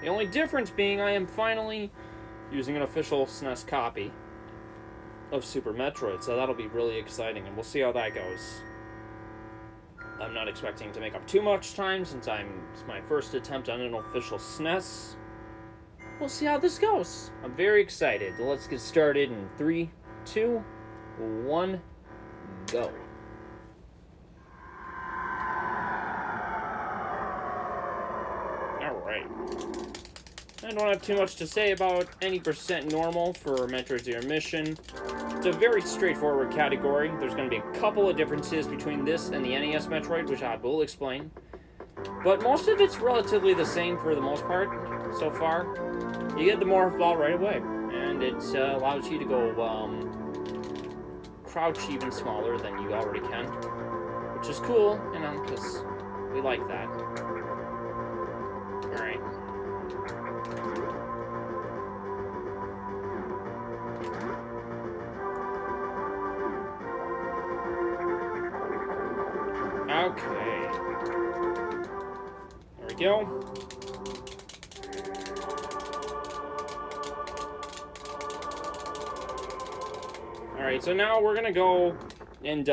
The only difference being I am finally using an official SNES copy of Super Metroid, so that'll be really exciting, and we'll see how that goes. I'm not expecting to make up too much time since it's my first attempt on an official SNES. We'll see how this goes. I'm very excited. Let's get started in 3, 2, 1, go. Alright. I don't have too much to say about any percent normal for Metroid Zero Mission. It's a very straightforward category. There's going to be a couple of differences between this and the NES Metroid, which I will explain. But most of it's relatively the same for the most part so far. You get the morph ball right away, and it allows you to go crouch even smaller than you already can, which is cool, you know, because we like that. Alright. Okay. There we go. Alright, so now we're gonna go and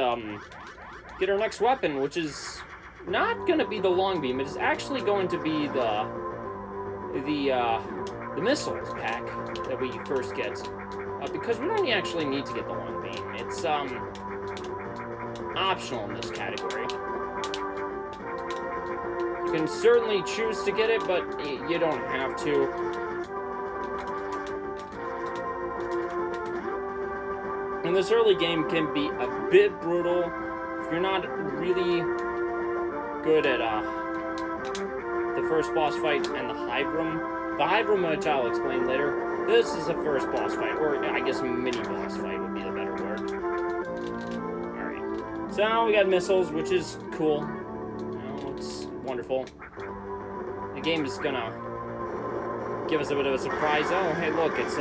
get our next weapon, which is not gonna be the long beam. It is actually going to be the missiles pack that we first get, because we don't actually need to get the long beam. It's optional in this category. You can certainly choose to get it, but you don't have to. And this early game can be a bit brutal if you're not really good at the first boss fight and the hive room. The hive room, which I'll explain later, this is the first boss fight, or I guess mini boss fight would be the better word. Alright, so now we got missiles, which is cool. You know, it's wonderful. The game is gonna give us a bit of a surprise. Oh, hey, look, it's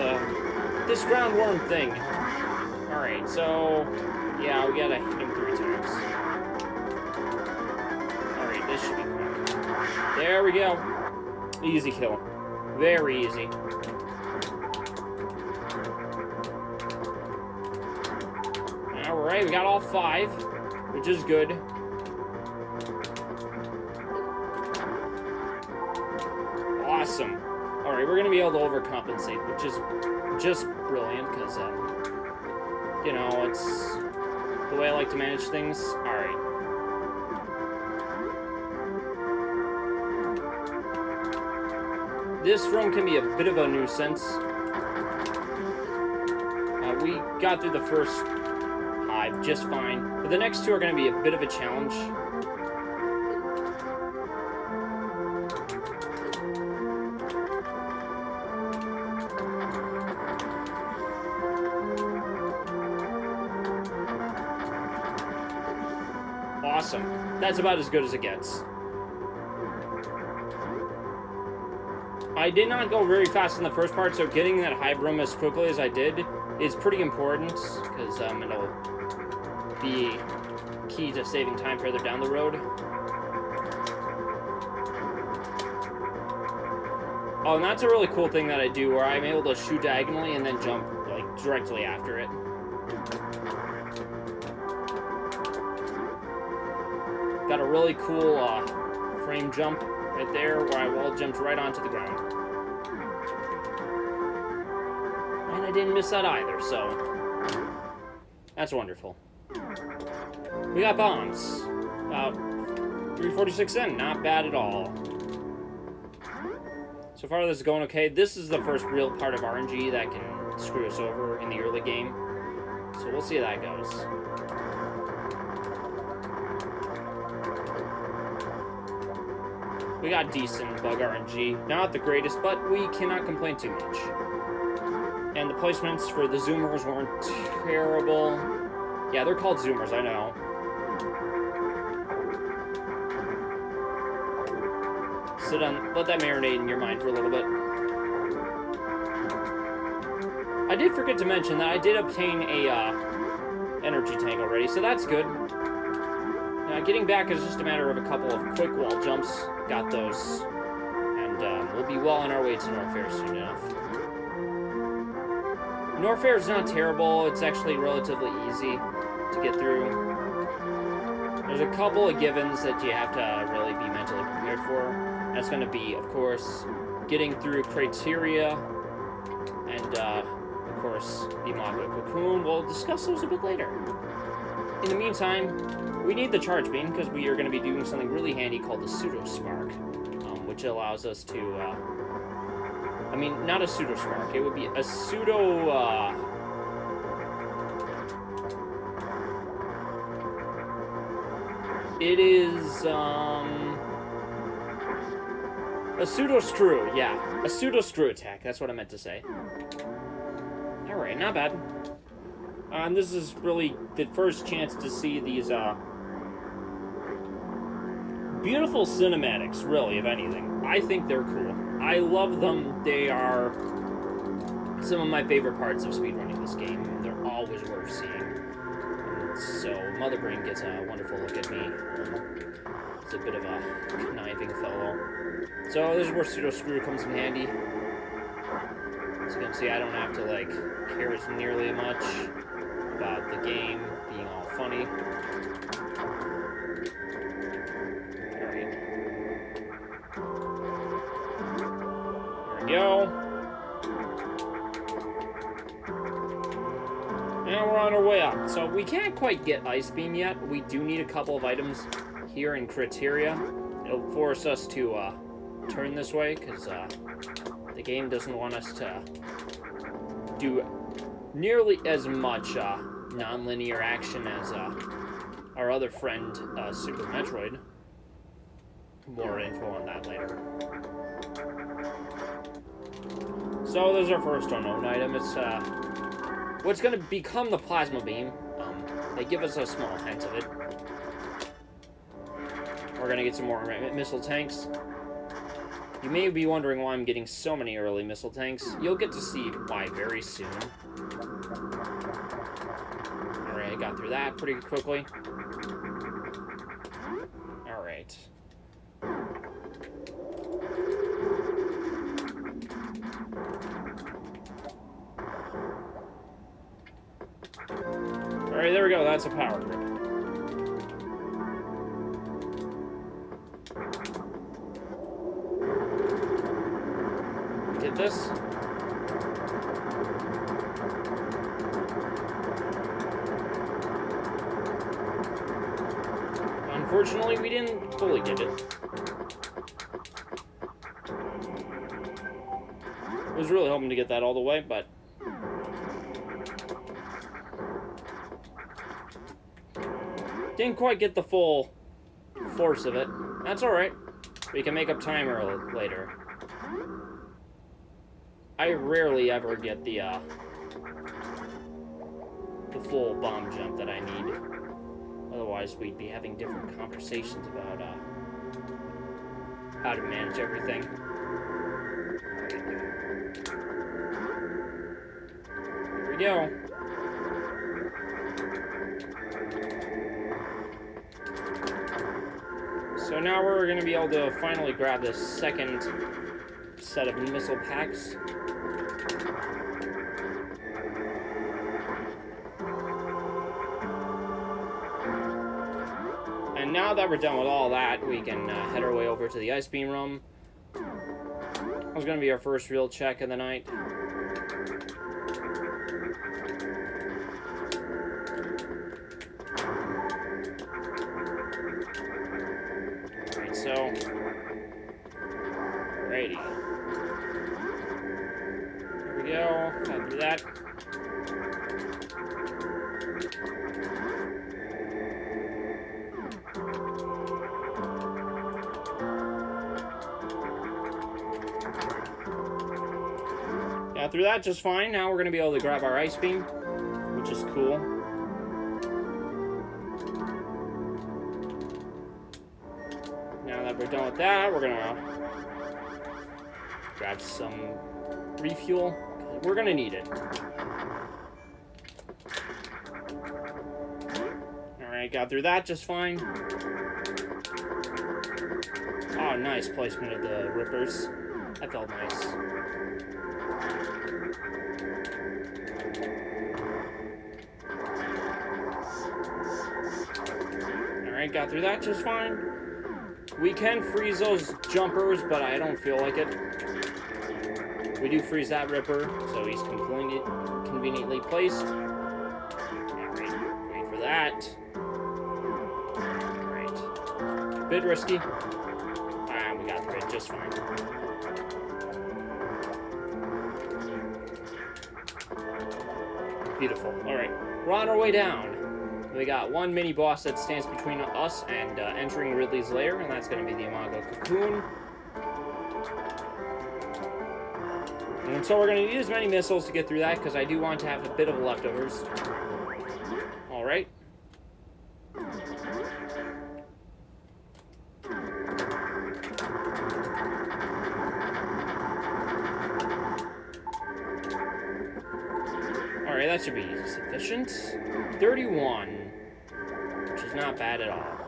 this ground worm thing. Alright, so, yeah, we gotta hit him 3 times. Alright, this should be quick. There we go. Easy kill. Very easy. Alright, we got all 5, which is good. Awesome. Alright, we're gonna be able to overcompensate, which is just brilliant, because, you know, it's the way I like to manage things. Alright. This room can be a bit of a nuisance. We got through the first hive just fine, but the next 2 are going to be a bit of a challenge. Awesome. That's about as good as it gets. I did not go very fast in the first part, so getting that hive room as quickly as I did is pretty important, because it'll be key to saving time further down the road. Oh, and that's a really cool thing that I do, where I'm able to shoot diagonally and then jump, like, directly after it. Got a really cool frame jump right there, where I wall jumped right onto the ground. And I didn't miss that either, so that's wonderful. We got bombs. About 346 in, not bad at all. So far this is going okay. This is the first real part of RNG that can screw us over in the early game. So we'll see how that goes. We got decent bug RNG. Not the greatest, but we cannot complain too much. And the placements for the zoomers weren't terrible. Yeah, they're called zoomers, I know. Sit down, let that marinate in your mind for a little bit. I did forget to mention that I did obtain a energy tank already, so that's good. Getting back is just a matter of a couple of quick wall jumps. Got those. And and we'll be well on our way to Norfair soon enough. Norfair is not terrible. It's actually relatively easy to get through. There's a couple of givens that you have to really be mentally prepared for. That's going to be, of course, getting through criteria, and, of course, the Magma Cocoon. We'll discuss those a bit later. In the meantime, we need the charge beam, because we are going to be doing something really handy called the Pseudo Spark, which allows us to, I mean, not a Pseudo Spark. It would be a Pseudo, it is, a pseudo screw, yeah. A pseudo screw attack, that's what I meant to say. Alright, not bad. And this is really the first chance to see these, beautiful cinematics, really, if anything. I think they're cool. I love them. They are some of my favorite parts of speedrunning this game. They're always worth seeing. So, Mother Brain gets a wonderful look at me. He's a bit of a conniving fellow. So, this is where Pseudo Screw comes in handy. As you can see, I don't have to, like, care as nearly much about the game being all funny. Alright. There we go. And we're on our way up. So we can't quite get Ice Beam yet. We do need a couple of items here in criteria. It'll force us to turn this way, because the game doesn't want us to do nearly as much non-linear action as our other friend, Super Metroid. More info on that later. So there's our first unknown item. It's what's going to become the Plasma Beam. They give us a small hint of it. We're going to get some more missile tanks. You may be wondering why I'm getting so many early missile tanks. You'll get to see why very soon. Alright, I got through that pretty quickly. Alright. Alright, there we go. That's a power grip. Get this. Unfortunately, we didn't fully get it. I was really hoping to get that all the way, but didn't quite get the full force of it. That's alright. We can make up time later. I rarely ever get the full bomb jump that I need. Otherwise, we'd be having different conversations about how to manage everything. Here we go. So now we're going to be able to finally grab this second set of missile packs. And now that we're done with all that, we can head our way over to the Ice Beam room. That was going to be our first real check of the night. Alright, so... Alrighty. Here we go. Got through that. Through that just fine. Now we're going to be able to grab our Ice Beam, which is cool. Now that we're done with that, we're going to grab some refuel. We're going to need it. Alright, got through that just fine. Oh, nice placement of the rippers. That felt nice. Alright, got through that just fine. We can freeze those jumpers, but I don't feel like it. We do freeze that Ripper, so he's conveniently placed. Alright, wait for that. Alright. Bit risky. Ah, we got through it just fine. Beautiful. Alright, we're on our way down. We got one mini boss that stands between us and entering Ridley's lair, and that's going to be the Imago Cocoon. And so we're going to need as many missiles to get through that, because I do want to have a bit of leftovers. Alright. Alright, that should be sufficient. 31, which is not bad at all.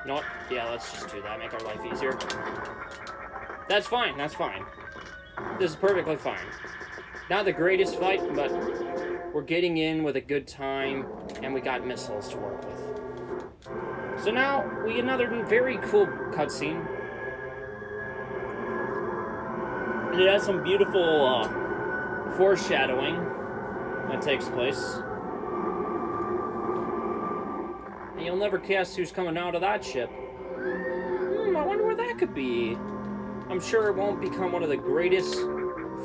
You know what? Yeah, let's just do that. Make our life easier. That's fine. That's fine. This is perfectly fine. Not the greatest fight, but we're getting in with a good time, and we got missiles to work with. So now, we get another very cool cutscene. And it has some beautiful foreshadowing that takes place. You'll never guess who's coming out of that ship. I wonder where that could be. I'm sure it won't become one of the greatest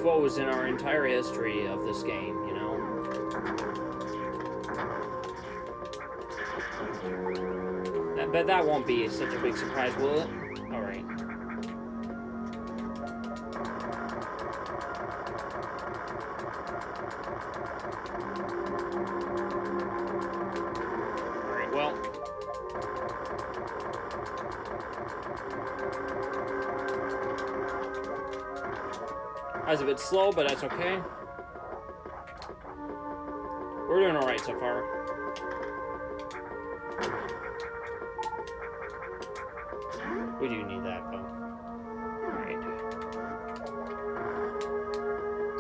foes in our entire history of this game, you know? I bet that won't be such a big surprise, will it? Alright. Alright, well. That was a bit slow, but that's okay. We're doing alright so far. We do need that, though. Alright.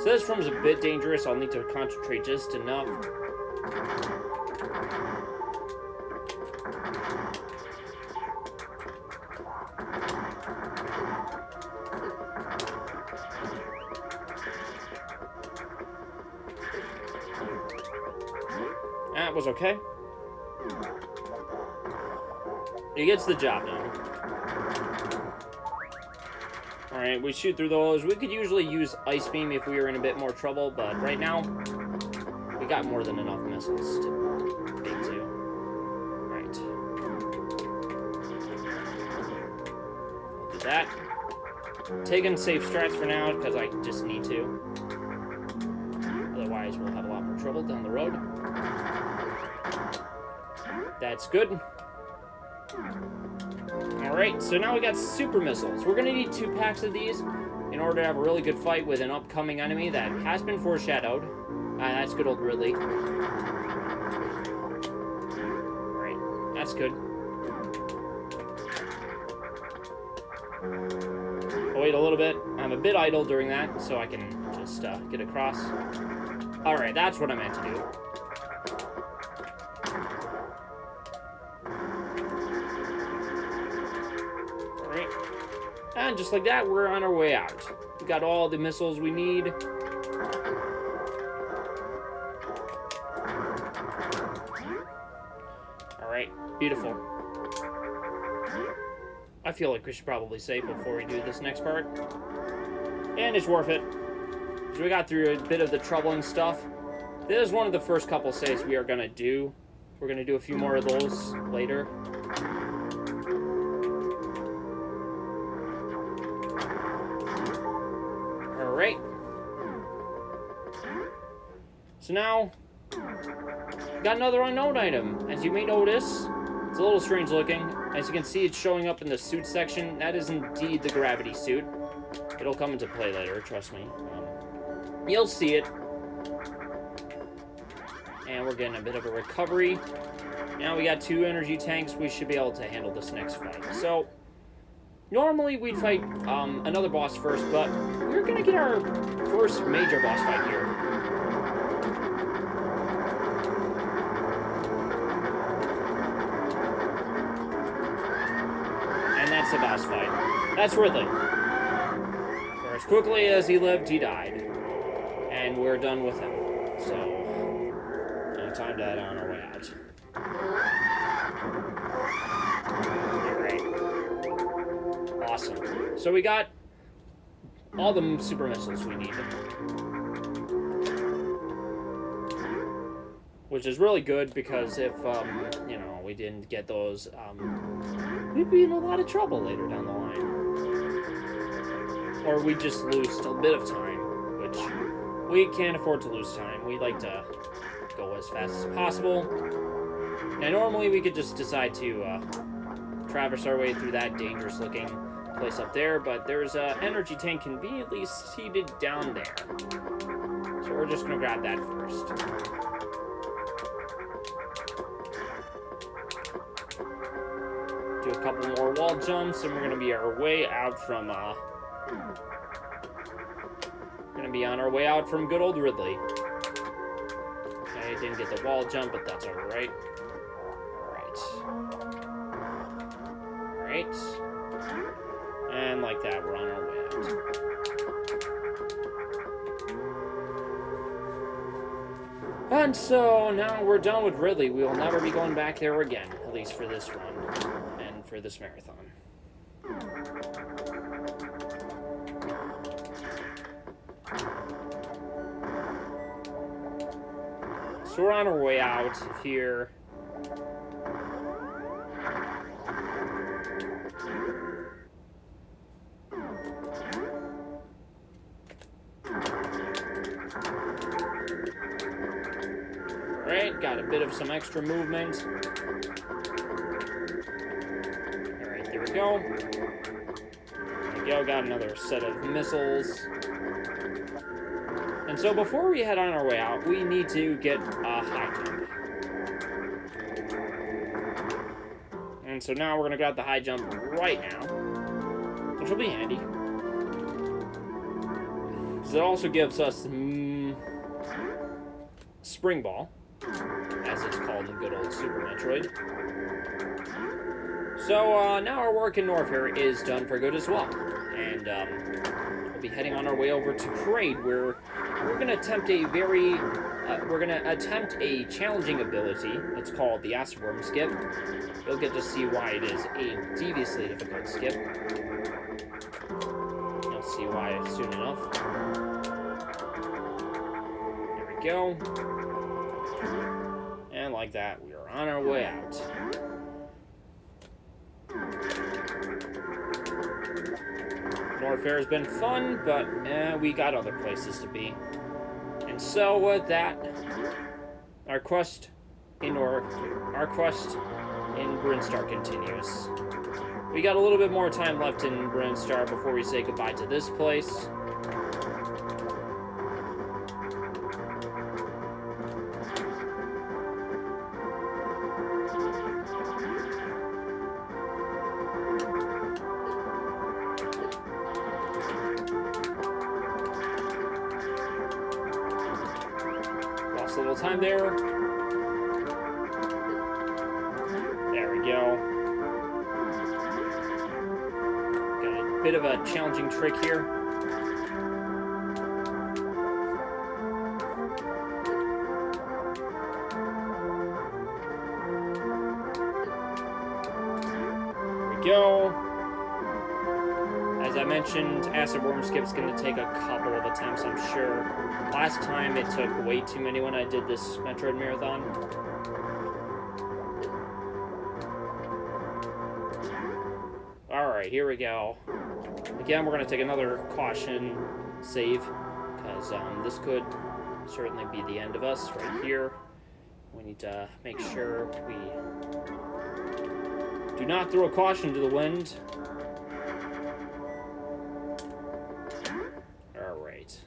So this room's a bit dangerous. I'll need to concentrate just enough. That was okay. He gets the job done. Alright, we shoot through those. We could usually use Ice Beam if we were in a bit more trouble, but right now, we got more than enough missiles to get to. Alright. We'll do that. Taking safe strats for now, because I just need to. Otherwise, we'll have a lot more trouble down the road. That's good. Alright, so now we got super missiles. We're gonna need 2 packs of these in order to have a really good fight with an upcoming enemy that has been foreshadowed. That's good old Ridley. Alright, that's good. I'll wait a little bit. I'm a bit idle during that, so I can just get across. Alright, that's what I meant to do. And just like that, we're on our way out. We got all the missiles we need. Alright, beautiful. I feel like we should probably save before we do this next part. And it's worth it. So we got through a bit of the troubling stuff. This is one of the first couple saves we are going to do. We're going to do a few more of those later. Alright. So now, Got another unknown item. As you may notice, it's a little strange looking. As you can see, it's showing up in the suit section. That is indeed the gravity suit. It'll come into play later, trust me. You'll see it. And we're getting a bit of a recovery. Now we got 2 energy tanks. We should be able to handle this next fight. So, normally we'd fight another boss first, but we're gonna get our first major boss fight here. And that's the boss fight. That's Ridley. For as quickly as he lived, he died. And we're done with him. So, now time to head on our way out. Alright. Awesome. So we got all the super missiles we need. Which is really good because if, you know, we didn't get those, we'd be in a lot of trouble later down the line. Or we just lose a bit of time, which we can't afford to lose time. We like to go as fast as possible. Now, normally we could just decide to traverse our way through that dangerous-looking place up there, but there's an energy tank conveniently seated down there. So we're just going to grab that first. Do a couple more wall jumps, and we're going to be our way out from, on our way out from good old Ridley. Okay, didn't get the wall jump, but that's alright. Alright. And like that, we're on our way out. And so, now we're done with Ridley. We will never be going back there again, at least for this run, and for this marathon. So we're on our way out here. Alright, got a bit of some extra movement. Alright, there we go. There we go, got another set of missiles. And so before we head on our way out, we need to get a high jump. And so now we're going to grab the high jump right now, which will be handy. Because it also gives us Spring Ball, as it's called in good old Super Metroid. So now our work in Norfair is done for good as well. And we'll be heading on our way over to Parade, where we're going to attempt a challenging ability. It's called the Acid Worm Skip. You'll get to see why it is a deviously difficult skip. You'll see why soon enough. There we go. And like that, we are on our way out. Norfair has been fun, but we got other places to be. And so with that, our quest in Brinstar continues. We got a little bit more time left in Brinstar before we say goodbye to this place. Lost a little time there. There we go. Got a bit of a challenging trick here. There we go. As I mentioned, Acid Worm Skip's going to take a couple of attempts, I'm sure. Last time it took way too many when I did this Metroid Marathon. Alright, here we go. Again, we're going to take another caution save, because this could certainly be the end of us right here. We Need to make sure we do not throw caution to the wind. Alright.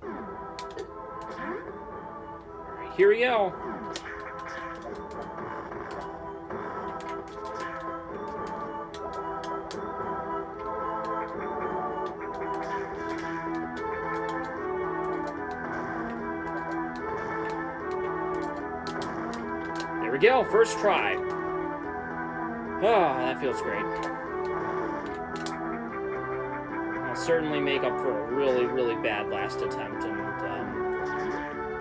Alright, here we go. There we go, first try. Oh, that feels great. I'll certainly make up for a really, really bad last attempt, and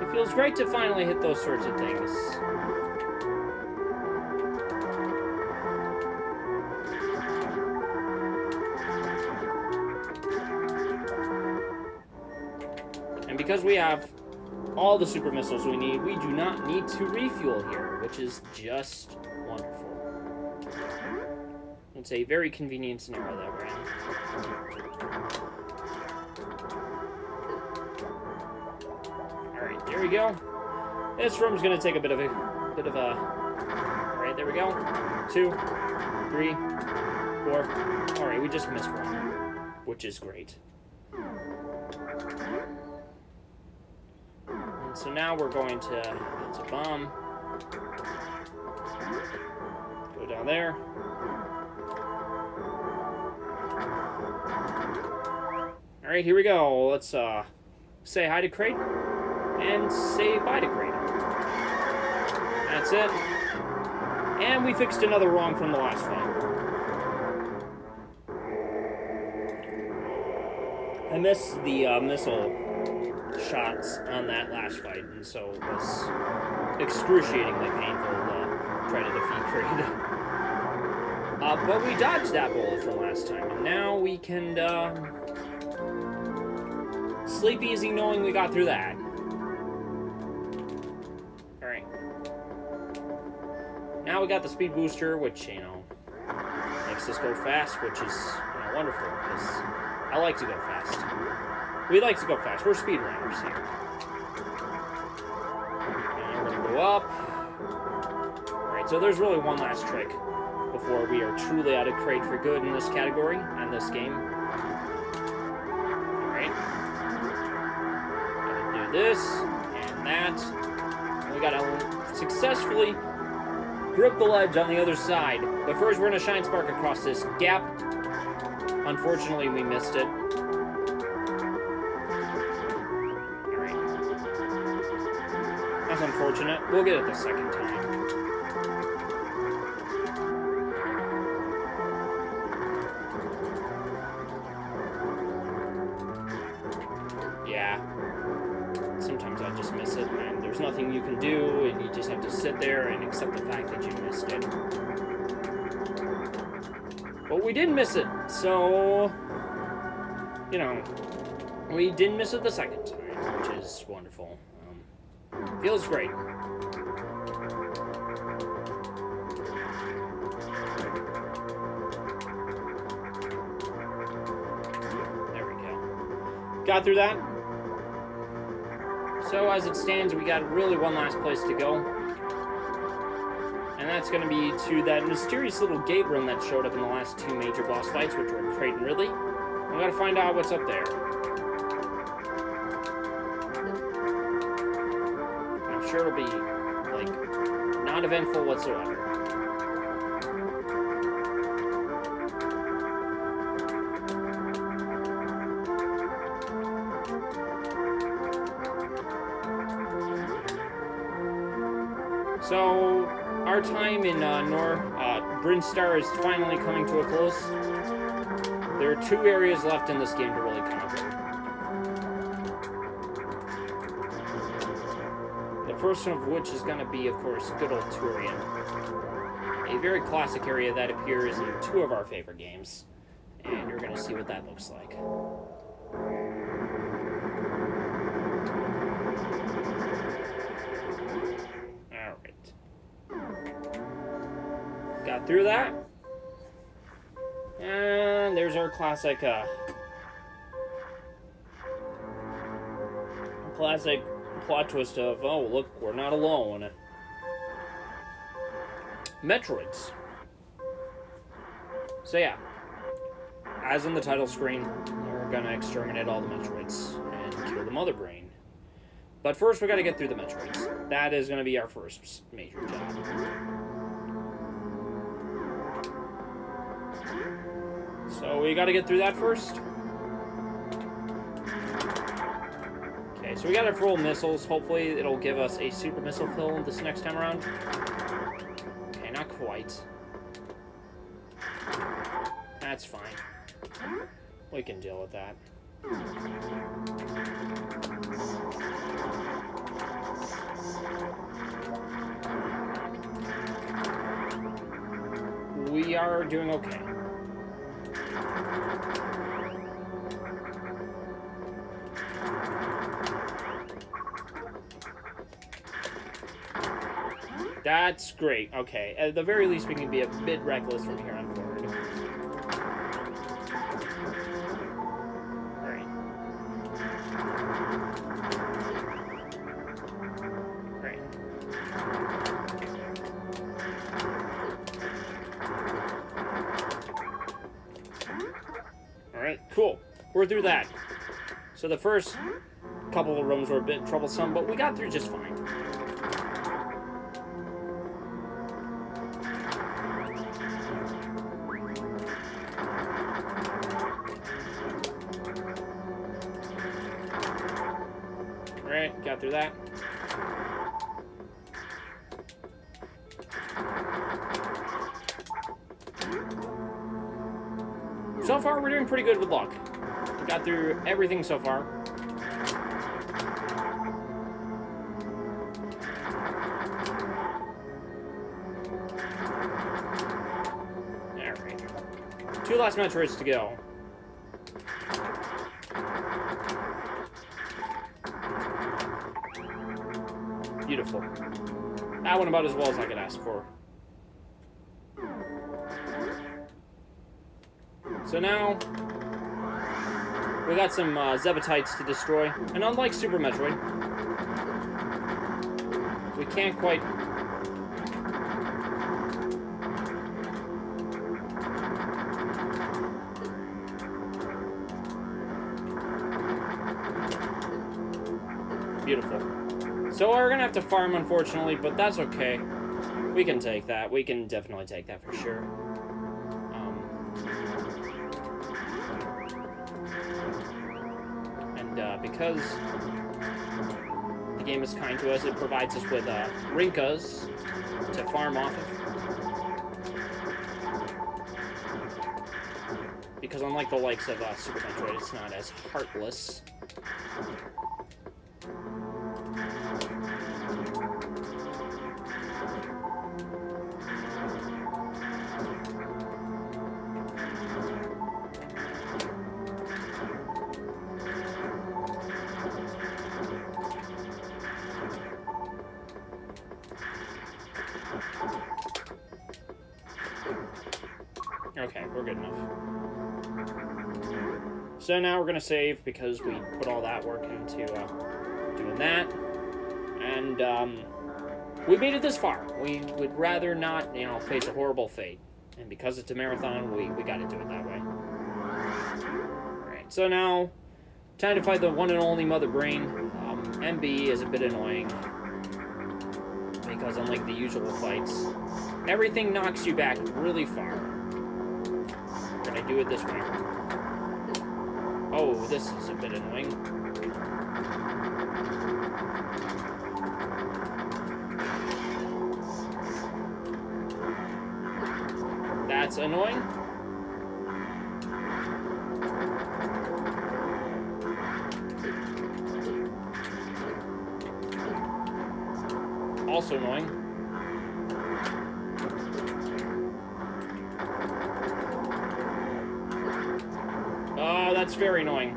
it feels great to finally hit those sorts of things. And because we have all the super missiles we need, we do not need to refuel here, which is just wonderful. It's a very convenient scenario that we're in. Alright, there we go. This room's gonna take a bit of a alright, there we go. 2, 3, 4. Alright, we just missed one, which is great. And so now we're going to, it's a bomb. Go down there. Alright, here we go. Let's say hi to Crate and say bye to Crate. That's it. And we fixed another wrong from the last one. I missed the missile shots on that last fight, and so it was excruciatingly painful to try to defeat Crate. But we dodged that bullet from last time, and now we can sleep easy knowing we got through that. Alright. Now we got the speed booster, which, makes us go fast, which is, wonderful, because I like to go fast. We like to go fast. We're speedrunners here. And we're gonna go up. Alright, so there's really one last trick before we are truly out of Crate for good in this category and this game. Alright. Gotta do this and that. And we gotta successfully grip the ledge on the other side. But first we're gonna shine spark across this gap. Unfortunately, we missed it. Alright. That's unfortunate. We'll get it the second time. Yeah. Sometimes I just miss it, and there's nothing you can do, and you just have to sit there and accept the fact that you missed it. But we did miss it, so, we didn't miss it the second time, which is wonderful. Feels great. There we go. Got through that. So as it stands, we got really one last place to go. And that's going to be to that mysterious little gate room that showed up in the last two major boss fights, which were Crate and Ridley. We got to find out what's up there. And I'm sure it'll be, not eventful whatsoever. So, our time in Brinstar is finally coming to a close. There are 2 areas left in this game to really conquer. The first one of which is going to be, of course, good old Turian. A very classic area that appears in 2 of our favorite games. And you're going to see what that looks like. Got through that. And there's our classic plot twist of, oh, look, we're not alone. Metroids. So yeah, as in the title screen, we're gonna exterminate all the Metroids and kill the Mother Brain. But first, we gotta get through the Metroids. That is gonna be our first major job. So we gotta get through that first. Okay, so we got our full missiles. Hopefully, it'll give us a super missile fill this next time around. Okay, not quite. That's fine. We can deal with that. We are doing okay. That's great. Okay, at the very least, we can be a bit reckless from here on forward. Alright. Alright. Alright, cool. We're through that. So the first couple of rooms were a bit troublesome, but we got through just fine. Alright, got through that. So far, we're doing pretty good with luck. We got through everything so far. Alright. 2 last Metroids to go. Beautiful. That went about as well as I could ask for. So now, we got some Zebatites to destroy. And unlike Super Metroid, we can't quite... Beautiful. So we're gonna have to farm, unfortunately, but that's okay. We can take that. We can definitely take that for sure. Because the game is kind to us, it provides us with Rinkas to farm off of. Because unlike the likes of Super Metroid, it's not as heartless. Okay, we're good enough. So now we're going to save because we put all that work into doing that. And we made it this far. We would rather not, face a horrible fate. And because it's a marathon, we got to do it that way. Alright, so now, time to fight the one and only Mother Brain. MB is a bit annoying. Because unlike the usual fights, everything knocks you back really far. We're gonna do it this way. Oh, this is a bit annoying. That's annoying. Also annoying. Oh, that's very annoying.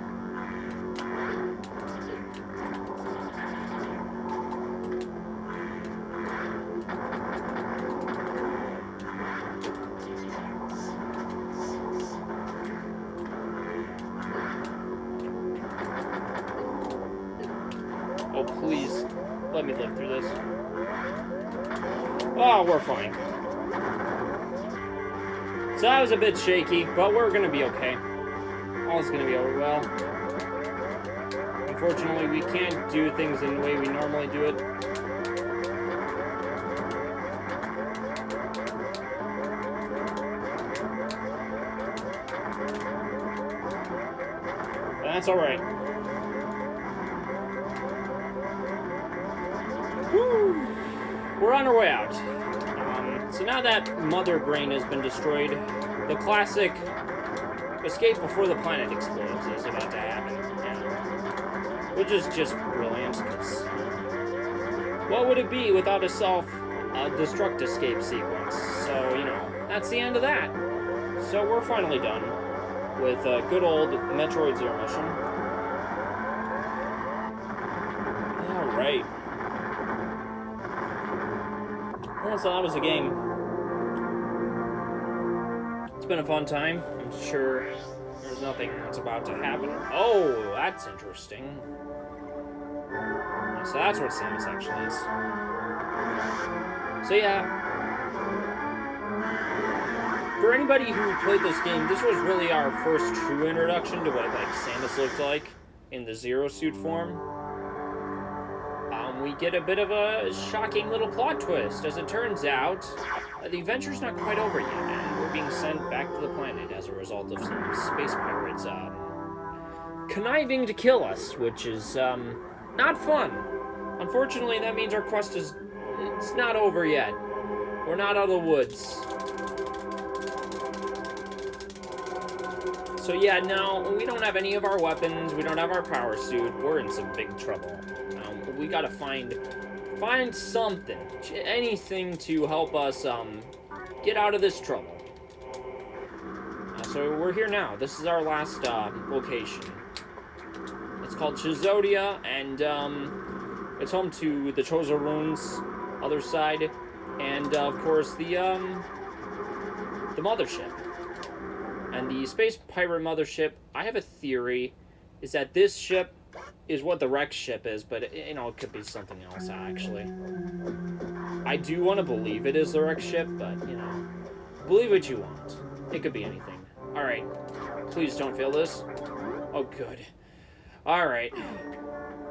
Oh, please. Let me live through this. Oh, we're fine. So that was a bit shaky, but we're gonna be okay. All's gonna be over well. Unfortunately, we can't do things in the way we normally do it. But that's alright. We're on our way out. So now that Mother Brain has been destroyed, the classic escape before the planet explodes is about to happen. Yeah. Which is just brilliant, because what would it be without a self-destruct escape sequence? So, you know, that's the end of that. So we're finally done with a good old Metroid Zero mission. Alright. Well, so that was the game. It's been a fun time. I'm sure there's nothing that's about to happen. Oh, that's interesting. So that's what Samus actually is. So yeah. For anybody who played this game, this was really our first true introduction to what like Samus looked like in the Zero Suit form. We get a bit of a shocking little plot twist. As it turns out, the adventure's not quite over yet, and we're being sent back to the planet as a result of some space pirates conniving to kill us, which is not fun. Unfortunately, that means our quest it's not over yet. We're not out of the woods. So yeah, no, we don't have any of our weapons, we don't have our power suit, we're in some big trouble. We gotta find something, anything to help us get out of this trouble. So we're here now. This is our last location. It's called Chizodia, and it's home to the Chozo Runes, other side, and of course the mothership. And the space pirate mothership, I have a theory, is that this ship is what the wreck ship is, but you know, it could be something else actually. I do want to believe it is the wreck ship, but you know, believe what you want. It could be anything. Alright, please don't fail this. Oh good. Alright.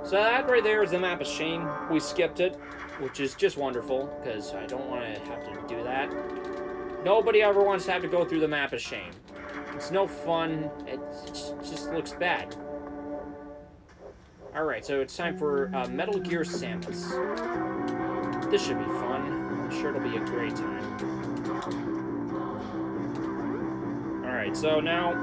So that right there is the map of shame. We skipped it, which is just wonderful, because I don't want to have to do that. Nobody ever wants to have to go through the map of shame. It's no fun. It just looks bad. Alright, so it's time for Metal Gear Samus. This should be fun. I'm sure it'll be a great time. Alright, so now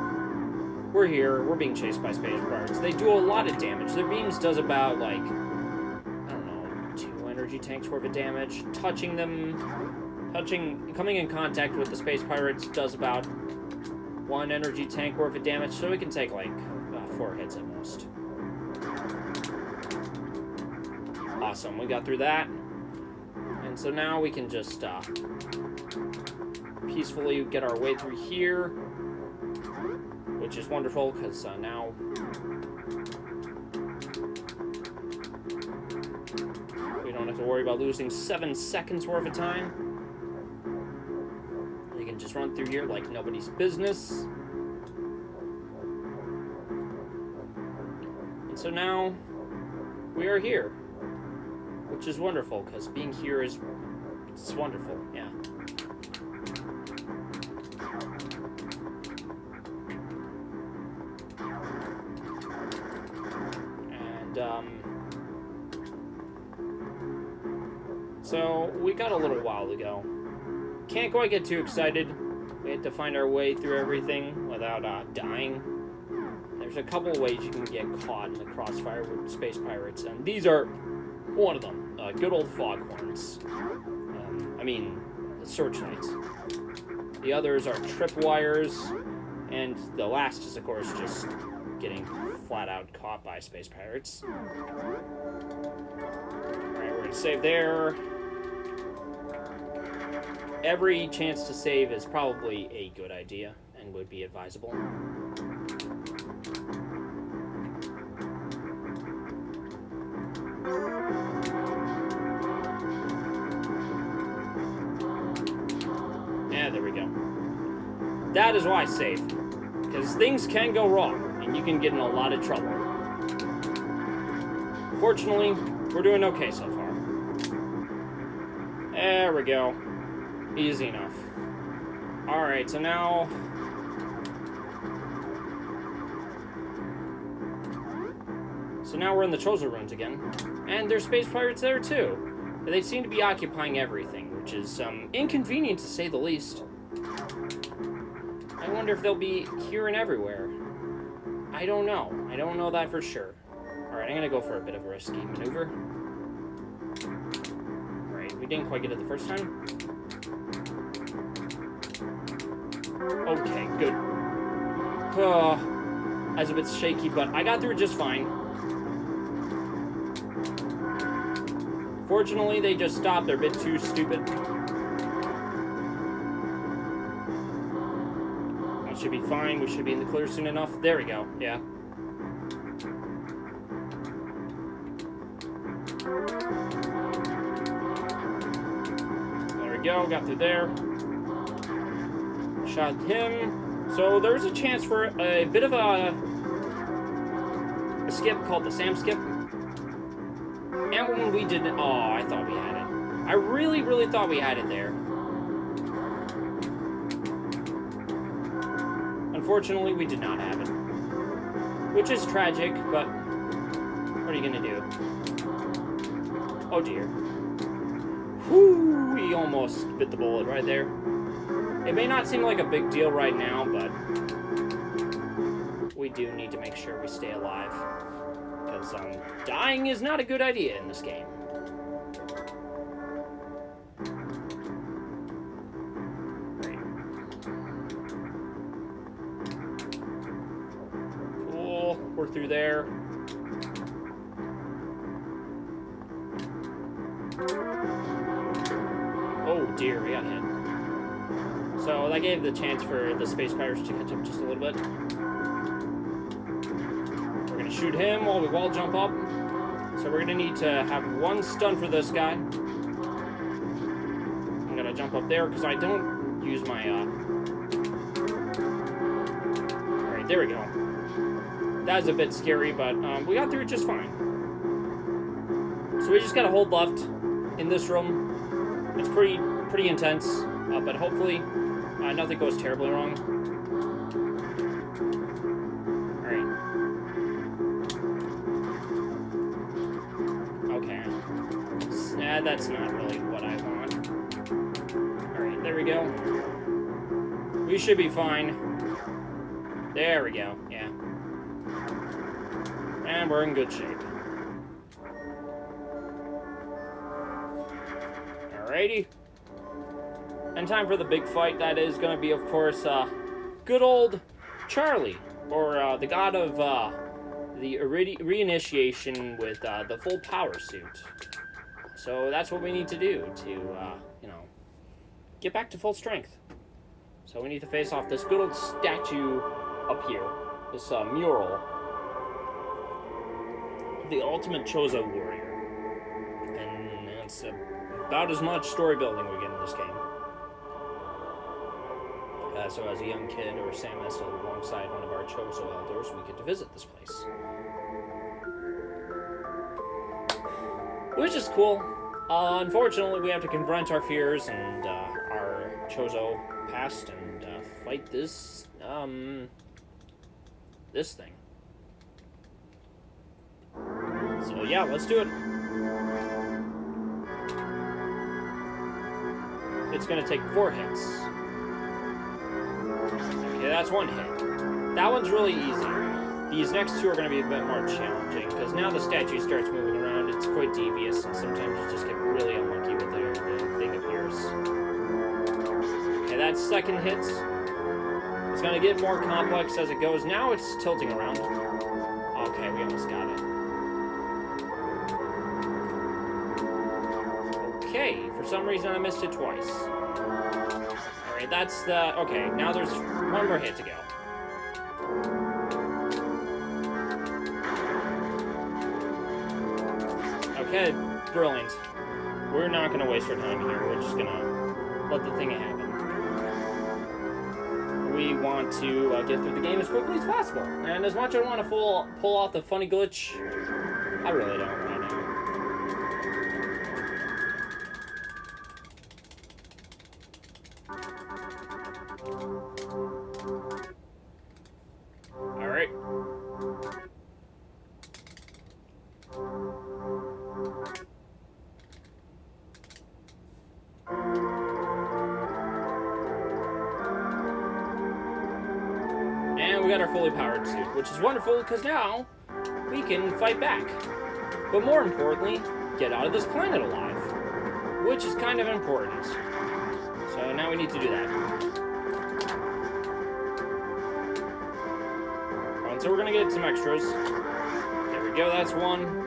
we're here. We're being chased by space pirates. They do a lot of damage. Their beams does about, like, I don't know, 2 energy tanks worth of damage. Coming in contact with the space pirates does about 1 energy tank worth of damage, so we can take, like, 4 hits at most. Awesome, we got through that. And so now we can just peacefully get our way through here, which is wonderful, because now we don't have to worry about losing 7 seconds worth of time. We can just run through here like nobody's business. And so now we are here, which is wonderful, because being here it's wonderful, yeah. And, so we got a little while to go. Can't quite get too excited. We had to find our way through everything without dying. There's a couple ways you can get caught in the crossfire with space pirates, and these are one of them. Good old foghorns. Searchlights. The others are tripwires, and the last is, of course, just getting flat out caught by space pirates. Alright, we're gonna save there. Every chance to save is probably a good idea and would be advisable. Yeah, there we go. That is why save. Because things can go wrong, and you can get in a lot of trouble. Fortunately, we're doing okay so far. There we go. Easy enough. Alright, so now... So now we're in the Chozo ruins again. And there's space pirates there too. But they seem to be occupying everything, which is inconvenient to say the least. I wonder if they'll be here and everywhere. I don't know. I don't know that for sure. Alright, I'm gonna go for a bit of a risky maneuver. Alright, we didn't quite get it the first time. Okay, good. That's a bit shaky, but I got through it just fine. Fortunately, they just stopped. They're a bit too stupid. That should be fine. We should be in the clear soon enough. There we go. Yeah. There we go. Got through there. Shot him. So there's a chance for a bit of a skip called the Sam skip. And when we did it, oh, I thought we had it. I really, really thought we had it there. Unfortunately, we did not have it. Which is tragic, but what are you gonna do? Oh dear. Whew, we almost bit the bullet right there. It may not seem like a big deal right now, but we do need to make sure we stay alive. Because dying is not a good idea in this game. Right. Cool. We're through there. Oh dear, we got hit. So that gave the chance for the space pirates to catch up just a little bit. We're gonna shoot him while we wall jump up. So we're gonna need to have one stun for this guy. I'm gonna jump up there because I don't use my Alright, there we go. That was a bit scary, but we got through it just fine. So we just gotta hold left in this room. It's pretty intense, but hopefully nothing goes terribly wrong. Alright. Okay. That's not really what I want. Alright, there we go. We should be fine. There we go, yeah. And we're in good shape. Alrighty. And time for the big fight. That is going to be, of course, good old Charlie, or the god of the reinitiation with the full power suit. So that's what we need to do to, you know, get back to full strength. So we need to face off this good old statue up here, this mural, the ultimate Chozo warrior. And it's about as much story building we get in this game. So as a young kid, or Samus alongside one of our Chozo elders, we get to visit this place. Which is cool. Unfortunately, we have to confront our fears and our Chozo past and fight this, this thing. So yeah, let's do it. It's gonna take 4 hits. Okay, that's 1 hit. That one's really easy. These next 2 are going to be a bit more challenging, because now the statue starts moving around. It's quite devious, and sometimes you just get really unlucky with the thing appears. Okay, that second hit. It's going to get more complex as it goes. Now it's tilting around. Okay, we almost got it. Okay, for some reason I missed it twice. Alright, that's the... Okay, now there's 1 more hit to go. Okay, brilliant. We're not going to waste our time here. We're just going to let the thing happen. we want to get through the game as quickly as possible. And as much as I want to pull off the funny glitch, I really don't right now. Alright. And we got our fully powered suit, which is wonderful because now we can fight back. But more importantly, get out of this planet alive, which is kind of important. So now we need to do that. And so we're gonna get some extras. There we go, that's one.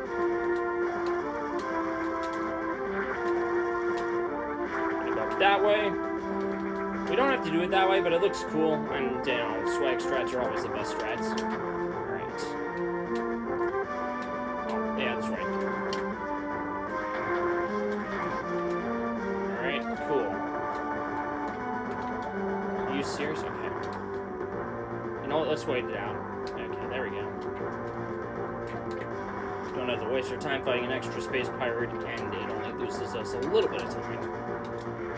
Gonna go up that way. We don't have to do it that way, but it looks cool, and you know, swag strats are always the best strats. Alright. Oh, yeah, that's right. Alright, cool. Are you serious? Okay. You know what, let's wait it out. Okay, there we go. Don't have to waste our time fighting an extra space pirate, and it only loses us a little bit of time.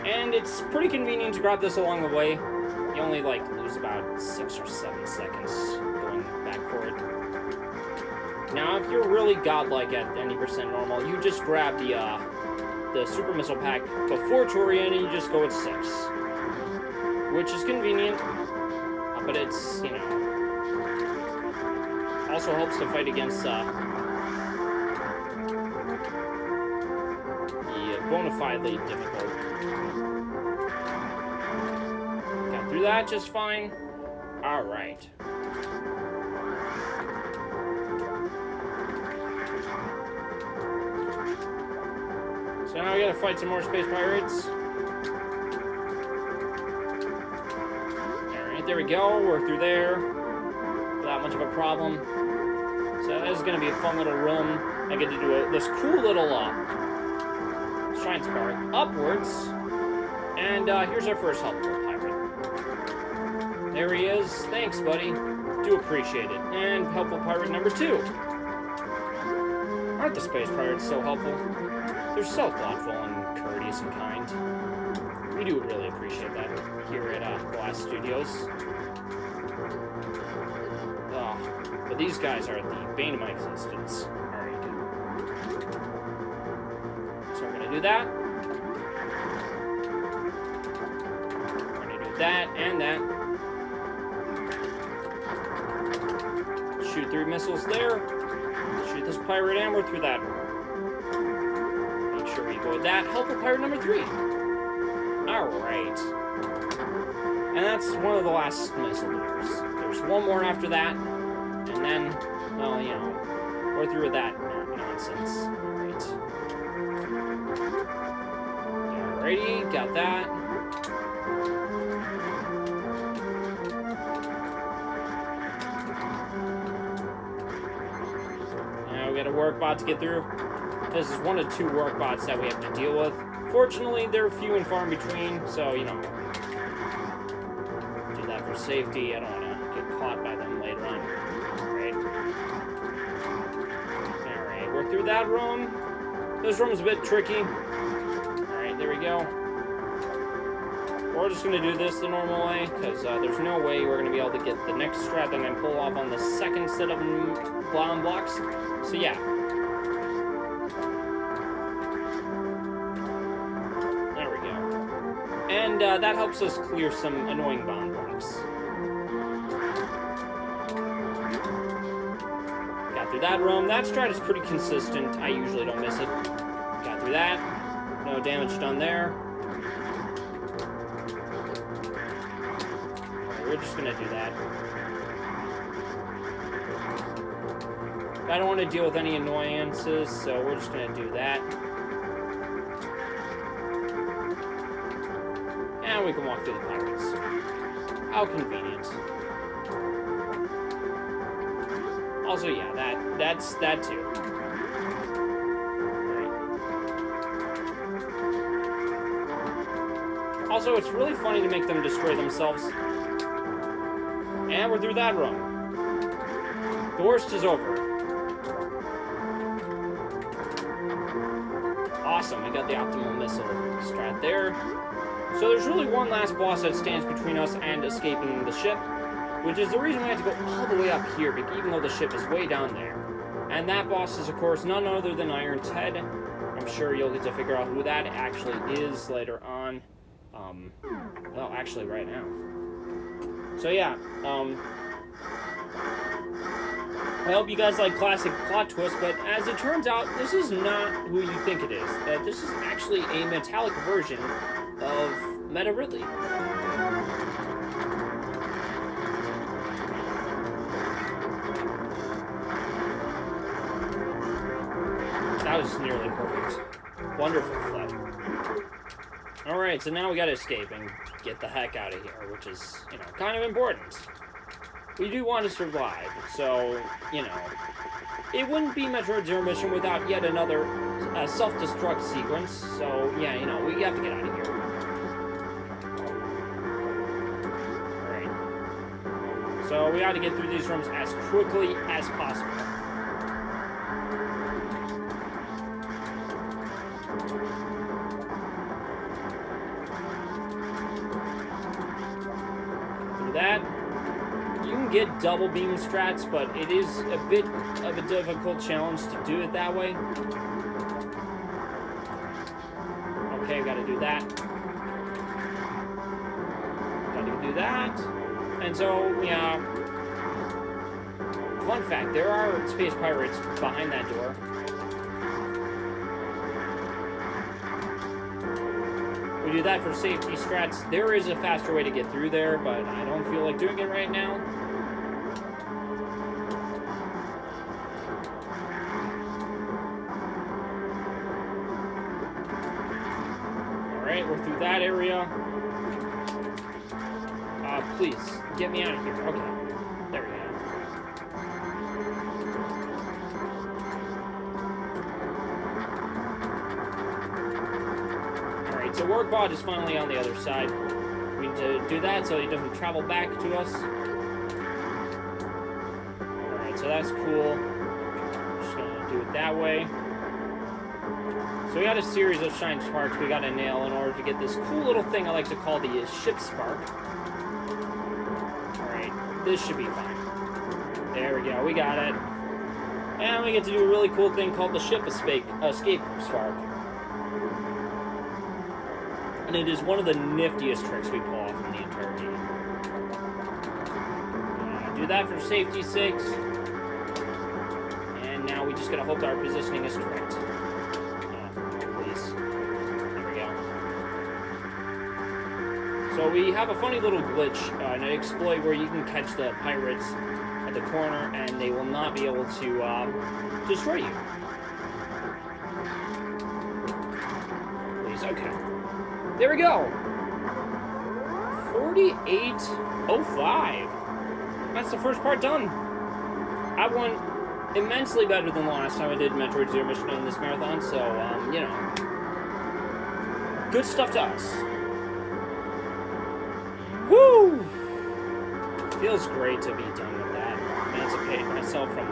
And it's pretty convenient to grab this along the way. You only, like, lose about 6 or 7 seconds going back for it. Now, if you're really godlike at any percent normal, you just grab the Super Missile Pack before Torian, and you just go at 6. Which is convenient, but it's, you know, also helps to fight against the bona fidely difficult. Got through that just fine. Alright. So now we gotta fight some more space pirates. Alright, there we go. We're through there. Without much of a problem. So this is gonna be a fun little room. I get to do this cool little shrine spark upwards. And here's our first helpful pirate. There he is. Thanks, buddy. Do appreciate it. And helpful pirate number 2. Aren't the space pirates so helpful? They're so thoughtful and courteous and kind. We do really appreciate that here at Glass Studios. Oh, but these guys are the bane of my existence. Alright. So we're gonna do that. We're gonna do that and that. Shoot 3 missiles there. Shoot this pirate and we're through that. Make sure we go with that. Helpful pirate number 3. Alright. And that's one of the last missile doors. There's one more after that. And then, well, you know, we're through with that nonsense. Alright. Alrighty, got that. Now we got a work bot to get through. This is one of 2 work bots that we have to deal with. Fortunately, they're few and far in between, so, you know, do that for safety. I don't want to get caught by them later on. Alright, we're through that room. This room's a bit tricky. Alright, there we go. We're just going to do this the normal way, because there's no way we're going to be able to get the next strat and then pull off on the second set of bomb blocks. So yeah. There we go. And that helps us clear some annoying bomb blocks. Got through that room. That strat is pretty consistent. I usually don't miss it. Got through that. No damage done there. We're just gonna do that. I don't want to deal with any annoyances, so we're just gonna do that. And we can walk through the pirates. How convenient. Also, yeah, that's that too. Great. Also, it's really funny to make them destroy themselves. And we're through that run. The worst is over. Awesome, we got the optimal missile strat there. So there's really one last boss that stands between us and escaping the ship, which is the reason we have to go all the way up here, even though the ship is way down there. And that boss is, of course, none other than Iron Ted. I'm sure you'll get to figure out who that actually is later on. Well, actually right now. So yeah, I hope you guys like classic plot twists, but as it turns out, this is not who you think it is. This is actually a metallic version of Meta Ridley. That was nearly perfect. Wonderful flip. Alright, so now we gotta escape and get the heck out of here, which is, kind of important. We do want to survive, so, it wouldn't be Metroid Zero Mission without yet another self-destruct sequence, so, yeah, we have to get out of here. Alright. So, we got to get through these rooms as quickly as possible. That you can get double beam strats, but it is a bit of a difficult challenge to do it that way. Okay, gotta do that. Gotta do that. And so, yeah. Fun fact, there are space pirates behind that door. We do that for safety strats. There is a faster way to get through there, but I don't feel like doing it right now. Alright, we're through that area. Please, get me out of here. Okay, there we go. So Workbot is finally on the other side. We need to do that so he doesn't travel back to us. Alright, so that's cool. Just gonna do it that way. So we got a series of shine sparks we gotta nail in order to get this cool little thing I like to call the ship spark. Alright, this should be fine. There we go, we got it. And we get to do a really cool thing called the ship escape spark. And it is one of the niftiest tricks we pull off in the entire game. Do that for safety's sake. And now we just gotta hope that our positioning is correct. Please. There we go. So we have a funny little glitch, an exploit where you can catch the pirates at the corner and they will not be able to destroy you. Please, okay. There we go. 48:05. That's the first part done. I won immensely better than the last time I did Metroid Zero Mission in this marathon, so, good stuff to us. Woo! Feels great to be done with that. Emancipate myself from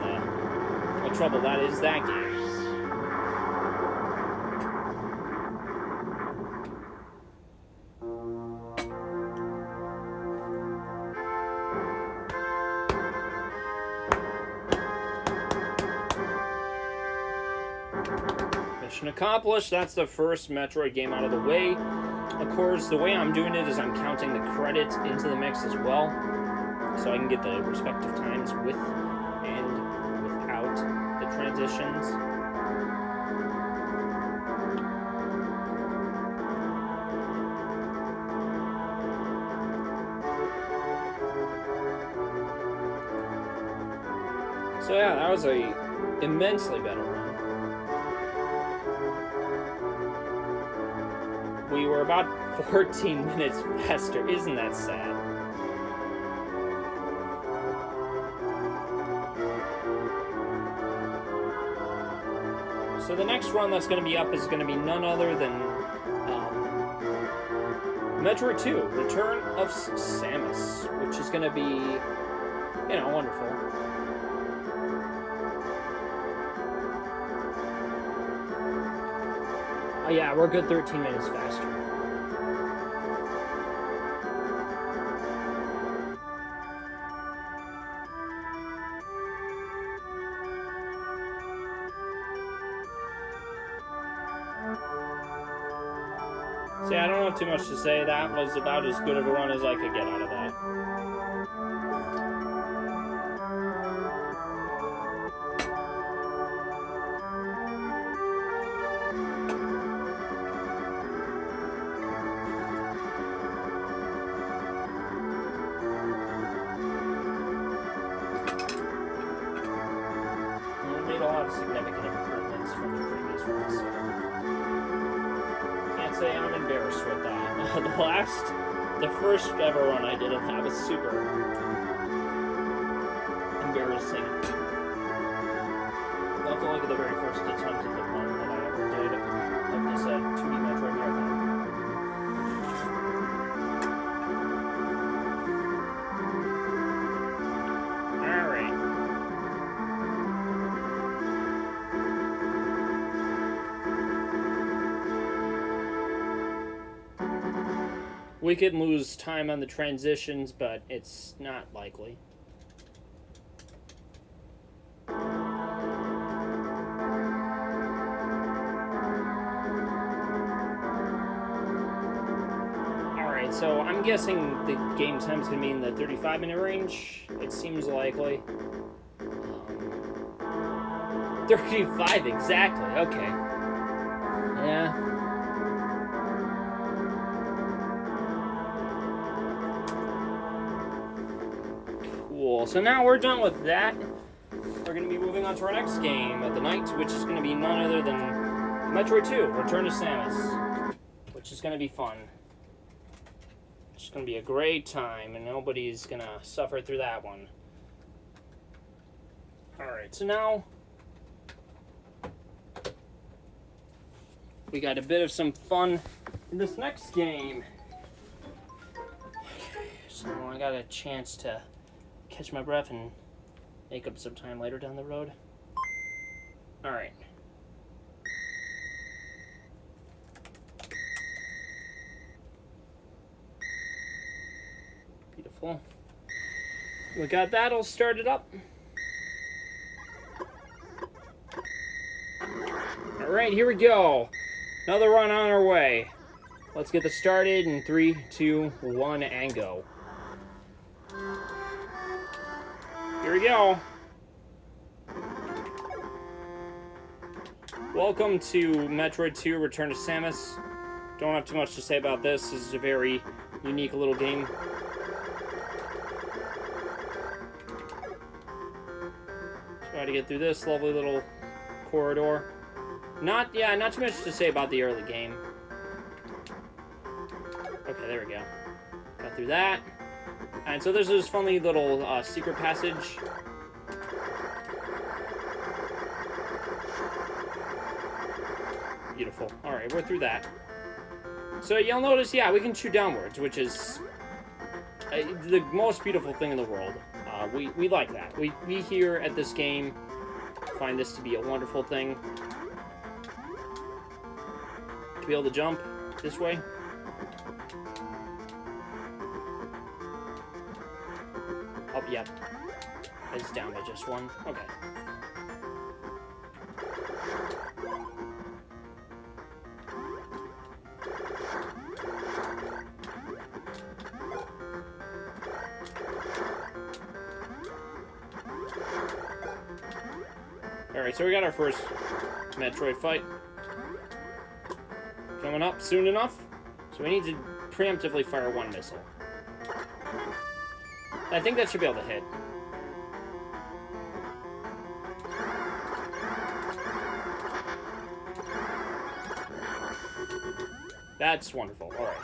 the trouble that is that game. Mission accomplished. That's the first Metroid game out of the way. Of course, the way I'm doing it is I'm counting the credits into the mix as well, so I can get the respective times with and without the transitions. So yeah, that was a immensely better run. We were about 14 minutes faster. Isn't that sad? So the next run that's going to be up is going to be none other than Metroid 2, Return of Samus, which is going to be you know, wonderful. Oh yeah, we're good 13 minutes faster. See, I don't have too much to say. That was about as good of a run as I could get out of that. We made a lot of significant improvements from the previous ones. So can't say I'm embarrassed with that. The first ever run I did of that was super embarrassing. I'll have to look at the very first attempt at the run that I ever did of this 2D Metroid Marathon. We could lose time on the transitions, but it's not likely. Alright, so I'm guessing the game time's going to be in the 35-minute range. It seems likely. 35 exactly, okay. Yeah. So now we're done with that. We're going to be moving on to our next game of the night, which is going to be none other than Metroid 2, Return to Samus, which is going to be fun. It's going to be a great time, and nobody's going to suffer through that one. Alright, so now we got a bit of some fun in this next game. So I got a chance to catch my breath and make up some time later down the road. Alright. Beautiful. We got that all started up. Alright, here we go. Another run on our way. Let's get this started in 3, 2, 1, and go. Here we go. Welcome to Metroid 2 Return to Samus. Don't have too much to say about this. This is a very unique little game. Try to get through this lovely little corridor. Not too much to say about the early game. Okay, there we go. Got through that. And so there's this funny little secret passage. Beautiful. Alright, we're through that. So you'll notice, yeah, we can shoot downwards, which is the most beautiful thing in the world. We like that. We here at this game find this to be a wonderful thing. To be able to jump this way. Oh, yep. It's down by just one. Okay. Alright, so we got our first Metroid fight coming up soon enough. So we need to preemptively fire one missile. I think that should be able to hit. That's wonderful. Alright.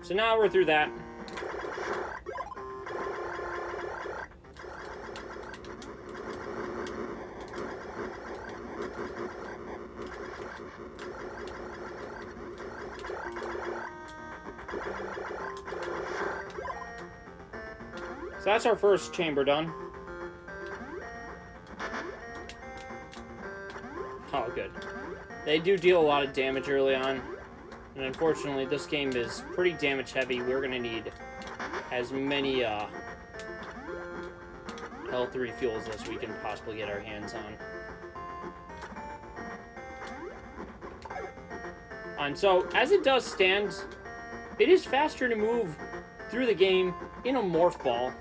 So now we're through that. So that's our first chamber done. Oh, good. They do deal a lot of damage early on. And unfortunately, this game is pretty damage heavy. We're going to need as many health refuels as we can possibly get our hands on. And so, as it does stand, it is faster to move through the game in a morph ball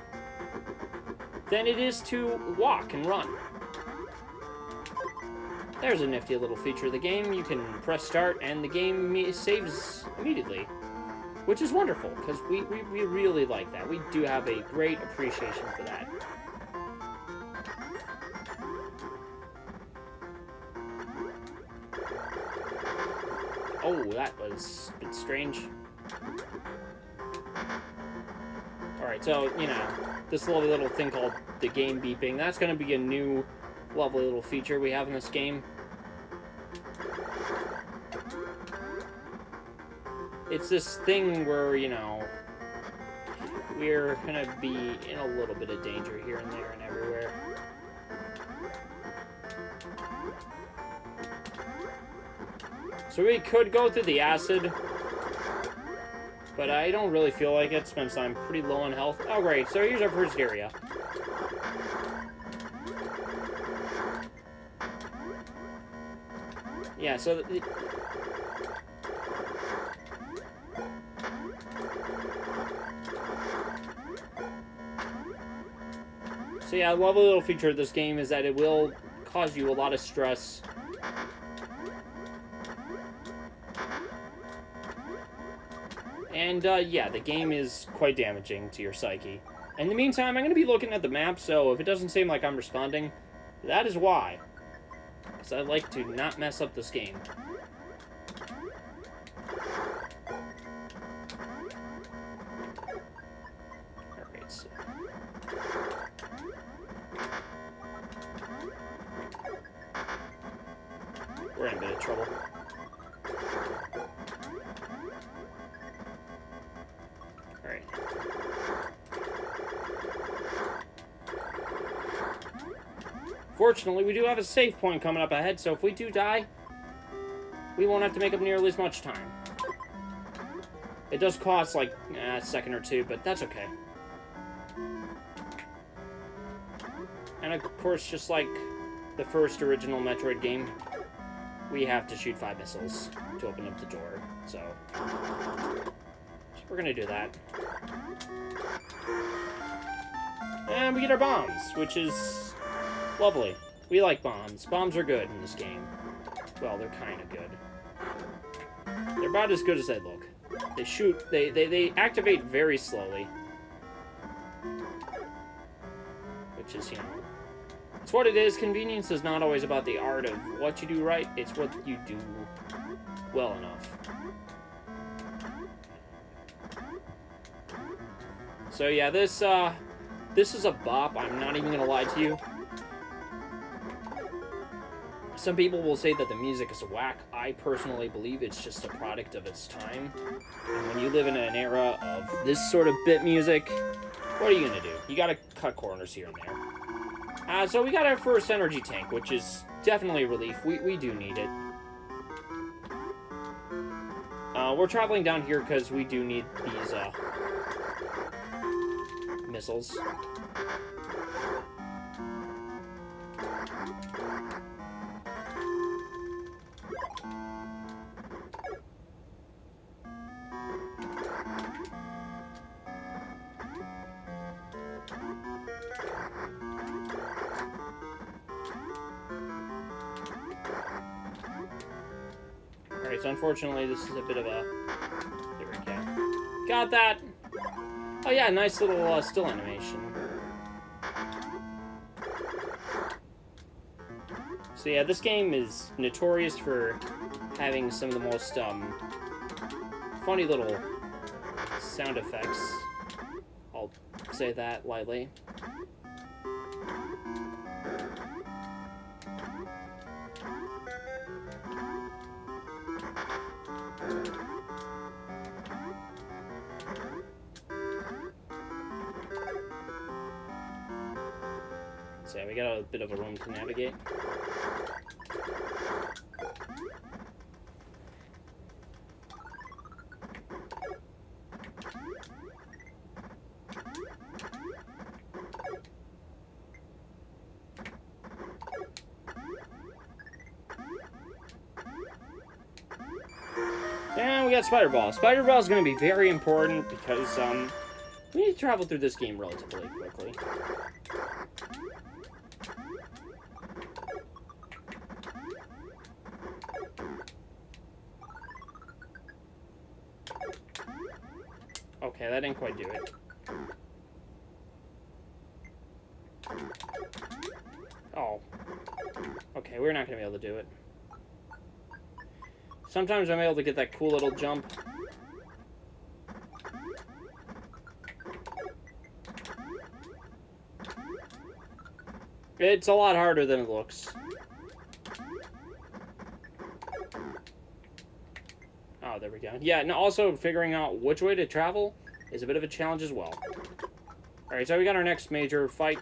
than it is to walk and run. There's a nifty little feature of the game. You can press start and the game saves immediately, which is wonderful, because we really like that. We do have a great appreciation for that. Oh, that was a bit strange. Alright, so, you know, this lovely little thing called the game beeping, that's going to be a new lovely little feature we have in this game. It's this thing where, you know, we're going to be in a little bit of danger here and there and everywhere. So we could go through the acid, but I don't really feel like it since I'm pretty low on health. Oh, great. So here's our first area. Yeah, so... So yeah, a lovely little feature of this game is that it will cause you a lot of stress. And, yeah, the game is quite damaging to your psyche. In the meantime, I'm going to be looking at the map, so if it doesn't seem like I'm responding, that is why. Because I like to not mess up this game. Alright, so... we're in a bit of trouble. Alright. Fortunately, we do have a save point coming up ahead, so if we do die, we won't have to make up nearly as much time. It does cost, like, a second or two, but that's okay. And of course, just like the first original Metroid game, we have to shoot 5 missiles to open up the door, so we're gonna do that. And we get our bombs, which is lovely. We like bombs. Bombs are good in this game. Well, they're kind of good. They're about as good as they look. They shoot, they activate very slowly. Which is, you know, it's what it is. Convenience is not always about the art of what you do right. It's what you do well enough. So yeah, this is a bop. I'm not even gonna lie to you. Some people will say that the music is whack. I personally believe it's just a product of its time. And when you live in an era of this sort of bit music, what are you gonna do? You gotta cut corners here and there. So we got our first energy tank, which is definitely a relief. We do need it. We're traveling down here because we do need these missiles. Alright, so unfortunately this is a bit of a... There we go. Got that! Oh yeah, nice little still animation. So yeah, this game is notorious for having some of the most funny little sound effects. I'll say that lightly. So yeah, we got a bit of a room to navigate. And we got Spider Ball. Spider Ball is going to be very important because we need to travel through this game relatively quickly. Okay, that didn't quite do it. Oh. Okay, we're not going to be able to do it. Sometimes I'm able to get that cool little jump. It's a lot harder than it looks. Oh, there we go. Yeah, and also figuring out which way to travel is a bit of a challenge as well. Alright, so we got our next major fight.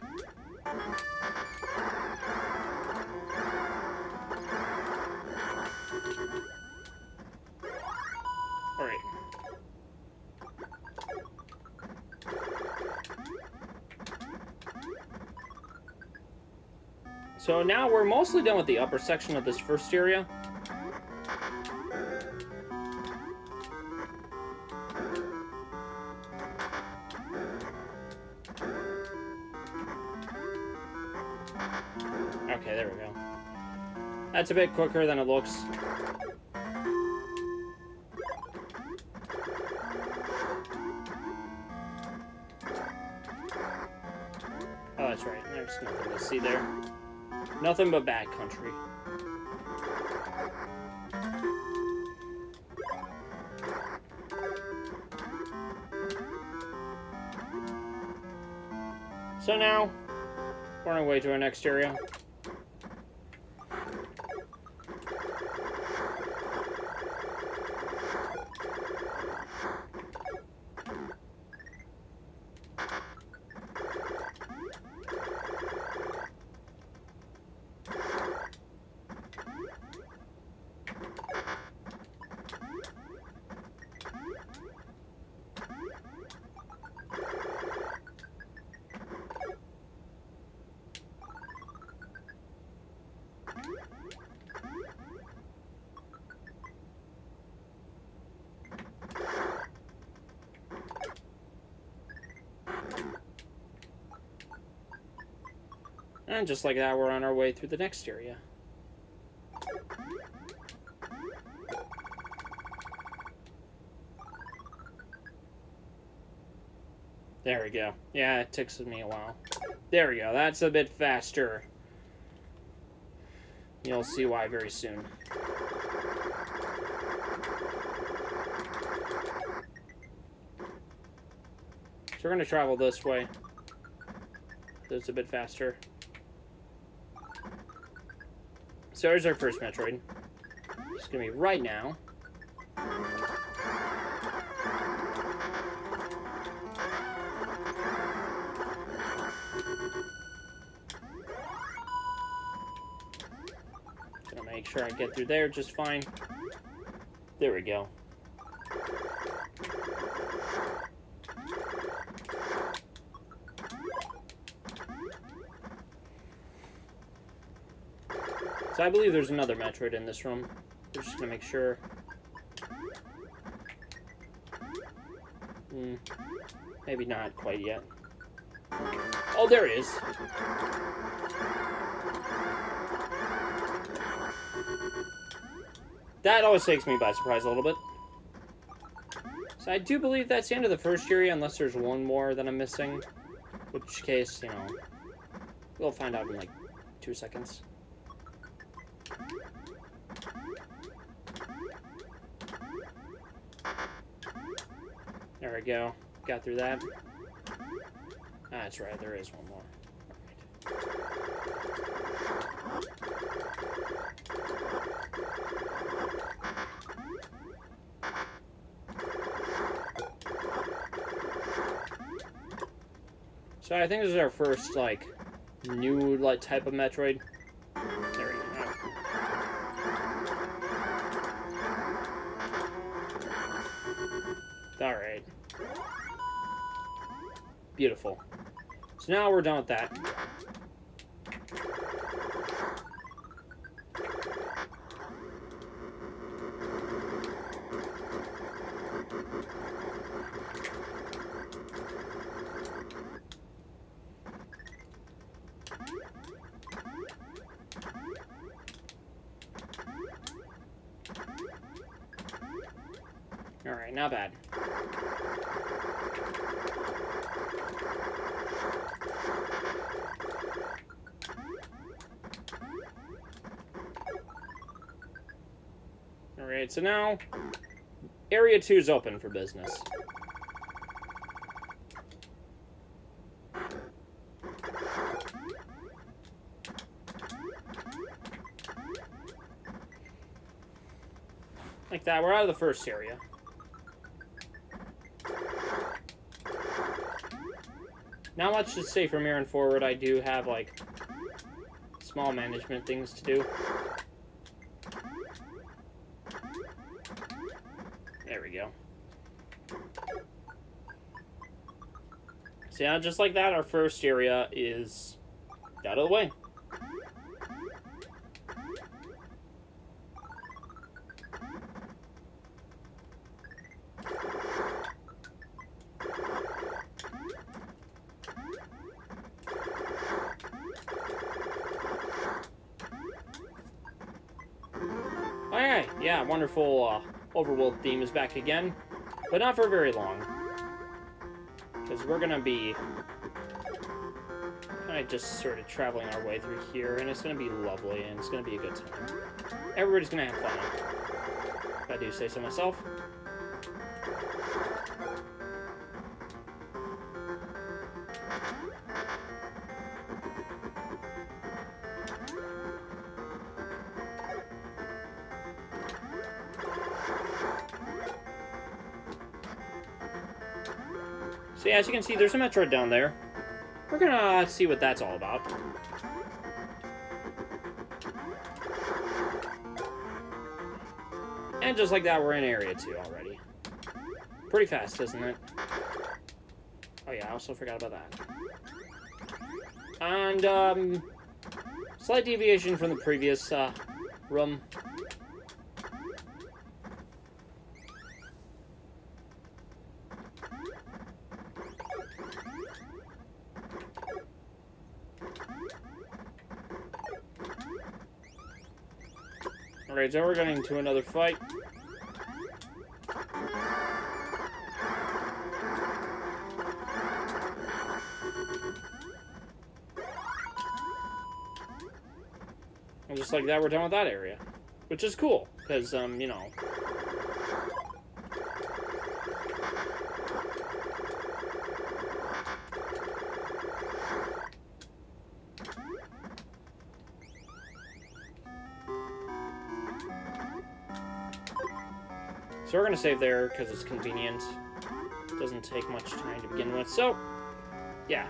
Alright. So now we're mostly done with the upper section of this first area. Okay, there we go. That's a bit quicker than it looks. Oh, that's right. There's nothing to see there. Nothing but backcountry. So now, we're on our way to our next area. And just like that, we're on our way through the next area. There we go. Yeah, it takes me a while. There we go. That's a bit faster. You'll see why very soon. So we're going to travel this way. It's a bit faster. So there's our first Metroid. It's going to be right now. Gonna make sure I get through there just fine. There we go. So I believe there's another Metroid in this room. We're just gonna make sure. Maybe not quite yet. Oh, there it is. That always takes me by surprise a little bit. So I do believe that's the end of the first area, unless there's one more that I'm missing. Which case, you know, we'll find out in like 2 seconds. There we go. Got through that. That's right, there is one more. So I think this is our first, like, new like type of Metroid. There we go. Alright. Beautiful. So now we're done with that. Alright, not bad. Alright, so now Area 2 is open for business. Like that, we're out of the first area. Not much to say from here on forward. I do have, like, small management things to do. There we go. So yeah, just like that, our first area is out of the way. Alright, yeah, wonderful overworld theme is back again, but not for very long. Because we're gonna be kind of just sort of traveling our way through here, and it's gonna be lovely, and it's gonna be a good time. Everybody's gonna have fun, if I do say so myself. So yeah, as you can see, there's a Metroid down there. We're gonna see what that's all about. And just like that, we're in Area 2 already. Pretty fast, isn't it? Oh yeah, I also forgot about that. And, slight deviation from the previous, room. Alright, so we're getting into another fight. And just like that, we're done with that area. Which is cool, because, you know. So we're going to save there because it's convenient. It doesn't take much time to begin with. So, yeah.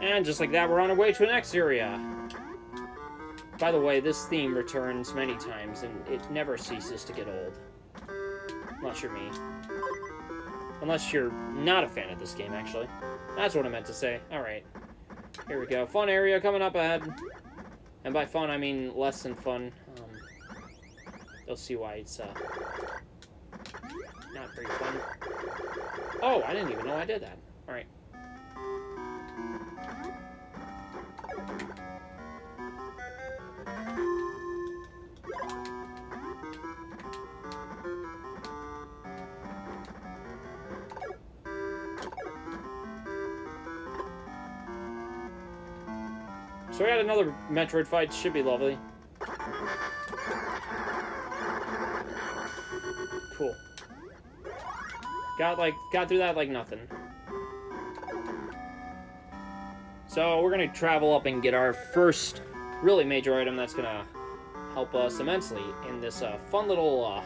And just like that, we're on our way to the next area. By the way, this theme returns many times, and it never ceases to get old. Unless you're me. Unless you're not a fan of this game, actually. That's what I meant to say. Alright. Here we go. Fun area coming up ahead. And by fun, I mean less than fun. You'll see why it's, not very fun. Oh, I didn't even know I did that. Alright. So we got another Metroid fight. Should be lovely. Cool. Got through that like nothing. So we're going to travel up and get our first really major item that's going to help us immensely in this fun little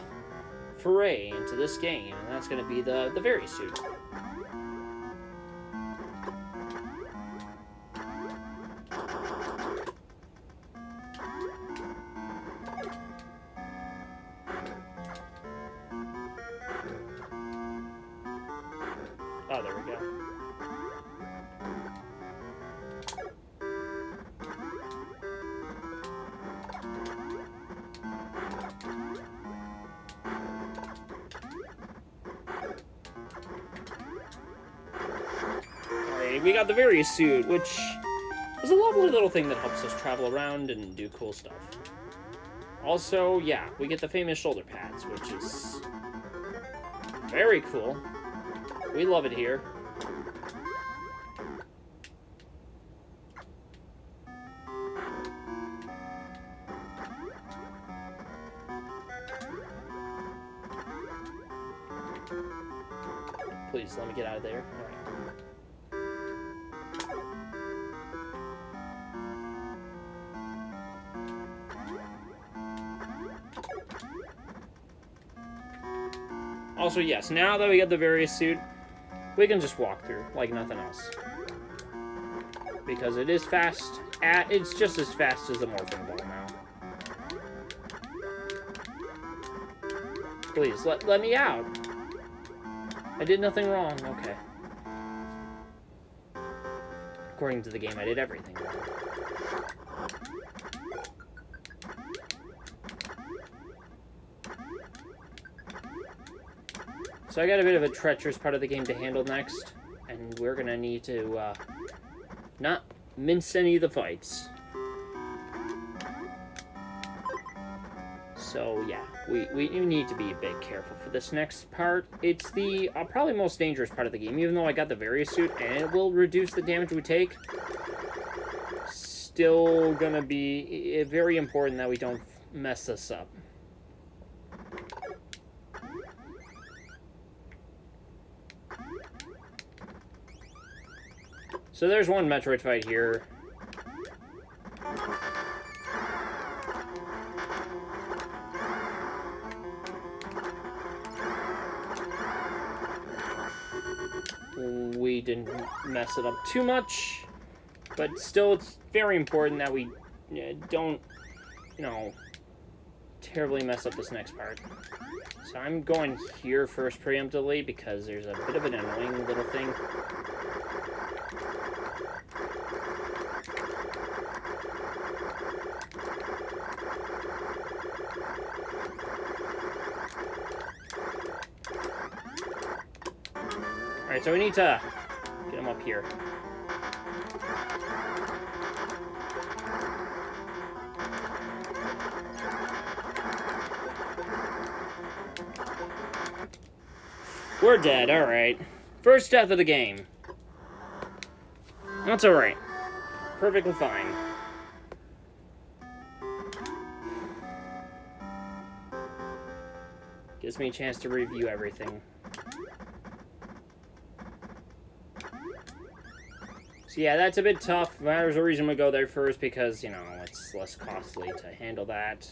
foray into this game, and that's going to be the Variant suit. Oh, there we go. Alright, we got the Variant suit, which is a lovely little thing that helps us travel around and do cool stuff. Also, yeah, we get the famous shoulder pads, which is very cool. We love it here. Please, let me get out of there. All right. Also, yes, now that we got the Variant suit, we can just walk through like nothing else. Because it is fast. It's just as fast as the morphing ball now. Please, let me out. I did nothing wrong. Okay. According to the game, I did everything wrong. So I got a bit of a treacherous part of the game to handle next, and we're gonna need to not mince any of the fights. So yeah, we need to be a bit careful for this next part. It's the probably most dangerous part of the game, even though I got the Variant suit and it will reduce the damage we take. Still gonna be very important that we don't mess this up. So there's one Metroid fight here. We didn't mess it up too much, but still it's very important that we don't, terribly mess up this next part. So I'm going here first preemptively because there's a bit of an annoying little thing. Alright, so we need to get him up here. We're dead, alright. First death of the game. That's alright. Perfectly fine. Gives me a chance to review everything. So yeah, that's a bit tough. There's a reason we go there first because, it's less costly to handle that.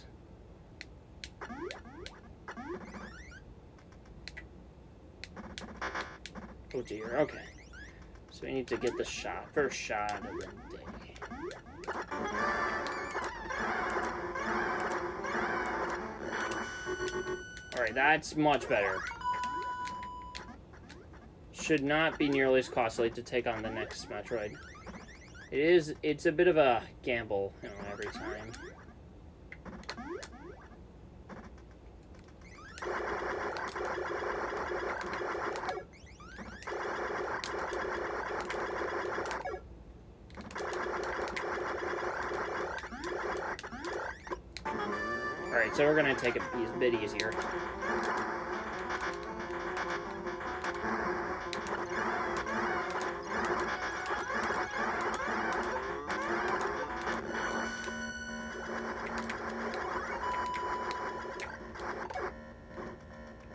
Oh dear, okay. So we need to get the first shot of the day. Alright, that's much better. Should not be nearly as costly to take on the next Metroid. It's a bit of a gamble, every time. Alright, so we're gonna take it a bit easier.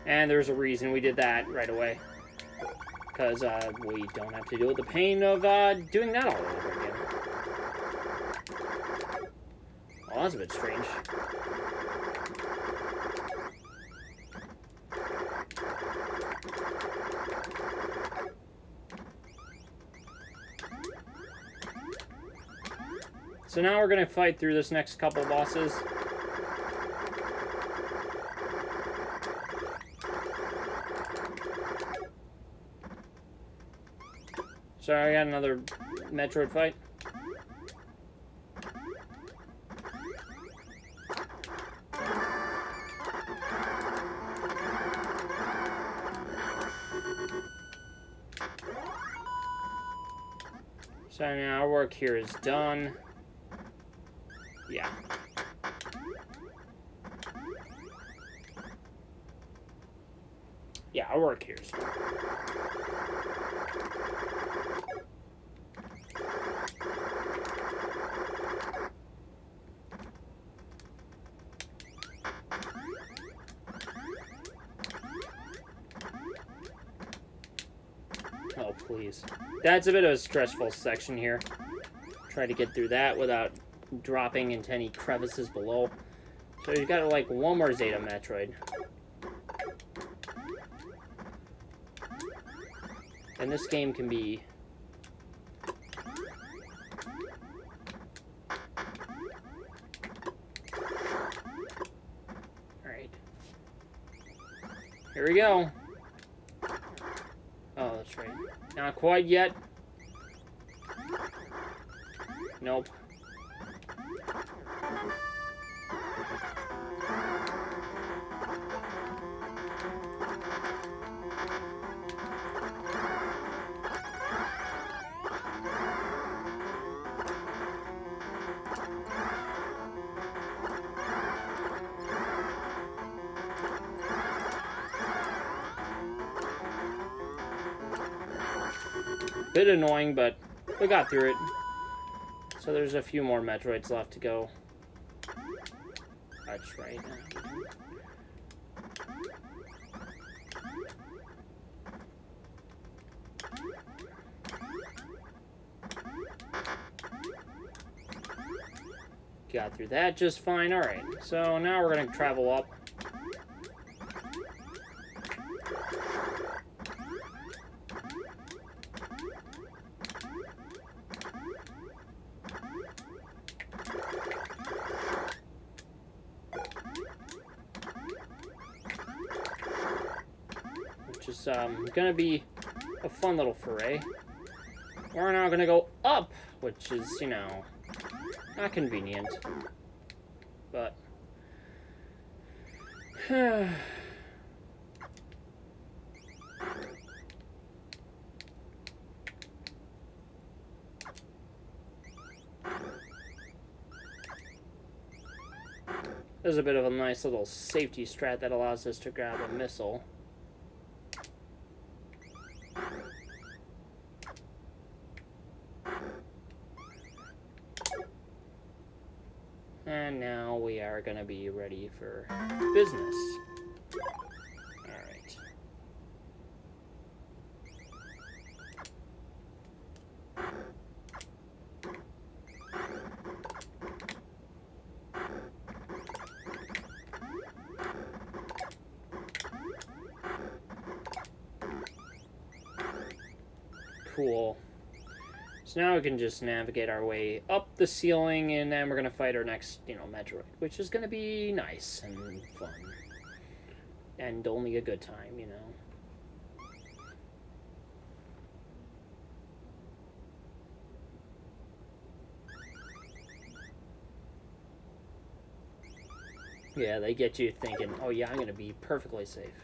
And there's a reason we did that right away. because we don't have to deal with the pain of doing that all over again. Well, that's a bit strange. So now we're going to fight through this next couple bosses. Sorry, I got another Metroid fight. So now our work here is done. Yeah. Yeah, our work here is done. Oh, please. That's a bit of a stressful section here. Try to get through that without dropping into any crevices below. So you got like one more Zeta Metroid. And this game can be alright. Here we go. Oh, that's right. Not quite yet. Nope. Bit annoying, but we got through it. So there's a few more Metroids left to go. That's right. Got through that just fine. Alright, so now we're going to travel up. Which is going to be a fun little foray. We're now going to go up, which is, you know, not convenient. But there's a bit of a nice little safety strat that allows us to grab a missile. And now we are going to be ready for business. Alright. Cool. So now we can just navigate our way up the ceiling, and then we're going to fight our next, you know, Metroid, which is going to be nice and fun. And only a good time, you know. Yeah, they get you thinking, oh yeah, I'm going to be perfectly safe.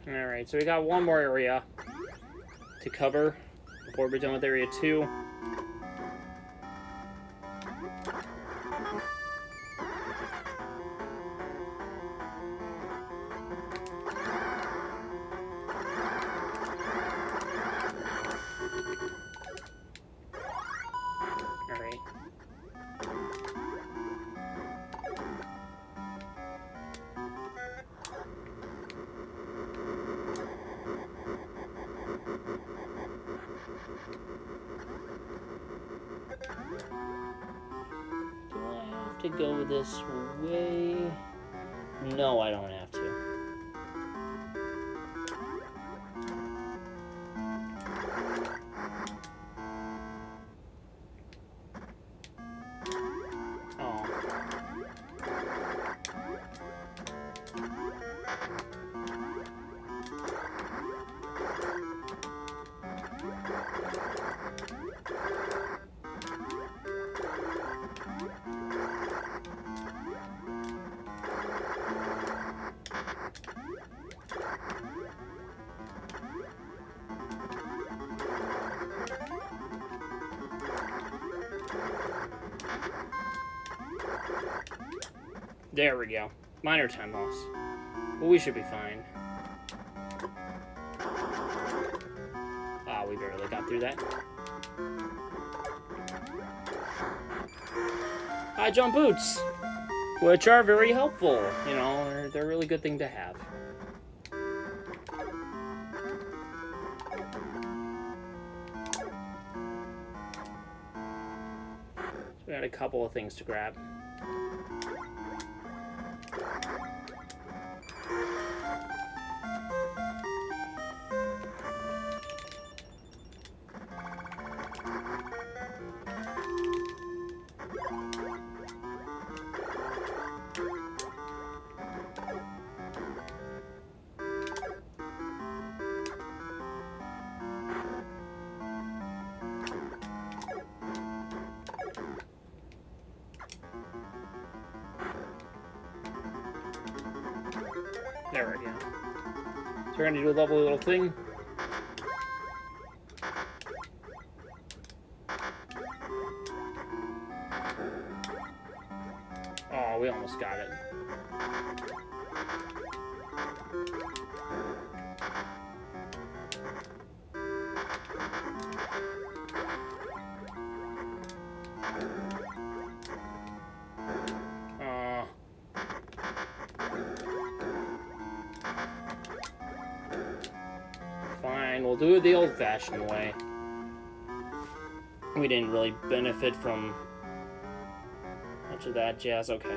Alright, so we got one more area to cover before we're done with area 2. Alright. Do I have to go this way? No, I don't have to. Oh. There we go. Minor time loss. But we should be fine. Ah, we barely got through that. High jump boots, which are very helpful. You know, they're a really good thing to have. So we got a couple of things to grab. There we go. So we're gonna do a lovely little thing. Oh, we almost got it. Fine, we'll do it the old-fashioned way. We didn't really benefit from much of that jazz. Okay.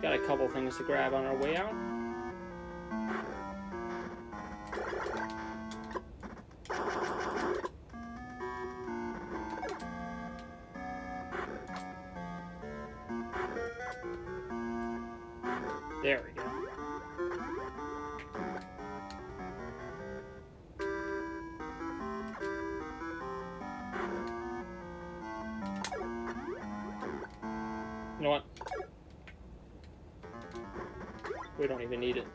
Got a couple things to grab on our way out. There we go. You know what? We don't even need it.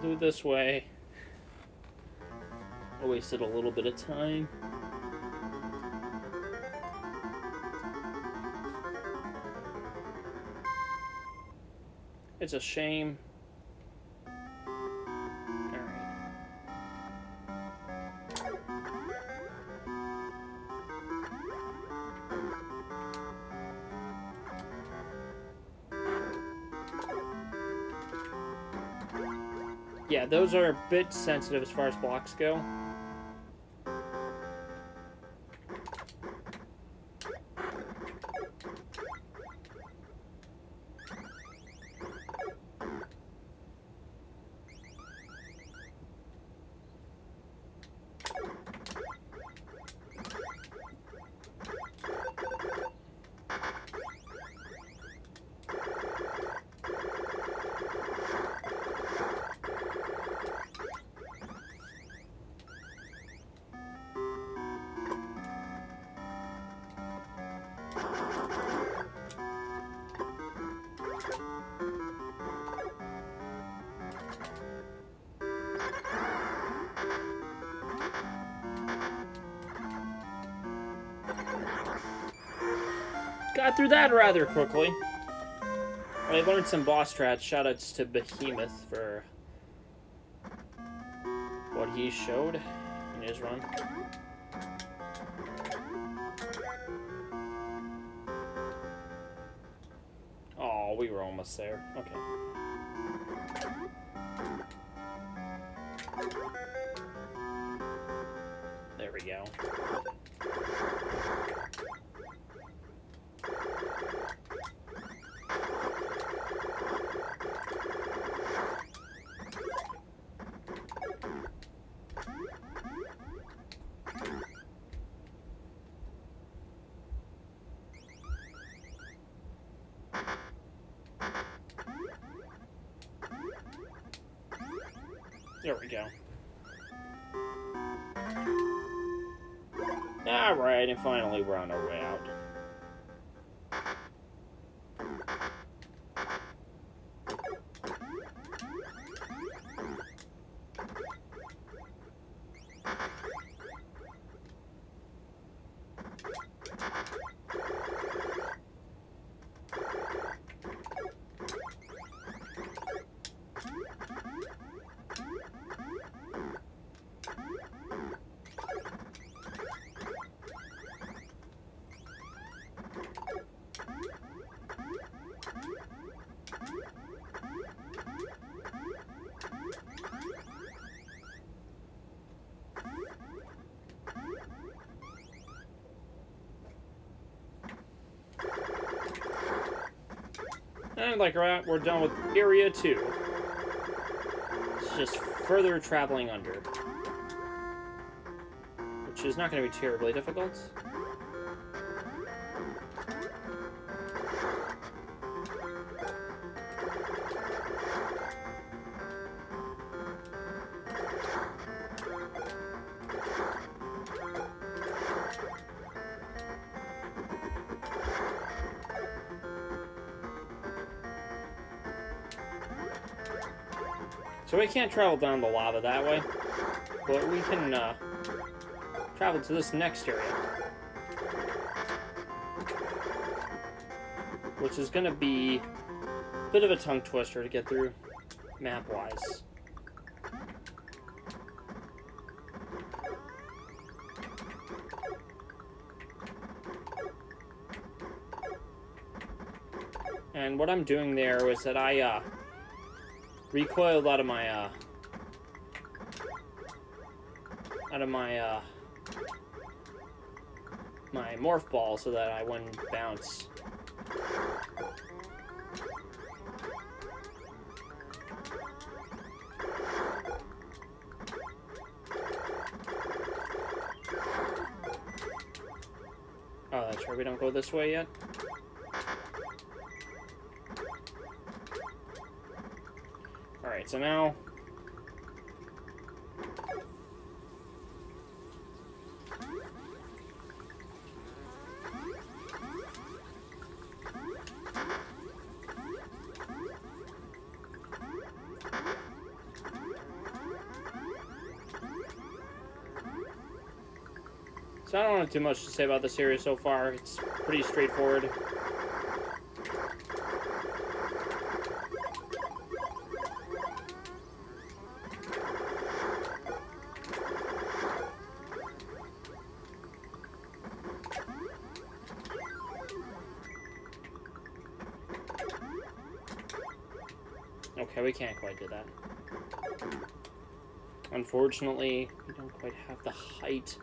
do it this way. I wasted a little bit of time. It's a shame. Yeah, those are a bit sensitive as far as blocks go. Got through that rather quickly. I learned some boss strats. Shoutouts to Behemoth for what he showed in his run. Oh, we were almost there. Okay. There we go. There we go. Alright, and finally we're on our way out. And like that, we're done with Area 2. It's just further traveling under. Which is not going to be terribly difficult. So we can't travel down the lava that way, but we can travel to this next area, which is going to be a bit of a tongue twister to get through map-wise. And what I'm doing there was that I recoiled out of my my morph ball so that I wouldn't bounce. Oh, that's right, we don't go this way yet. Alright, so now So I don't have too much to say about this area so far. It's pretty straightforward. Okay, we can't quite do that. Unfortunately, we don't quite have the height.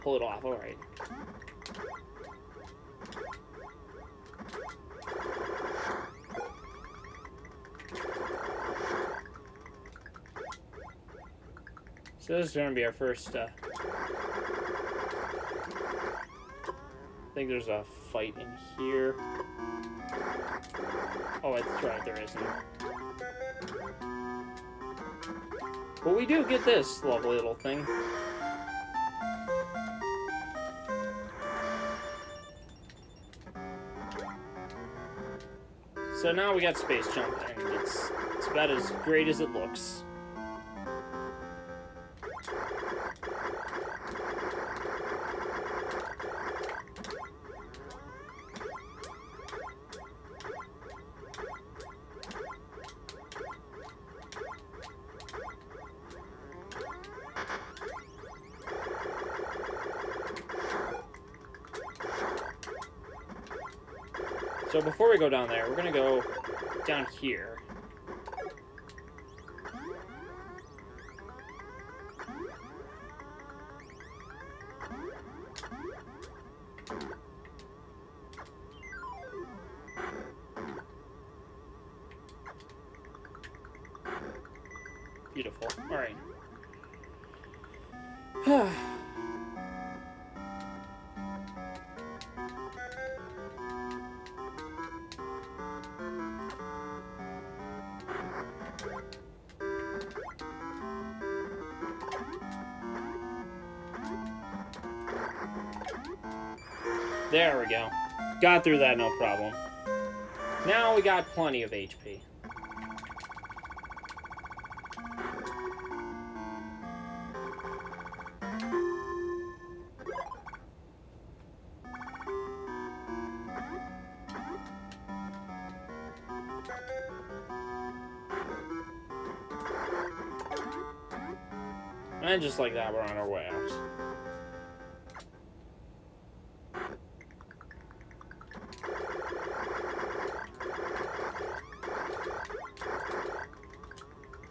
Pull it off, alright. So this is going to be our first, I think there's a fight in here. Oh, that's right, there isn't. But we do get this lovely little thing. So now we got space jump, and it's about as great as it looks. So before we go down there, we're gonna go down here. Beautiful. All right. There we go. Got through that, no problem. Now we got plenty of HP. And just like that, we're on our way out.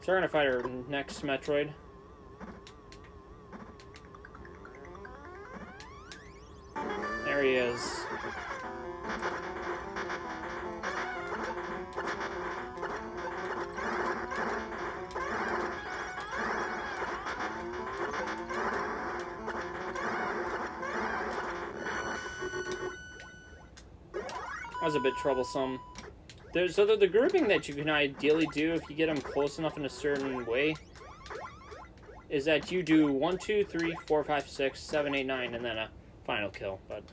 So we're gonna fight our next Metroid. There he is. That was a bit troublesome. So the grouping that you can ideally do if you get them close enough in a certain way is that you do 1, 2, 3, 4, 5, 6, 7, 8, 9, and then a final kill. But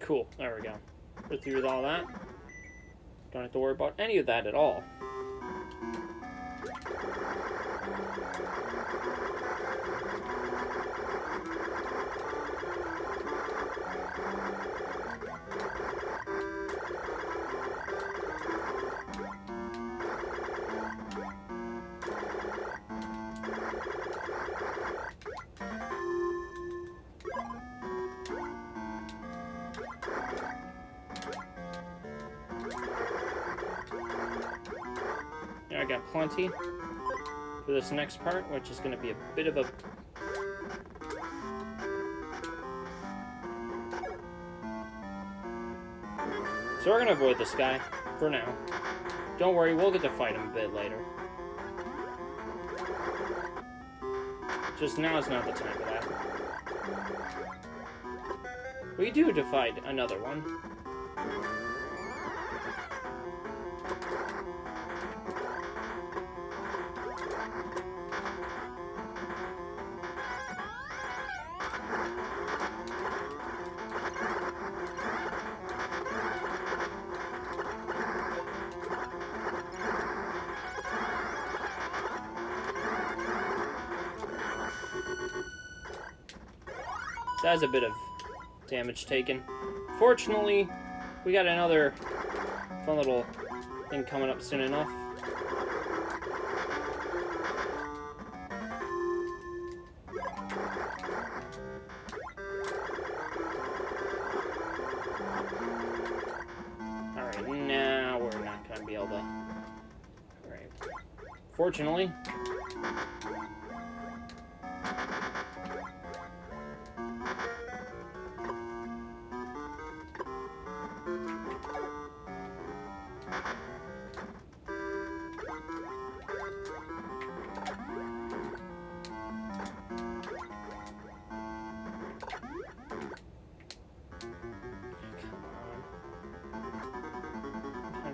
cool, there we go. We're through with all that. Don't have to worry about any of that at all. I got plenty for this next part, which is going to be a bit of a... So we're going to avoid this guy for now. Don't worry, we'll get to fight him a bit later. Just now is not the time for that. We do to fight another one. So that's a bit of damage taken. Fortunately, we got another fun little thing coming up soon enough. Alright, now we're not going to be able to... Alright. Fortunately...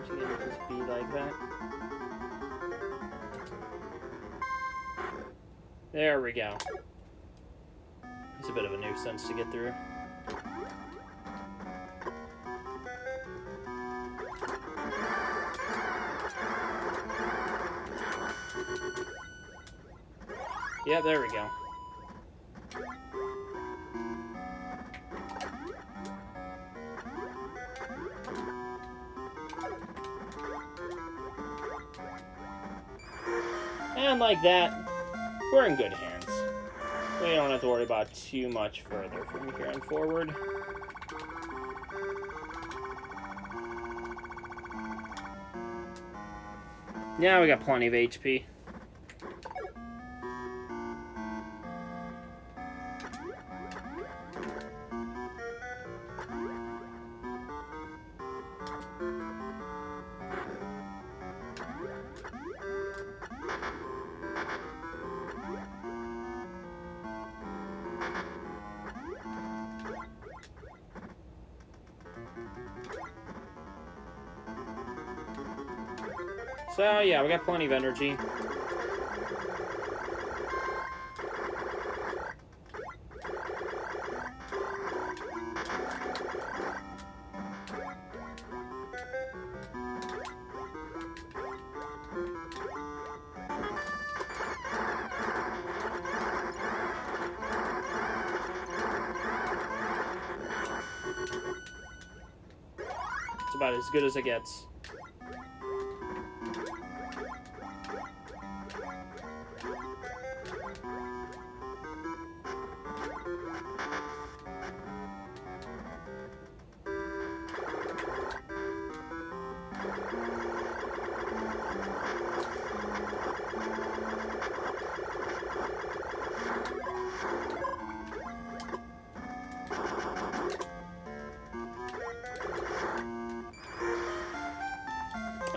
Just be like that. There we go. It's a bit of a nuisance to get through. Yeah, there we go. And like that, we're in good hands. We don't have to worry about too much further from here on forward. Yeah, we got plenty of HP. So, yeah, we got plenty of energy. It's about as good as it gets.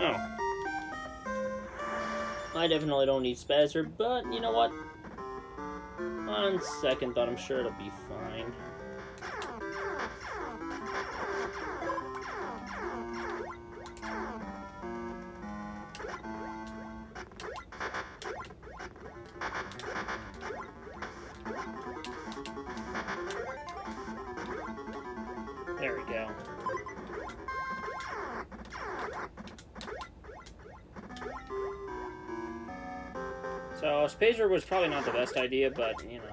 Oh. I definitely don't need Spazzer, but you know what? On second thought, I'm sure it'll be fine. There we go. So, Spazer was probably not the best idea, but, you know.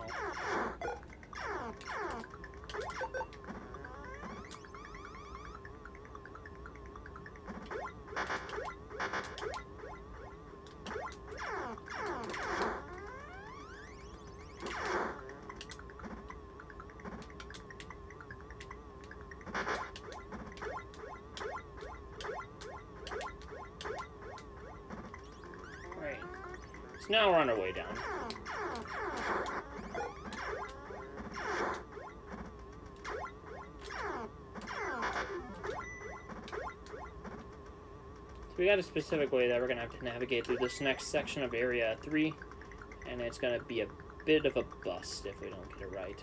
Right. So now we're on our way down. We got a specific way that we're going to have to navigate through this next section of Area 3, and it's going to be a bit of a bust if we don't get it right.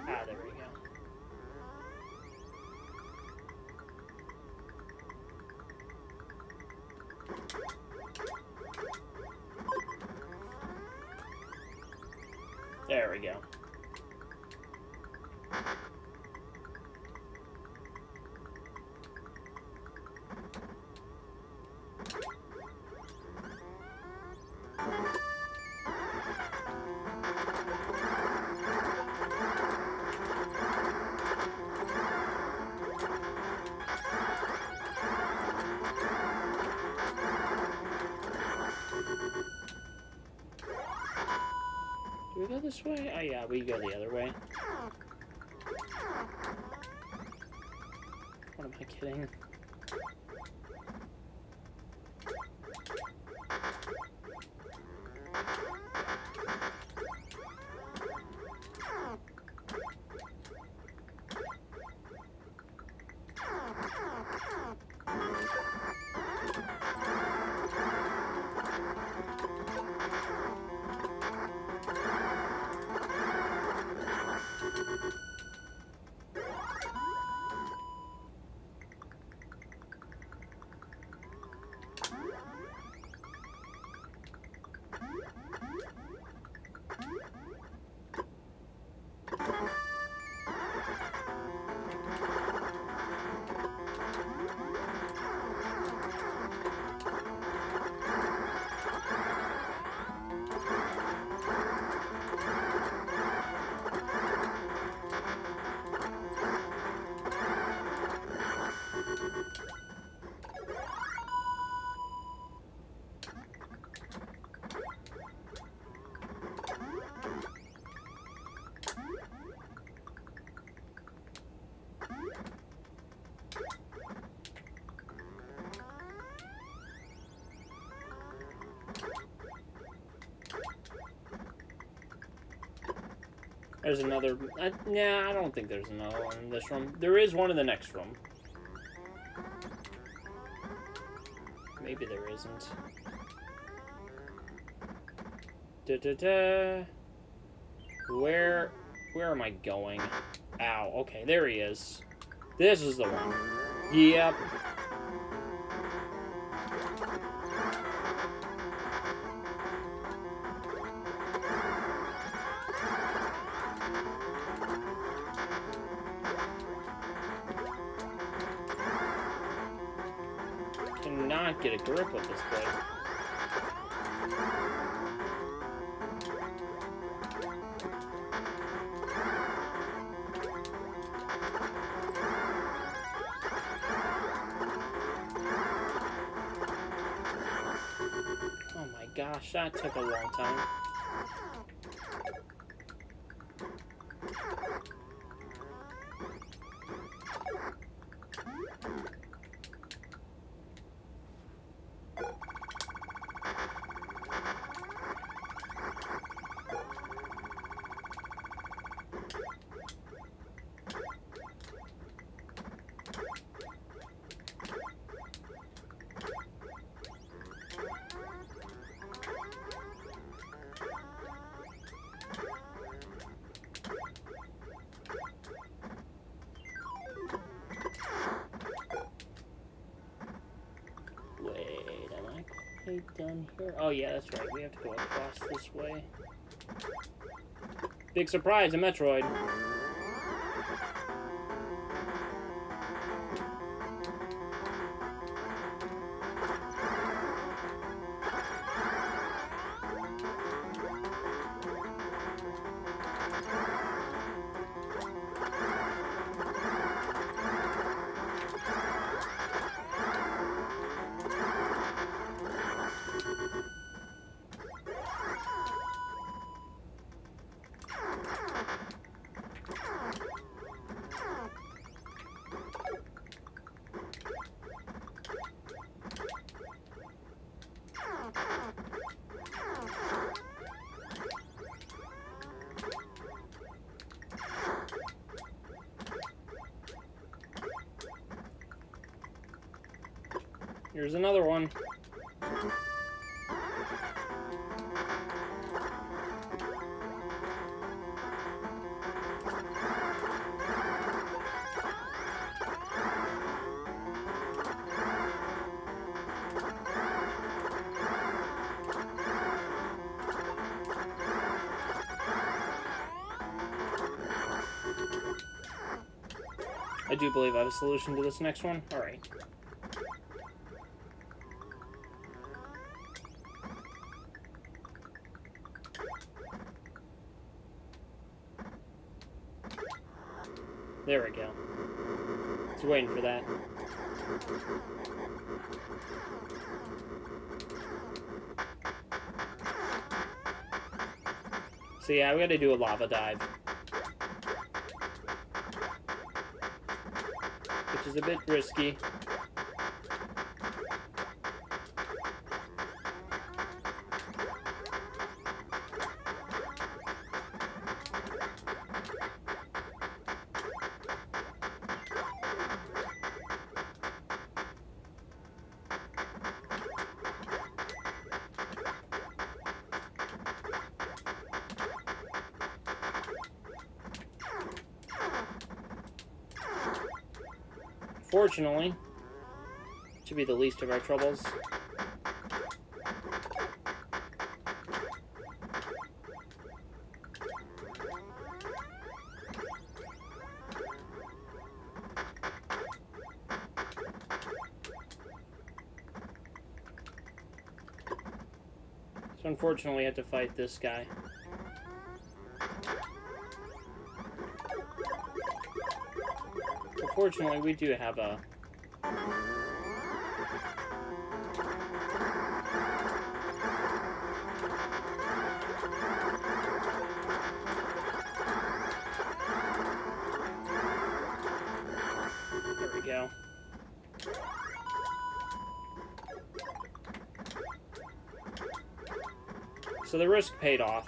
Ah, there we go. There we go. this way? Oh yeah, we go the other way. What am I kidding? There's another... nah, I don't think there's another one in this room. There is one in the next room. Maybe there isn't. Da-da-da. Where am I going? Ow, okay, there he is. This is the one. Yep. Cannot get a grip with this blade. Oh my gosh, that took a long time. Done here? Oh yeah, that's right. We have to go across this way. Big surprise, a Metroid. Here's another one. I do believe I have a solution to this next one. Alright. There we go. I was waiting for that. So yeah, we gotta do a lava dive. Which is a bit risky. Fortunately, to be the least of our troubles. So unfortunately, we had to fight this guy. But fortunately, we do have a... There we go. So the risk paid off.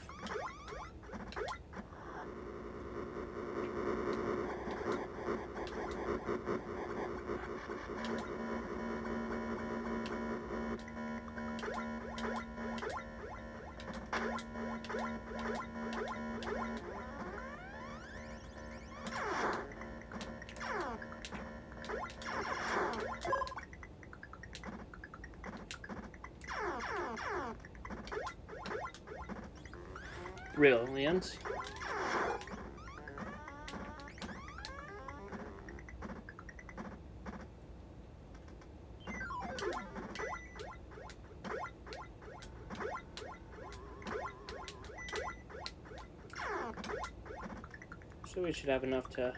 Brilliant. So we should have enough to...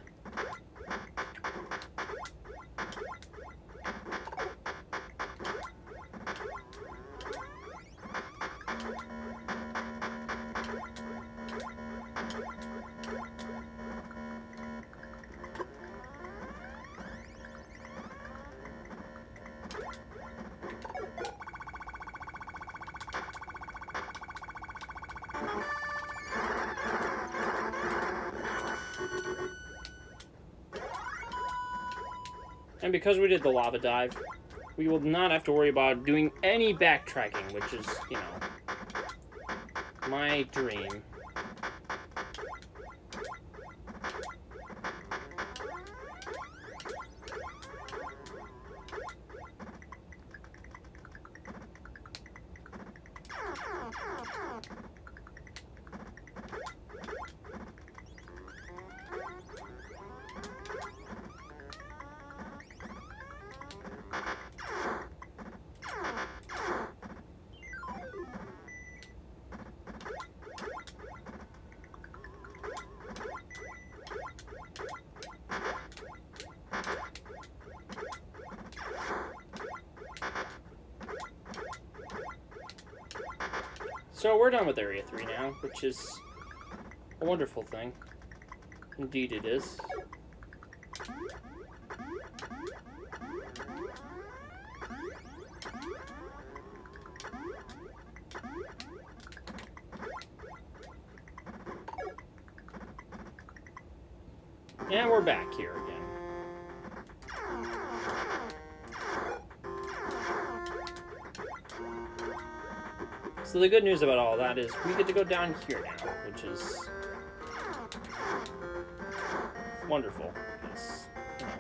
And because we did the lava dive, we will not have to worry about doing any backtracking, which is, you know, my dream. So we're done with Area 3 now, which is a wonderful thing. Indeed it is. And we're back here again. So the good news about all that is we get to go down here now, which is wonderful. Because, you know,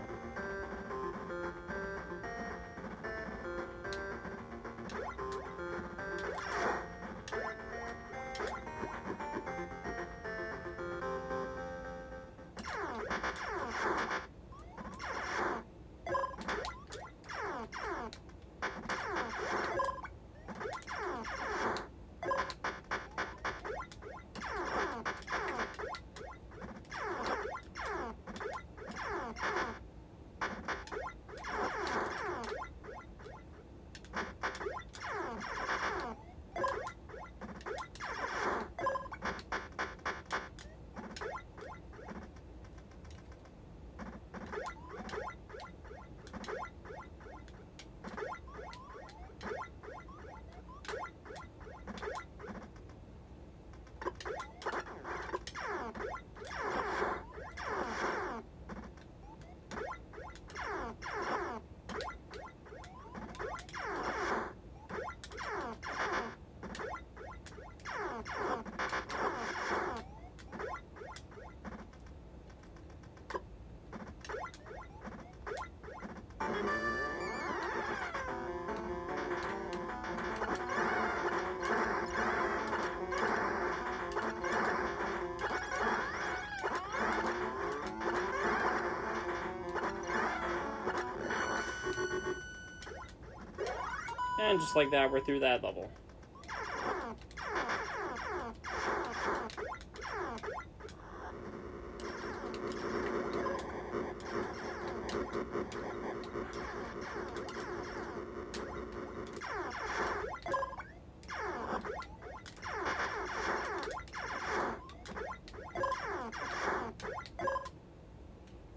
And just like that, we're through that level.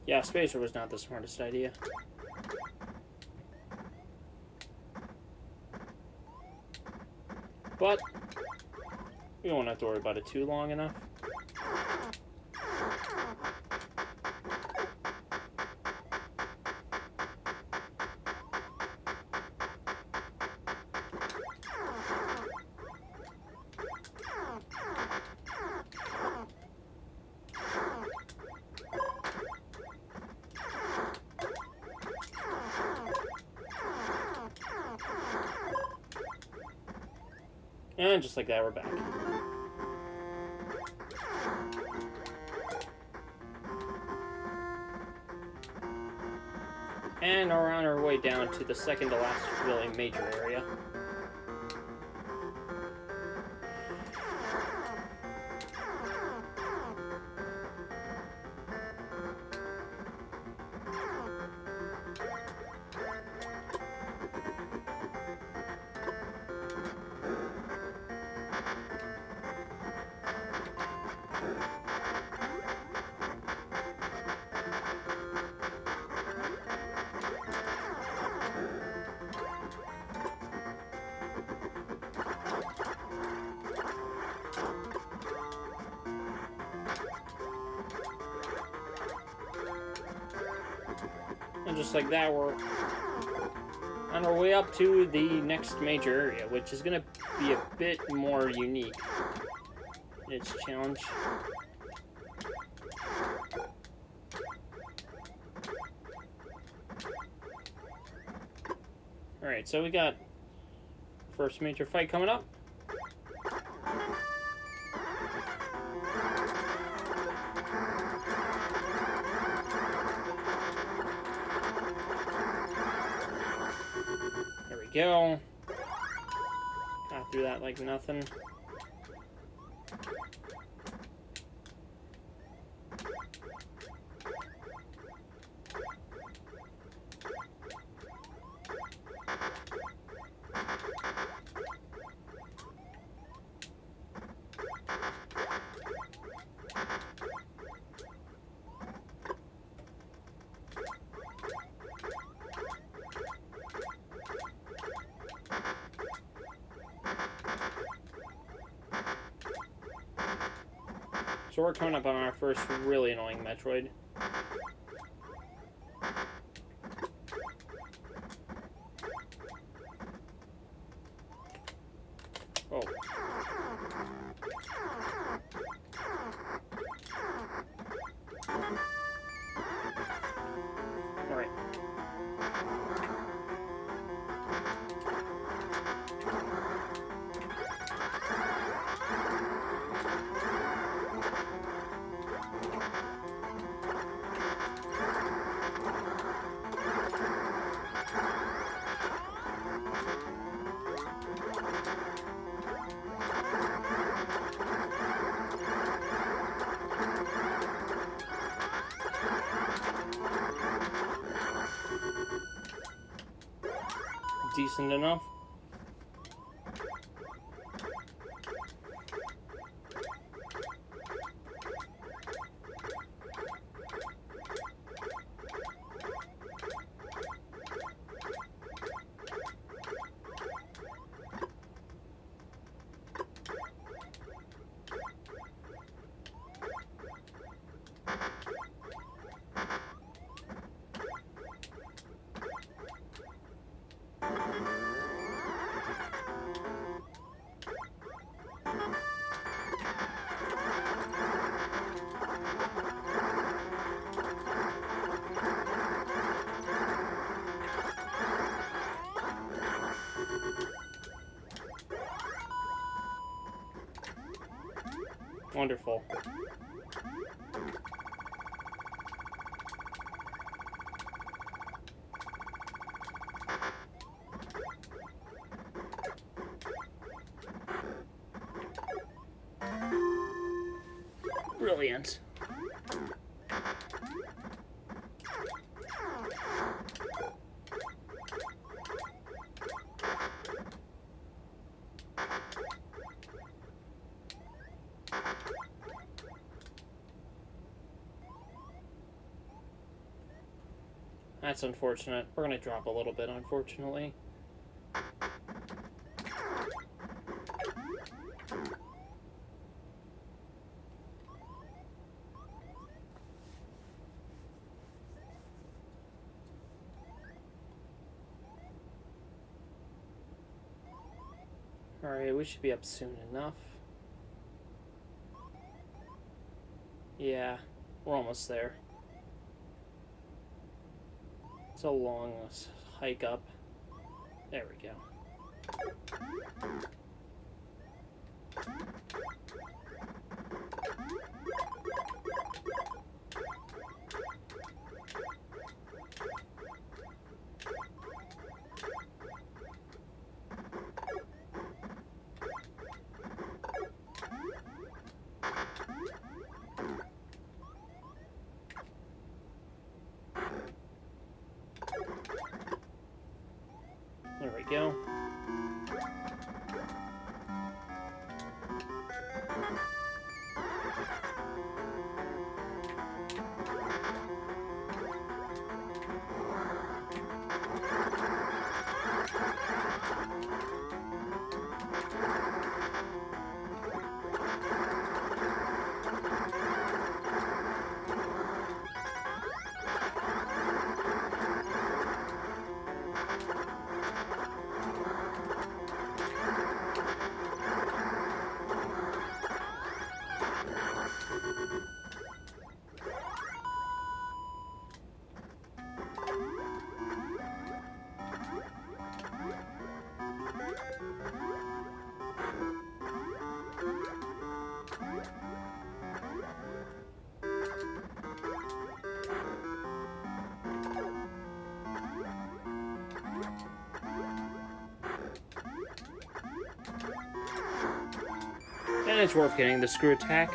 Yeah, Spacer was not the smartest idea. But we won't have to worry about it too long enough. And just like that, we're back. And we're on our way down to the second to last really major area. And just like that, we're on our way up to the next major area, which is going to be a bit more unique in its challenge. Alright, so we got first major fight coming up. There we go. Got through that like nothing. So we're coming up on our first really annoying Metroid. Oh. Alright. Decent enough. Wonderful. Brilliant. That's unfortunate. We're gonna drop a little bit, unfortunately. Alright, we should be up soon enough. Yeah, we're almost there. It's a long hike up. There we go. There we go. And it's worth getting the screw attack.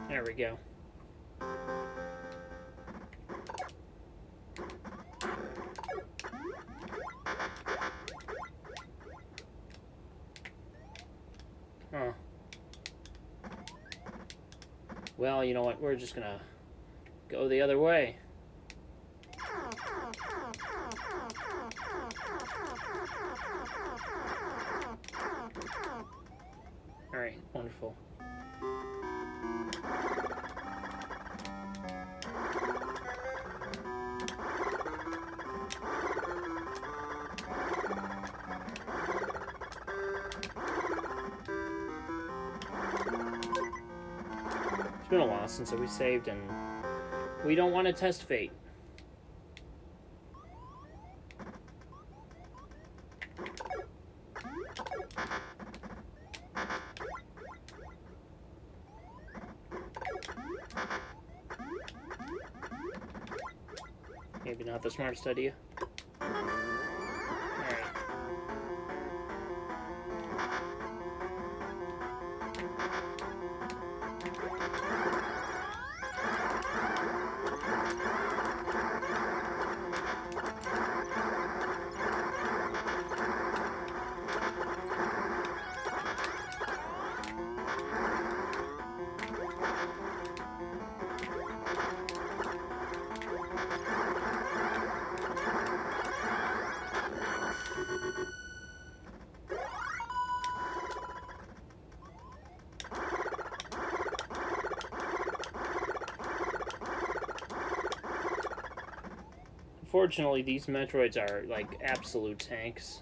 There we go. Huh. Well, you know what? We're just gonna go the other way. Alright, wonderful. It's been a while since we saved, and we don't want to test fate. Maybe not the smartest idea. Alright. Unfortunately, these Metroids are, like, absolute tanks.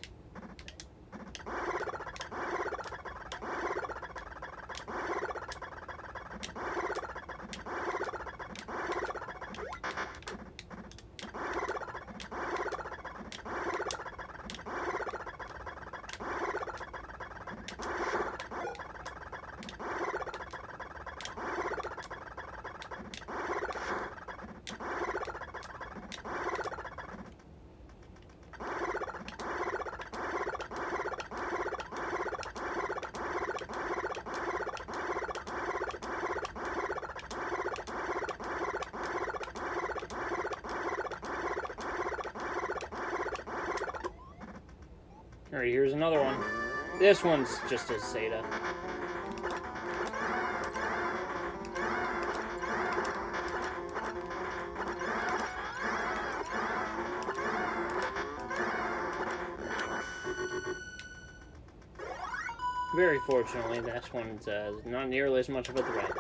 Alright, here's another one. This one's just a Zeta. Very fortunately, that one's not nearly as much of a threat.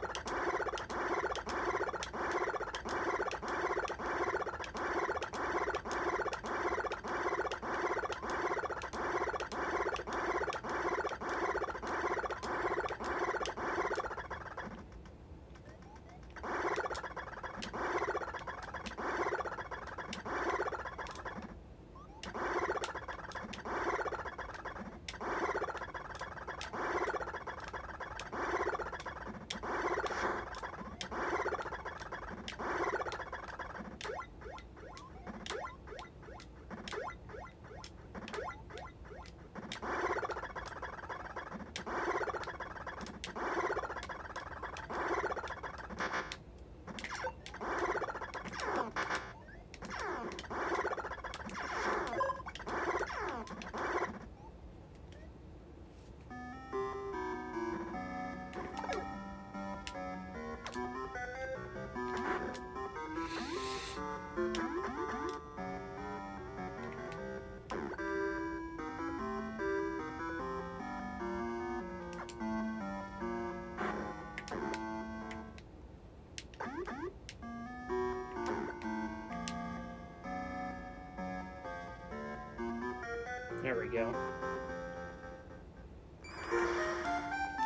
There we go.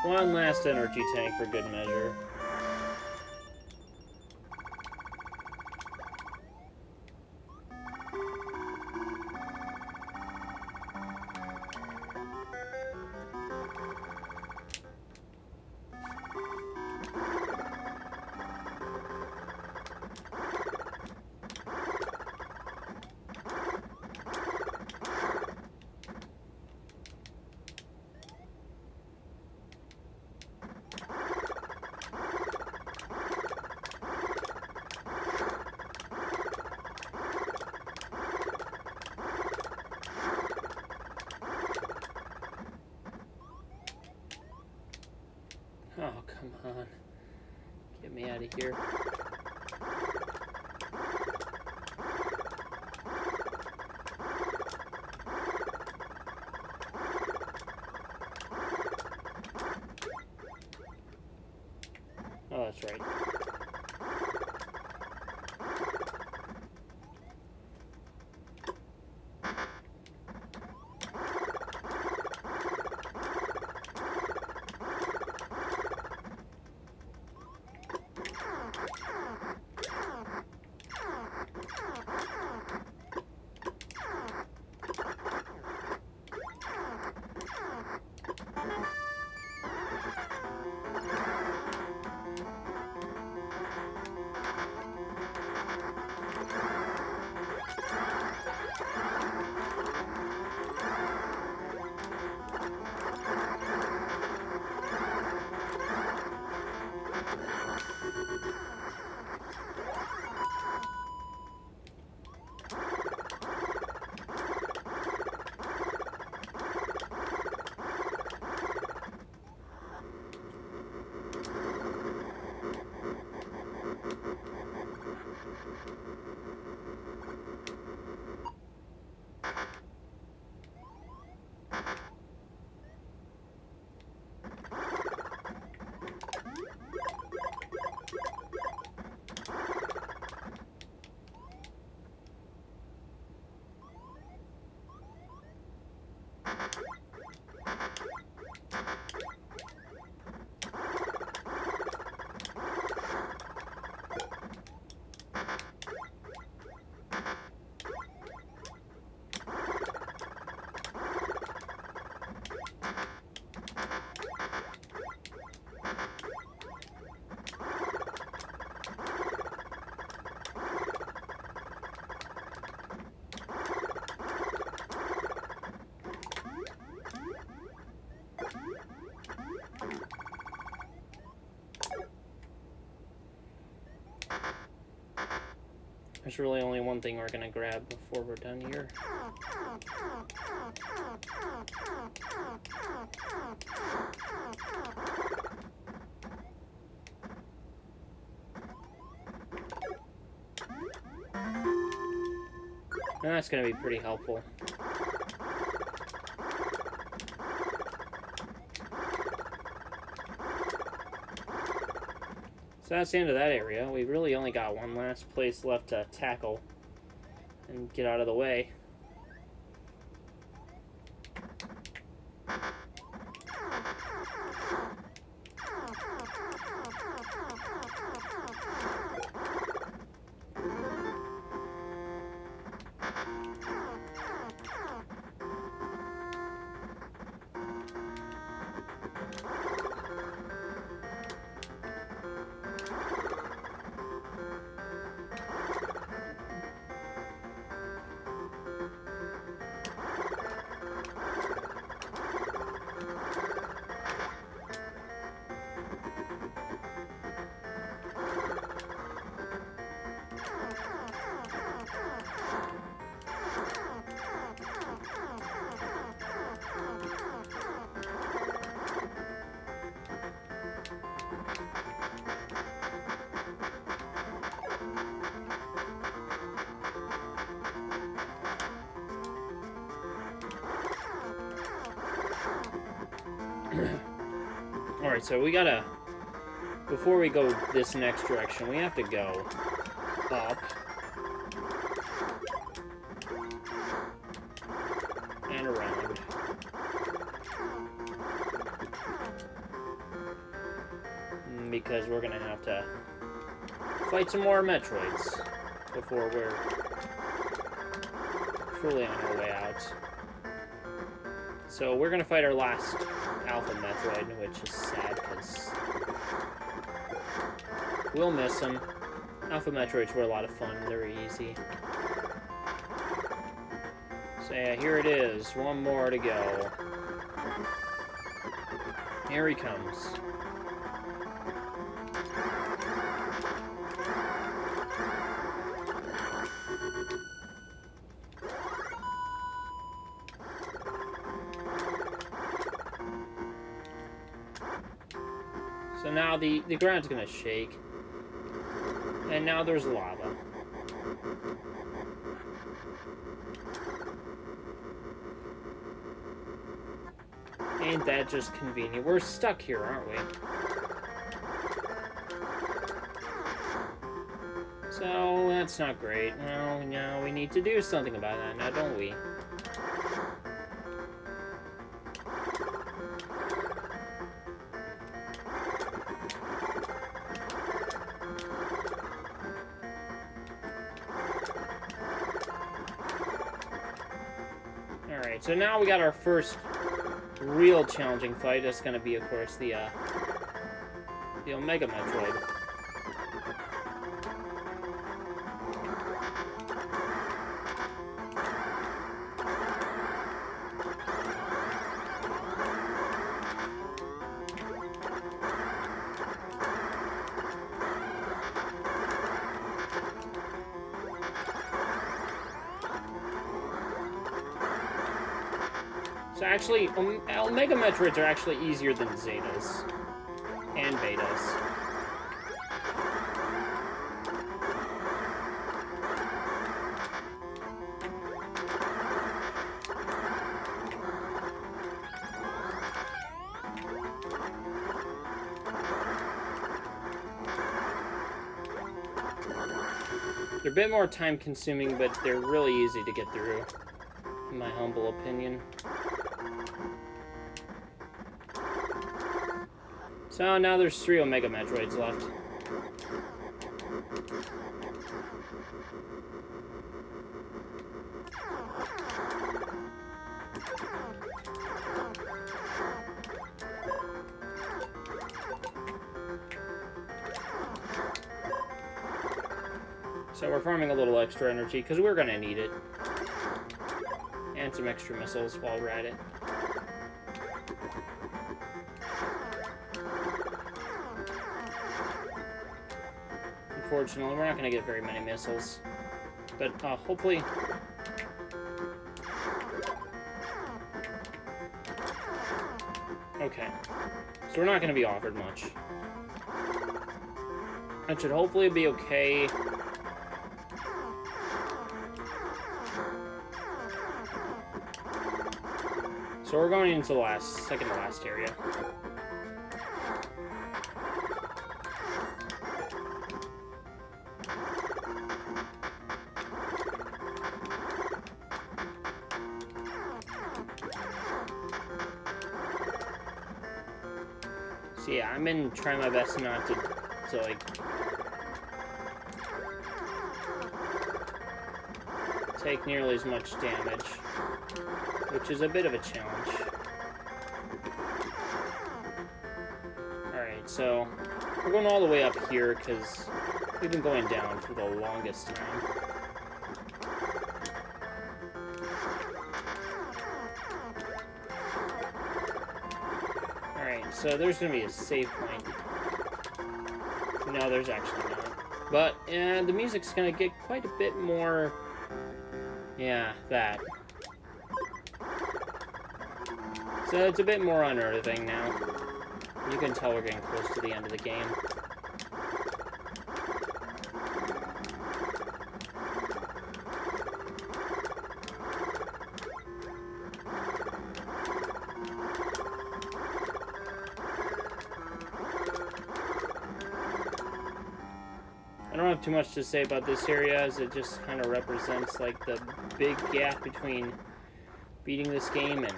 One last energy tank for good measure. Oh, come on. Get me out of here. Oh, that's right. There's really only one thing we're gonna grab before we're done here. And that's gonna be pretty helpful. So that's the end of that area. We really only got one last place left to tackle and get out of the way. Alright, so we gotta... Before we go this next direction, we have to go up. And around. Because we're gonna have to fight some more Metroids before we're truly on our way out. So we're gonna fight our last Alpha Metroid, which is sad because we'll miss them. Alpha Metroids were a lot of fun, they were easy. So yeah, here it is, one more to go. Here he comes. So now the ground's gonna shake. And now there's lava. Ain't that just convenient? We're stuck here, aren't we? So, that's not great. Well, no, we need to do something about that now, don't we? Alright, so now we got our first real challenging fight. That's gonna be, of course, the Omega Metroid. So actually, Omega Metroids are actually easier than Zetas and Betas. They're a bit more time consuming, but they're really easy to get through, in my humble opinion. So now there's 3 Omega Metroids left. So we're farming a little extra energy, because we're going to need it. And some extra missiles while we're at it. Unfortunately, we're not going to get very many missiles. But hopefully... Okay. So we're not going to be offered much. That should hopefully be okay. So we're going into the second to last area. So yeah, I've been trying my best not to like take nearly as much damage, which is a bit of a challenge. Alright, so we're going all the way up here because we've been going down for the longest time. Alright, so there's going to be a save point. No, there's actually not. But, the music's going to get quite a bit more... Yeah, that. So it's a bit more unnerving now. You can tell we're getting close to the end of the game. I don't have too much to say about this area, as it just kind of represents like the big gap between beating this game and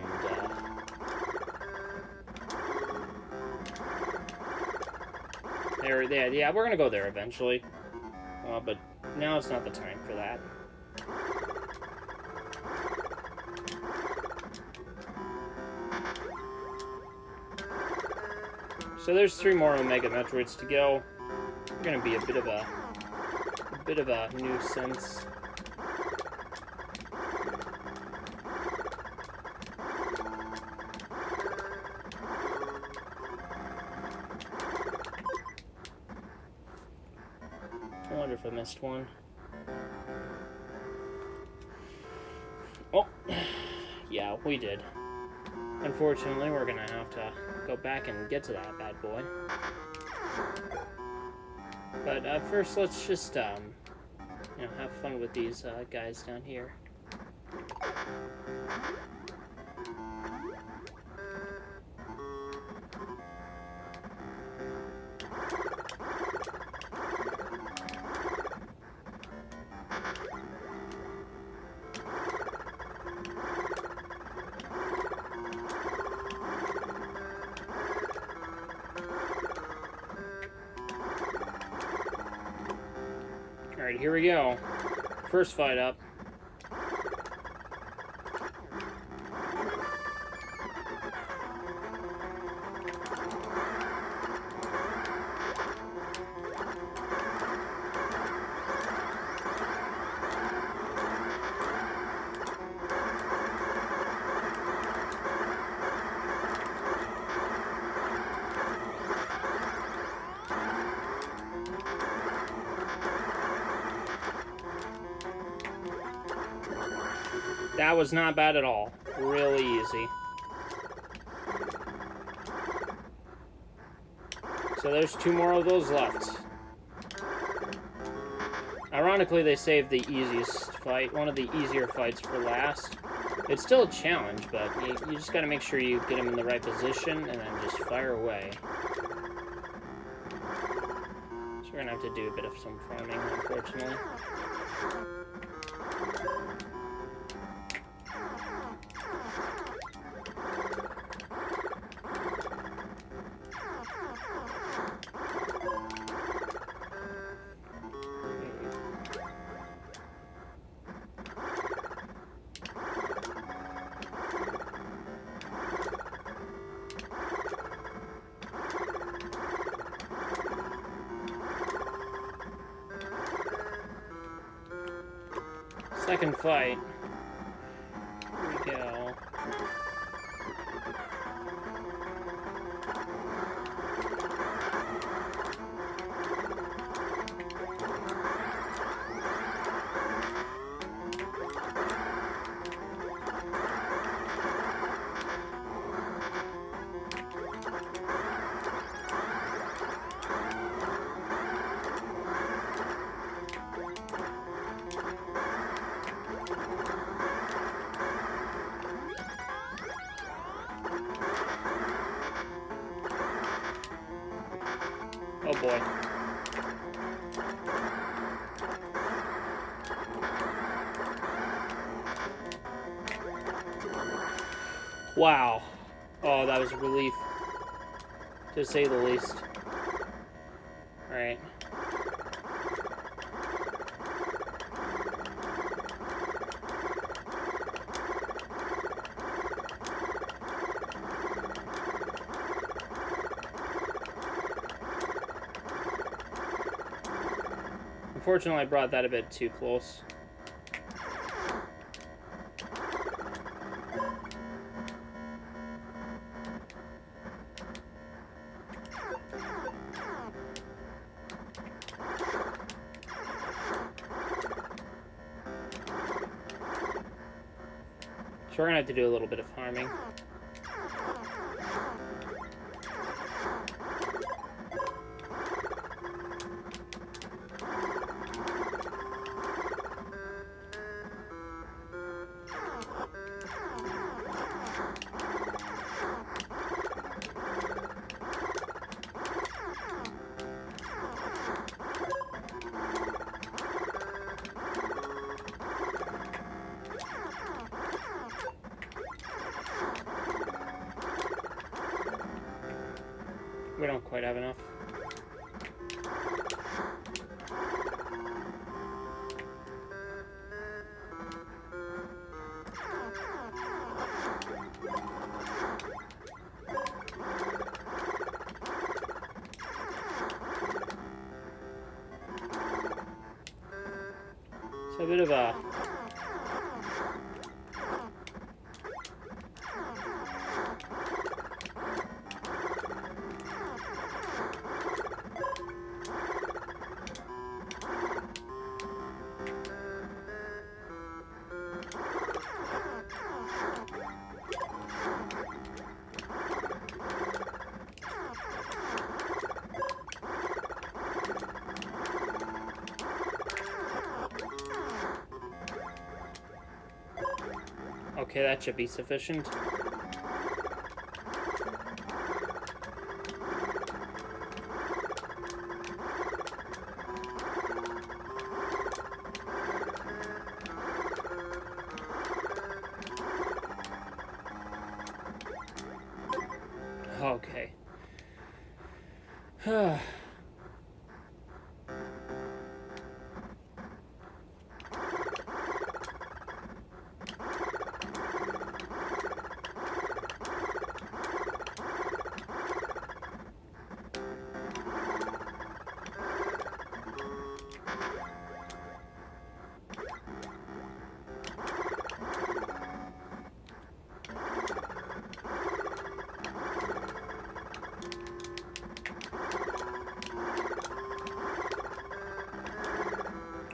yeah, we're gonna go there eventually, but now it's not the time for that. So there's 3 more Omega Metroids to go. They're gonna be a bit of a nuisance. I wonder if I missed one. Oh, yeah, we did. Unfortunately, we're gonna have to go back and get to that bad boy. But first, let's just, you know, have fun with these guys down here. Alright, here we go. First fight up. That was not bad at all. Really easy. So there's 2 more of those left. Ironically, they saved the easiest fight, one of the easier fights for last. It's still a challenge, but you just gotta make sure you get them in the right position and then just fire away. So we're gonna have to do a bit of some farming, unfortunately. Second fight. Here we go. boy. Wow. Oh, that was a relief, to say the least. Alright. Unfortunately, I brought that a bit too close. So we're gonna have to do a little bit of farming. We don't quite have enough. It's a bit of a... Okay, that should be sufficient. Okay.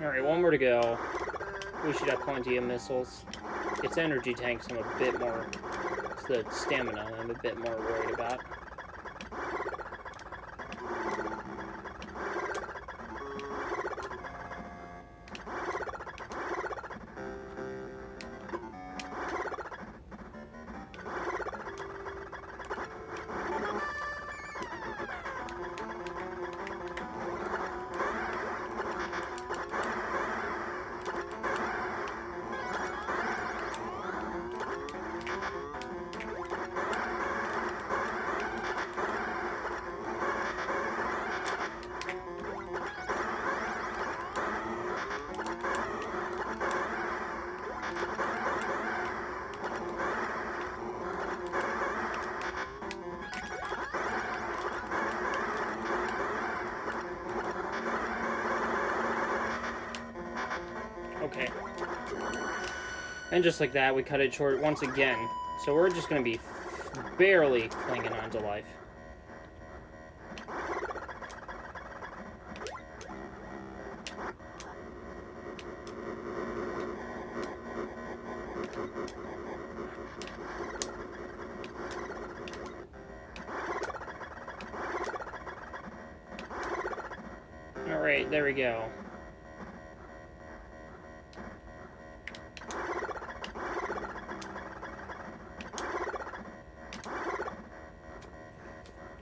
Alright, one more to go. We should have plenty of missiles. Its energy tanks I'm a bit more... It's the stamina I'm a bit more worried about. Okay. And just like that, we cut it short once again. So we're just going to be barely clinging on to life. Alright, there we go.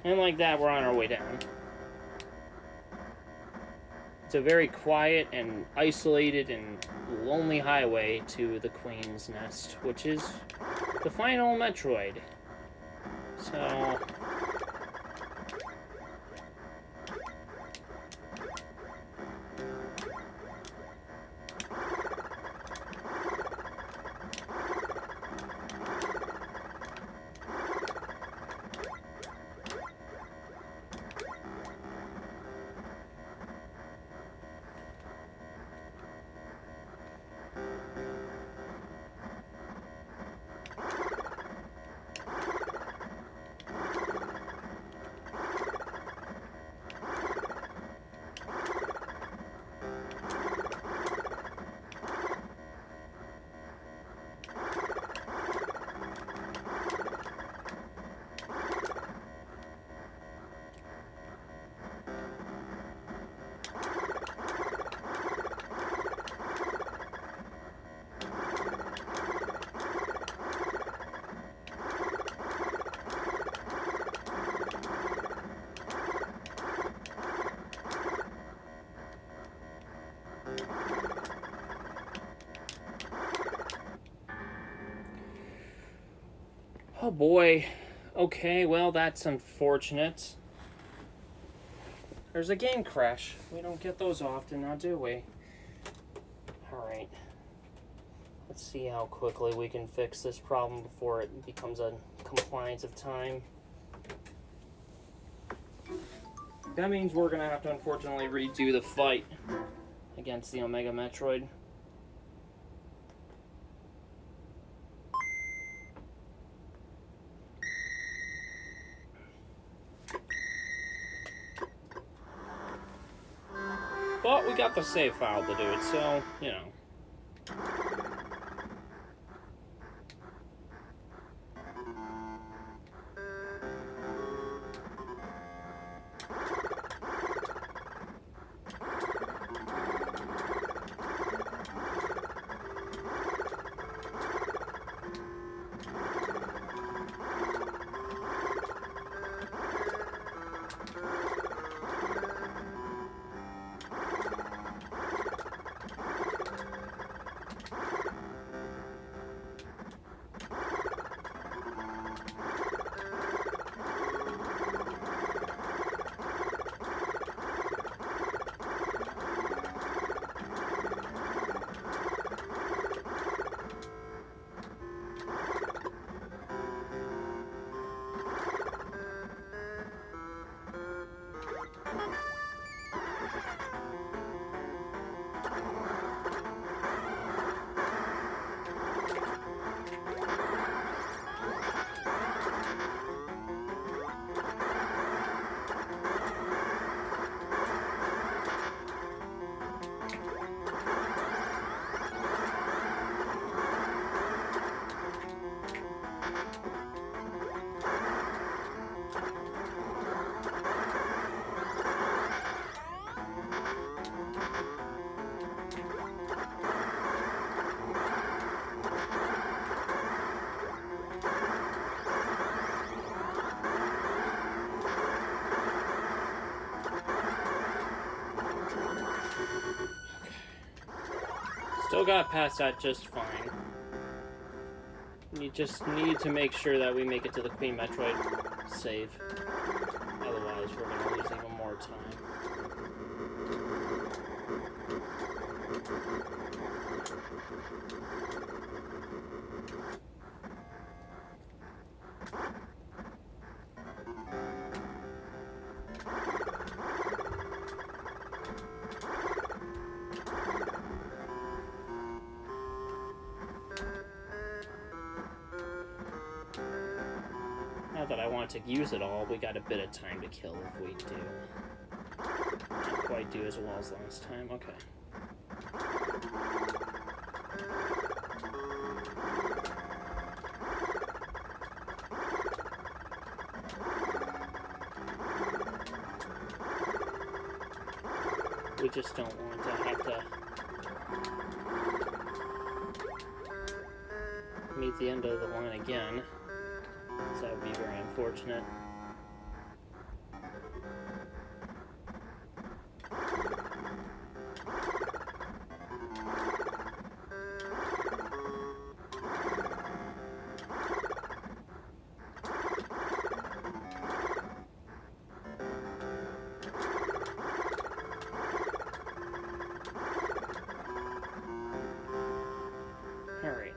And like that, we're on our way down. It's a very quiet and isolated and lonely highway to the Queen's Nest, which is the final Metroid. So... Oh boy. Okay, well, that's unfortunate. There's a game crash. We don't get those often, now do we? Alright. Let's see how quickly we can fix this problem before it becomes a compliance of time. That means we're going to have to unfortunately redo the fight against the Omega Metroid. But we got the save file to do it, so, you know. Still got past that just fine. You just need to make sure that we make it to the Queen Metroid save. Otherwise, we're going to lose even more time. Not that I want to use it all, we got a bit of time to kill if we do. Not quite do as well as last time, okay. We just don't want to have to meet the end of the line again. So that would be very unfortunate. Alright.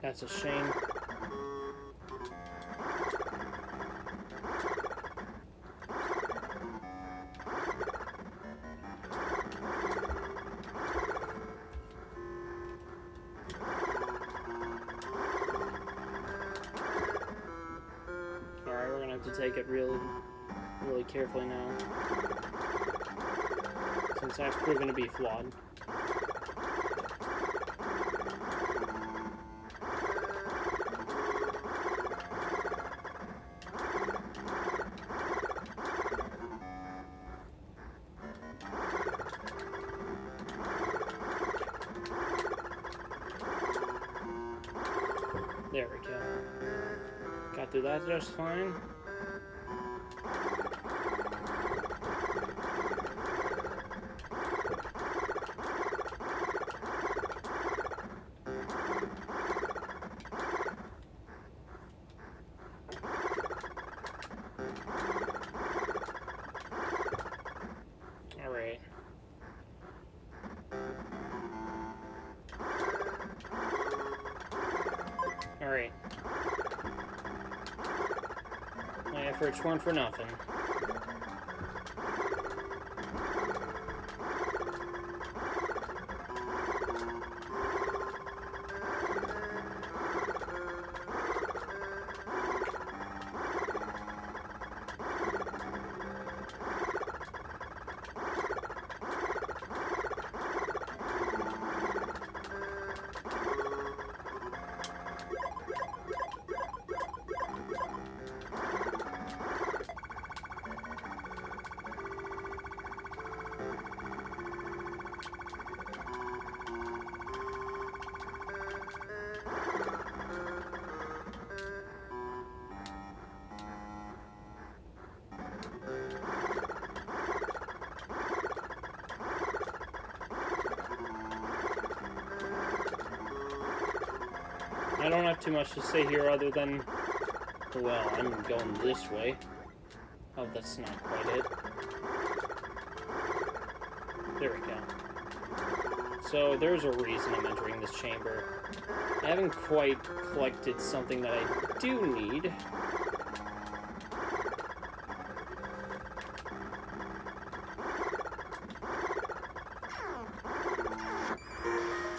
That's a shame. Alright, we're gonna have to take it really carefully now, since that's proven to be flawed. There we go. Got through that just fine. Alright. Alright. My efforts weren't for nothing. I don't have too much to say here other than, well, I'm going this way. Oh, that's not quite it. There we go. So there's a reason I'm entering this chamber. I haven't quite collected something that I do need.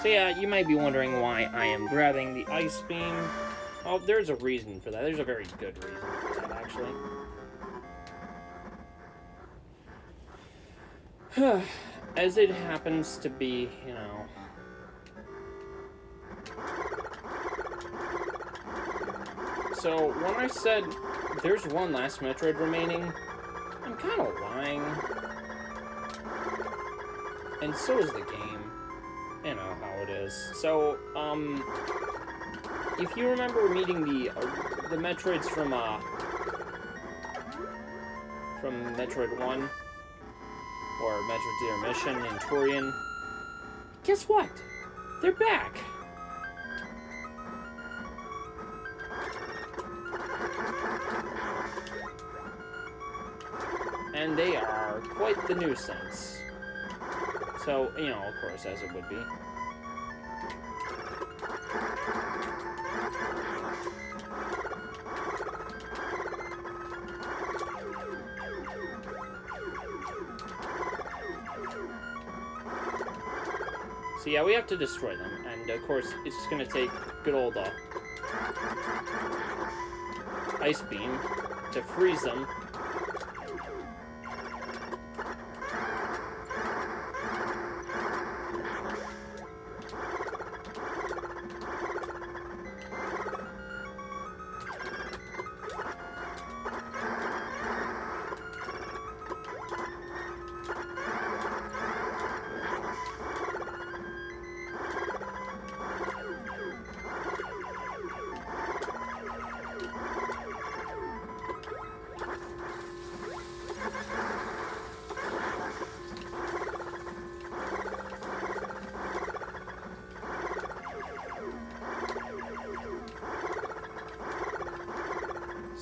So yeah, you might be wondering why I am grabbing the ice beam. Oh, there's a reason for that. There's a very good reason for that, actually. As it happens to be, you know... So, when I said there's one last Metroid remaining, I'm kind of lying. And so is the game. You know how it is. So, if you remember meeting the Metroids from Metroid 1, or Metroid Zero Mission in Torian, guess what? They're back! And they are quite the nuisance. So, you know, of course, as it would be. So yeah, we have to destroy them, and of course, it's just gonna take good old ice beam to freeze them.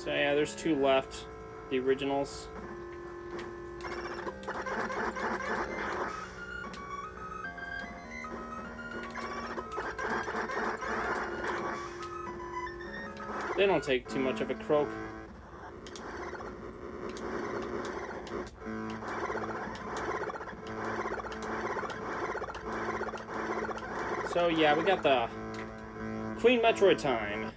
So yeah, there's 2 left. The originals. They don't take too much of a croak. So yeah, we got the Queen Metroid time.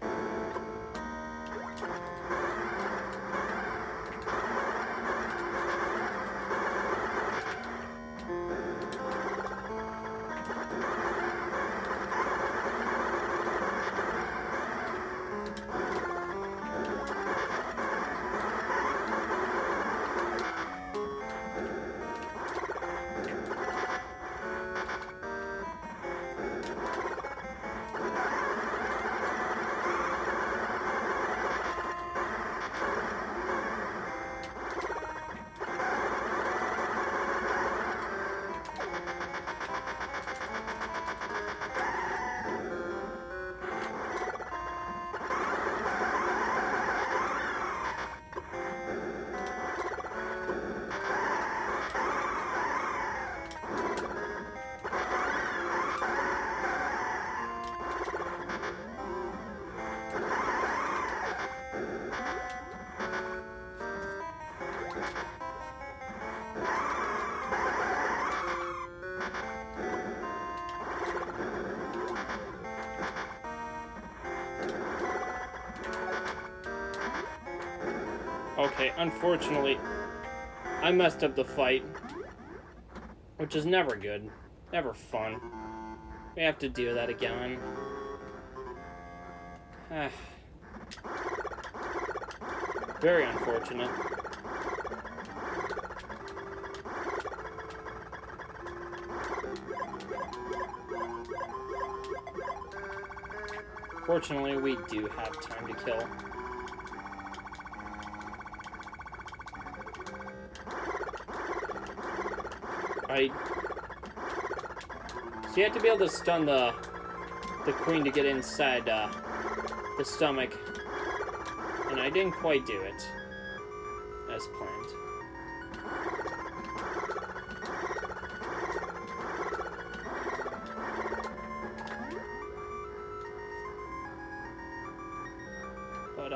Okay, unfortunately, I messed up the fight, which is never good, never fun. We have to do that again. Very unfortunate. Fortunately, we do have time to kill. So you have to be able to stun the queen to get inside the stomach, and I didn't quite do it as planned. But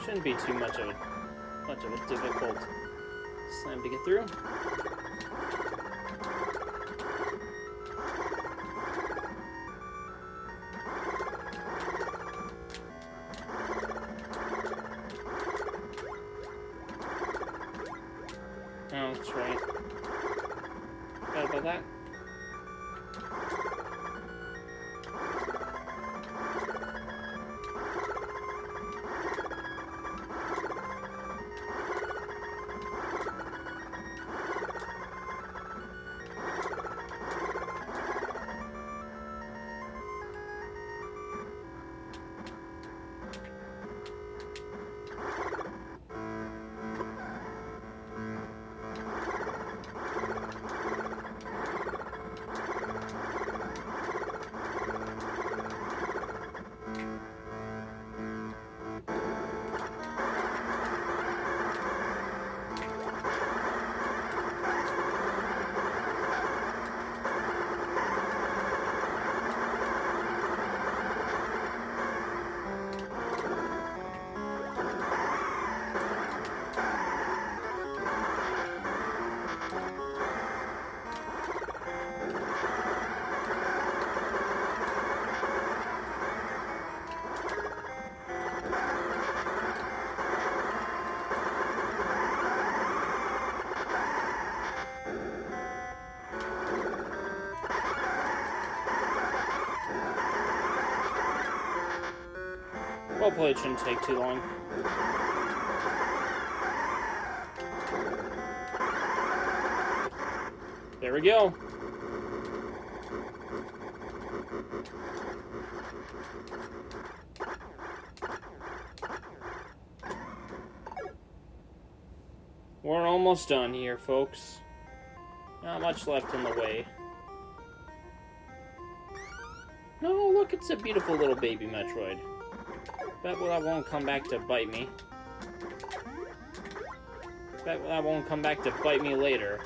shouldn't be too much of a difficult slam to get through. Oh, that's right. Forgot about that. Hopefully it shouldn't take too long. There we go. We're almost done here, folks. Not much left in the way. No, look, it's a beautiful little baby Metroid. Bet that won't come back to bite me. Bet that won't come back to bite me later.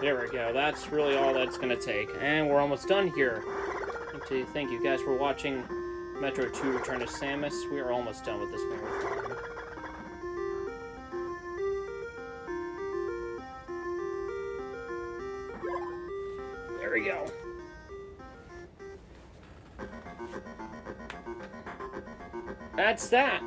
There we go. That's really all that's going to take. And we're almost done here. Thank you guys for watching Metro 2 Return to Samus. We are almost done with this marathon. There we go. That's that.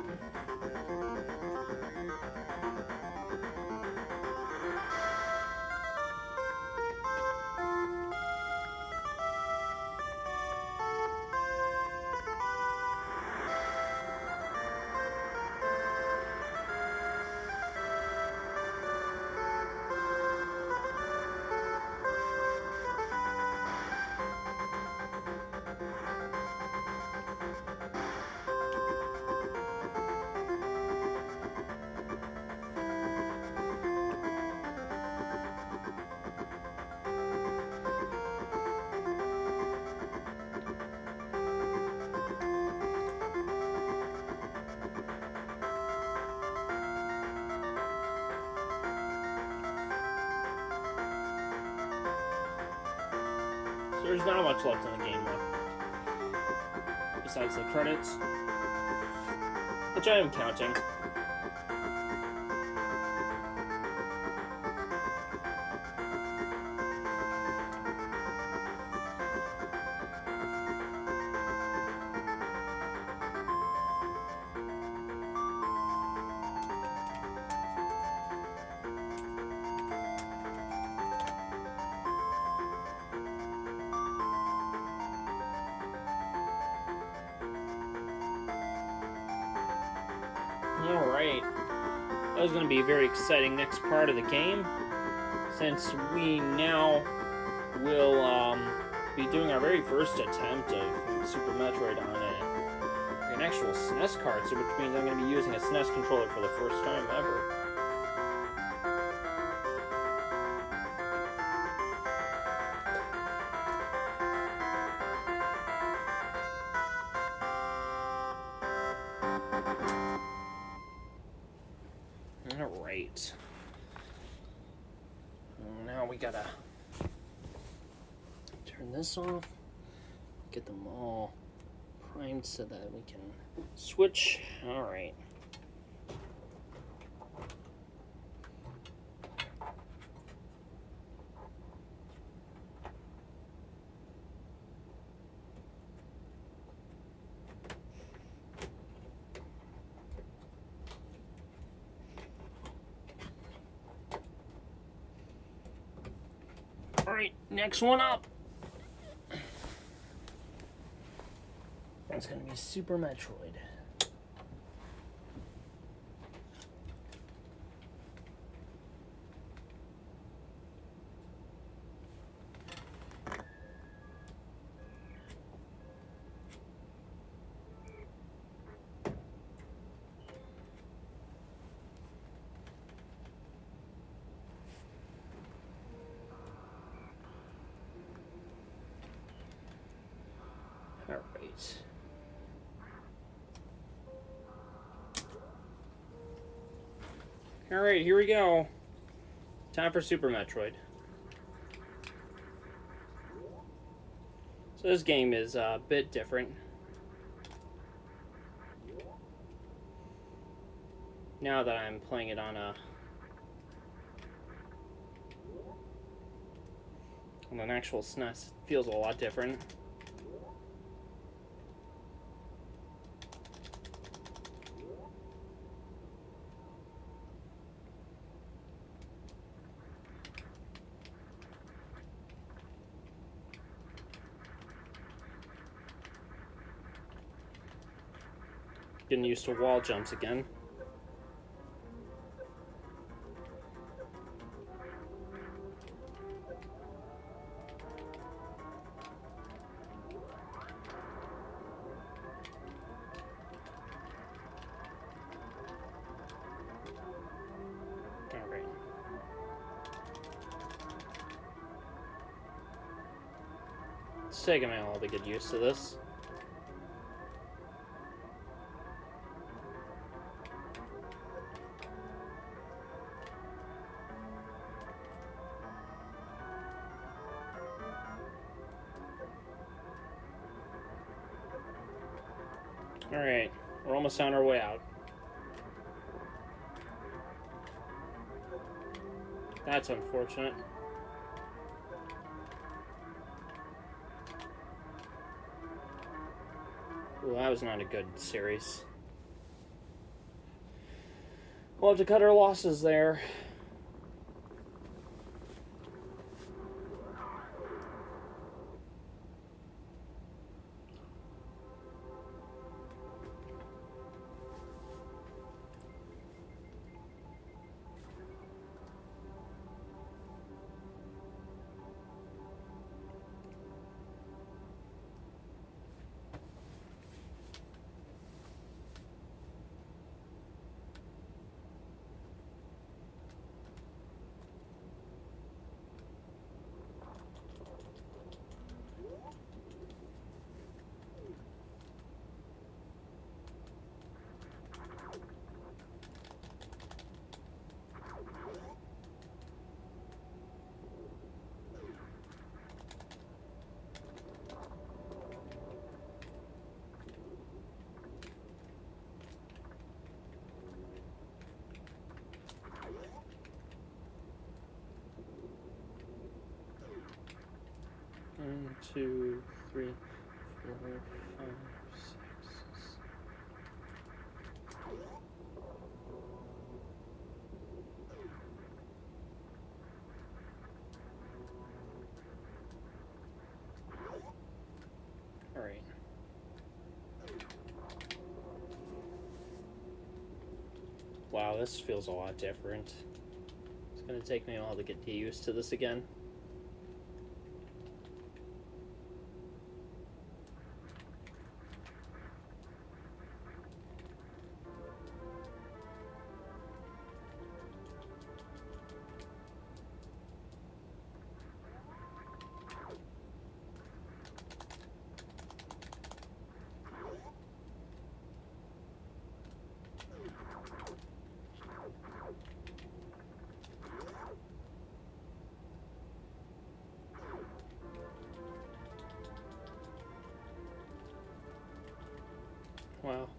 There's not much left in the game left, besides the credits, which I am counting. Alright, that was going to be a very exciting next part of the game, since we now will be doing our very first attempt of Super Metroid on an actual SNES card, so which means I'm going to be using a SNES controller for the first time ever. Alright. Now we gotta turn this off, get them all primed so that we can switch. Alright. Alright, next one up. That's gonna be Super Metroid. Alright. Alright, here we go. Time for Super Metroid. So this game is a bit different. Now that I'm playing it on a And an actual SNES feels a lot different. Getting used to wall jumps again. Alright. It's taking me a while to get used to this. Alright, we're almost on our way out. That's unfortunate. Ooh, that was not a good series. We'll have to cut our losses there. One, two, three, four, five, six. All right. Wow, this feels a lot different. It's gonna take me a while to get used to this again. Wow.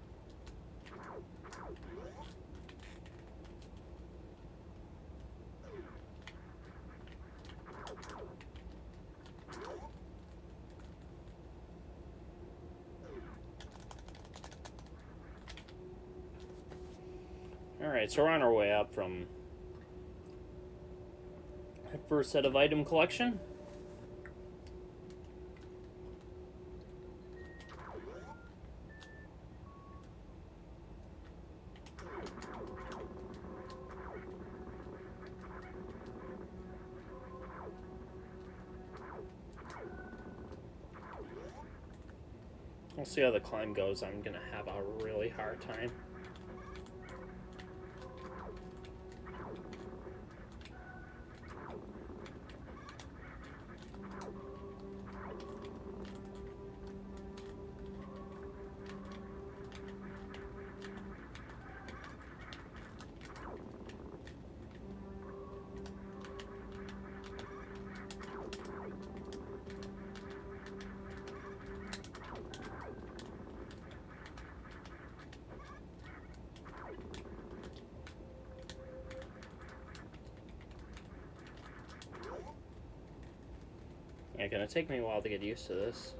Alright, so we're on our way up from that first set of item collection. We'll see how the climb goes. I'm gonna have a really hard time. Yeah, gonna take me a while to get used to this.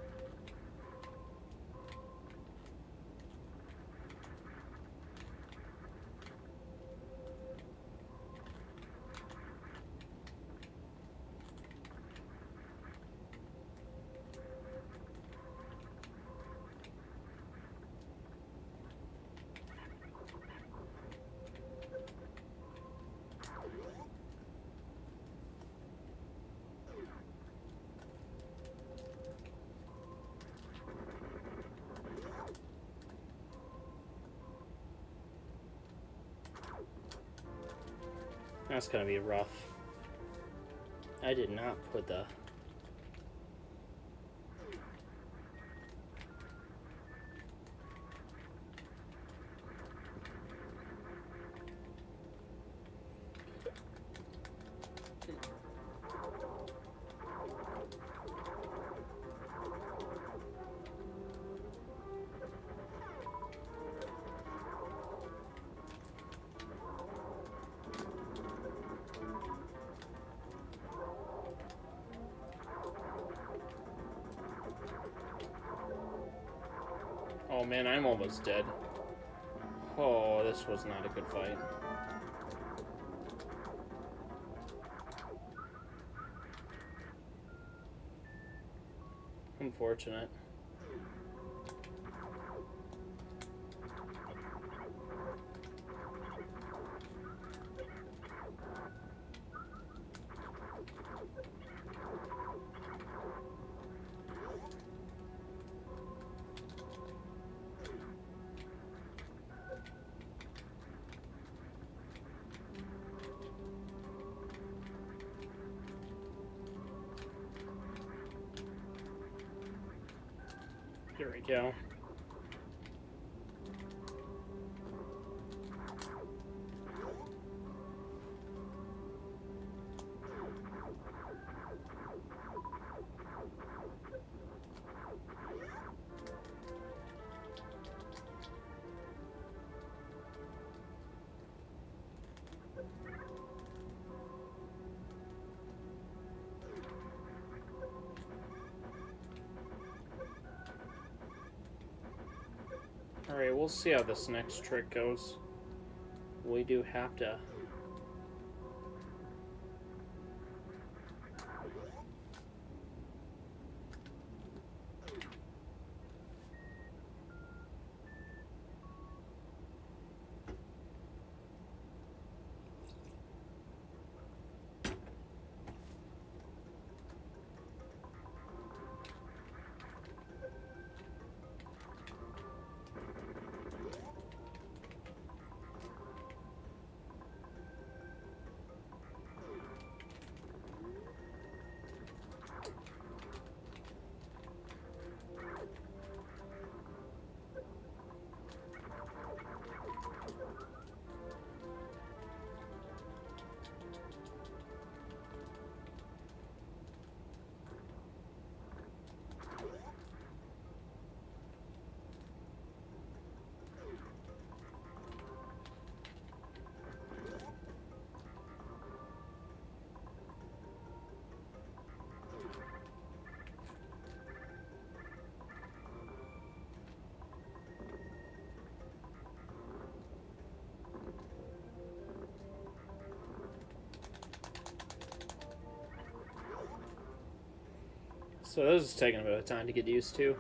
That's gonna be rough. I did not put the... Oh man, I'm almost dead. Oh, this was not a good fight. Unfortunate. There we go. Alright, we'll see how this next trick goes. We do have to... So this is taking a bit of time to get used to.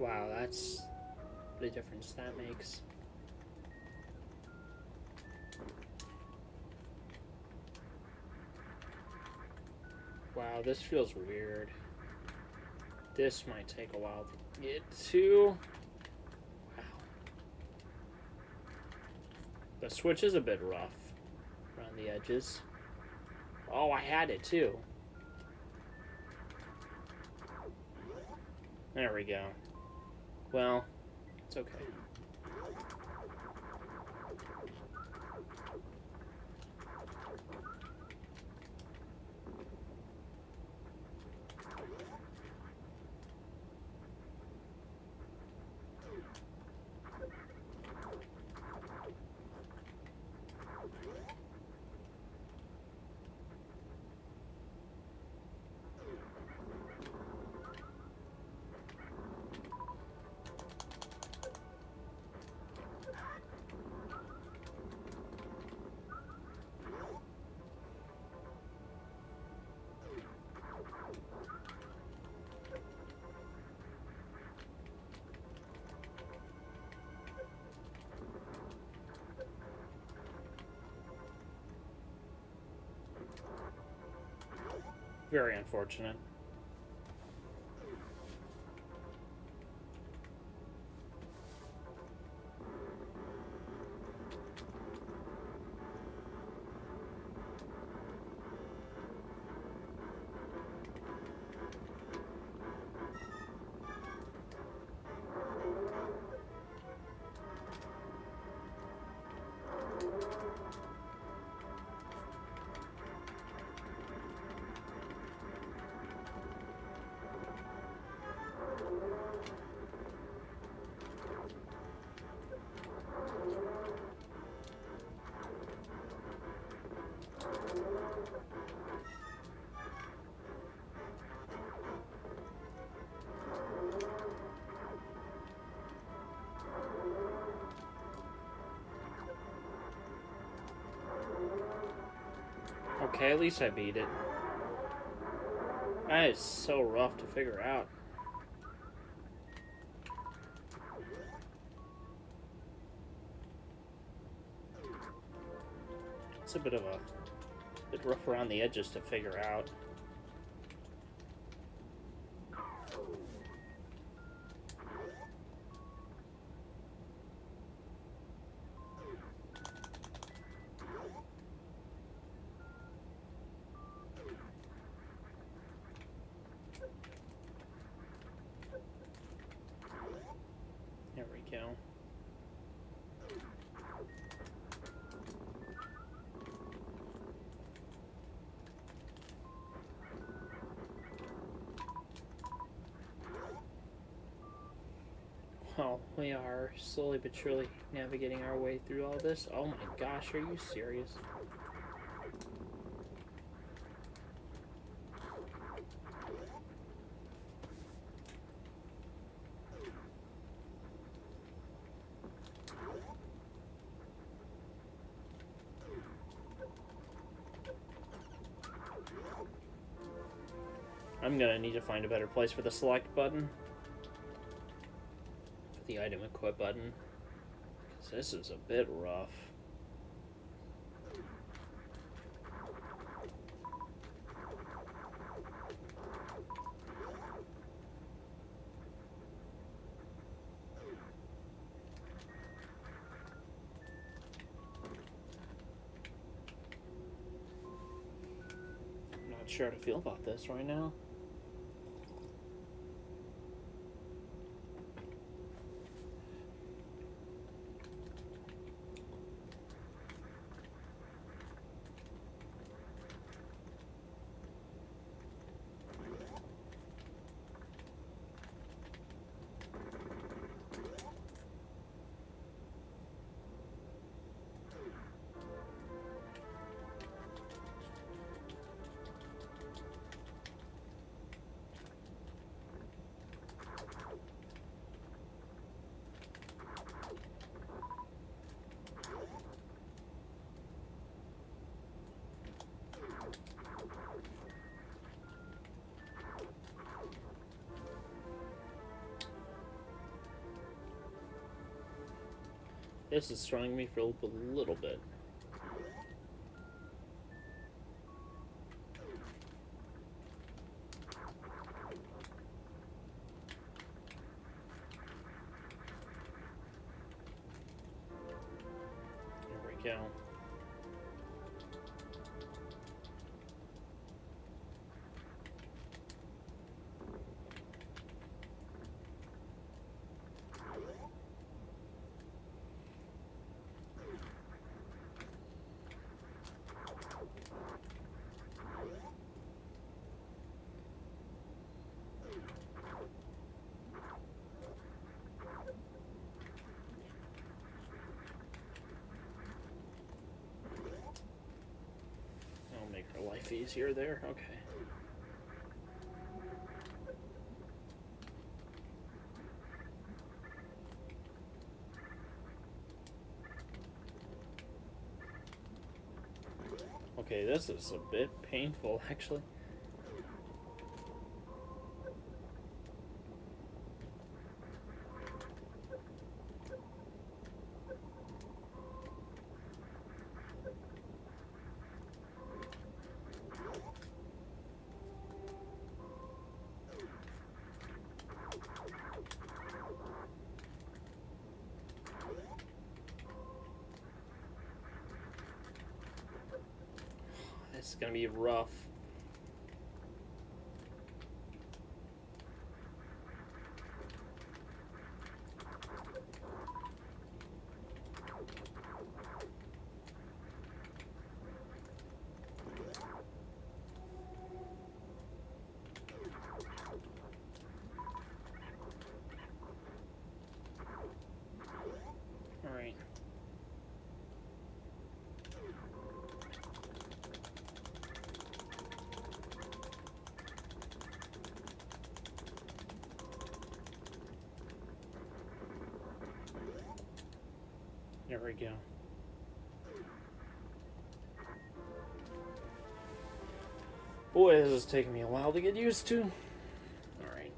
Wow, that's the difference that makes. Wow, this feels weird. This might take a while to get to. Wow. The switch is a bit rough around the edges. Oh, I had it too. There we go. Well, it's okay. Very unfortunate. Okay, at least I beat it. That is so rough to figure out. It's a bit rough around the edges to figure out. There we go. Well, we are slowly but surely navigating our way through all this. Oh my gosh, are you serious? I'm gonna need to find a better place for the select button. For the item equip button. Because this is a bit rough. I'm not sure how to feel about this right now. This is throwing me for a little bit. There we go. Make her life easier there. Okay. Okay, this is a bit painful, actually. This is gonna be rough. All right. There we go. Boy, this is taking me a while to get used to. Alright.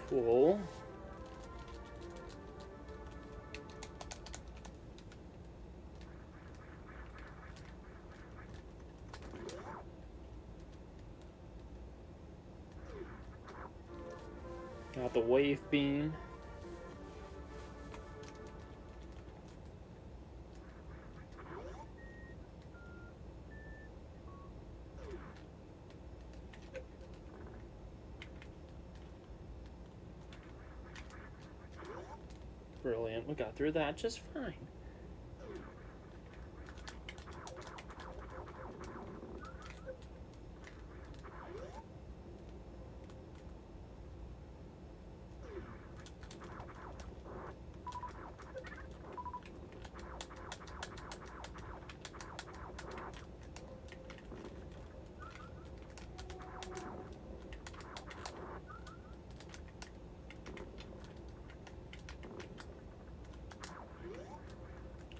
Cool. Got the wave beam. Brilliant. We got through that just fine.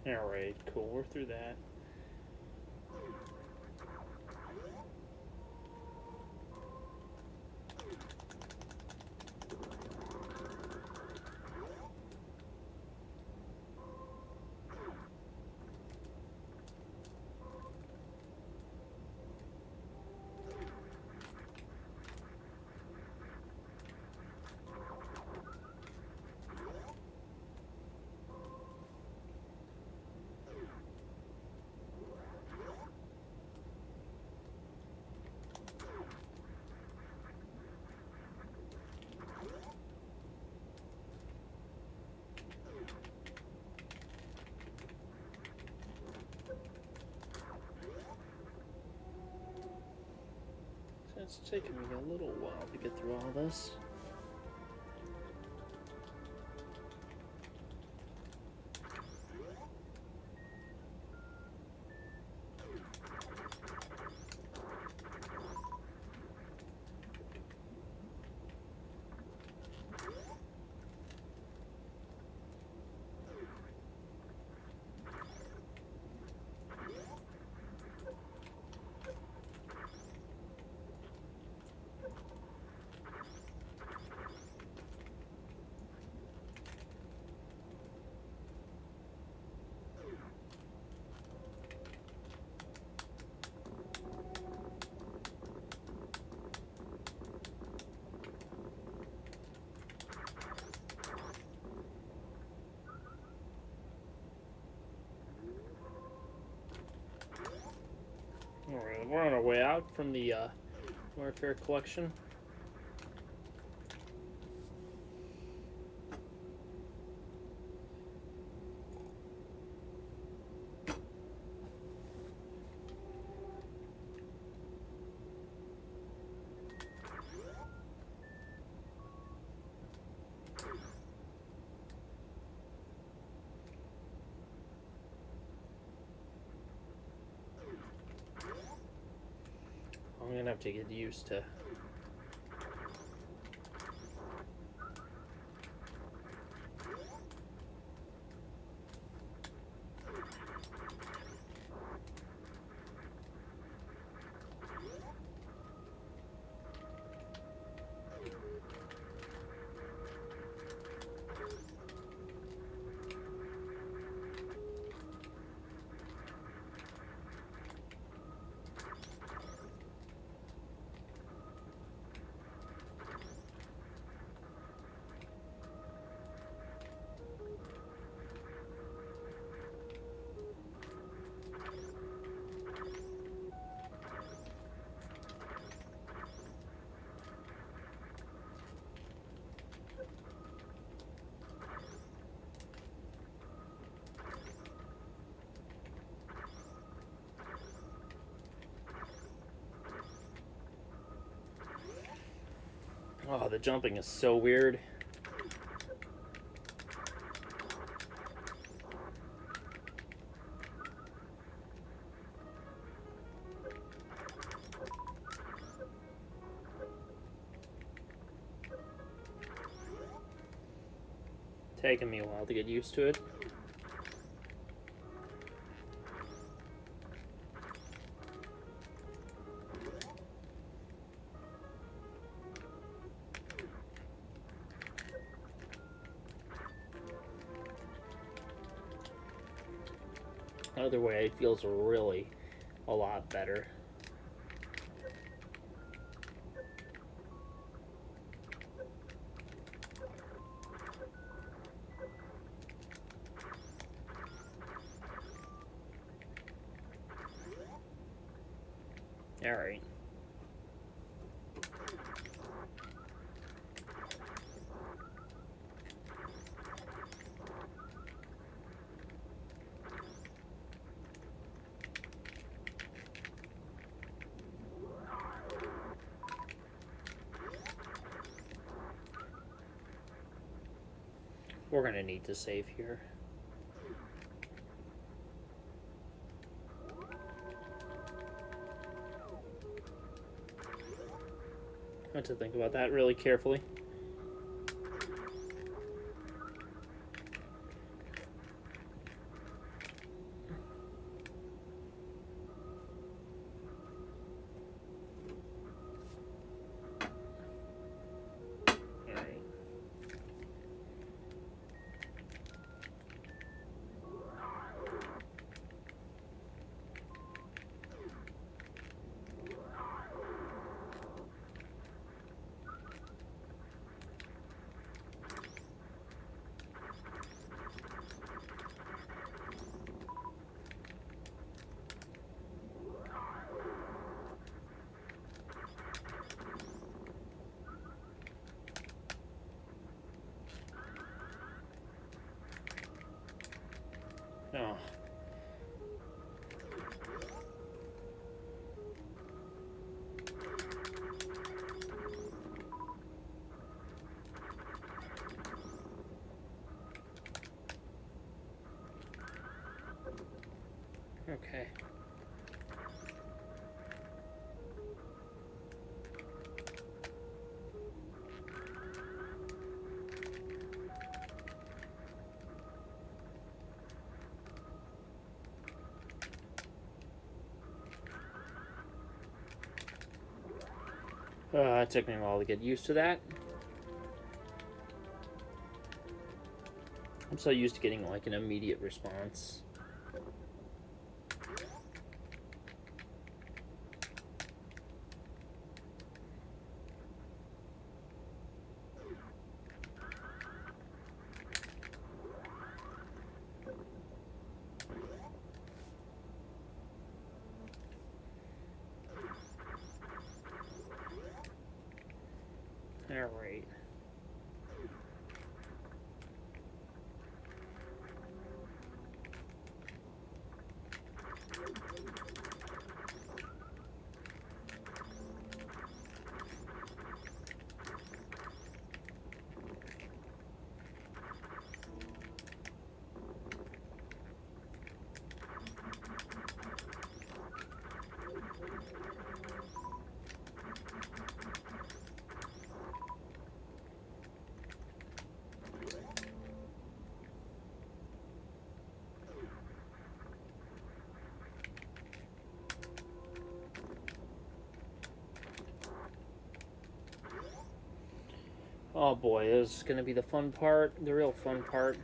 Alright, cool. We're through that. It's taking me a little while to get through all this. Alright, we're on our way out from the Warfare collection. I'm gonna have to get used to. Oh, the jumping is so weird. Taking me a while to get used to it. Other way, it feels really a lot better. All right. We're gonna need to save here. I have to think about that really carefully. Okay. It took me a while to get used to that. I'm so used to getting like an immediate response. All right. Oh boy, this is gonna be the fun part, the real fun part.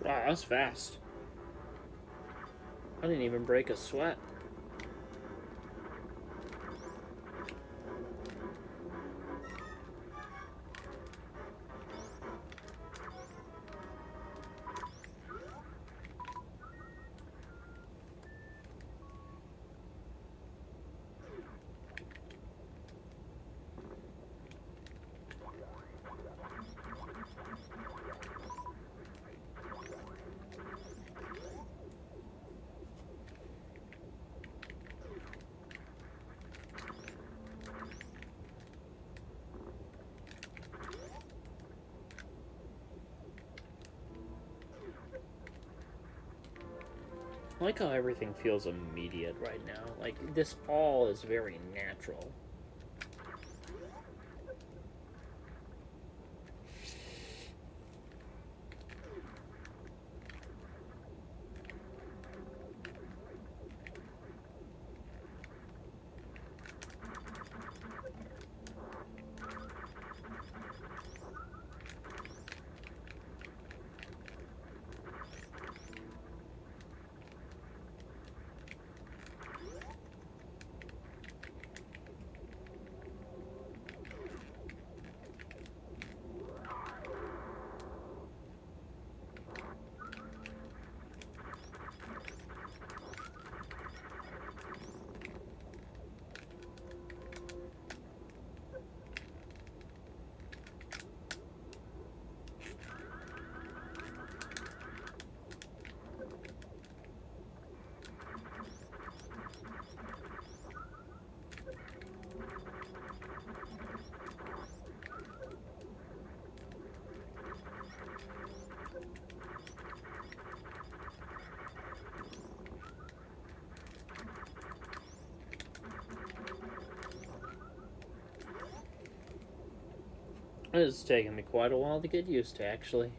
Wow, that was fast. I didn't even break a sweat. I like how everything feels immediate right now. Like, this all is very natural. It's taken me quite a while to get used to, actually.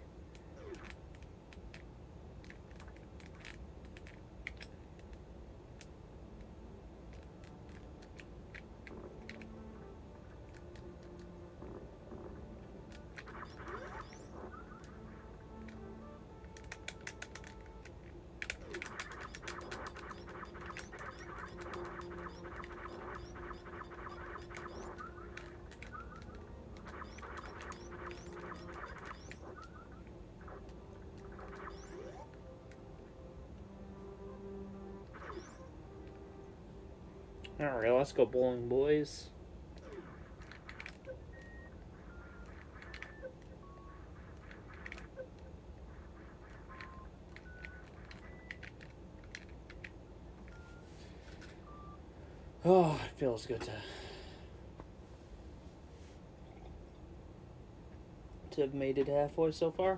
Alright, let's go bowling, boys. Oh, it feels good to have made it halfway so far.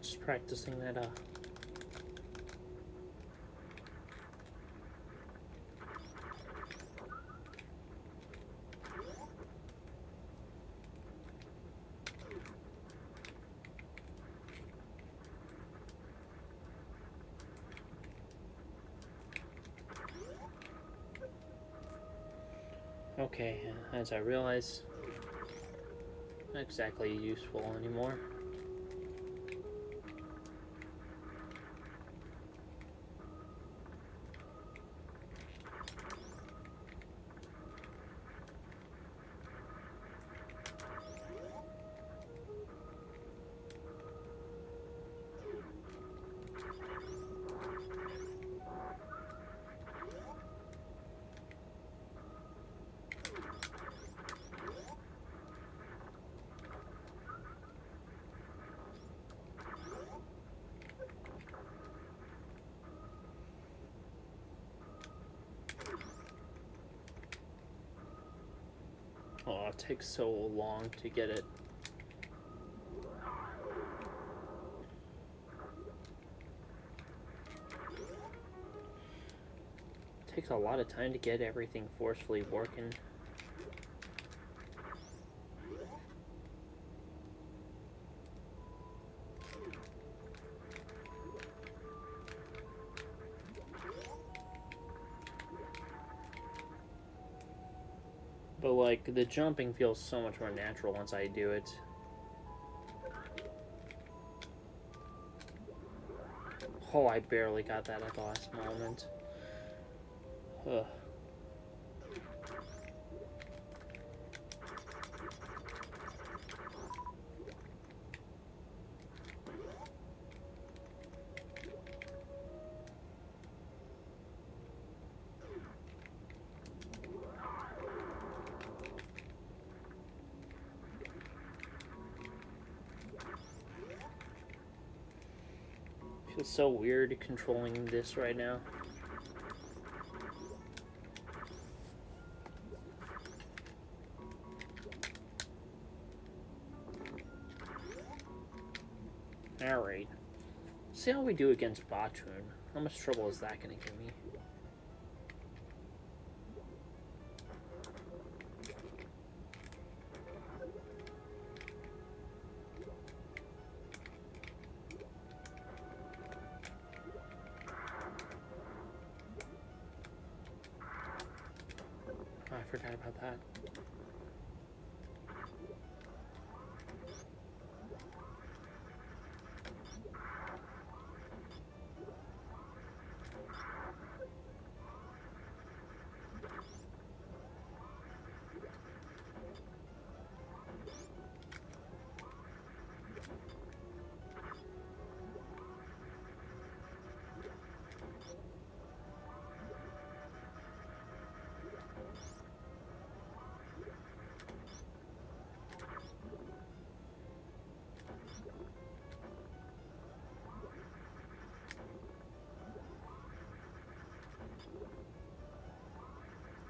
Just practicing that Okay, as I realize, not exactly useful anymore. Oh, it takes so long to get it. It takes a lot of time to get everything forcefully working. But, like, the jumping feels so much more natural once I do it. Oh, I barely got that at the last moment. Ugh. Feels so weird controlling this right now. Alright. See how we do against Batun. How much trouble is that going to give me? Oh, I forgot about that.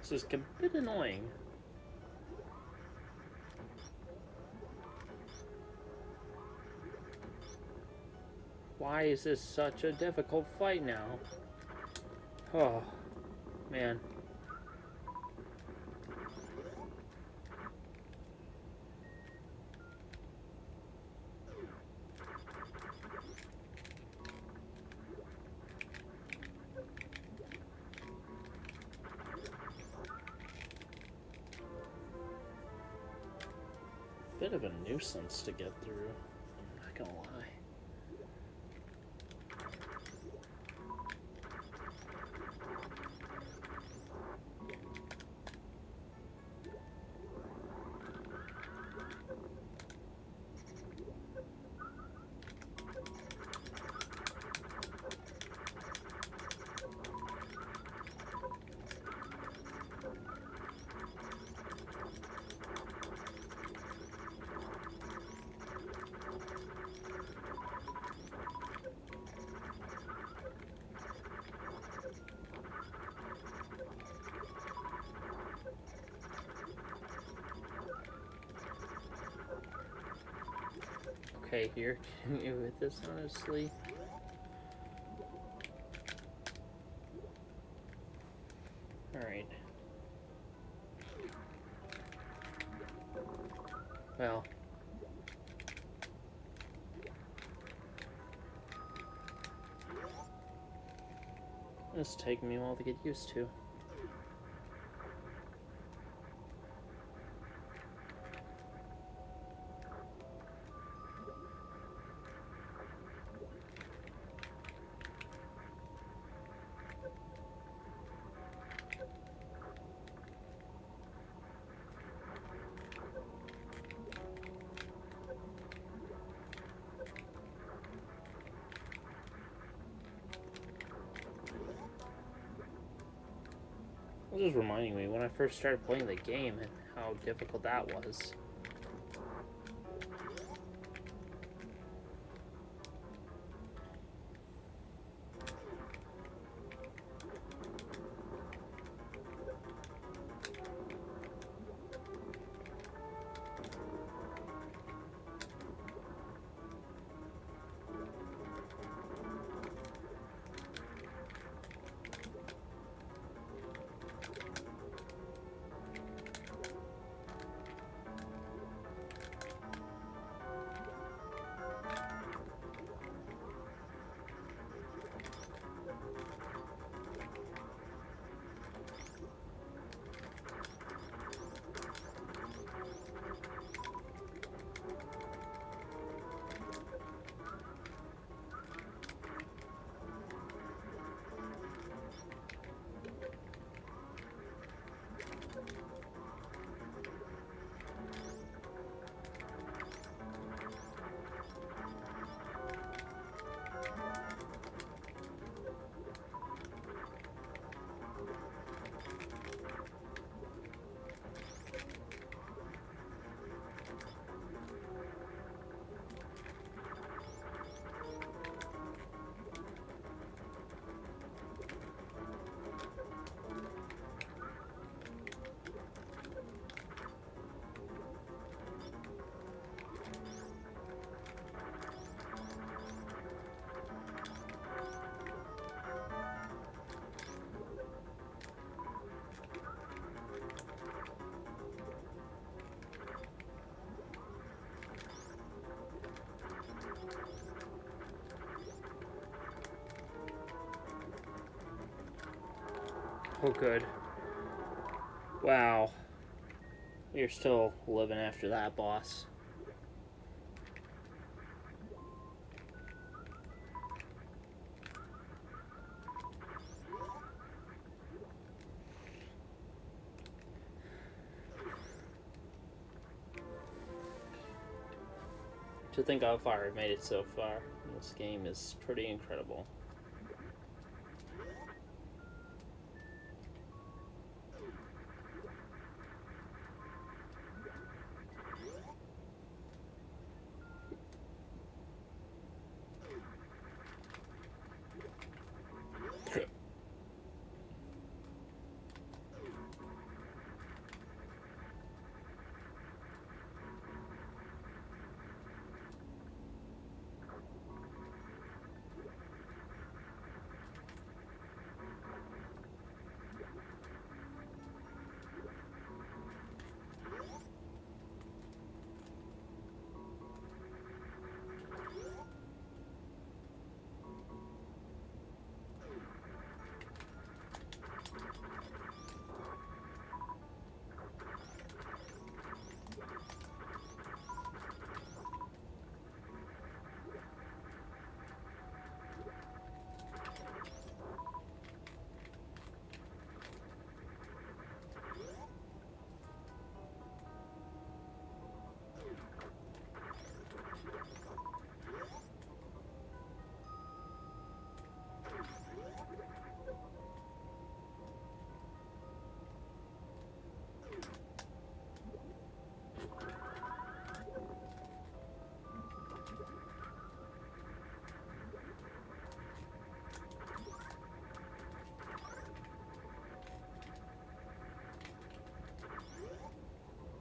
This is a bit annoying. Why is this such a difficult fight now? Oh, man. Bit of a nuisance to get through, I'm not gonna lie. Okay, you're kidding me with this, honestly. Alright. Well. It's taking me a while to get used to. It was just reminding me when I first started playing the game and how difficult that was. Oh, good. Wow. You're still living after that, boss. To think how far I've made it so far. This game is pretty incredible.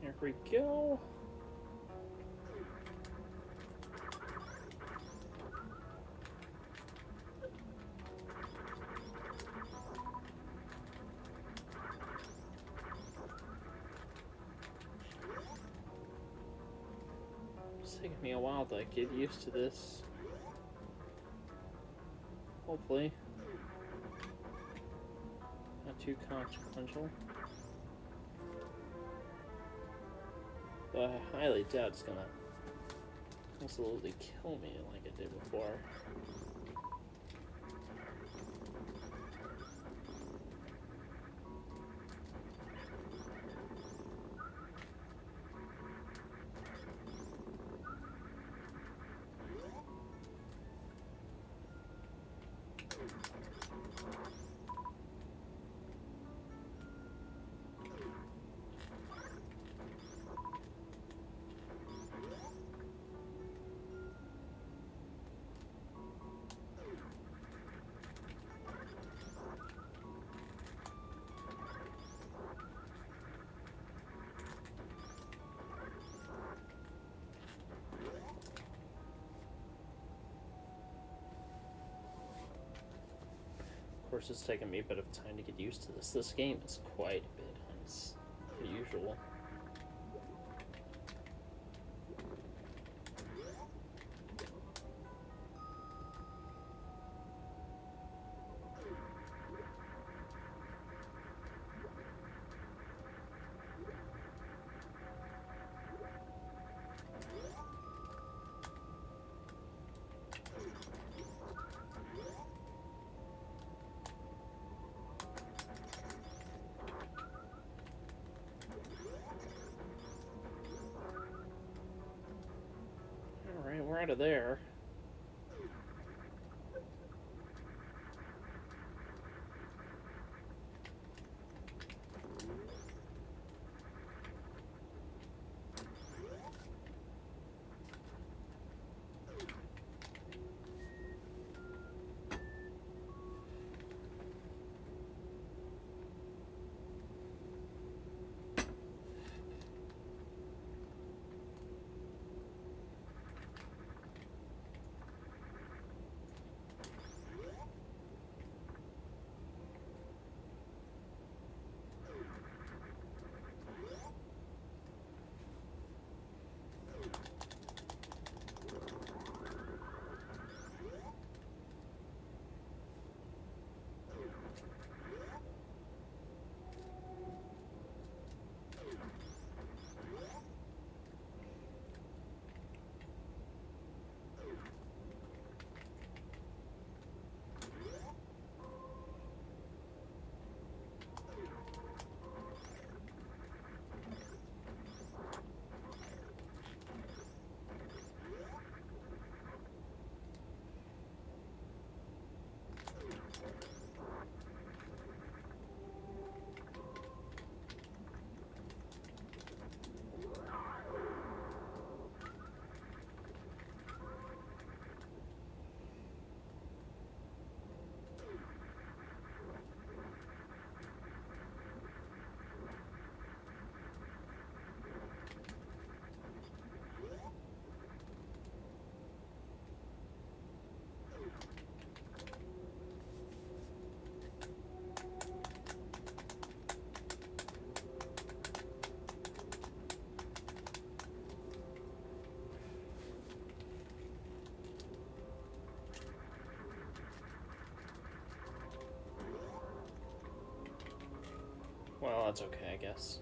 Here we go. It's taking me a while to get used to this. Hopefully. Not too consequential. But I highly doubt it's gonna absolutely kill me like it did before. Of course, it's taken me a bit of time to get used to this. This game is quite a bit unusual. Alright, we're out of there. that's okay, I guess.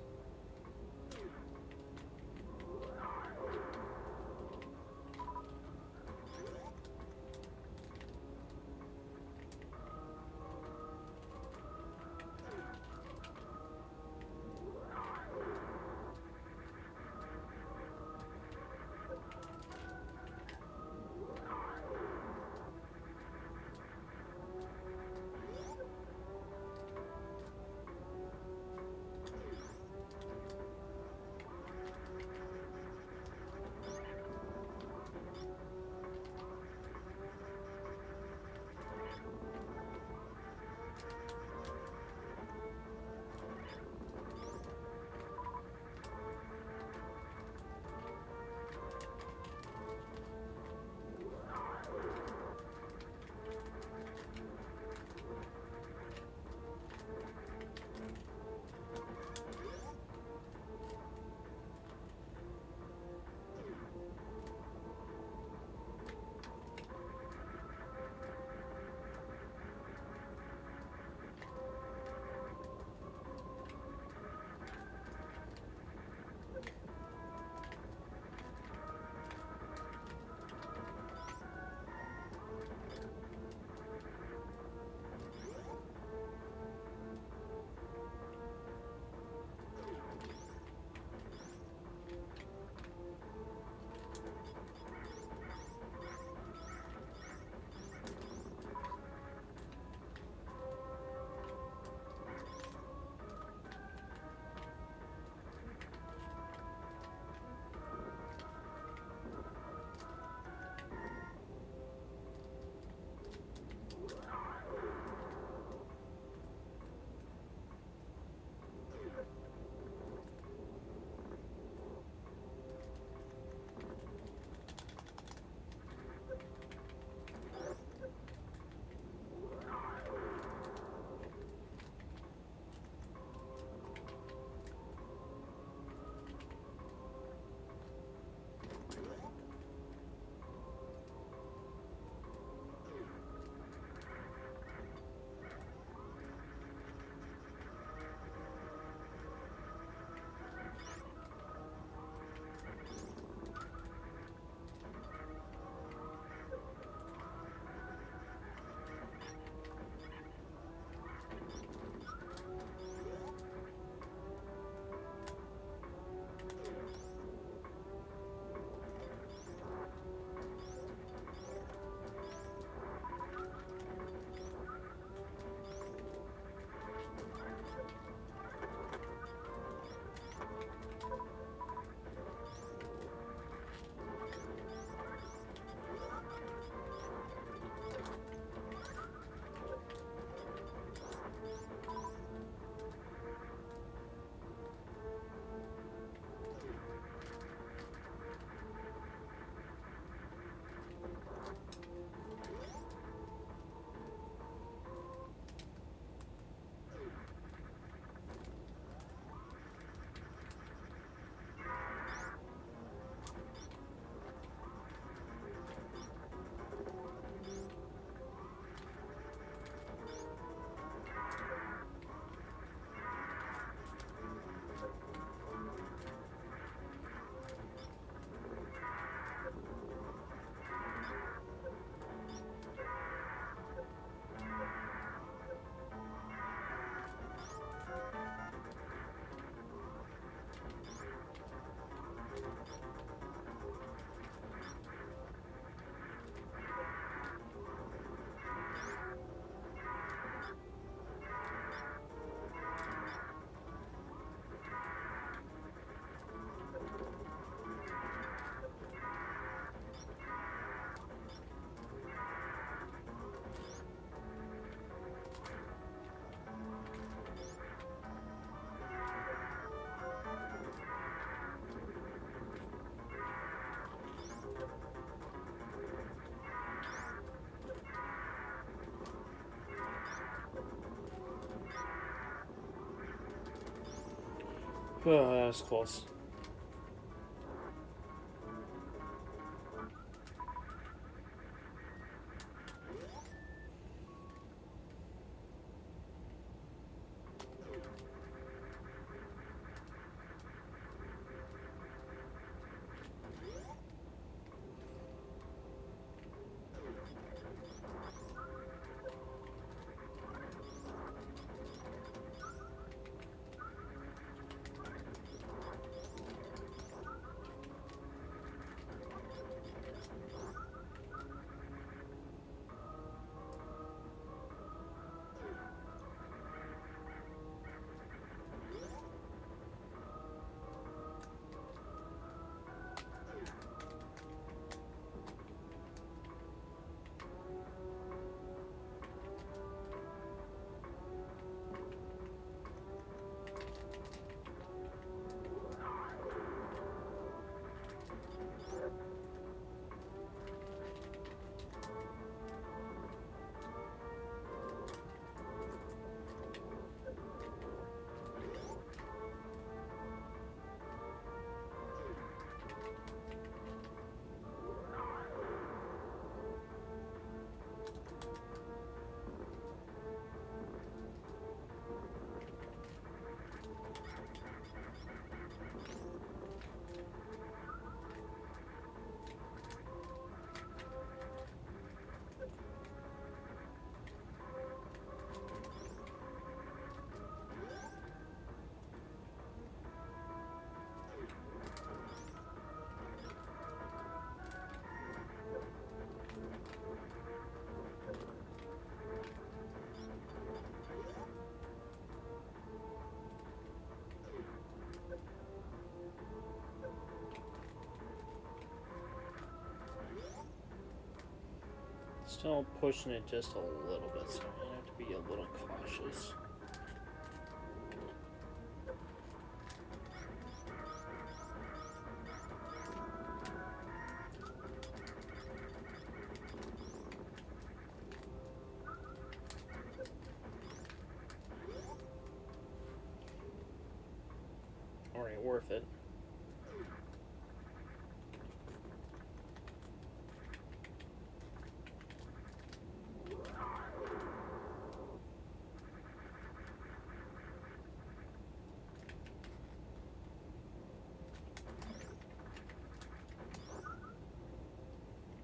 Oh, that was close. Still pushing it just a little bit, so I have to be a little cautious. Alright, worth it.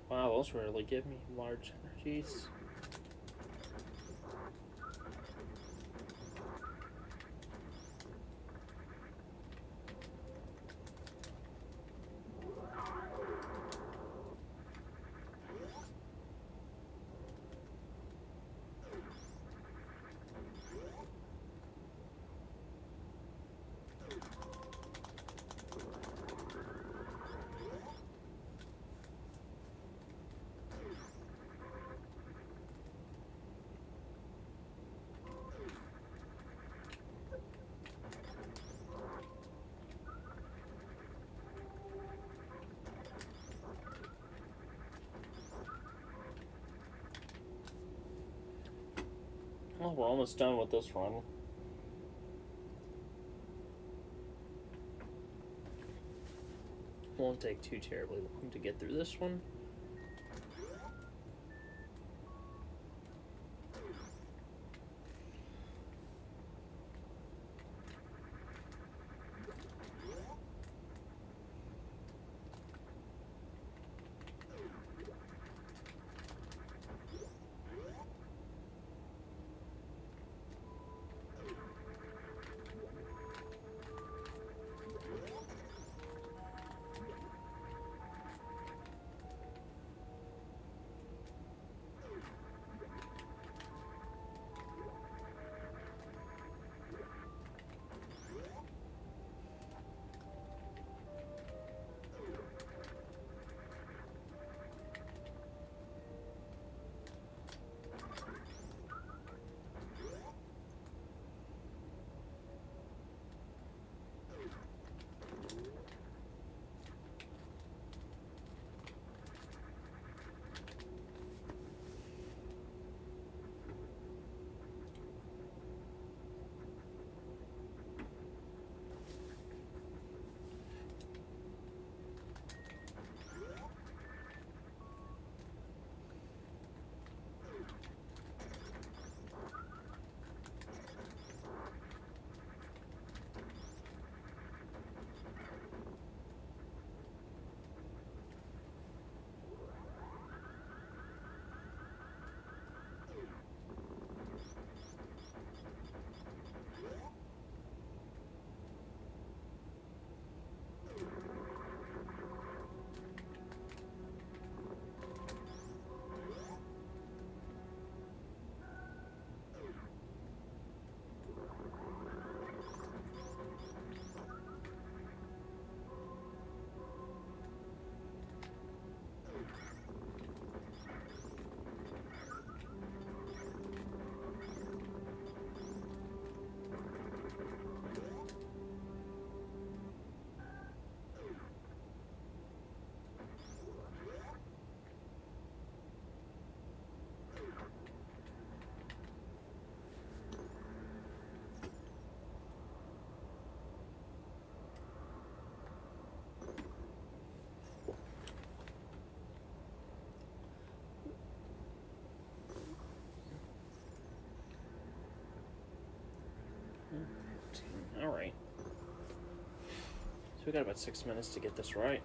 Wow, those really give me large energies. Well, we're almost done with this run. Won't take too terribly long to get through this one. Alright. So we got about 6 minutes to get this right.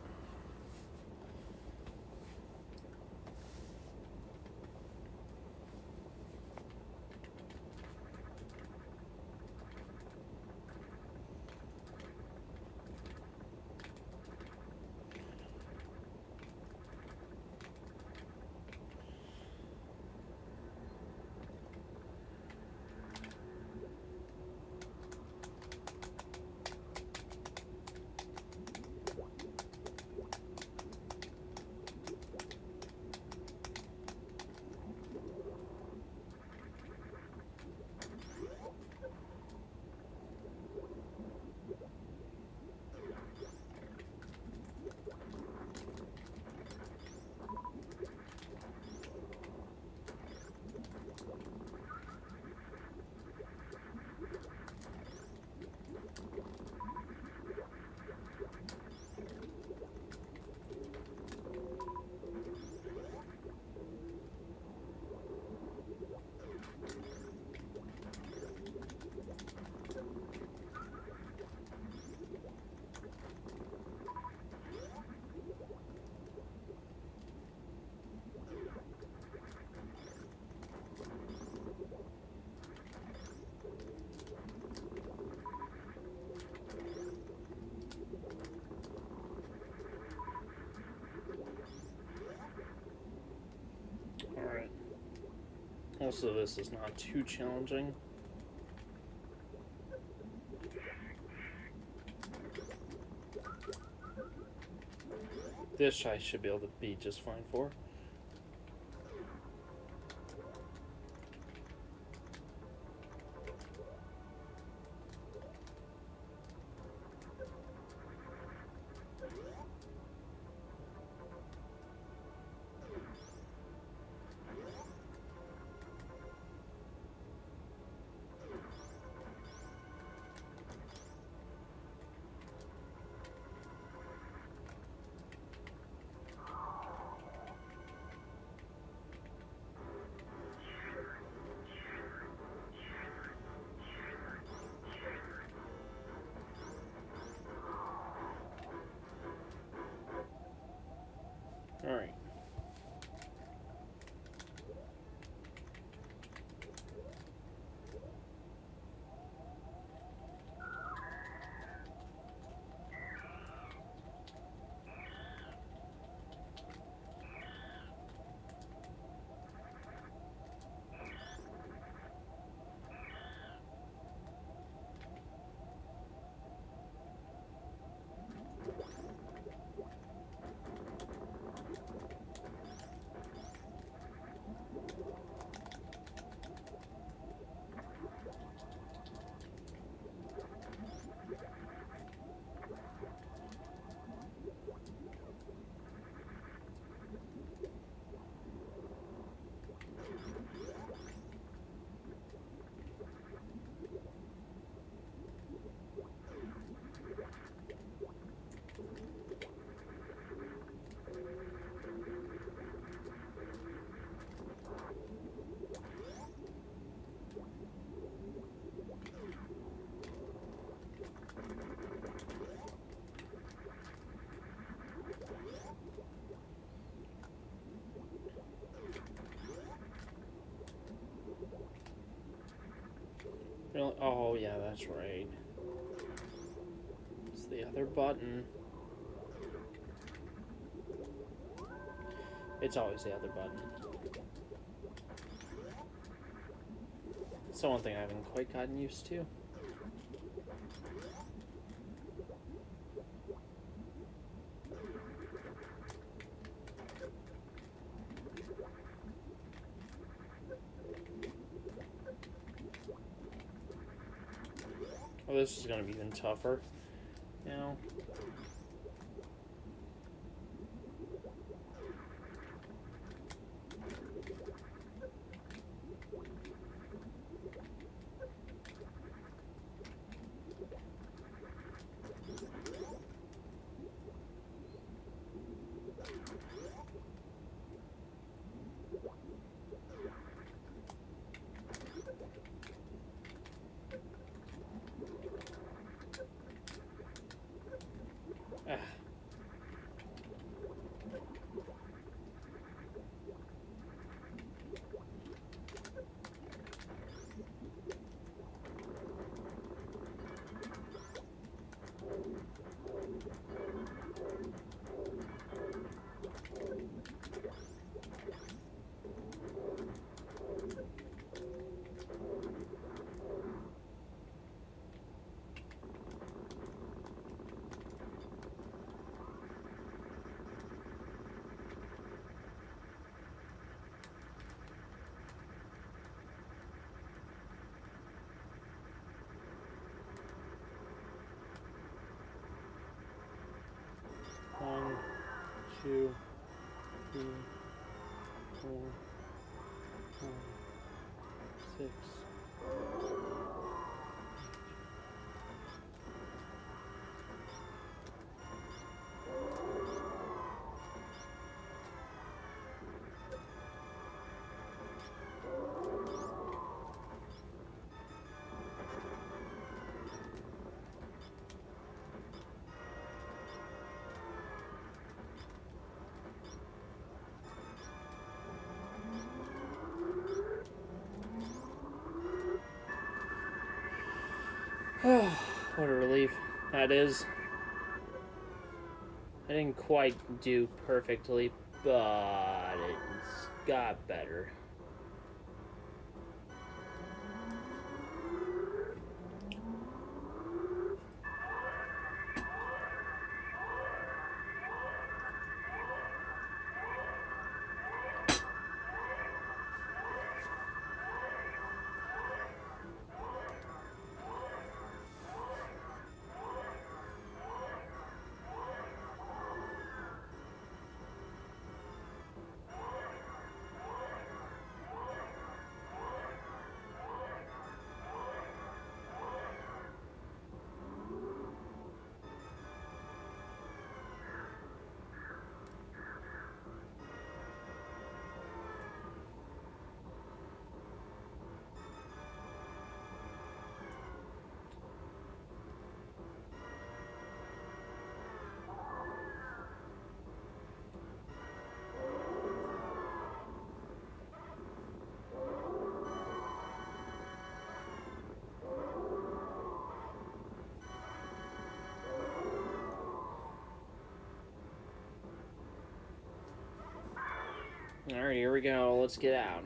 Most of this is not too challenging. This I should be able to beat just fine for. Alright. Really? Oh, yeah, that's right. It's the other button. It's always the other button. It's the one thing I haven't quite gotten used to. Oh, this is going to be even tougher. You know? Ah. One, two, three, 4, 5, 6. What a relief that is. I didn't quite do perfectly, but it's got better. Alright, here we go. Let's get out.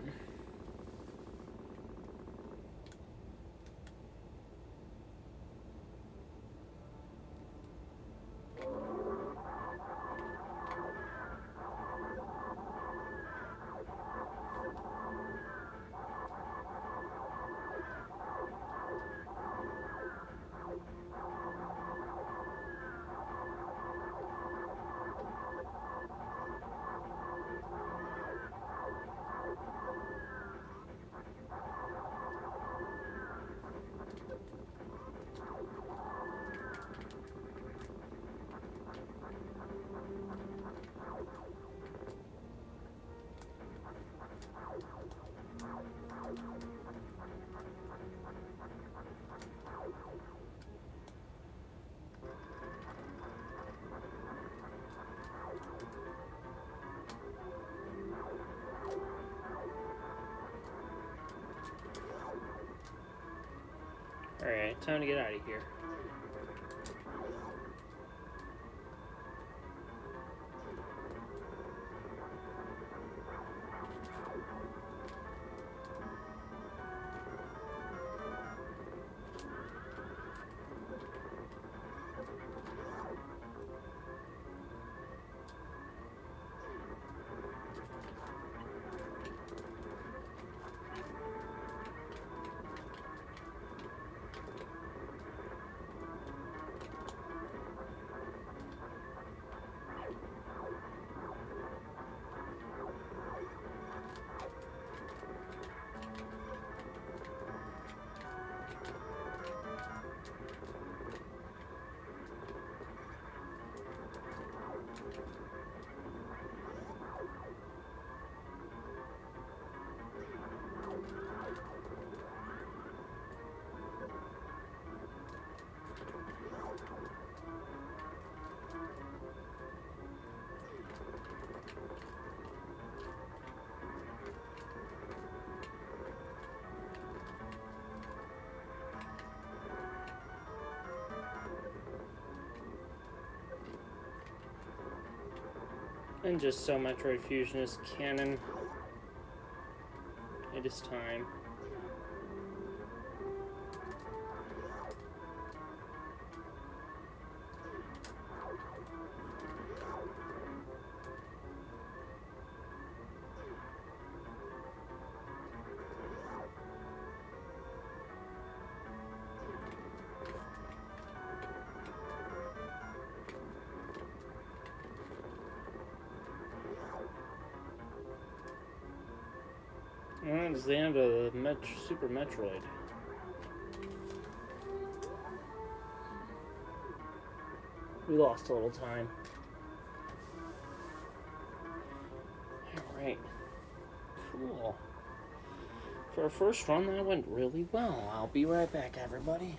Alright, time to get out of here. And just so Metroid Fusion is canon, it is time. And it's the end of the Super Metroid. We lost a little time. Alright. Cool. For our first run, that went really well. I'll be right back, everybody.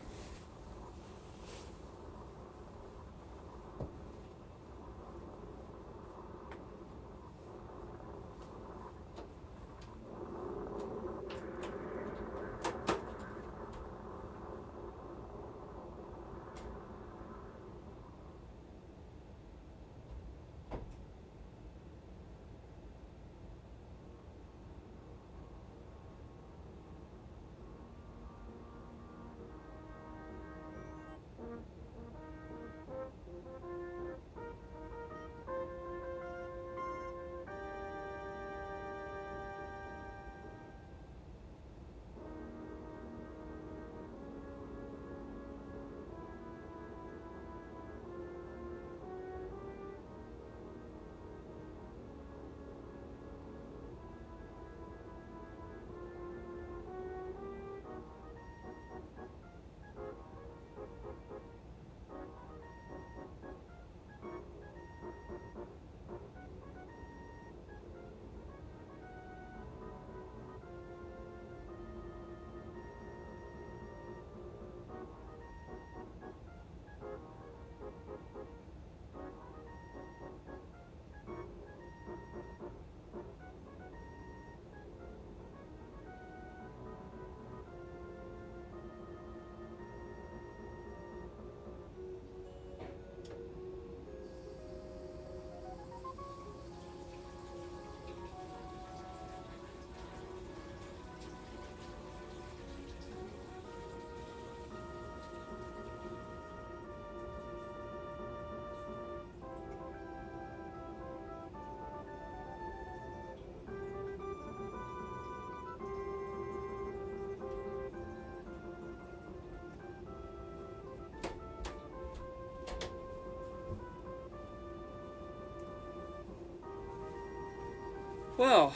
Well,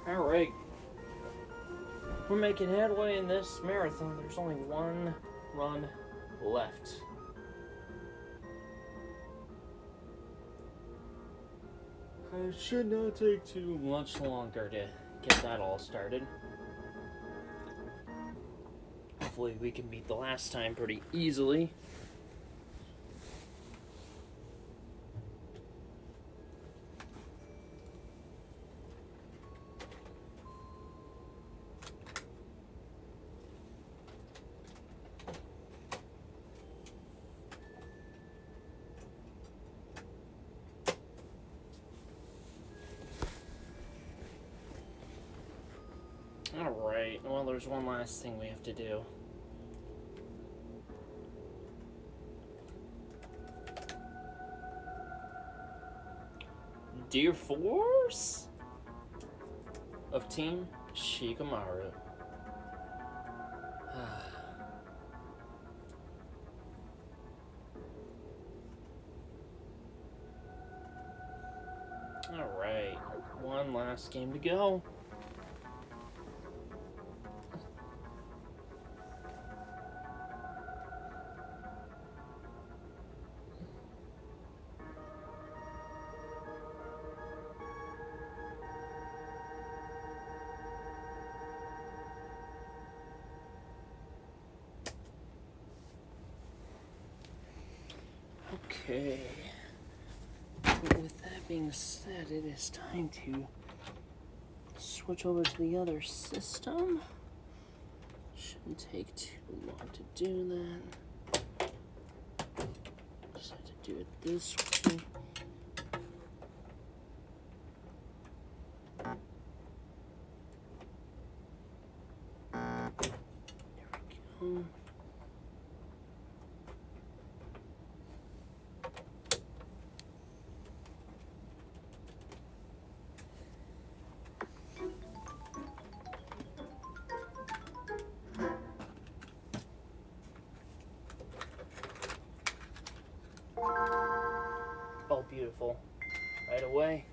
alright. We're making headway in this marathon. There's only one run left. It should not take too much longer to get that all started. Hopefully we can beat the last time pretty easily. Alright, well, there's one last thing we have to do. Dear Force of Team Shikamaru. Alright, one last game to go. Okay. With that being said, it is time to switch over to the other system. Shouldn't take too long to do that. Just have to do it this way. There we go. Oh, beautiful. Right away.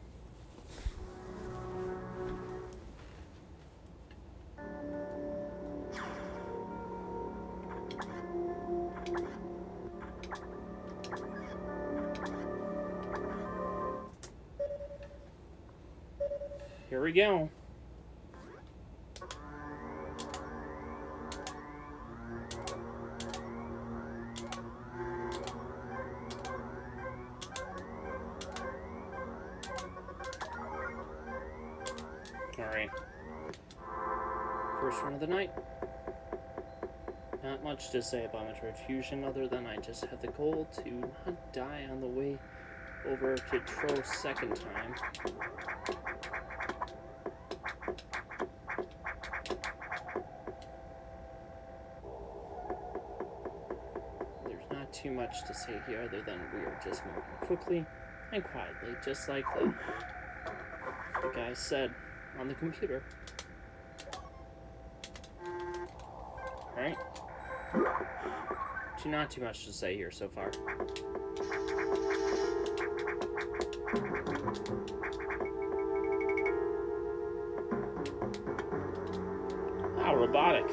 Here we go. Alright. First run of the night. Not much to say about Metroid Fusion other than I just have the goal to not die on the way over to Tro second time. There's not too much to say here other than we are just moving quickly and quietly, just like the guy said on the computer. Alright. Not too much to say here so far. Ah, robotic.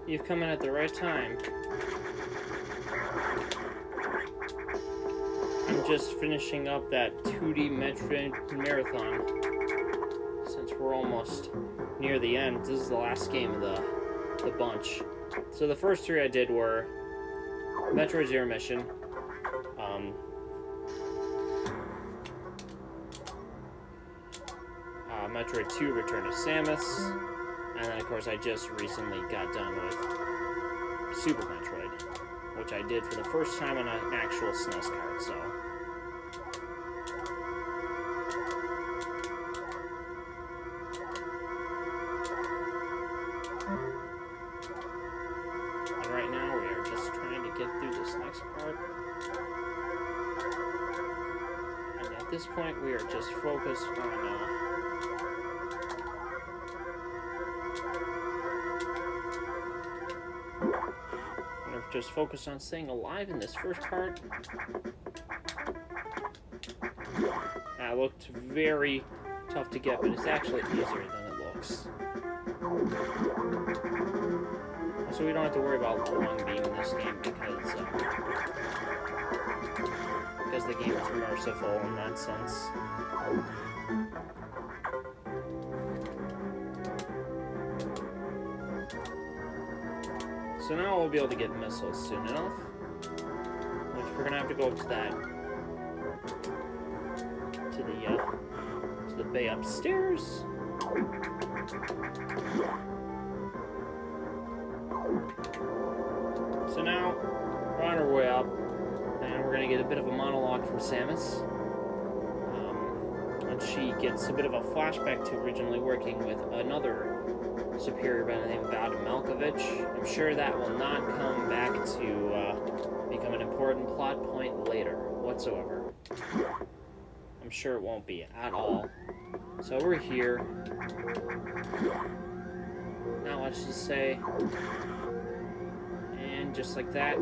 You've come in at the right time. I'm just finishing up that 2D Metroid marathon. Since we're almost near the end, this is the last game of the bunch. So the first three I did were Metroid Zero Mission, Metroid 2 Return to Samus, and then of course I just recently got done with Super Metroid, which I did for the first time on an actual SNES card, so... And right now we are just trying to get through this next part. And at this point we are just focused on... just focused on staying alive in this first part. That looked very tough to get, but it's actually easier than it looks. So we don't have to worry about long beam in this game because the game is merciful in that sense. So now we'll be able to get missiles soon enough, which we're gonna have to go up to that, to the bay upstairs. So now we're on our way up, and we're gonna get a bit of a monologue from Samus. And she gets a bit of a flashback to originally working with another superior by the name of Adam Malkovich. I'm sure that will not come back to become an important plot point later whatsoever. I'm sure it won't be at all. So we're here. Not much to say. And just like that,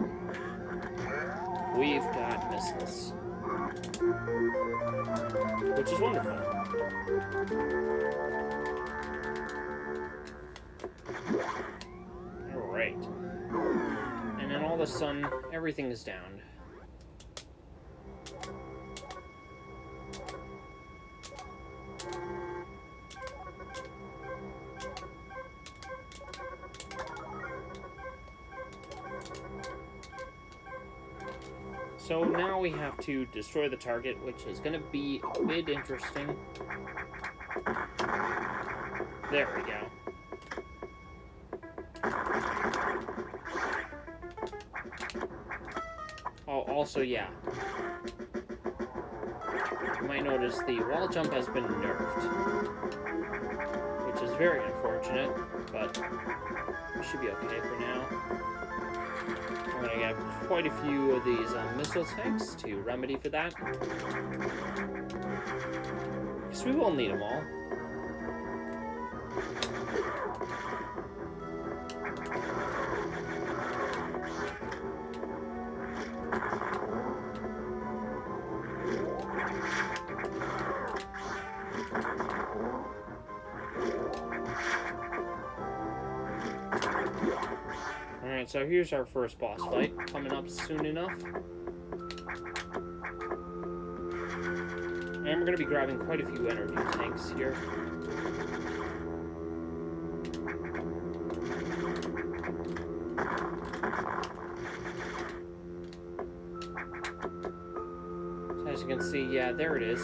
we've got missiles. Which is wonderful. Alright. And then all of a sudden, everything is down. So now we have to destroy the target, which is going to be a bit interesting. There we go. Oh, also, yeah. You might notice the wall jump has been nerfed, which is very unfortunate, but we should be okay for now. I'm going to get quite a few of these missile tanks to remedy for that. Because we will need them all. Alright, so here's our first boss fight, coming up soon enough. And we're going to be grabbing quite a few energy tanks here. So as you can see, yeah, there it is.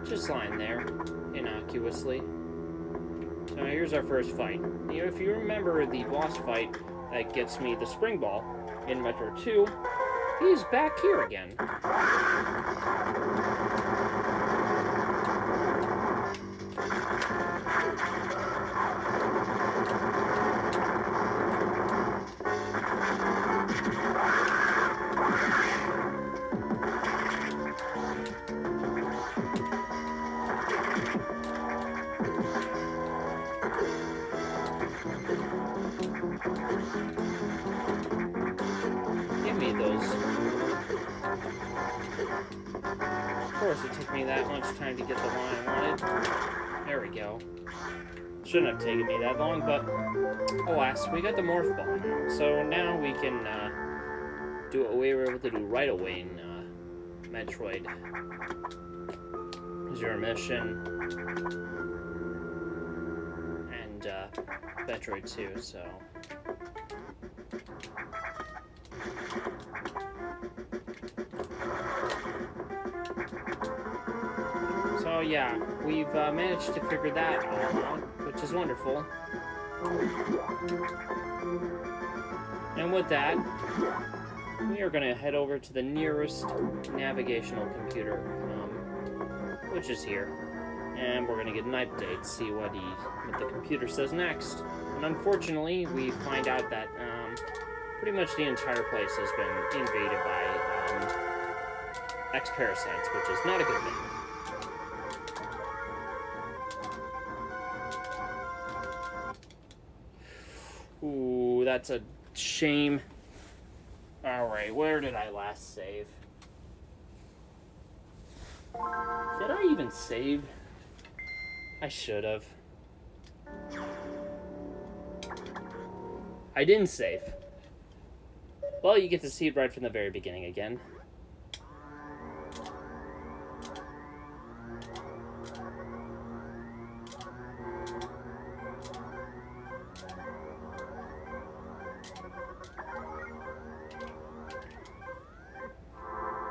Just lying there, innocuously. So here's our first fight. You know, if you remember the boss fight that gets me the spring ball in Metro 2, he's back here again. Give me those. Of course it took me that much time to get the one I wanted. There we go. Shouldn't have taken me that long, but alas, we got the morph ball now. So now we can do what we were able to do right away in Metroid Zero Mission and Metroid 2, so... So yeah, we've managed to figure that all out, which is wonderful. And with that, we are going to head over to the nearest navigational computer, which is here. And we're going to get an update, see what the computer says next. And unfortunately, we find out that pretty much the entire place has been invaded by X-parasites, which is not a good thing. Ooh, that's a shame. Alright, where did I last save? Did I even save? I should have. I didn't save. Well, you get to see it right from the very beginning again.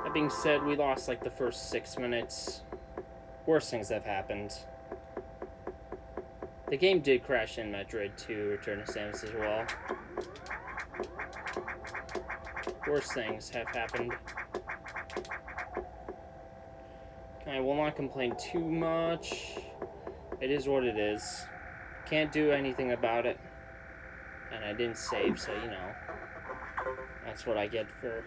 That being said, we lost like the first 6 minutes. Worse things have happened. The game did crash in Metroid 2 Return to Samus as well. Worse things have happened. I will not complain too much. It is what it is. Can't do anything about it. And I didn't save, so you know. That's what I get for...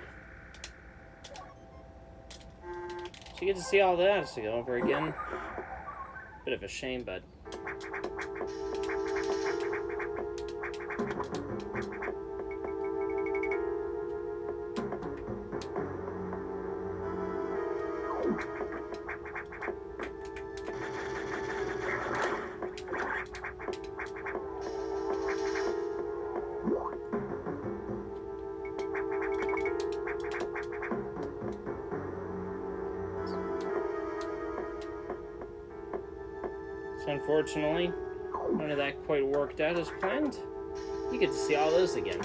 So you get to see all that to go over again. Bit of a shame, but... So unfortunately, none of that quite worked out as planned. You get to see all those again.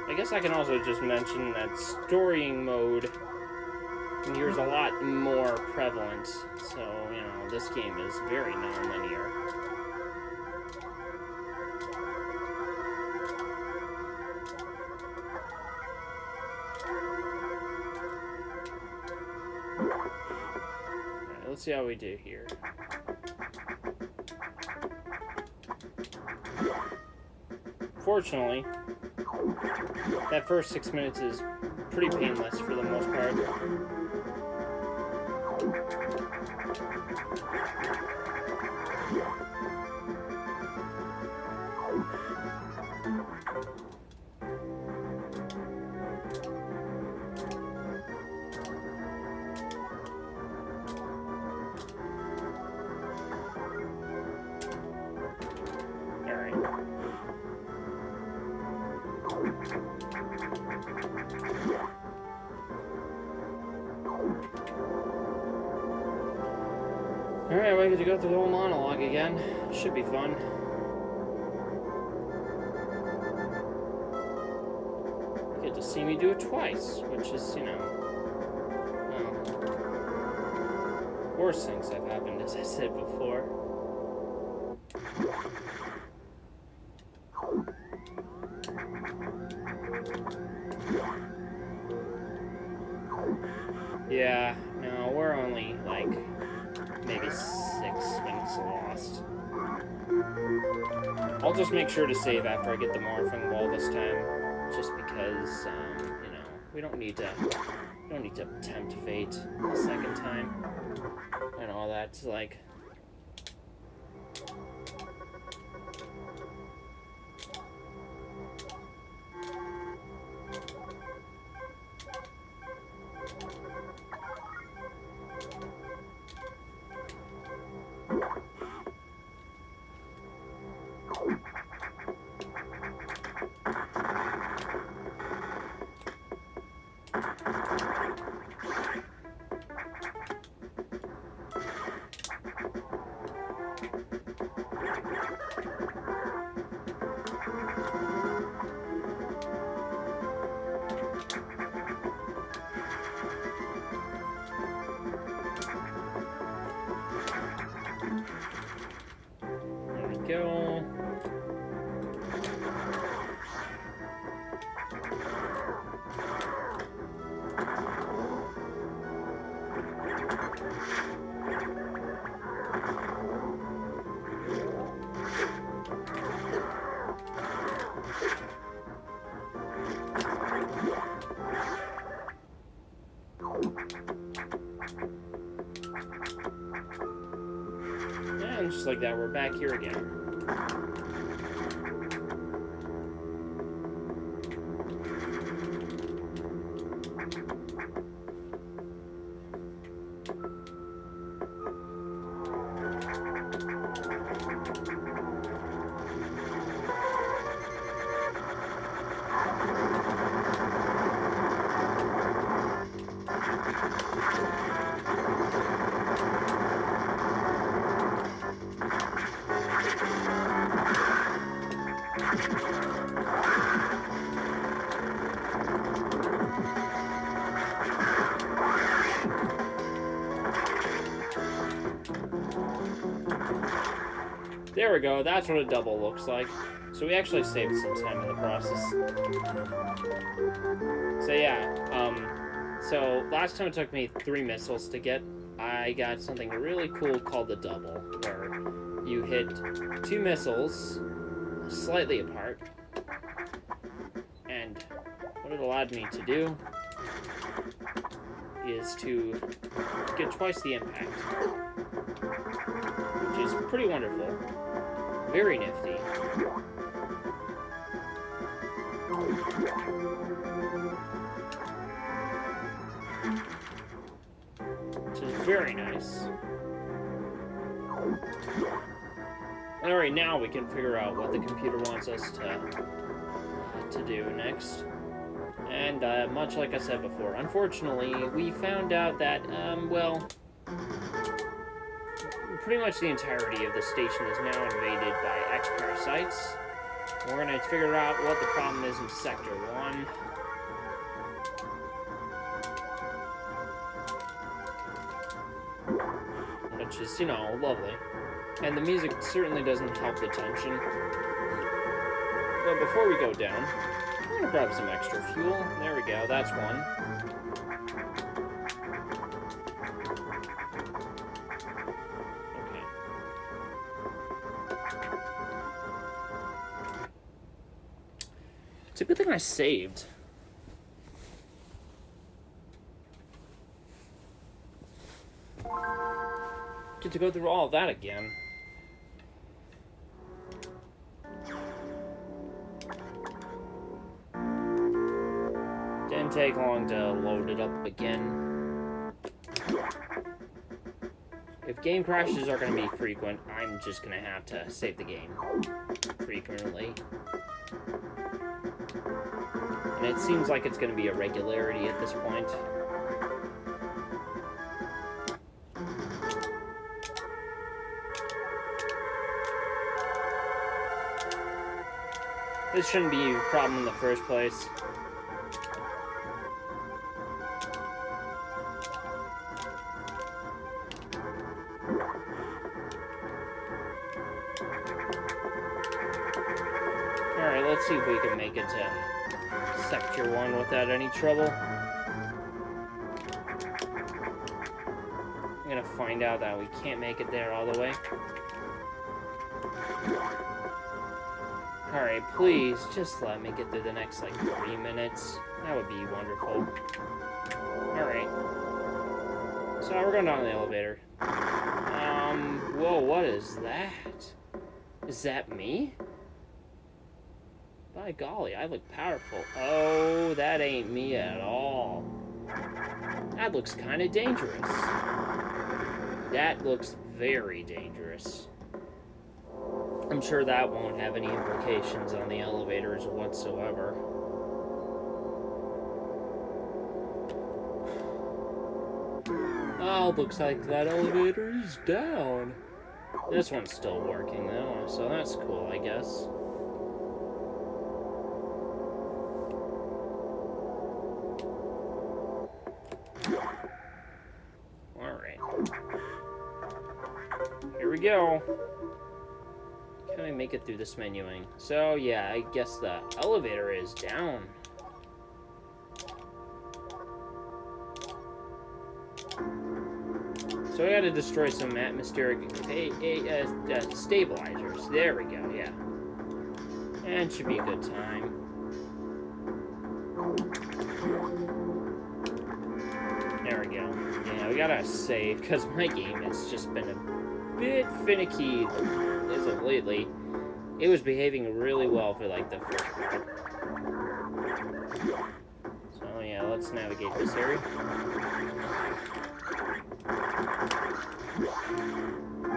I guess I can also just mention that storying mode here is a lot more prevalent. So, you know, this game is very non-linear. Alright, let's see how we do here. Fortunately, that first 6 minutes is pretty painless for the most part. Alright, we get to go through the whole monologue again. Should be fun. You get to see me do it twice, which is, you know, well, worse things have happened, as I said before. Yeah, no, we're only, like, maybe 6 minutes lost. I'll just make sure to save after I get the morphing wall this time, just because, you know, we don't need to tempt fate a second time, and all that's like... There we go. And just like that, we're back here again. There we go, that's what a double looks like. So we actually saved some time in the process. So yeah, so last time it took me 3 missiles to get. I got something really cool called the double, where you hit 2 missiles slightly apart. And what it allowed me to do is to get twice the impact, which is pretty wonderful. Very nifty. Which is very nice. Alright, now we can figure out what the computer wants us to do next. And much like I said before, unfortunately, we found out that, well, pretty much the entirety of the station is now invaded by X-parasites. We're going to figure out what the problem is in Sector 1. Which is, you know, lovely. And the music certainly doesn't help the tension. But before we go down, I'm going to grab some extra fuel. There we go, that's one. It's a good thing I saved. Get to go through all of that again. Didn't take long to load it up again. If game crashes are going to be frequent, I'm just going to have to save the game frequently. And it seems like it's going to be a regularity at this point. This shouldn't be a problem in the first place. Alright, let's see if we can make it to Sector 1 without any trouble. I'm gonna find out that we can't make it there all the way. Alright, please, just let me get through the next, like, 3 minutes. That would be wonderful. Alright. So, we're going down the elevator. Whoa, what is that? Is that me? By golly, I look powerful. Oh, that ain't me at all. That looks kind of dangerous. That looks very dangerous. I'm sure that won't have any implications on the elevators whatsoever. Oh, looks like that elevator is down. This one's still working though, so that's cool, I guess. Alright. Here we go. Can I make it through this menuing? So, yeah, I guess the elevator is down. So I gotta destroy some atmospheric stabilizers. There we go, yeah. And should be a good time. There we go. Yeah, we gotta save, because my game has just been bit finicky as of lately. It was behaving really well for like the first part. So yeah, let's navigate this area.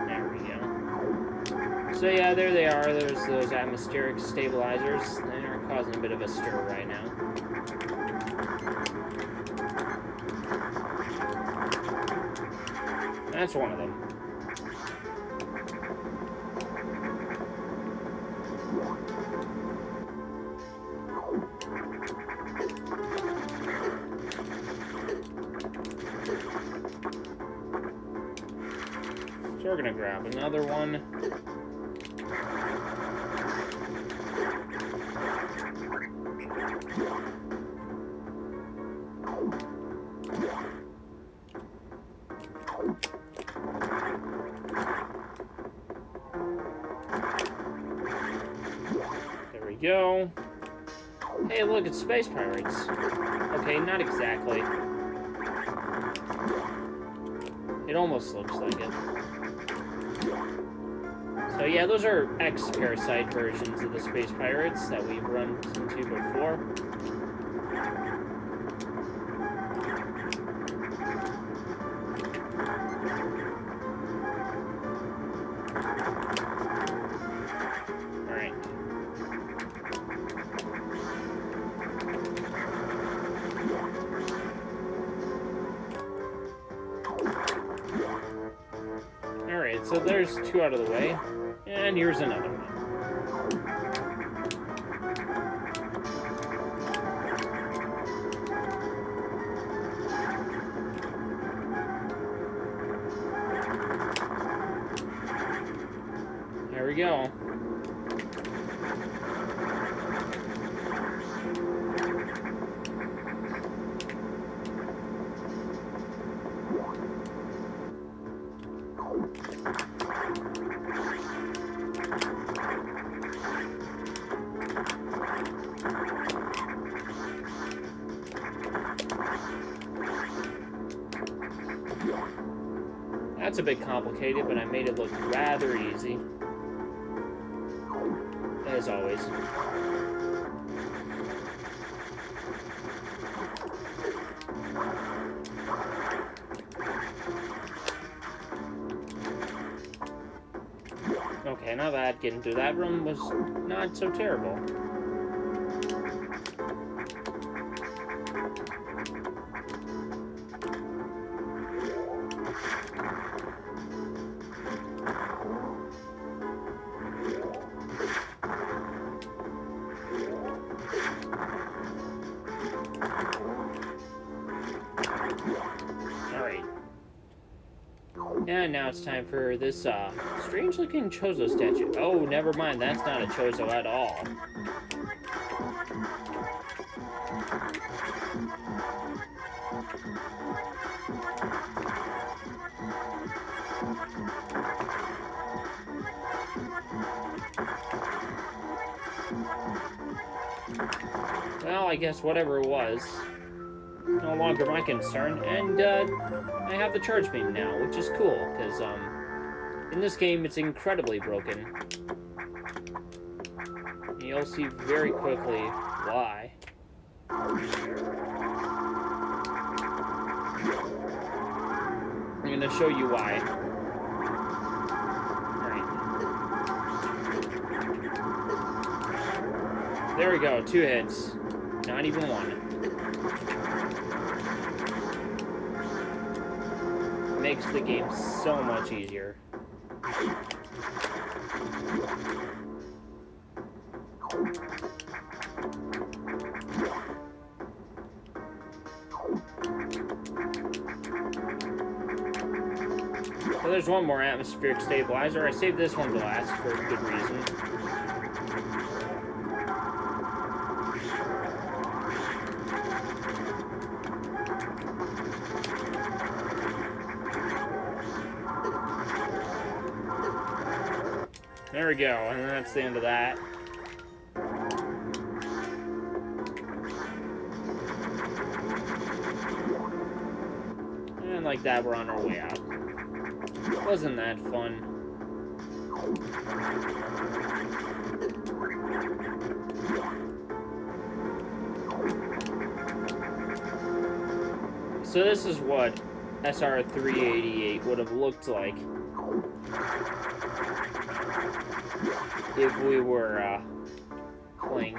There we go. So yeah, there they are. There's those atmospheric stabilizers. They are causing a bit of a stir right now. That's one of them. So we're gonna grab another one. There we go. Hey, look, it's space pirates. Okay, not exactly. It almost looks like it. So yeah, those are X-Parasite versions of the Space Pirates that we've run into before. Alright. Alright, so there's two out of the way. And here's another one. There we go. That's a bit complicated, but I made it look rather easy. As always. Okay, not bad. Getting through that room was not so terrible. Alright. And now it's time for this strange-looking Chozo statue. Oh, never mind. That's not a Chozo at all. Well, I guess whatever it was, no longer my concern, and I have the charge beam now, which is cool, because in this game it's incredibly broken. You'll see very quickly why. I'm going to show you why. Alright. There we go, 2 hits. Not even one. Makes the game so much easier. So there's one more atmospheric stabilizer. I saved this one to last for a good reason. There we go, and that's the end of that. And like that, we're on our way out. Wasn't that fun? So this is what SR-388 would have looked like if we were playing.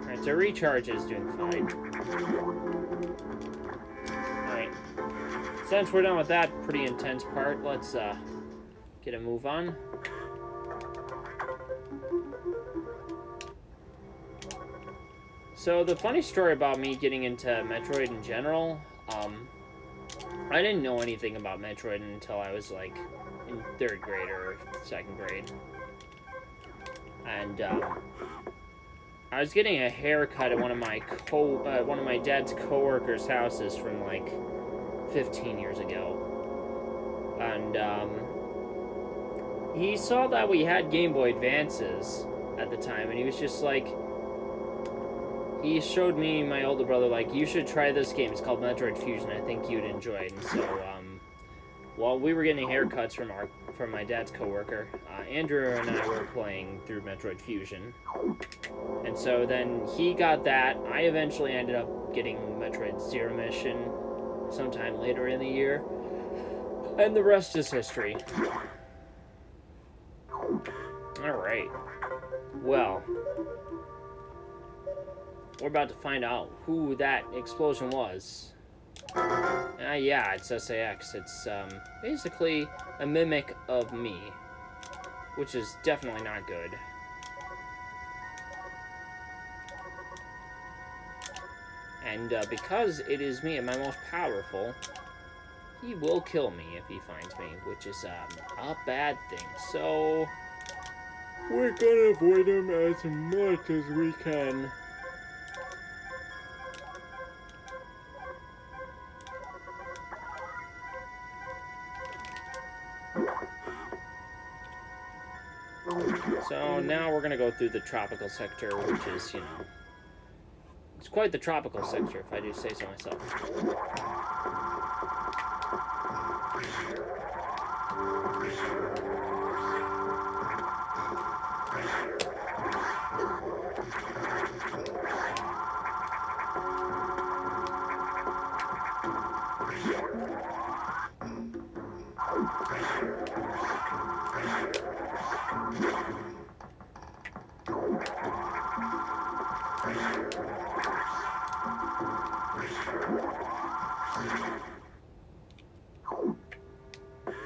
Alright, so recharge is doing fine. Alright. Since we're done with that pretty intense part, let's get a move on. So the funny story about me getting into Metroid in general, I didn't know anything about Metroid until I was like in 3rd grade or 2nd grade. And I was getting a haircut at one of my dad's coworkers' houses from like 15 years ago. And he saw that we had Game Boy Advances at the time, and he was just like, he showed me, my older brother, like, you should try this game. It's called Metroid Fusion. I think you'd enjoy it. And so, while we were getting haircuts from my dad's coworker, Andrew and I were playing through Metroid Fusion. And so then he got that. I eventually ended up getting Metroid Zero Mission sometime later in the year. And the rest is history. Alright. Well, we're about to find out who that explosion was. Yeah, it's SAX. It's basically a mimic of me, which is definitely not good. And because it is me and my most powerful, he will kill me if he finds me, which is a bad thing. So we're gonna avoid him as much as we can. So now we're going to go through the tropical sector, which is, you know, it's quite the tropical sector, if I do say so myself.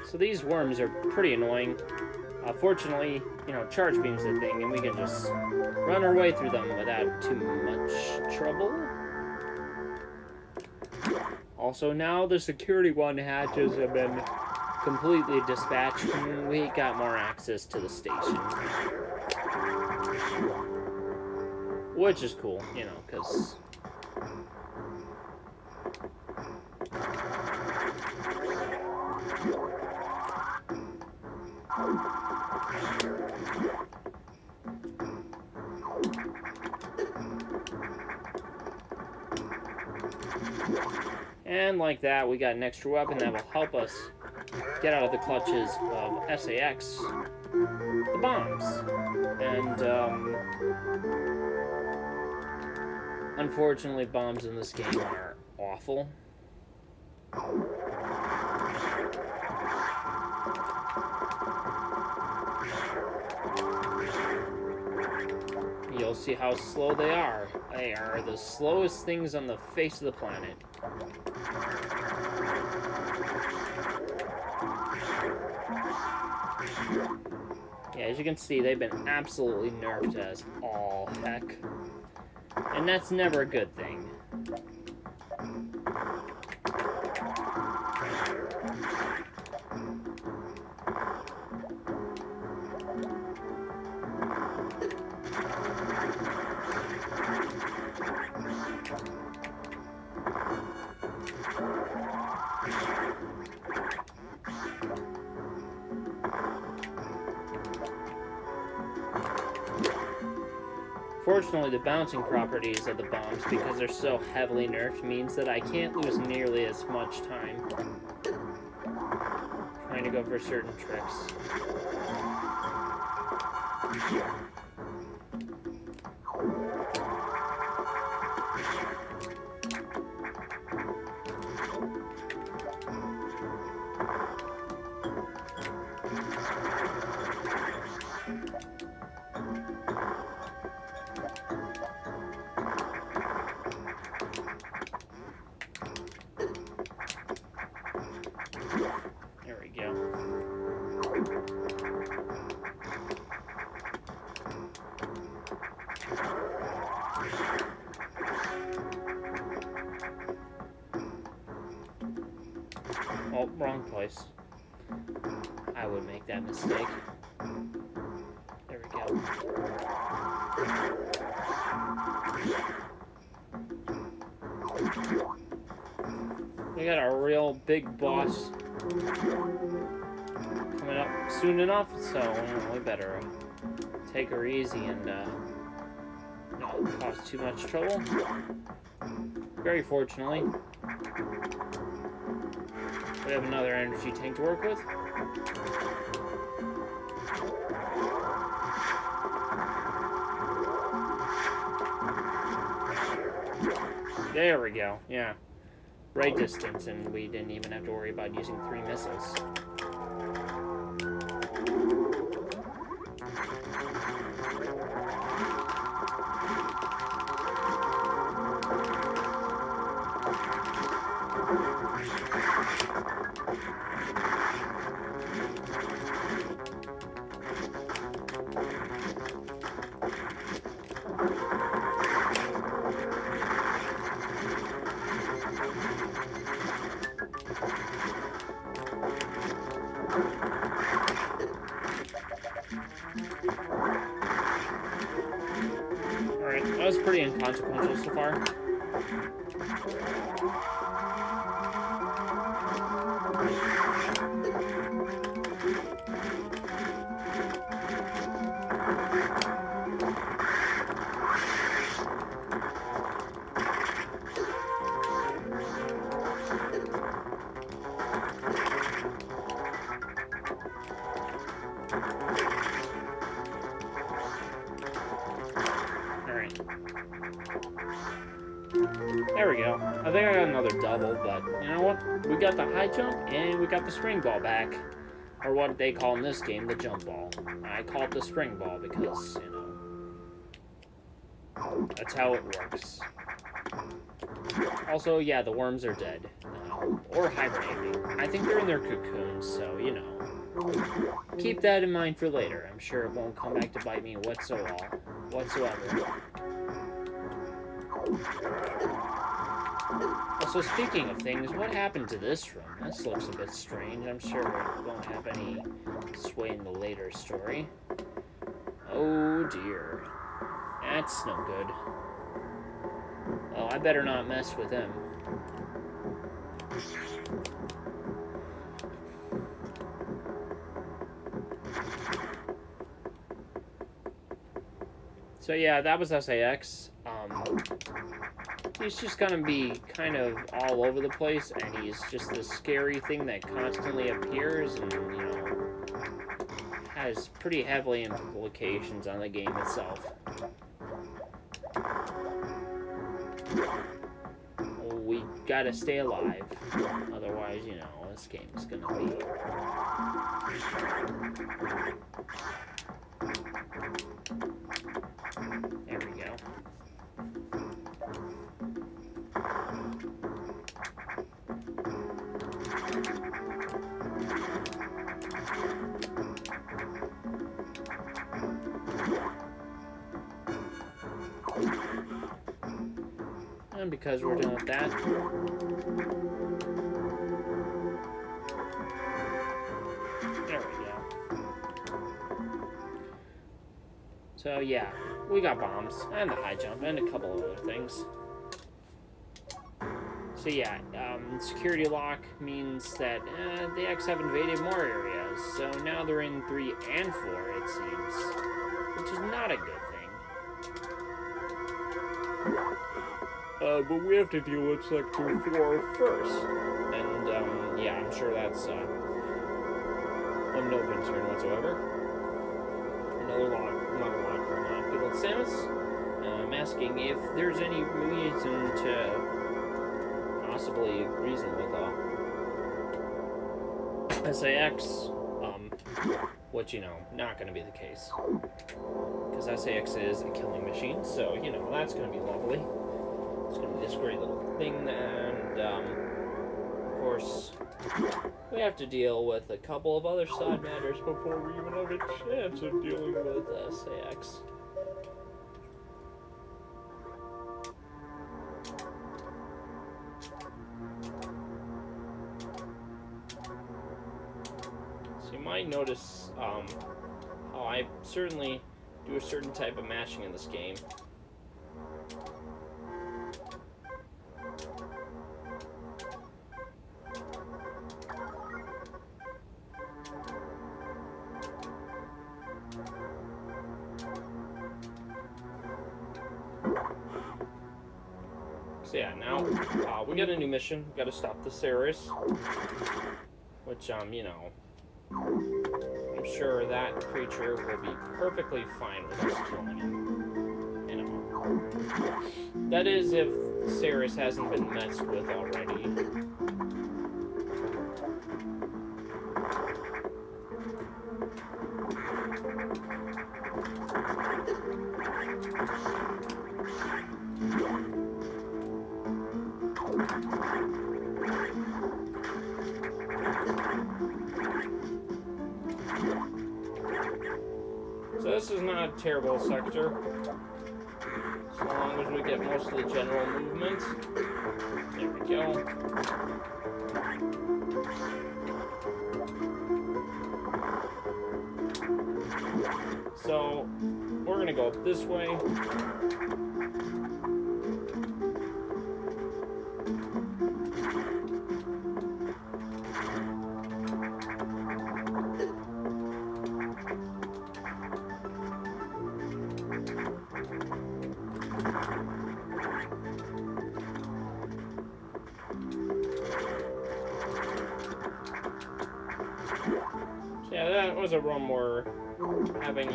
So these worms are pretty annoying. Fortunately, you know, charge beam's the thing, and we can just run our way through them without too much trouble. Also, now the security one hatches have been completely dispatched, and we got more access to the station. Which is cool, you know, because and like that, we got an extra weapon that will help us get out of the clutches of SAX, the bombs. And, unfortunately, bombs in this game are awful. You'll see how slow they are. They are the slowest things on the face of the planet. Yeah, as you can see, they've been absolutely nerfed as all heck. And that's never a good thing. Fortunately, the bouncing properties of the bombs, because they're so heavily nerfed, means that I can't lose nearly as much time trying to go for certain tricks. There we go. Oh, wrong place. I would make that mistake. There we go. We got a real big boss coming up soon enough, so we better take her easy and not cause too much trouble. Very fortunately, we have another energy tank to work with. There we go, yeah. Right distance, and we didn't even have to worry about using 3 missiles. Alright, that was pretty inconsequential so far. There we go. I think I got another double, but you know what? We got the high jump and we got the spring ball back. Or what they call in this game, the jump ball. I call it the spring ball because, you know, that's how it works. Also, yeah, the worms are dead. Or hibernating. I think they're in their cocoons, so, you know. Keep that in mind for later. I'm sure it won't come back to bite me whatsoever. Also, speaking of things, what happened to this room? This looks a bit strange. I'm sure it won't have any sway in the later story. Oh dear. That's no good. Well, I better not mess with him. So yeah, that was SAX. He's just gonna be kind of all over the place, and he's just this scary thing that constantly appears and, you know, has pretty heavily implications on the game itself. We gotta stay alive, otherwise, you know, this game is gonna be... There we go. And because we're done with that, there we go. So yeah, we got bombs, and the high jump, and a couple of other things. So yeah, security lock means that the X have invaded more areas, so now they're in 3 and 4, it seems, which is not a good thing. but we have to deal with Sector 4 first. And, yeah, I'm sure that's, of no concern whatsoever. Another lock from good old Samus. I'm asking if there's any reason to possibly reason with SAX, which, not going to be the case. Because SAX is a killing machine, so, that's going to be lovely. It's going to be this great little thing, and, of course, we have to deal with a couple of other side matters before we even have a chance of dealing with SAX. So you might notice how I certainly do a certain type of matching in this game. So yeah, now we got a new mission. We got to stop the Ceres, which I'm sure that creature will be perfectly fine with us killing him. That is if Ceres hasn't been messed with already. So this is not a terrible sector, as long as we get most of the general movement. There we go. So we're gonna go this way. Yeah, that was a run where having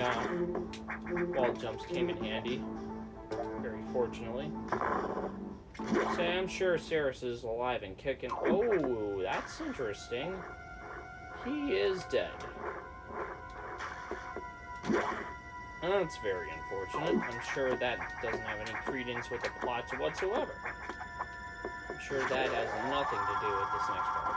wall jumps came in handy, very fortunately. So I'm sure Ceres is alive and kicking. Oh, that's interesting. He is dead. That's very unfortunate. I'm sure that doesn't have any credence with the plot whatsoever. I'm sure that has nothing to do with this next part.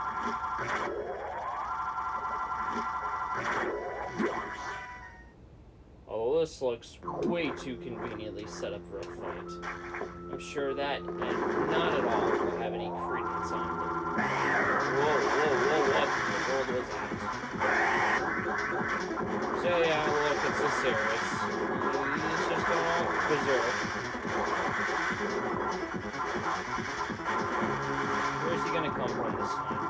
Although this looks way too conveniently set up for a fight. I'm sure that not at all will have any credence on it. Whoa, what in the world was that? So yeah, look, it's a Ceres. He's just going all berserk. Where's he gonna come from this time?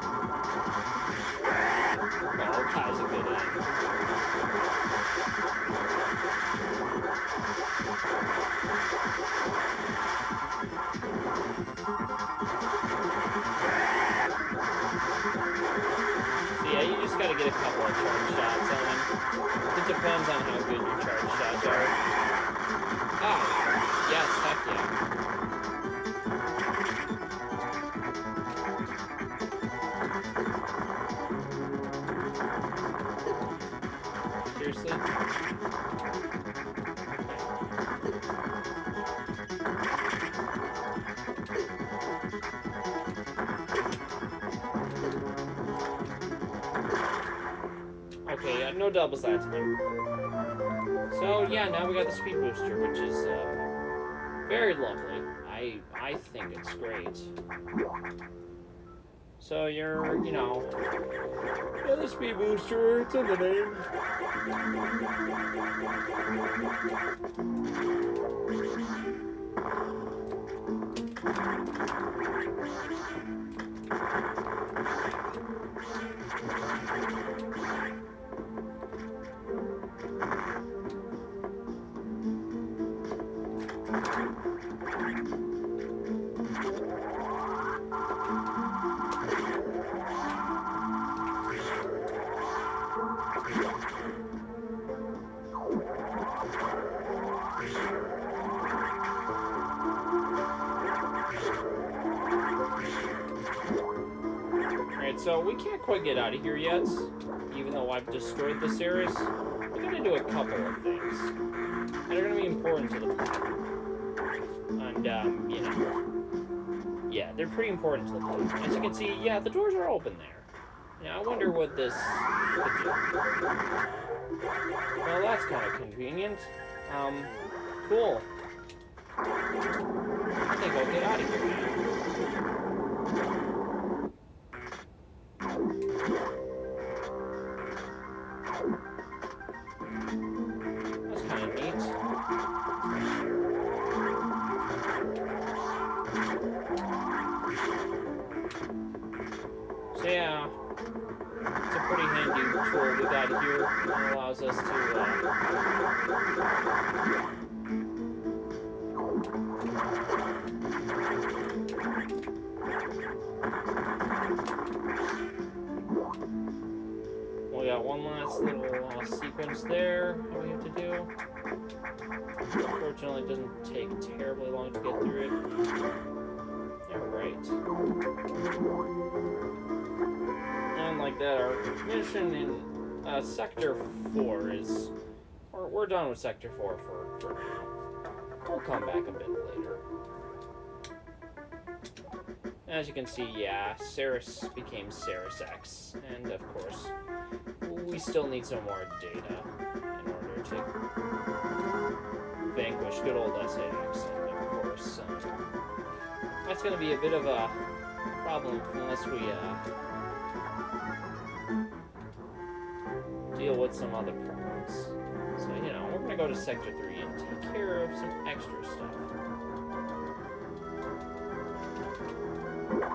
Oh, Kai's a good end. So yeah, you just gotta get a couple of charge shots on him. It depends on how good your charge shots are. Ah, yes, heck yeah. Seriously? Okay, yeah, no doubles that time. So yeah, now we got the speed booster, which is very lovely. I think it's great. So you're, yeah, the speed booster, it's in the name. So we can't quite get out of here yet, even though I've destroyed this area. We're gonna do a couple of things that are gonna be important to the plot. And, you know, yeah, they're pretty important to the plot. As you can see, yeah, the doors are open there. Now, I wonder what this could do. Well, that's kind of convenient. Cool. I think I'll get out of here now. That's kind of neat. So yeah, it's a pretty handy tool we got here. It allows us to we got one last little sequence there that we have to do. Unfortunately, it doesn't take terribly long to get through it. Alright. And like that, our mission in Sector 4 is... We're done with Sector 4 for now. We'll come back a bit later. As you can see, yeah, Ceres became Ceres X, and of course, we still need some more data in order to vanquish good old SAX, and of course, that's going to be a bit of a problem unless we deal with some other problems. So, you know, we're going to go to Sector 3 and take care of some extra stuff.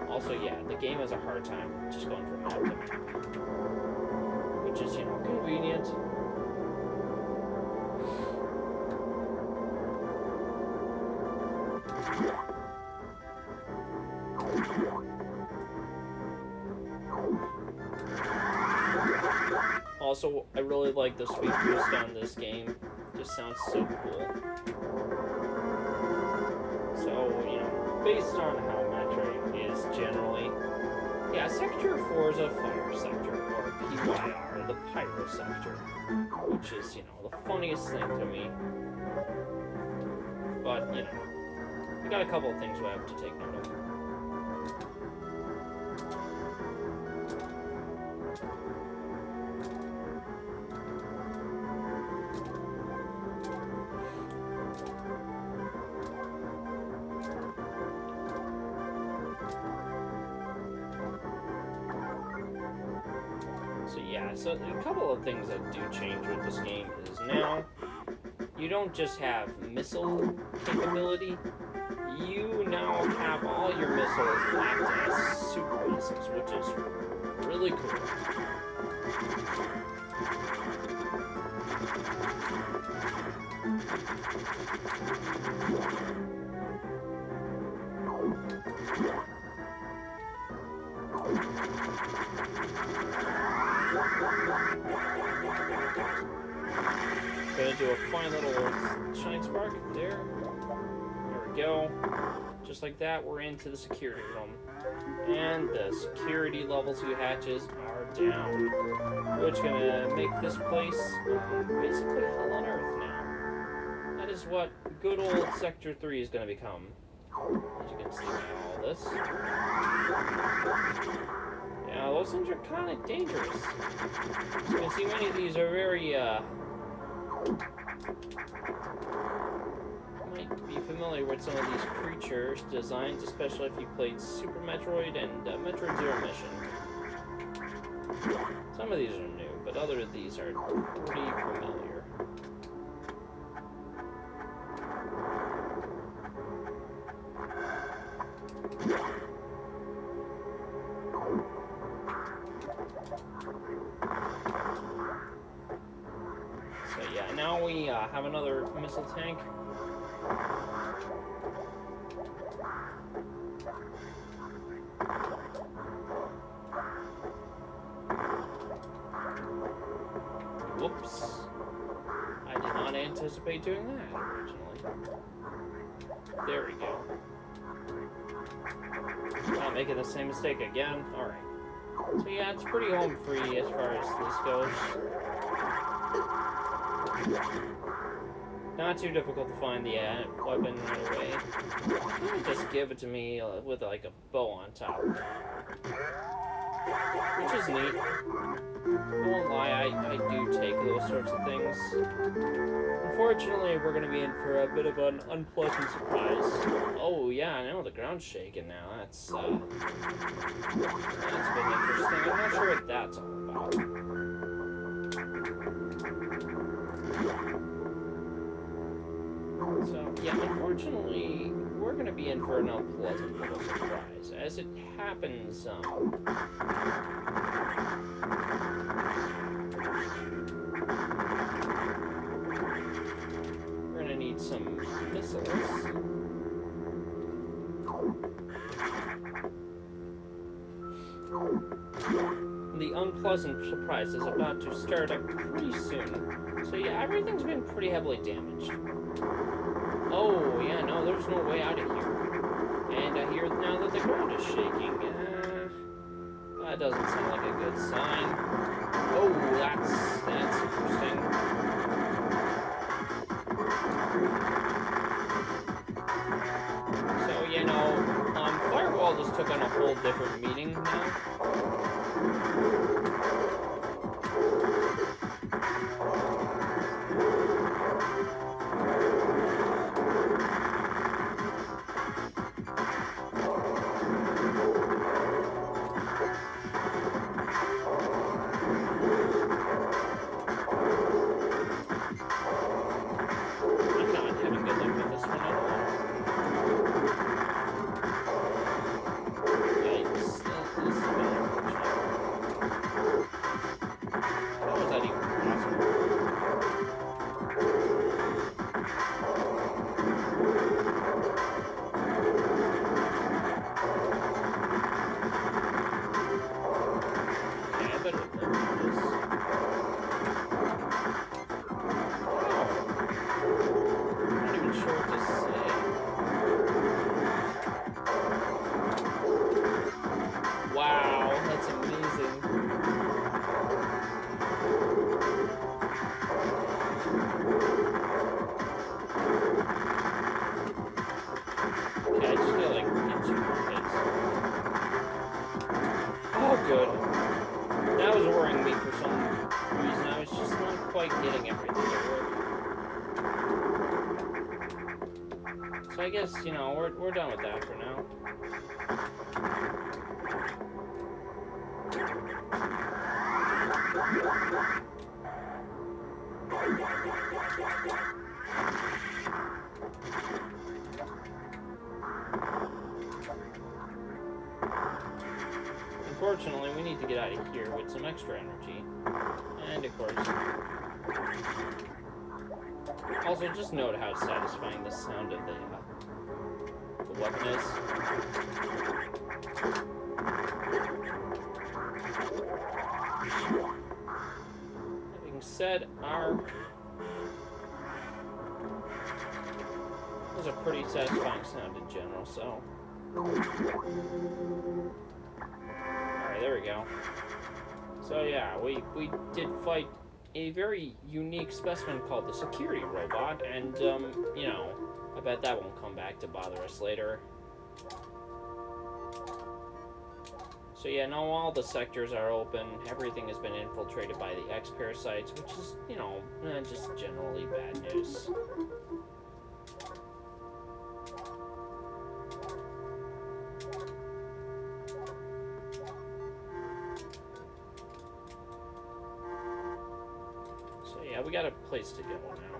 Also, yeah, the game has a hard time just going from map to map, which is, you know, convenient. Also, I really like the sweep boost on this game. It just sounds so cool. So, you know, based on how Metroid is generally, yeah, Sector 4 is a fire sector, or PYR, the pyro sector, which is, you know, the funniest thing to me. But, you know, we got a couple of things we have to take note of. So yeah, so a couple of things that do change with this game is now you don't just have missile capability, you now have all your missiles act as super missiles, which is really cool. Gonna do a fine little shine spark there. There we go. Just like that, we're into the security room. And the security level 2 hatches are down, which is gonna make this place basically hell on earth now. That is what good old Sector 3 is gonna become. As you can see by all this. Yeah, those things are kind of dangerous. As you can see, many of these are very, might be familiar with some of these creatures' designs, especially if you played Super Metroid and Metroid Zero Mission. Some of these are new, but other of these are pretty familiar. So yeah, now we have another missile tank. Whoops. I did not anticipate doing that originally. There we go. Not making the same mistake again. Alright. So yeah, it's pretty home free as far as this goes. Not too difficult to find the weapon right away. Just give it to me with like a bow on top. Which is neat. I won't lie, I do take those sorts of things. Unfortunately, we're going to be in for a bit of an unpleasant surprise. Oh yeah, I know, the ground's shaking now. That's been interesting. I'm not sure what that's all about. So, yeah, unfortunately, we're going to be in for an unpleasant little surprise. As it happens, we're going to need some missiles. The unpleasant surprise is about to start up pretty soon. So yeah, everything's been pretty heavily damaged. Oh, yeah, no, there's no way out of here. And I hear now that the ground is shaking. That doesn't sound like a good sign. Oh, that's interesting. So, you know, Firewall just took on a whole different meaning now. So I guess, you know, we're done with that for now. Unfortunately, we need to get out of here with some extra energy. And of course... Also, just note how satisfying the sound of the weapon is. That being said, was a pretty satisfying sound in general, so... Alright, there we go. So yeah, we did fight a very unique specimen called the security robot, and, you know, I bet that won't come back to bother us later. So yeah, now all the sectors are open, everything has been infiltrated by the X-parasites, which is, you know, just generally bad news. We got a place to go now.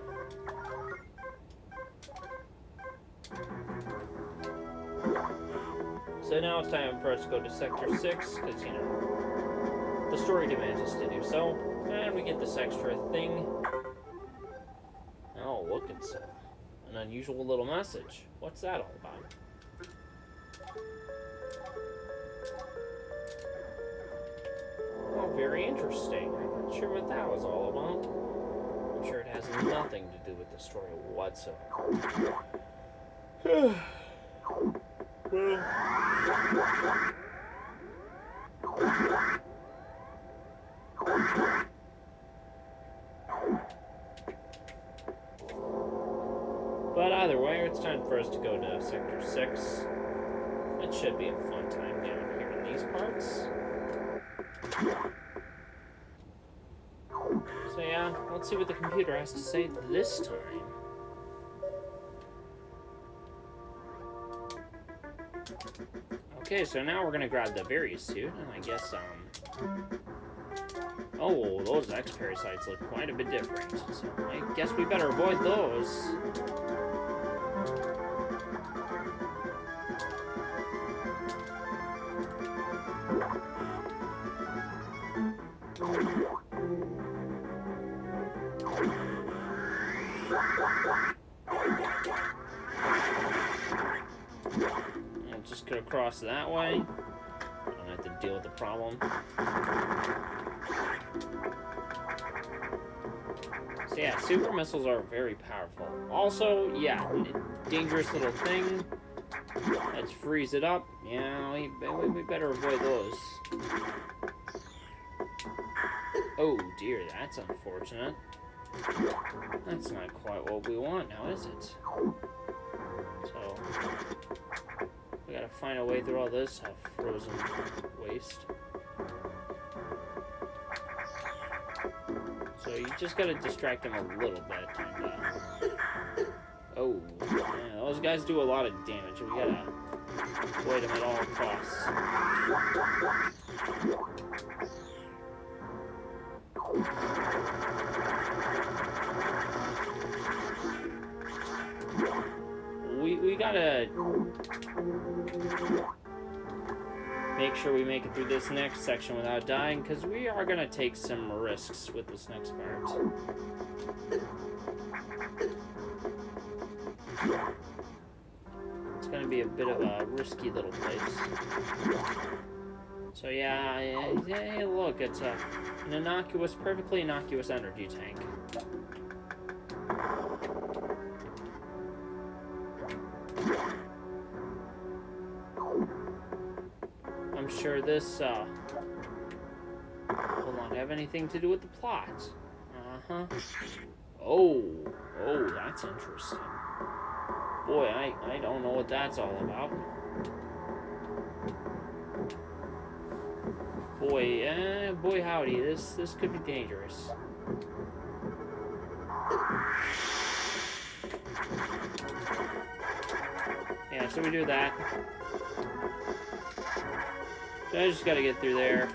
So now it's time for us to go to Sector 6, because, you know, the story demands us to do so. And we get this extra thing. Oh, look, it's an unusual little message. What's that all about? Oh, very interesting. I'm not sure what that was all about. I'm sure it has nothing to do with the story whatsoever. Well, But either way, it's time for us to go to Sector 6. It should be a fun time down here in these parts. So yeah, let's see what the computer has to say this time. Okay, so now we're gonna grab the Various suit, and I guess, oh, those X-parasites look quite a bit different, so I guess we better avoid those. I'll just go across that way. I don't have to deal with the problem. So yeah, super missiles are very powerful. Also, yeah, dangerous little thing. Let's freeze it up. Yeah, we better avoid those. Oh dear, that's unfortunate. That's not quite what we want now, is it? So, we gotta find a way through all this frozen waste. So you just gotta distract them a little bit. And, oh, yeah, those guys do a lot of damage. We gotta avoid them at all costs. We gotta make sure we make it through this next section without dying, because we are gonna take some risks with this next part. It's gonna be a bit of a risky little place. So yeah, hey, look, it's an innocuous, perfectly innocuous energy tank. I'm sure this will not have anything to do with the plot. Uh-huh. Oh, that's interesting. Boy, I don't know what that's all about. Boy howdy, this could be dangerous. Yeah, so we do that. So I just gotta get through there.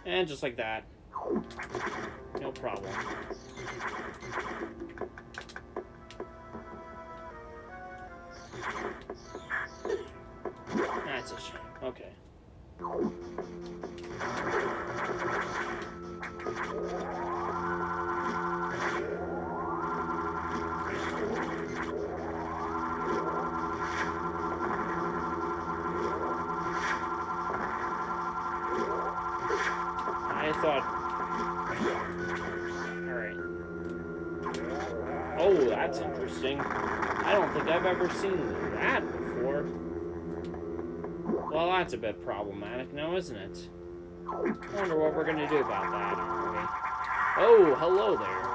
And just like that. No problem. That's a shame. Okay. I thought... Alright. Oh, that's interesting. I don't think I've ever seen that before. Well, that's a bit problematic now, isn't it? I wonder what we're gonna do about that, aren't we? Oh, hello there.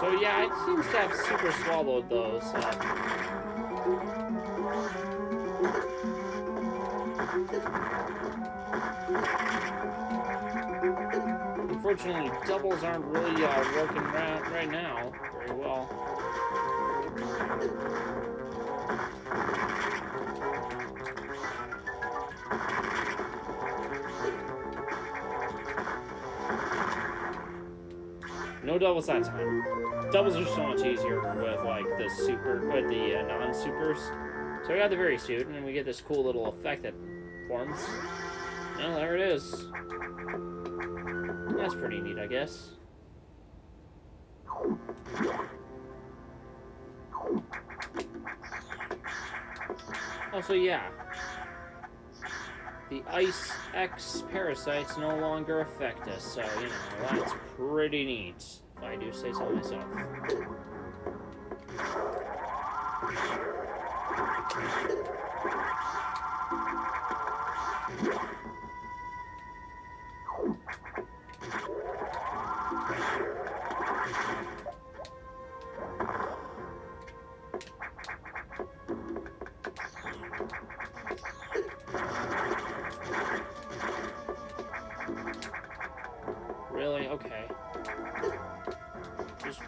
So yeah, it seems to have super swallowed those. Unfortunately, doubles aren't really working right now very well. no doubles that time. Doubles are so much easier with like the non-supers. So we got the very suit, and then we get this cool little effect that forms. Well, there it is. That's pretty neat, I guess. Also, yeah. The Ice X parasites no longer affect us, so, you know, that's pretty neat, if I do say so myself. Really? Okay. Just...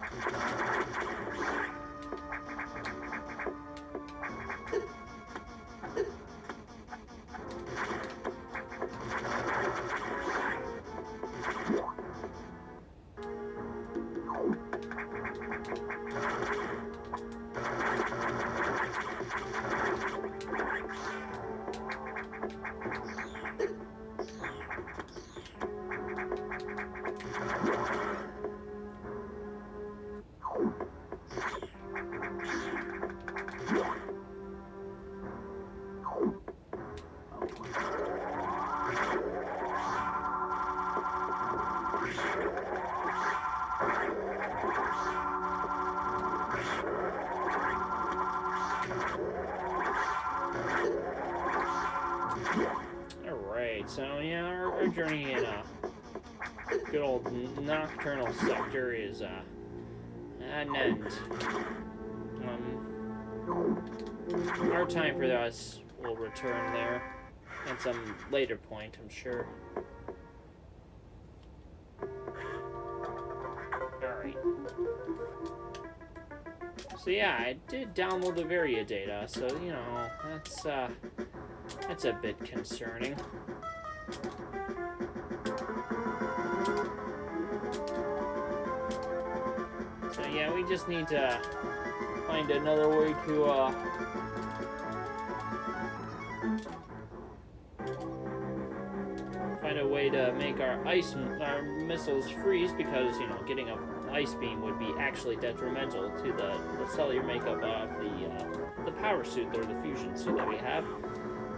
So, yeah, our journey in good old Nocturnal Sector is at an end. Our time for us will return there at some later point, I'm sure. Alright. So yeah, I did download the Variant data, so, you know, that's a bit concerning. So yeah, we just need to find another way to make our missiles freeze, because, you know, getting an ice beam would be actually detrimental to the cellular makeup of the power suit, or the fusion suit that we have.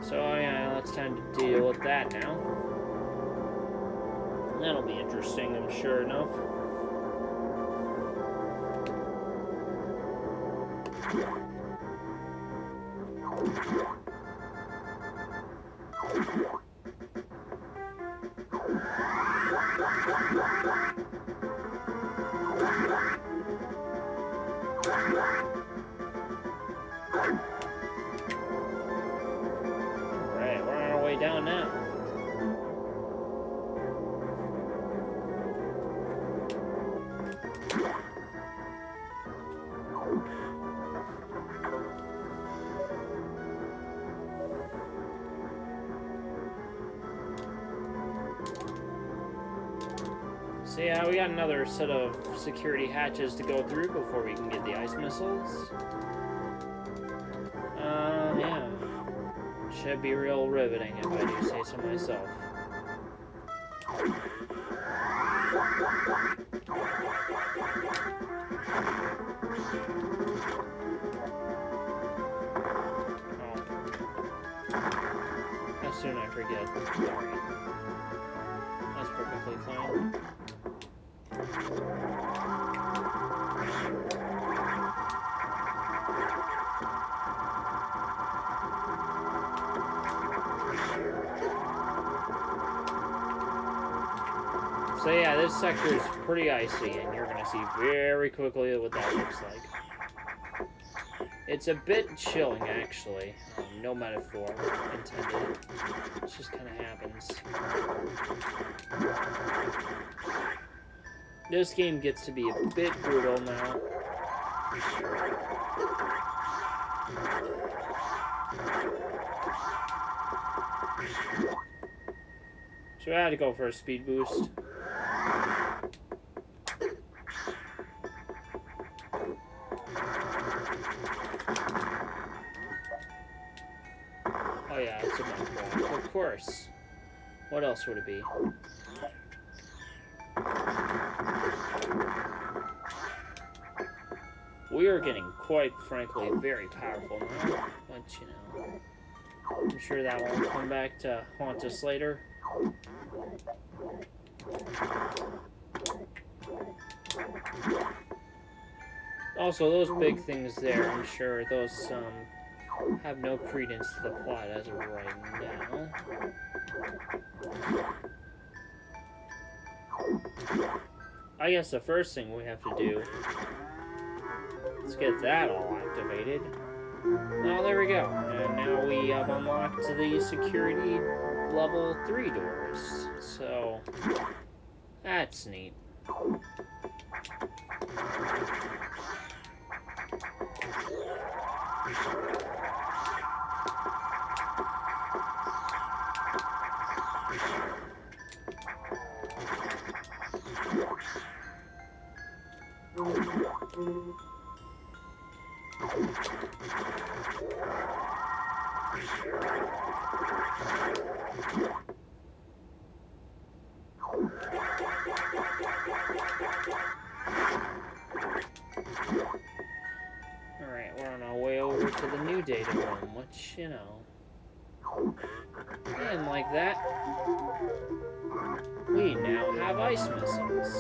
So yeah, it's time to deal with that now. That'll be interesting, I'm sure enough. Alright, we're on our way down now. So yeah, we got another set of security hatches to go through before we can get the ice missiles. Yeah. Should be real riveting, if I do say so myself. How soon I forget. Sorry. That's perfectly fine. So yeah, this sector is pretty icy, and you're going to see very quickly what that looks like. It's a bit chilling, actually. No metaphor intended. It just kind of happens. This game gets to be a bit brutal now. So I had to go for a speed boost. course. What else would it be? We are getting, quite frankly, very powerful now. But, you know, I'm sure that won't come back to haunt us later. Also, those big things there, I'm sure those have no credence to the plot as of right now. I guess the first thing we have to do is get that all activated. Well, there we go. And now we have unlocked the security level 3 doors. So, that's neat. Alright, we're on our way over to the new data room, which, you know, I didn't like that. We now have ice missiles,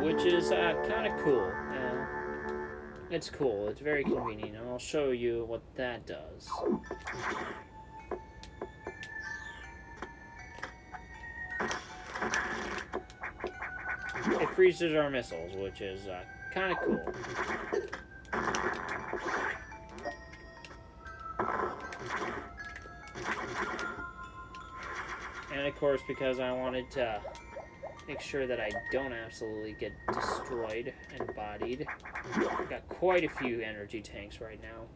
which is kind of cool. It's cool, it's very convenient, and I'll show you what that does. It freezes our missiles, which is kind of cool. And of course, because I wanted to make sure that I don't absolutely get destroyed and bodied, I've got quite a few energy tanks right now.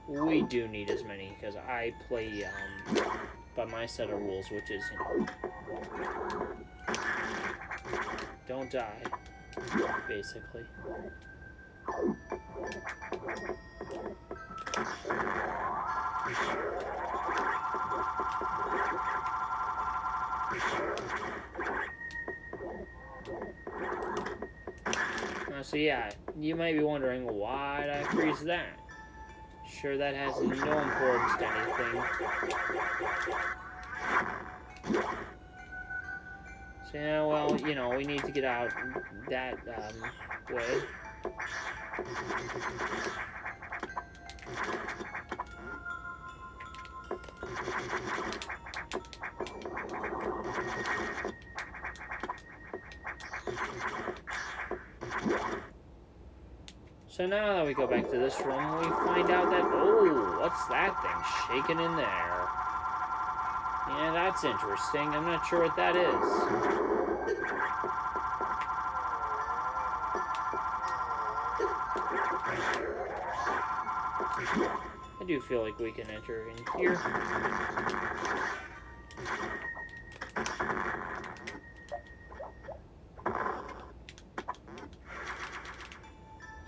We do need as many, because I play by my set of rules, which is, you know, don't die, basically. So yeah, you might be wondering, why'd I freeze that? Sure, that has no importance to anything. So yeah, well, you know, we need to get out that way. So now that we go back to this room, we find out that, oh, what's that thing shaking in there? Yeah, that's interesting. I'm not sure what that is. I do feel like we can enter in here.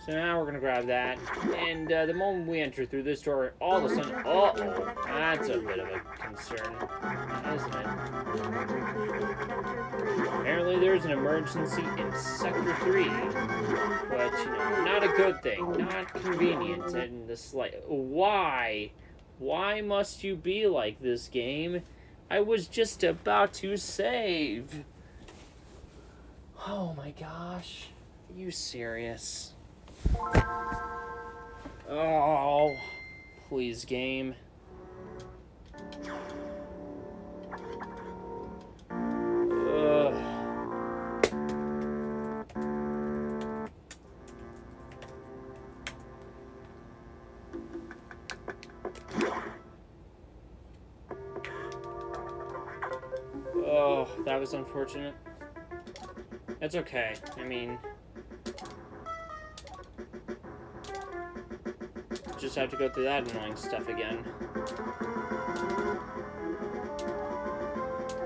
So now we're gonna grab that, and the moment we enter through this door, all of a sudden, uh-oh, that's a bit of a concern, isn't it? Apparently there's an emergency in Sector 3, but, you know, not a good thing, not convenient in the slight. Why? Why must you be like this, game? I was just about to save. Oh my gosh. Are you serious? Oh, please, game. Ugh. Oh, that was unfortunate. That's okay. I mean, just have to go through that annoying stuff again.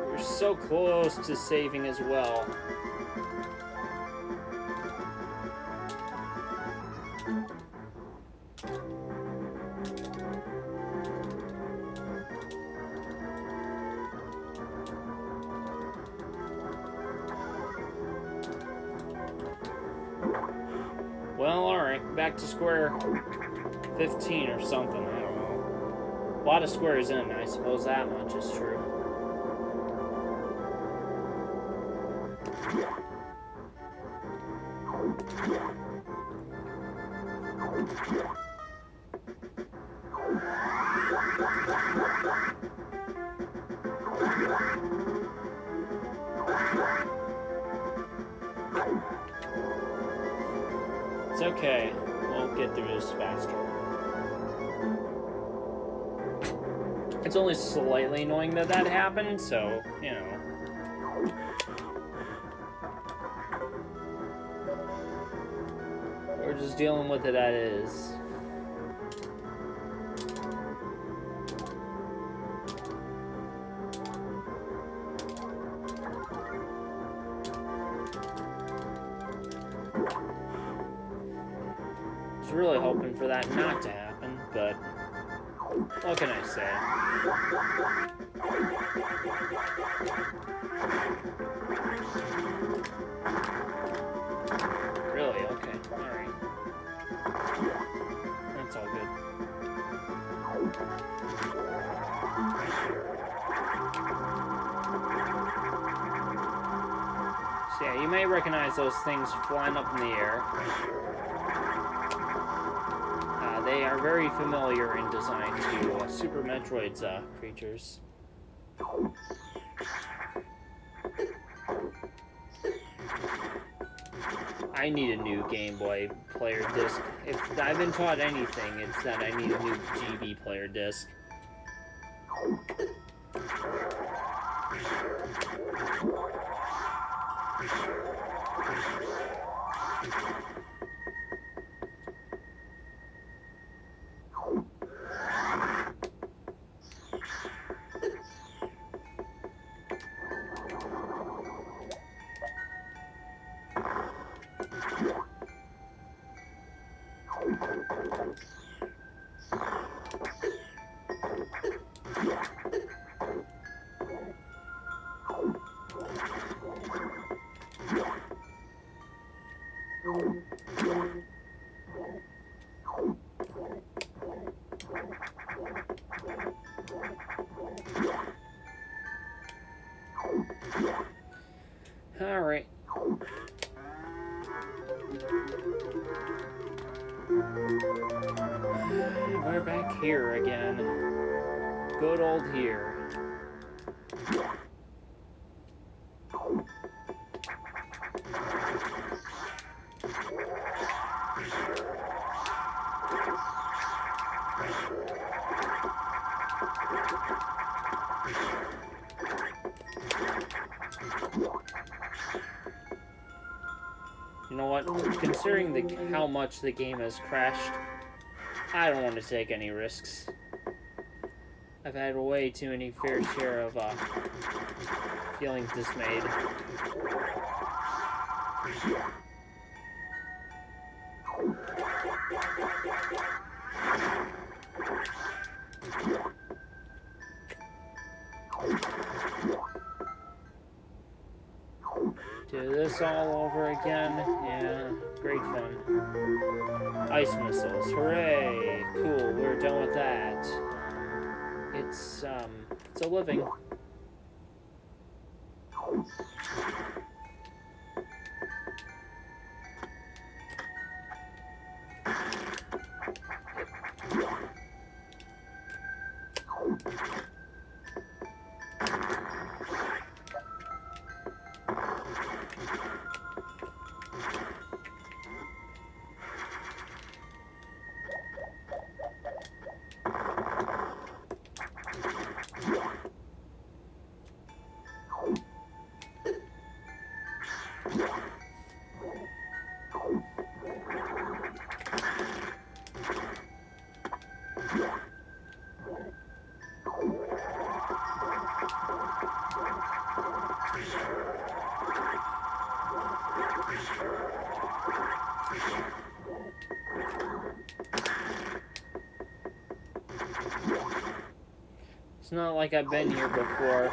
We're so close to saving as well. back to square 15 or something, I don't know. A lot of squares in, I suppose that much is true. It's okay. We'll get through this faster. It's only slightly annoying that that happened, so, you know. We're just dealing with it as is. I was really hoping for that not to happen, but what can I say? Really? Okay. Alright. That's all good. So yeah, you may recognize those things flying up in the air. They are very familiar in design to Super Metroid's creatures. I need a new Game Boy player disc. If I've been taught anything, it's that I need a new GB player disc. Alright. We're back here again. Good old here. You know what? Considering how much the game has crashed, I don't want to take any risks. I've had way too many fair share of feeling dismayed. Do this all over again? Yeah, great fun. Ice missiles, hooray! Cool, we're done with that. It's a living. It's not like I've been here before.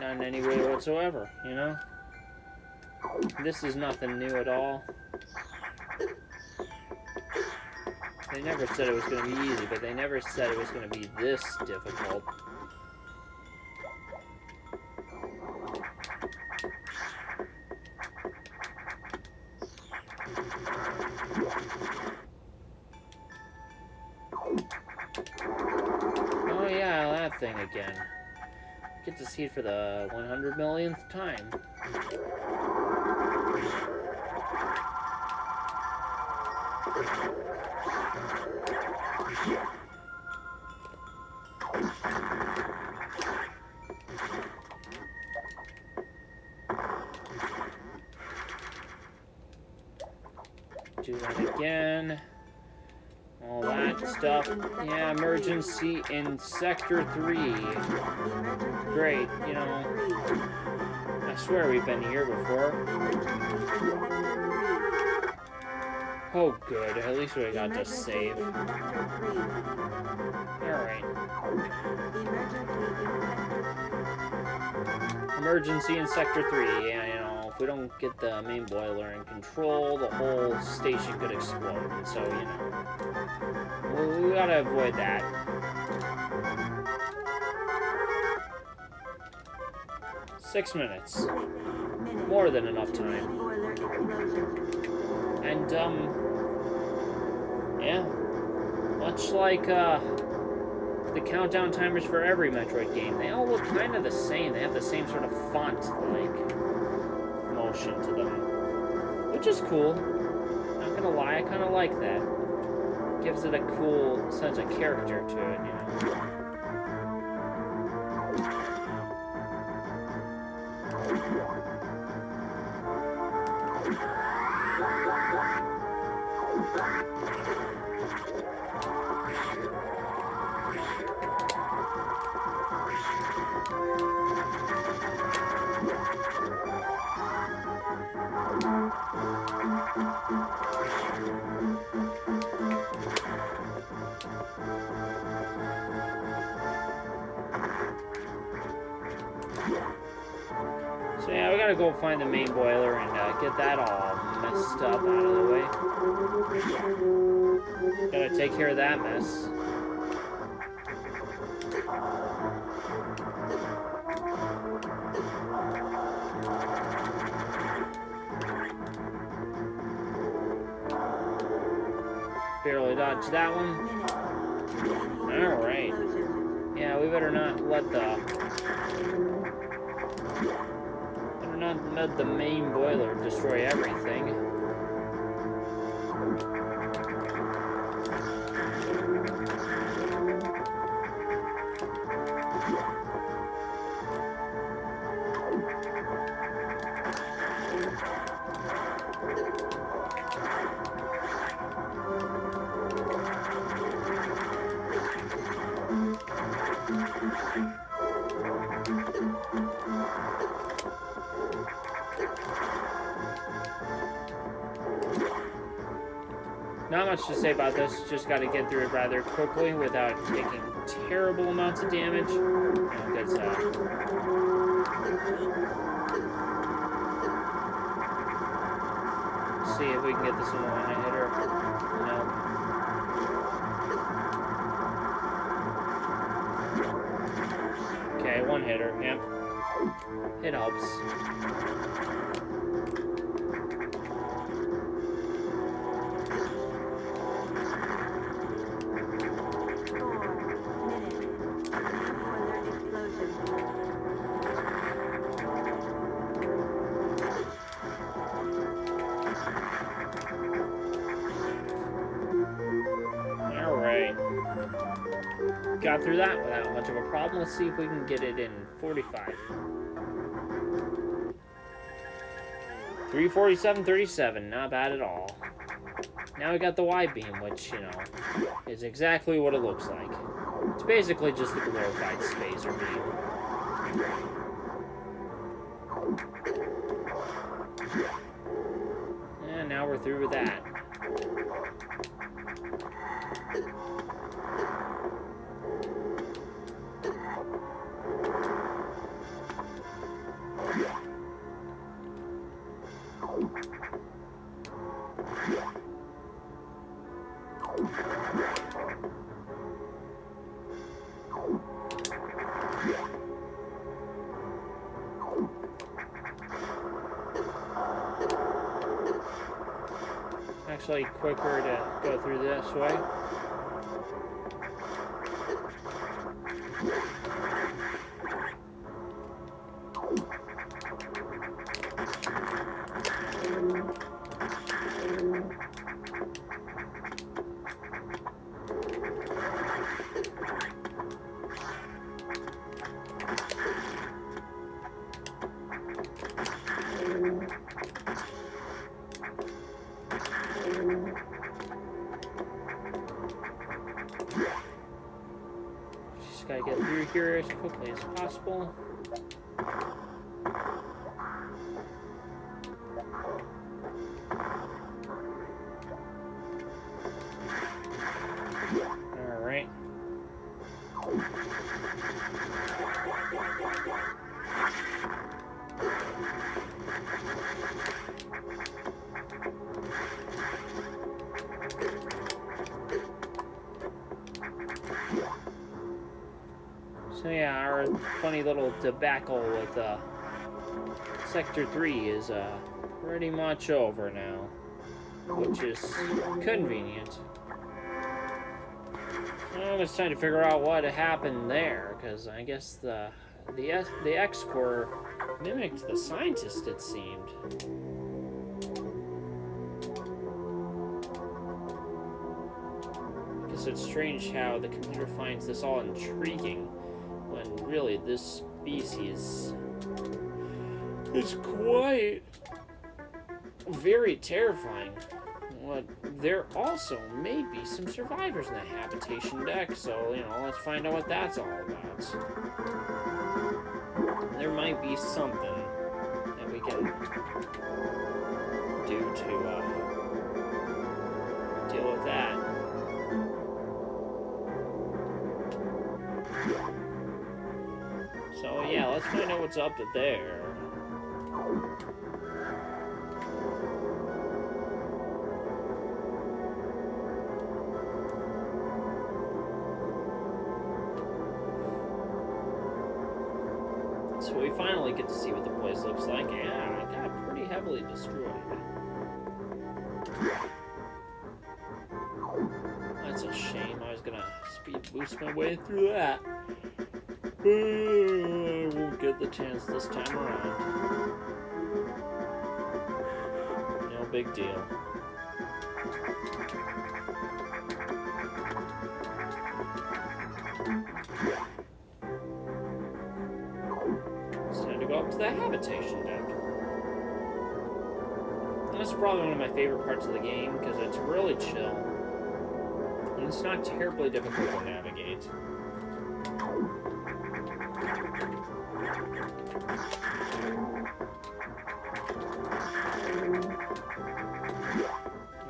Not in any way whatsoever, you know? this is nothing new at all. They never said it was going to be easy, but they never said it was going to be this difficult. Oh yeah, that thing again. Get to see it for the 100 millionth time. Do that again. All that stuff. Yeah, emergency in Sector 3. Great, you know. I swear we've been here before. Oh, good. At least we got to save. Alright. Emergency in Sector 3. Yeah, you know, if we don't get the main boiler in control, the whole station could explode. And so, you know, we gotta avoid that. Six minutes. More than enough time. And, yeah. Much like, the countdown timers for every Metroid game, they all look kind of the same. They have the same sort of font-like motion to them. Which is cool. Not gonna lie, I kind of like that. Gives it a cool sense of character to it, you know. So yeah, we gotta go find the main boiler and get that all messed up out of the way. Gotta take care of that mess. Barely dodged that one. Alright. Yeah, we better not let the main boiler destroy everything. Not much to say about this, just gotta get through it rather quickly without taking terrible amounts of damage. Because, see if we can get this one on a hitter. No. Okay, one hitter, yep. It helps. Got through that without much of a problem. Let's see if we can get it in 45. 347.37, not bad at all. Now we got the Y-beam, which, you know, is exactly what it looks like. It's basically just a glorified spacer beam. And now we're through with that. actually quicker to go through this way. Just gotta get through here as quickly as possible. Alright. So yeah, our funny little debacle with Sector 3 is pretty much over now, which is convenient. Well, it's time to figure out what happened there, because I guess the X-Core mimicked the scientist, it seemed. Guess it's strange how the computer finds this all intriguing, when really this species is quite very terrifying. What, there also may be some survivors in that habitation deck, so, you know, let's find out what that's all about. There might be something that we can do to deal with that. So yeah, let's find out what's up there. So we finally get to see what the place looks like. Yeah, it got pretty heavily destroyed. That's a shame. I was gonna speed boost my way through that. I won't get the chance this time around. No big deal. It's time to go up to the habitation deck. And this is probably one of my favorite parts of the game because it's really chill. And it's not terribly difficult to navigate.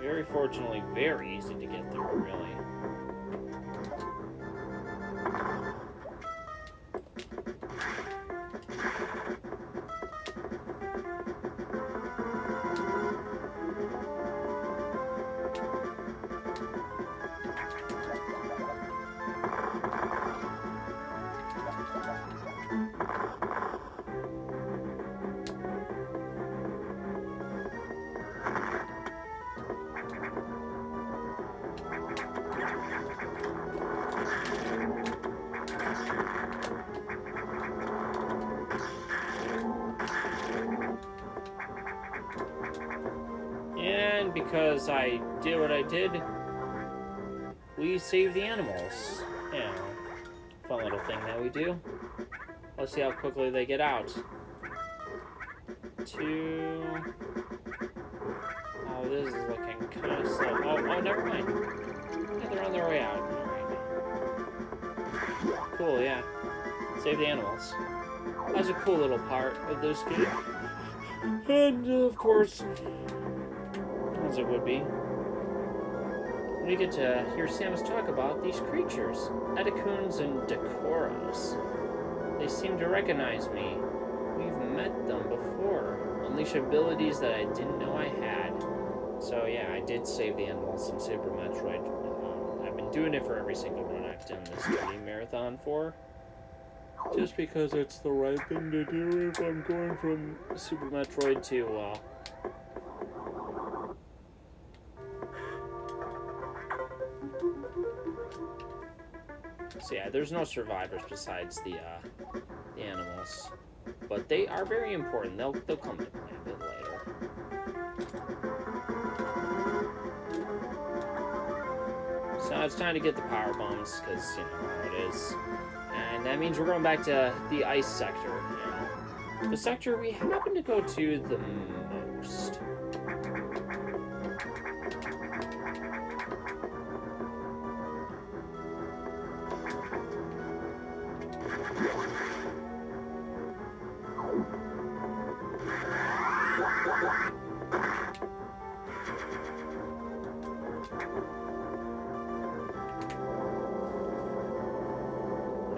Very fortunately, very easy to get through, really. And because I did what I did, we saved the animals. Yeah, fun little thing that we do. Let's see how quickly they get out. 2. Oh, this is looking kind of slow. Oh, never mind. Yeah, they're on their way out. Alright. Cool, yeah. Save the animals. That's a cool little part of this game. And, of course, as it would be, we get to hear Samus talk about these creatures, Edecoons and Decoros. They seem to recognize me. We've met them before. Unleash abilities that I didn't know I had. So yeah, I did save the animals in Super Metroid. I've been doing it for every single run I've done this 3D marathon for. Just because it's the right thing to do if I'm going from Super Metroid to So yeah, there's no survivors besides the animals, but they are very important. They'll come to play a bit later. So now it's time to get the power bombs, because you know how it is. And that means we're going back to the ice sector, you know. The sector we happen to go to the most.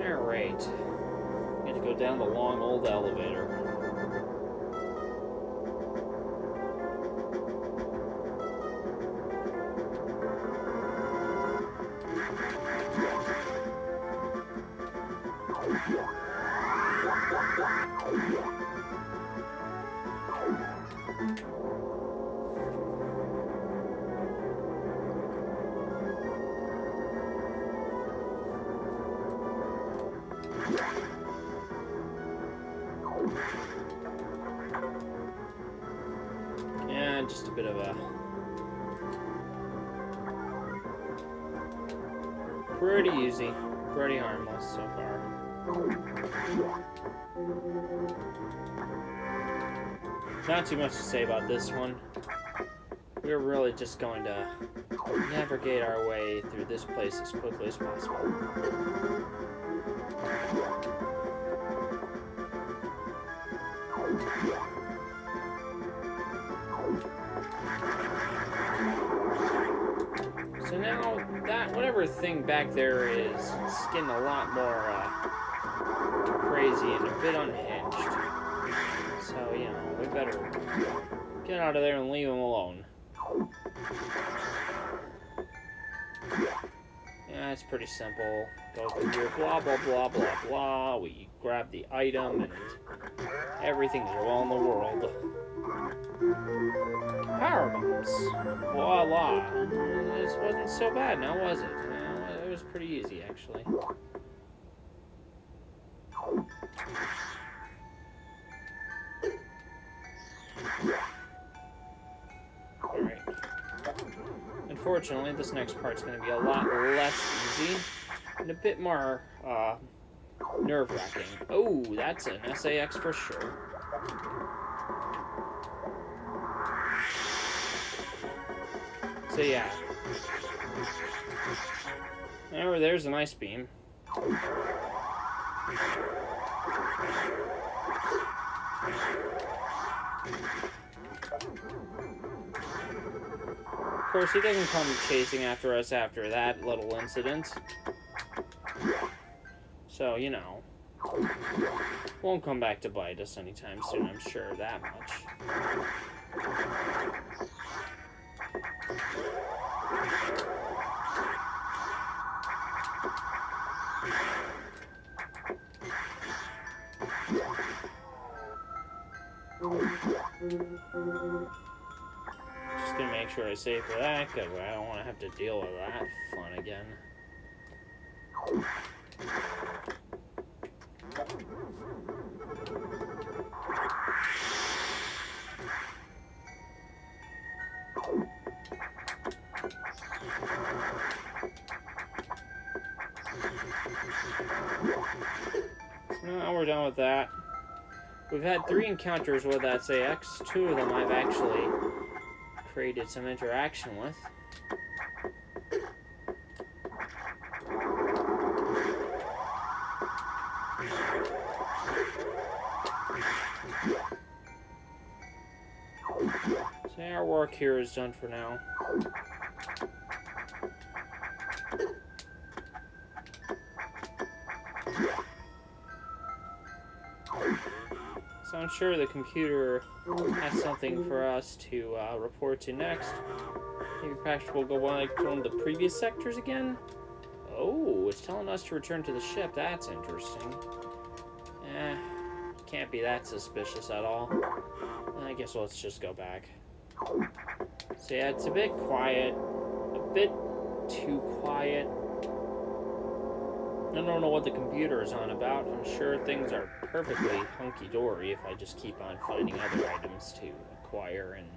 Alright. We have to go down the long old elevator. Yeah, just a bit of a pretty easy, pretty harmless so far. Not too much to say about this one. We're really just going to navigate our way through this place as quickly as possible. So now, that whatever thing back there is, it's getting a lot more crazy and a bit unhinged. So, you know, we better get out of there and leave him alone. Yeah, it's pretty simple. Go through here, blah, blah, blah, blah, blah. We grab the item and everything's well in the world. Power bombs. Voila. This wasn't so bad now, was it? It was pretty easy, actually. Alright. Unfortunately, this next part's going to be a lot less easy and a bit more nerve-wracking. Oh, that's an SAX for sure. So yeah. There's an ice beam. Of course, he doesn't come chasing after us after that little incident. So, you know, won't come back to bite us anytime soon, I'm sure of that much. Just gonna make sure I save for that, because I don't want to have to deal with that fun again. Now we're done with that. We've had 3 encounters with SAX. 2 of them I've actually created some interaction with. So our work here is done for now. So I'm sure the computer has something for us to report to next. Maybe perhaps we'll go like one of the previous sectors again? Oh, it's telling us to return to the ship. That's interesting. Can't be that suspicious at all. I guess let's just go back. So yeah, it's a bit quiet. A bit too quiet. I don't know what the computer is on about. I'm sure things are perfectly hunky-dory if I just keep on finding other items to acquire and...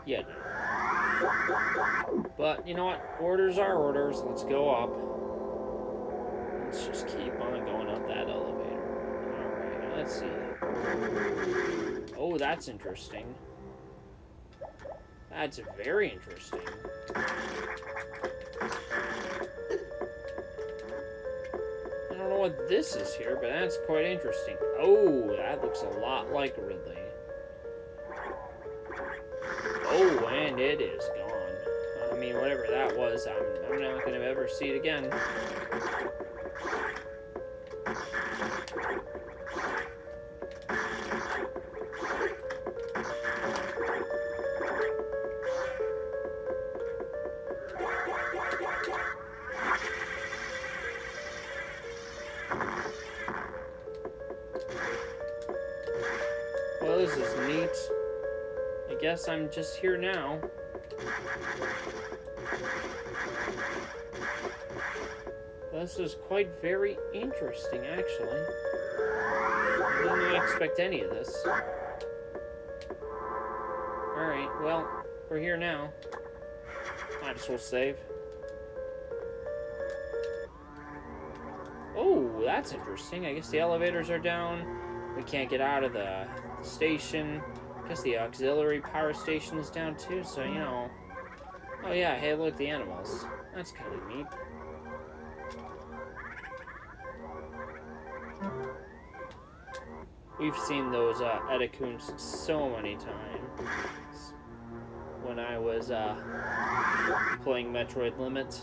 yeah. But, you know what? Orders are orders. Let's go up. Let's just keep on going up that elevator. Alright, let's see. Oh, that's interesting. That's very interesting. I don't know what this is here, but that's quite interesting. Oh, that looks a lot like Ridley. Oh, and it is gone. I mean, whatever that was, I'm not going to ever see it again. Well, this is neat. I guess I'm just here now. This is quite very interesting, actually. I didn't expect any of this. Alright, well, we're here now. Might as well save. Oh, that's interesting. I guess the elevators are down. We can't get out of the station. I guess the auxiliary power station is down too, so, you know. Oh yeah, hey, look, the animals. That's kind of neat. We've seen those Edacoons so many times. When I was playing Metroid Limit.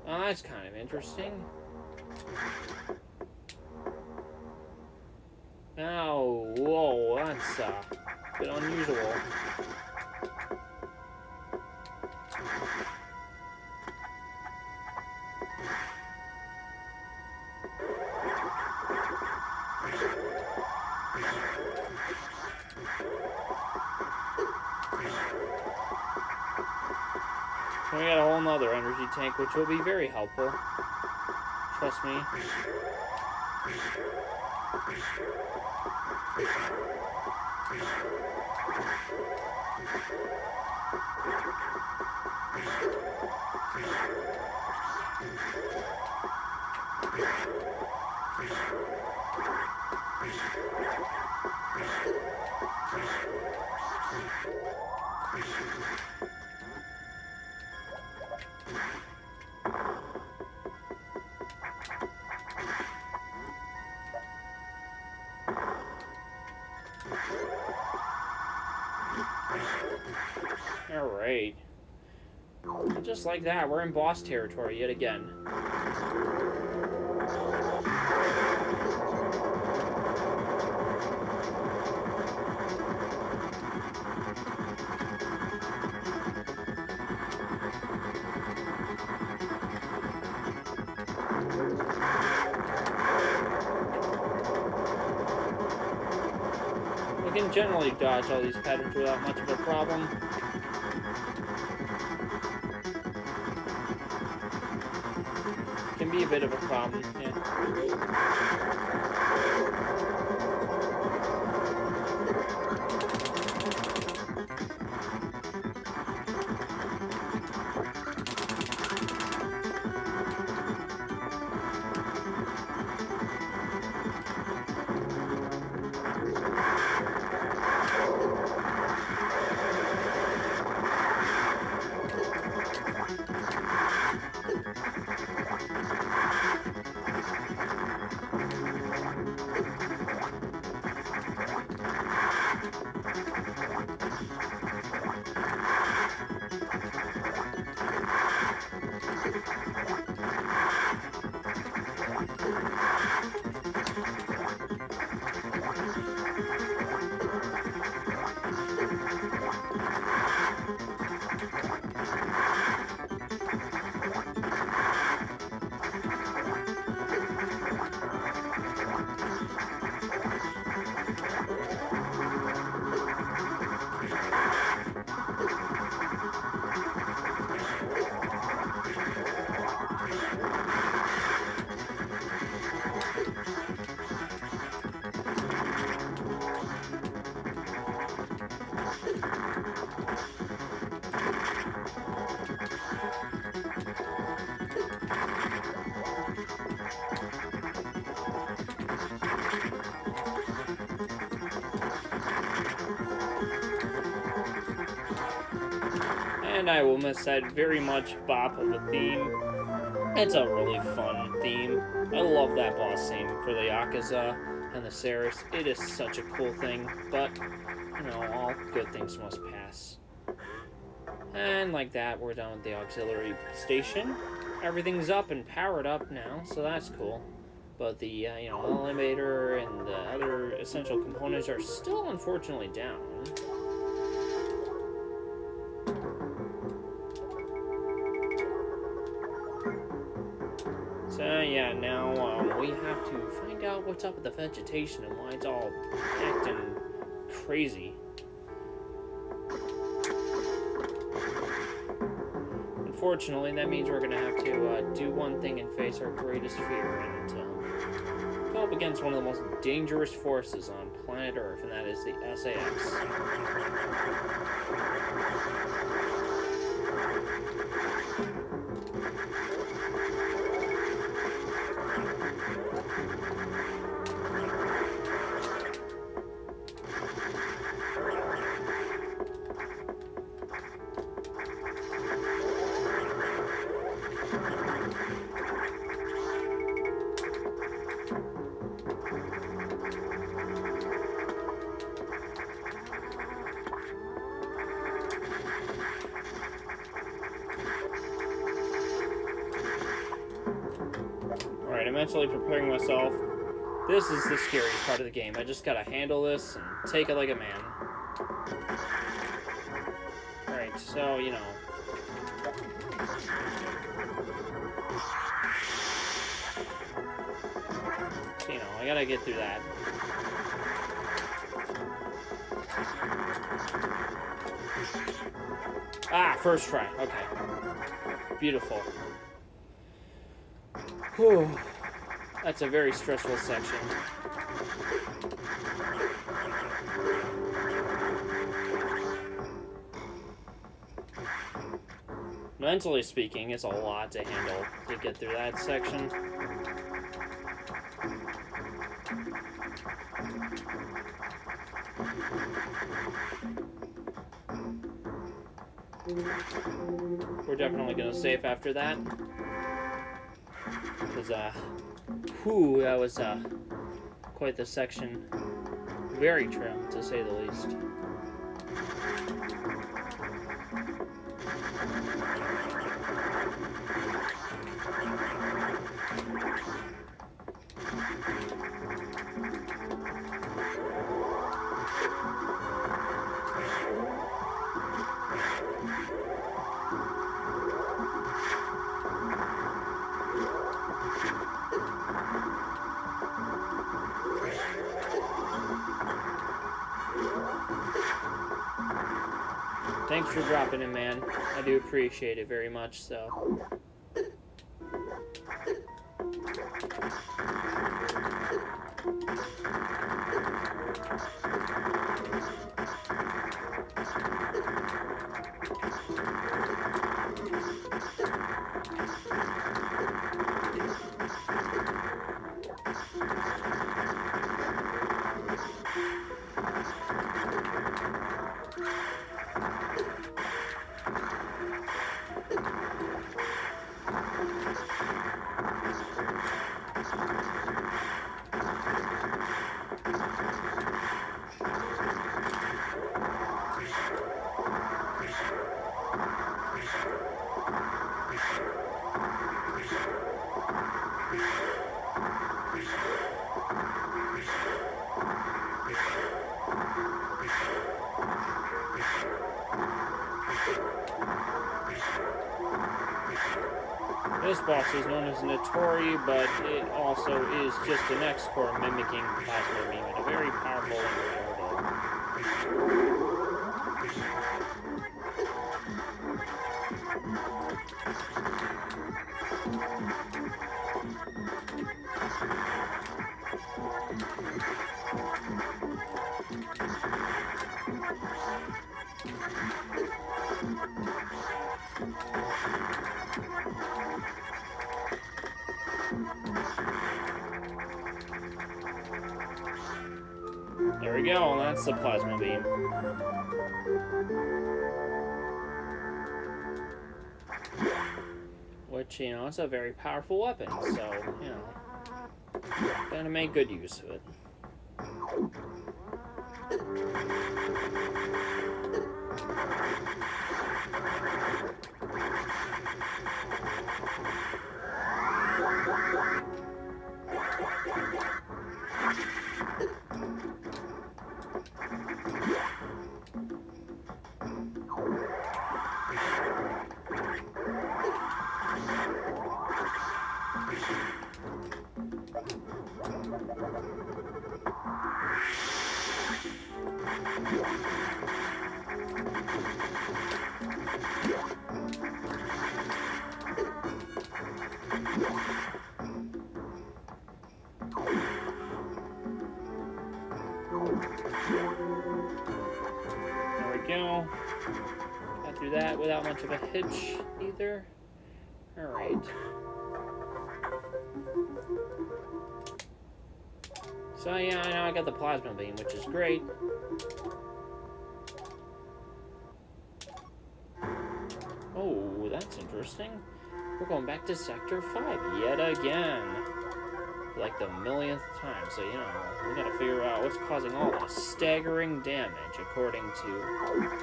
Oh, that's kind of interesting. Oh, whoa, that's a bit unusual. We got a whole nother energy tank, which will be very helpful. Trust me. Alright. Just like that, we're in boss territory yet again. We can generally dodge all these patterns without much of a problem. Can be a bit of a problem, yeah. and I will miss that very much bop of a theme. It's a really fun theme. I love that boss theme for the Yakuza and the Ceres. It is such a cool thing, but, you know, all good things must pass. And like that, we're done with the auxiliary station. Everything's up and powered up now, so that's cool. But the, you know, elevator and the other essential components are still unfortunately down. So, yeah, now we have to find out what's up with the vegetation and why it's all acting crazy. Unfortunately, that means we're going to have to do one thing and face our greatest fear, and go up against one of the most dangerous forces on planet Earth, and that is the SAS. Alright, I'm mentally preparing myself. This is the scariest part of the game. I just gotta handle this and take it like a man. Alright, so, you know. So, you know, I gotta get through that. Ah, first try. Okay. Beautiful. Whew. That's a very stressful section. Mentally speaking, it's a lot to handle to get through that section. We're definitely gonna save after that. Because, whew, that was, quite the section. Very trim, to say the least. Thanks for dropping in, man. I do appreciate it very much, so. This boss is known as Notori, but it also is just an X-Core mimicking Plasma Beam in a very powerful and reliable. There we go, that's the Plasma Beam. which, you know, is a very powerful weapon, so, you know, gotta make good use of it. There we go. Got through that without much of a hitch either. Alright. So yeah, I know I got the plasma beam, which is great. Oh, that's interesting. We're going back to Sector 5 yet again. For like the millionth time. So, you know, we gotta figure out what's causing all this staggering damage according to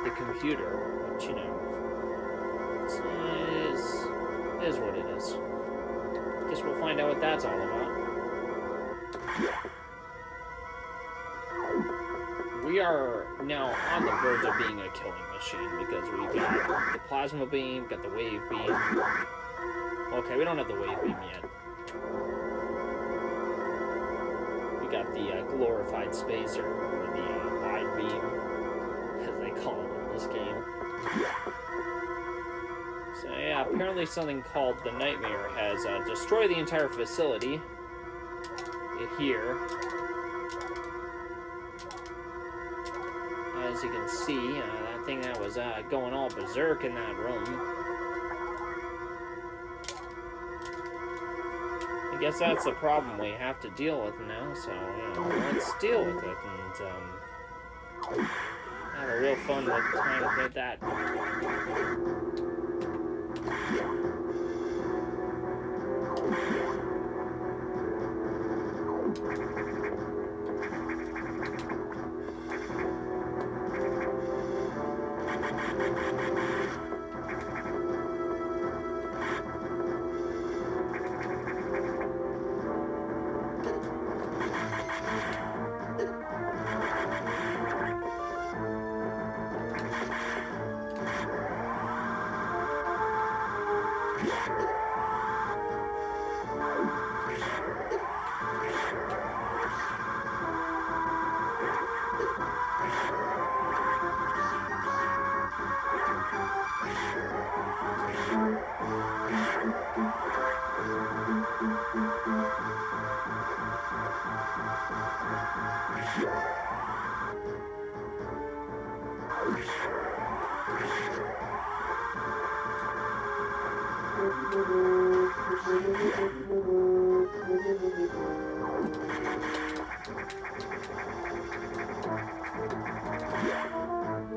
the computer. Which, you know, is what it is. Guess we'll find out what that's all about. We are now on the verge of being a killing machine because we've got the plasma beam, got the wave beam. Okay, we don't have the wave beam yet. We got the glorified spacer, or the wide beam, as they call it in this game. So yeah, apparently something called the Nightmare has destroyed the entire facility here. As you can see, that thing that was going all berserk in that room. I guess that's the problem we have to deal with now, so, you know, let's deal with it and have a real fun time with that.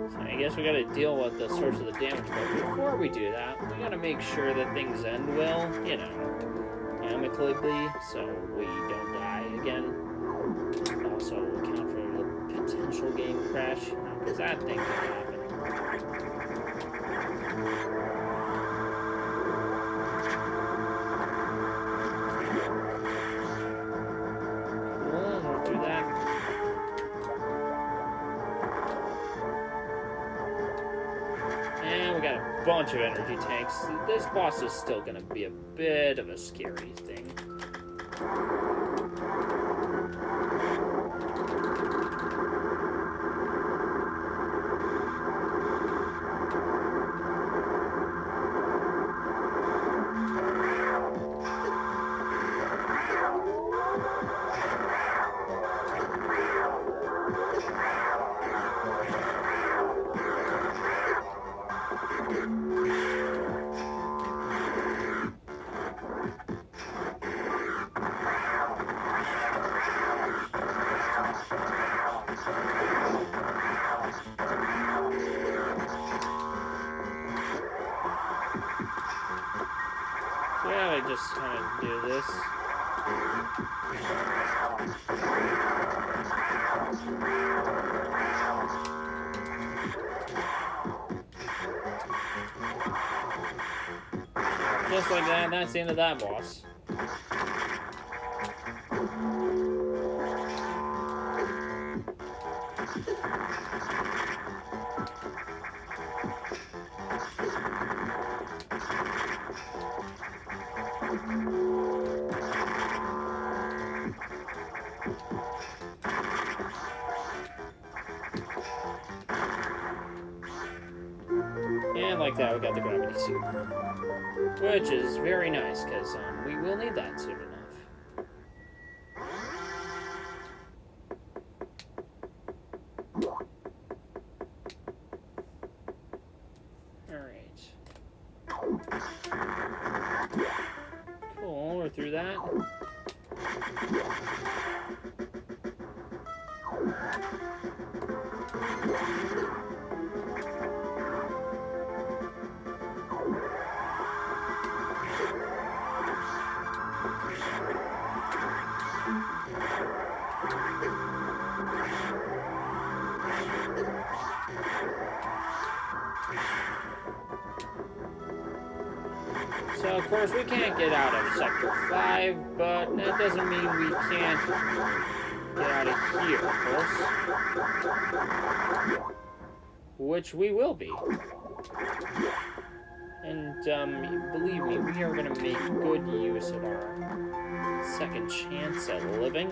So I guess we gotta deal with the source of the damage, but before we do that, we gotta make sure that things end well, you know, amicably, so we don't die again. Also account for the potential game crash, you know, because that thing could happen. Bunch of energy tanks. This boss is still gonna be a bit of a scary thing. Yeah, I just kind of do this. Just like that, that's the end of that boss. And like that, we got the gravity suit. Which is very nice, because we will need that soon enough. Alright. Cool, we're through that. So, of course, we can't get out of Sector 5, but that doesn't mean we can't get out of here, of course. Which we will be. And, believe me, we are going to make good use of our second chance at living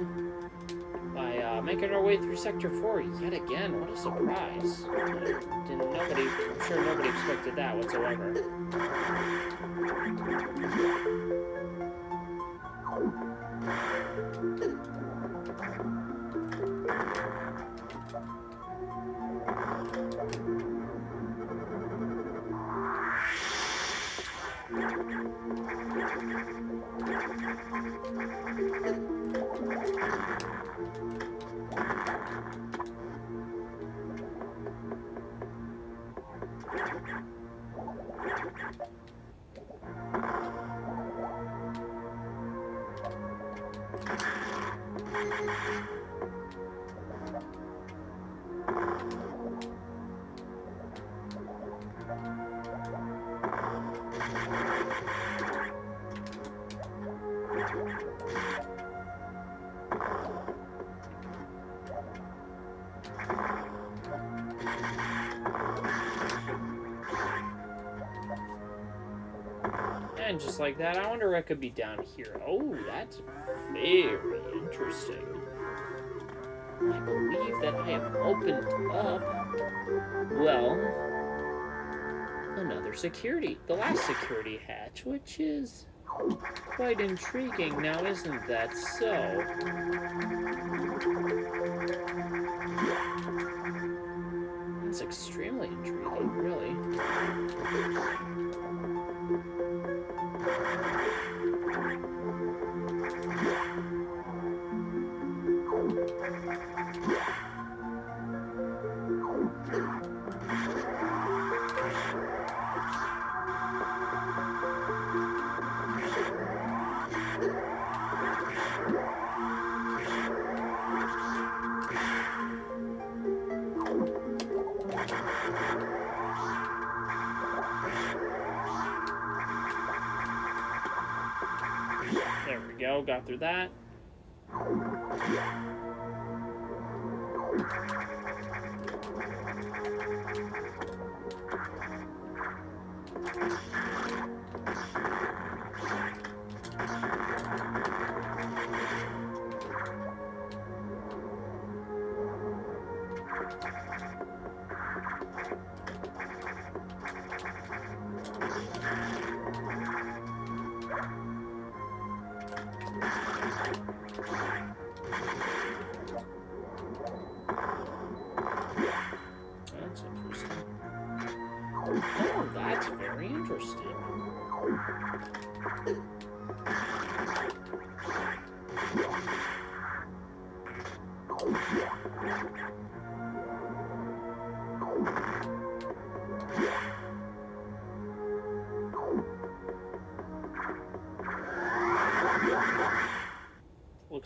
by making our way through Sector 4 yet again. What a surprise. I'm sure nobody expected that whatsoever. And just like that, I wonder what could be down here. Oh, that's very interesting. I believe that I have opened up, well, another security. The last security hatch, which is quite intriguing now, isn't that so? It's extremely intriguing, really. There we go, got through that. That's interesting. Oh, that's very interesting.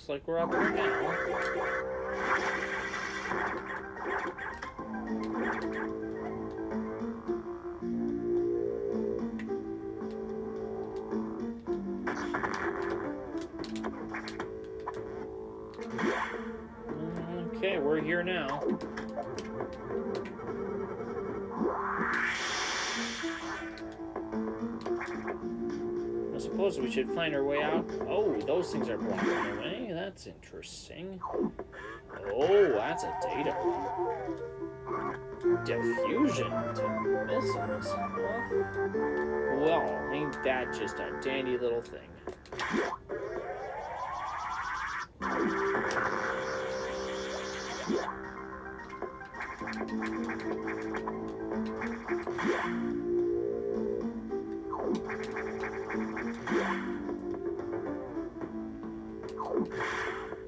looks like we're up here now. Okay, we're here now. I suppose we should find our way out. Oh, those things are blocking the way. That's interesting. Oh, that's a data one. Diffusion to missiles. Well, ain't that just a dandy little thing?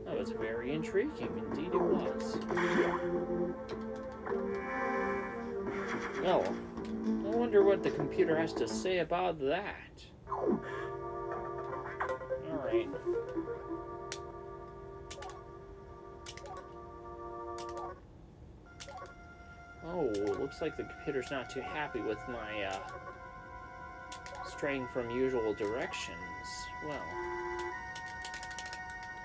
That was very intriguing, indeed it was. Well, I wonder what the computer has to say about that. Alright. Oh, looks like the computer's not too happy with my, straying from usual directions. Well,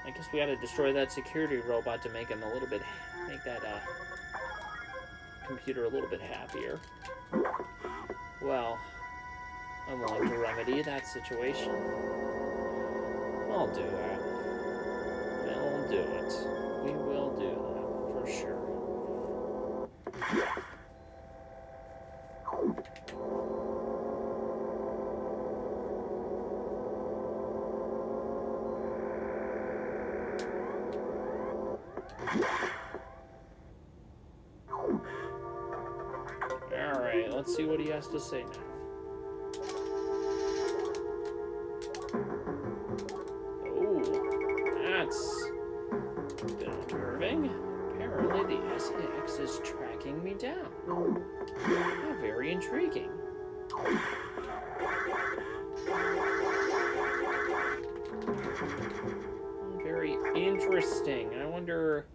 I guess we gotta destroy that security robot to make him a little bit, make that, computer a little bit happier. Well, I'm willing to remedy that situation. I'll do that. We'll do it. We will do that, for sure. Alright, let's see what he has to say now. Oh, that's a bit unnerving. Apparently the SAX is tracking me down. How very intriguing. Very interesting. I wonder...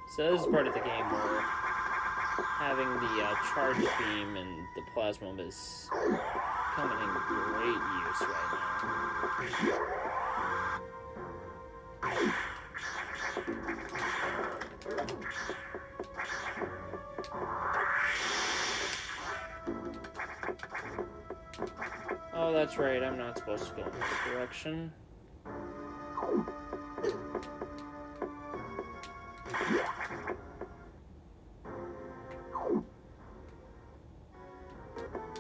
So this is part of the game where having the charge beam and the plasma is coming in great use right now. Oh, that's right, I'm not supposed to go in this direction.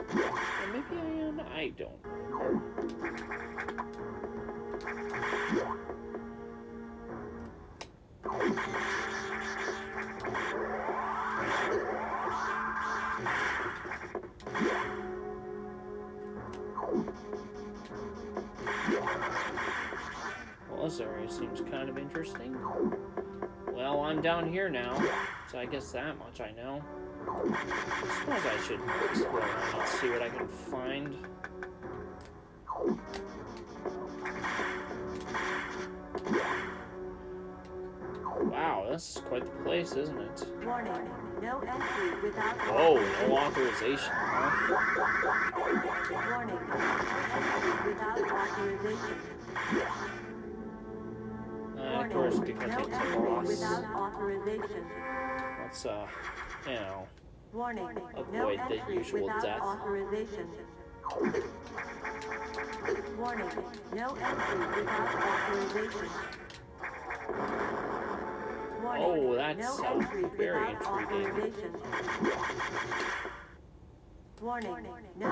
Or maybe I am, I don't know. Well, this area seems kind of interesting. Well, I'm down here now, so I guess that much I know. I suppose I should explore around and see what I can find. Wow, this is quite the place, isn't it? Warning, no entry without Whoa, no authorization, huh? Warning, entry without authorization. Of course, because no it's a entry boss. without authorization. Let's, you know, Warning, avoid no the entry usual without death. authorization. Warning, no entry without authorization. Warning, Oh, that's, no entry very without intriguing. authorization. Warning, no.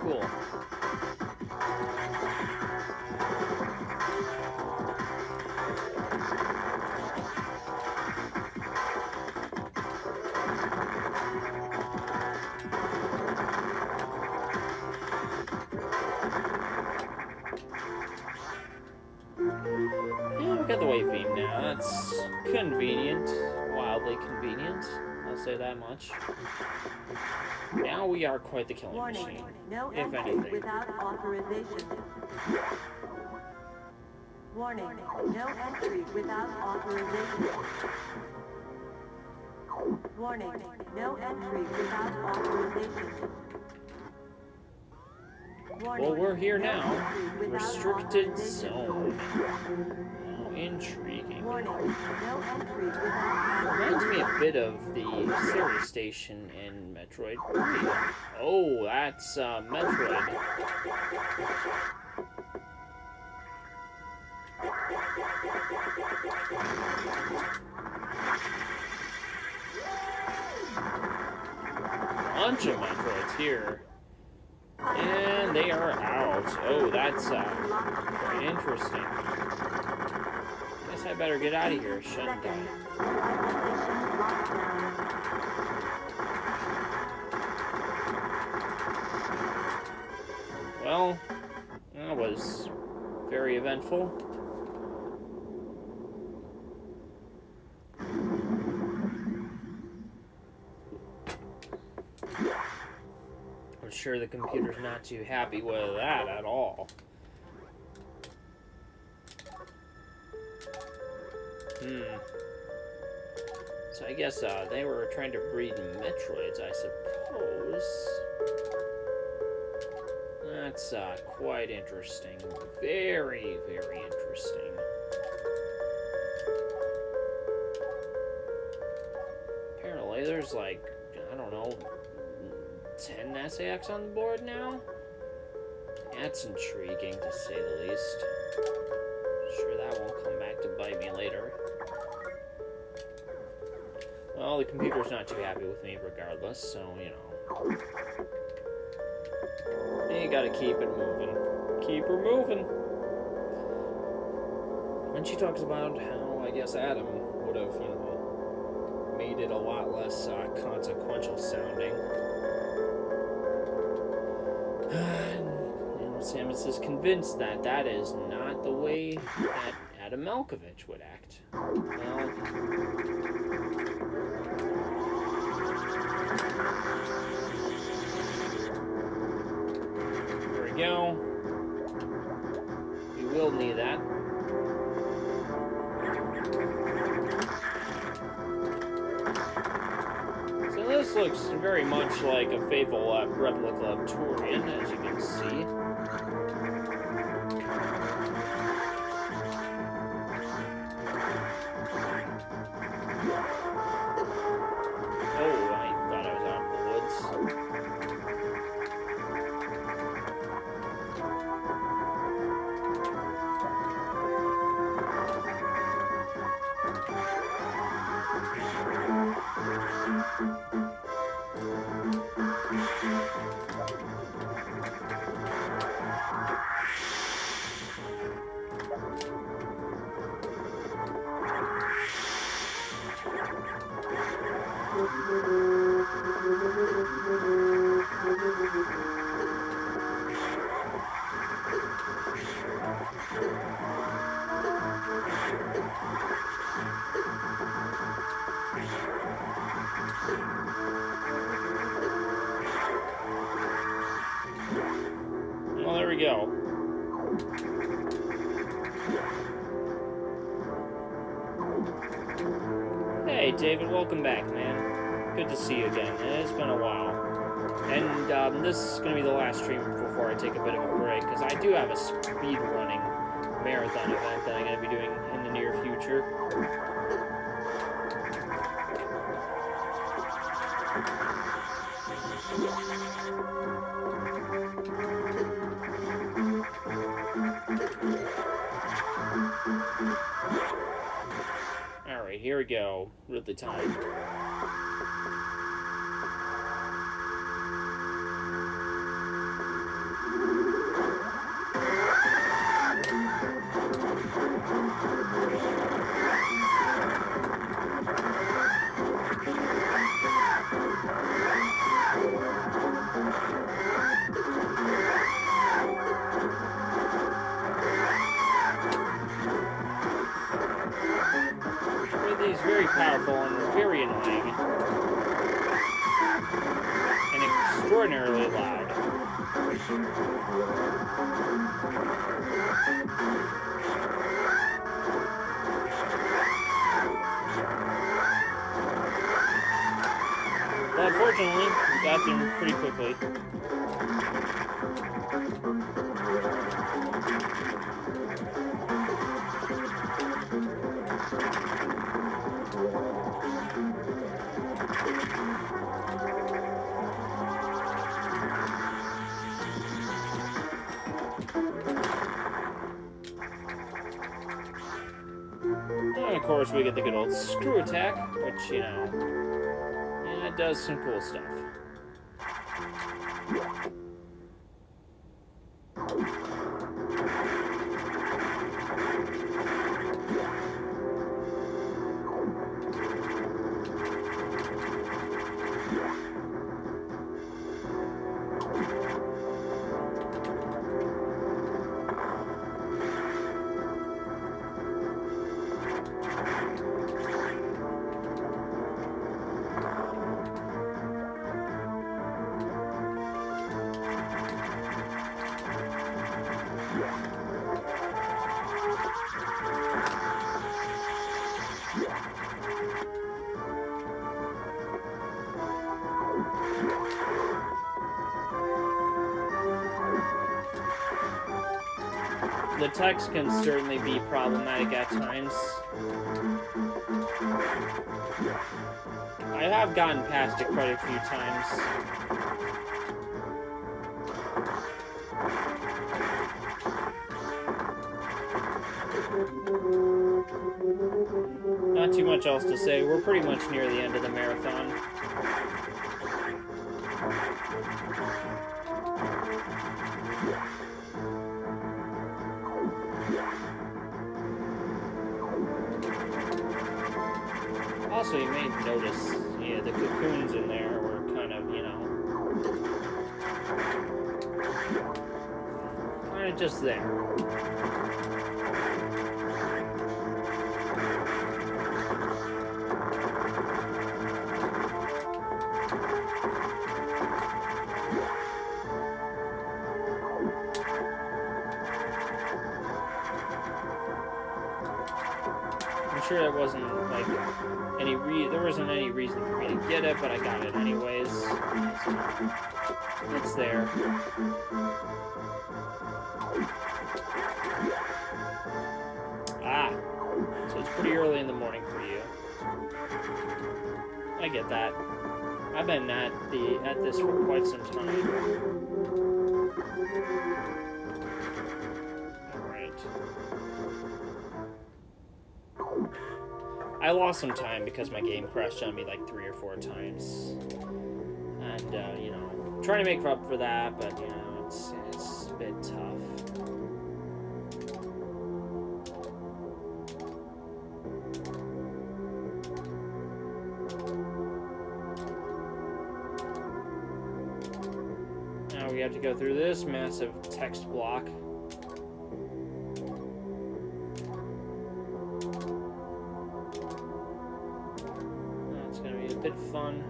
cool. Yeah, we got the wave beam now. That's convenient. Wildly convenient. I'll say that much. Now we are quite the killing Warning. machine. No If entry anything. without authorization. Warning. No entry without authorization. Warning. No entry without authorization. Warning. Well, we're here No now. entry without Restricted authorization. zone. How intriguing. Warning. No entry without Reminds me a authorization. bit of the service station in Metroid. Oh, that's Metroid. Bunch of Metroids here. And they are out. Oh, that's quite interesting. Guess I better get out of here, shouldn't Second. I? Isolation lockdown. Well, that was very eventful. I'm sure the computer's not too happy with that at all. So I guess they were trying to breed Metroids, I suppose. That's quite interesting. Very, very interesting. Apparently there's like, I don't know, 10 SAX on the board now? That's intriguing, to say the least. Sure that won't come back to bite me later. Well, the computer's not too happy with me regardless, so, you know. You gotta keep it moving. Keep her moving. And she talks about how, I guess, Adam would have, you know, made it a lot less consequential sounding. And Samus is convinced that that is not the way that Adam Malkovich would act. Well, there we go. We will need that. So this looks very much like a faithful replica of Turian, as you can see. Oh, I thought I was out in the woods. Well, there we go. Hey, David, welcome back, man. Good to see you again. It's been a while. And this is going to be the last stream before I take a bit of a break, because I do have a speed running marathon event that I'm going to be doing in the near future. Alright, here we go. Really time. extraordinarily loud. But unfortunately, we got them pretty quickly. And of course, we get the good old screw attack, which, you know, yeah, it does some cool stuff. The text can certainly be problematic at times. I have gotten past it quite a few times. Not too much else to say. We're pretty much near the end of the marathon. Also, you may notice, yeah, the cocoons in there were kind of, you know, kind of just there. I'm sure it wasn't like there wasn't any reason for me to get it, but I got it anyways. It's there. Ah, so it's pretty early in the morning for you. I get that. I've been at this for quite some time. Alright. I lost some time because my game crashed on me like 3 or 4 times. And, you know, trying to make up for that, but, you know, it's a bit tough. Now we have to go through this massive text block. Bit fun.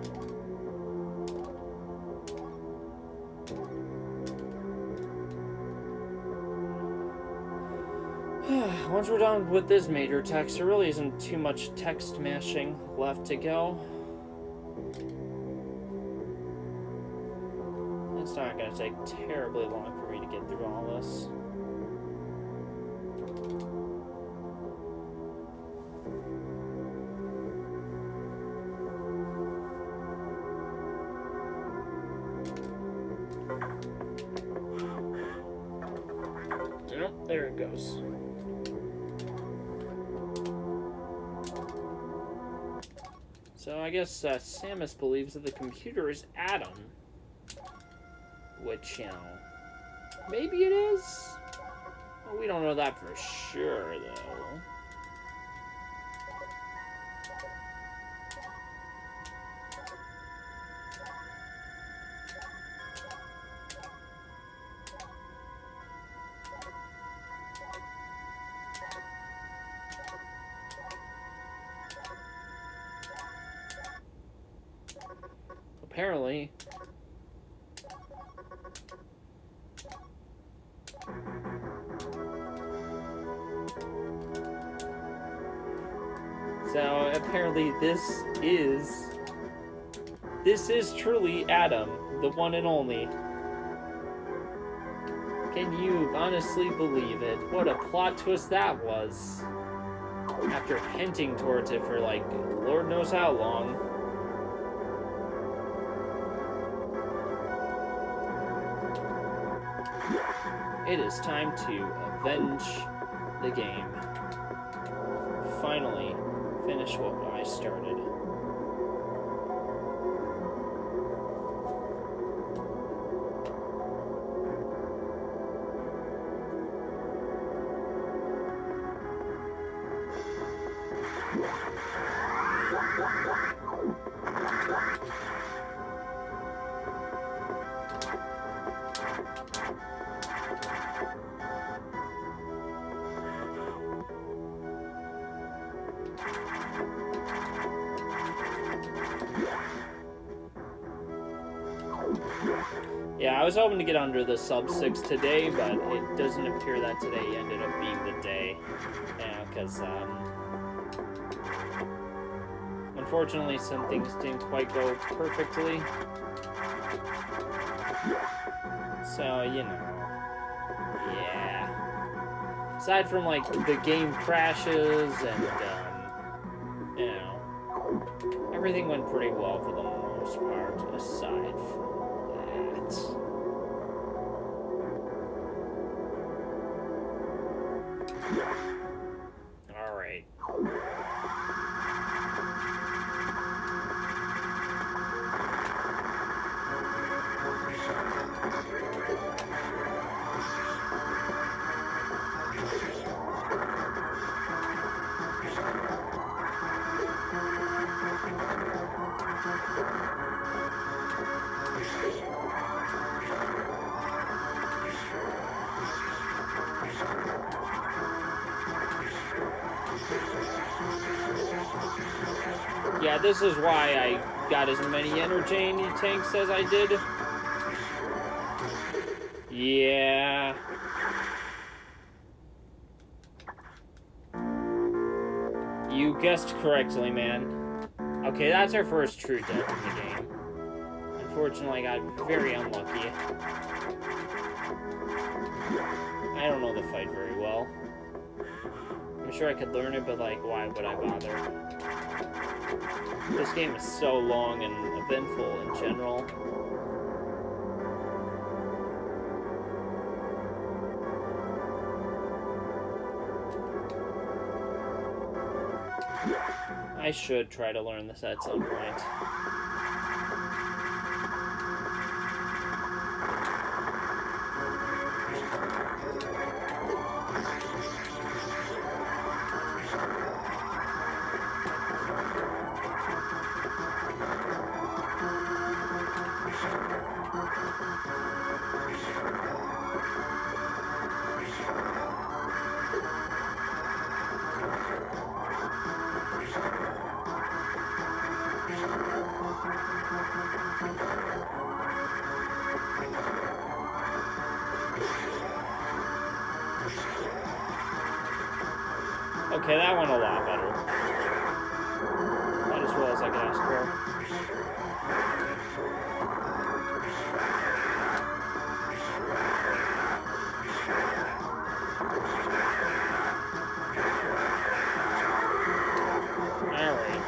Once we're done with this major text, there really isn't too much text mashing left to go. It's not going to take terribly long for me to get through all this. There it goes. So I guess Samus believes that the computer is Adam. Which, you know, maybe it is? Well, we don't know that for sure, though. Apparently, So apparently this is truly Adam, the one and only. Can you honestly believe it? What a plot twist that was. After hinting towards it for like Lord knows how long. It is time to avenge the game. Finally, finish what I started. Yeah, I was hoping to get under the sub 6 today, but it doesn't appear that today ended up being the day. Yeah, because, unfortunately, some things didn't quite go perfectly. So, you know. Yeah. Aside from, like, the game crashes and, you know, everything went pretty well for the most part, aside from that. All right. Yeah, this is why I got as many energy tanks as I did. Yeah. You guessed correctly, man. Okay, that's our first true death in the game. Unfortunately, I got very unlucky. I don't know the fight very well. I'm sure I could learn it, but like, why would I bother? This game is so long and eventful in general. I should try to learn this at some point. Okay, that went a lot better. Not as well as I could ask for. Alright.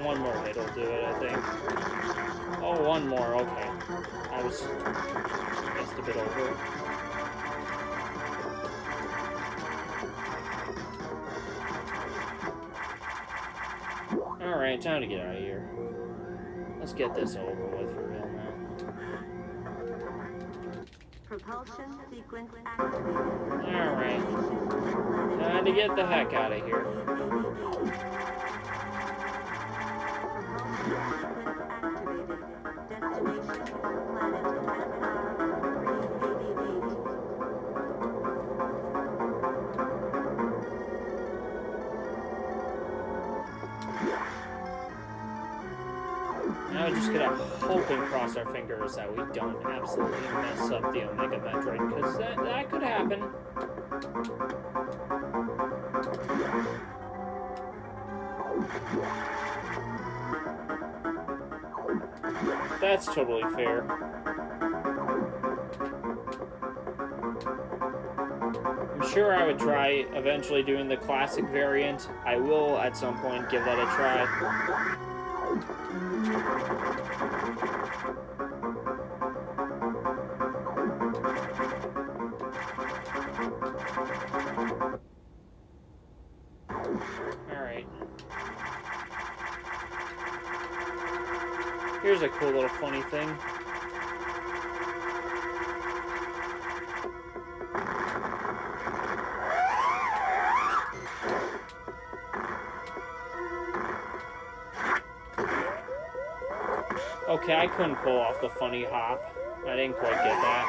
One more hit will do it, I think. Oh, one more, okay. I was just a bit over. Alright, time to get out of here. Let's get this over with for real now. Propulsion sequence activated. Alright. Time to get the heck out of here. Now we just gotta hope and cross our fingers that we don't absolutely mess up the Omega Metroid, because that could happen. That's totally fair. I'm sure I would try eventually doing the classic variant. I will at some point give that a try. Alright. Here's a cool little funny thing. Okay, I couldn't pull off the funny hop. I didn't quite get that.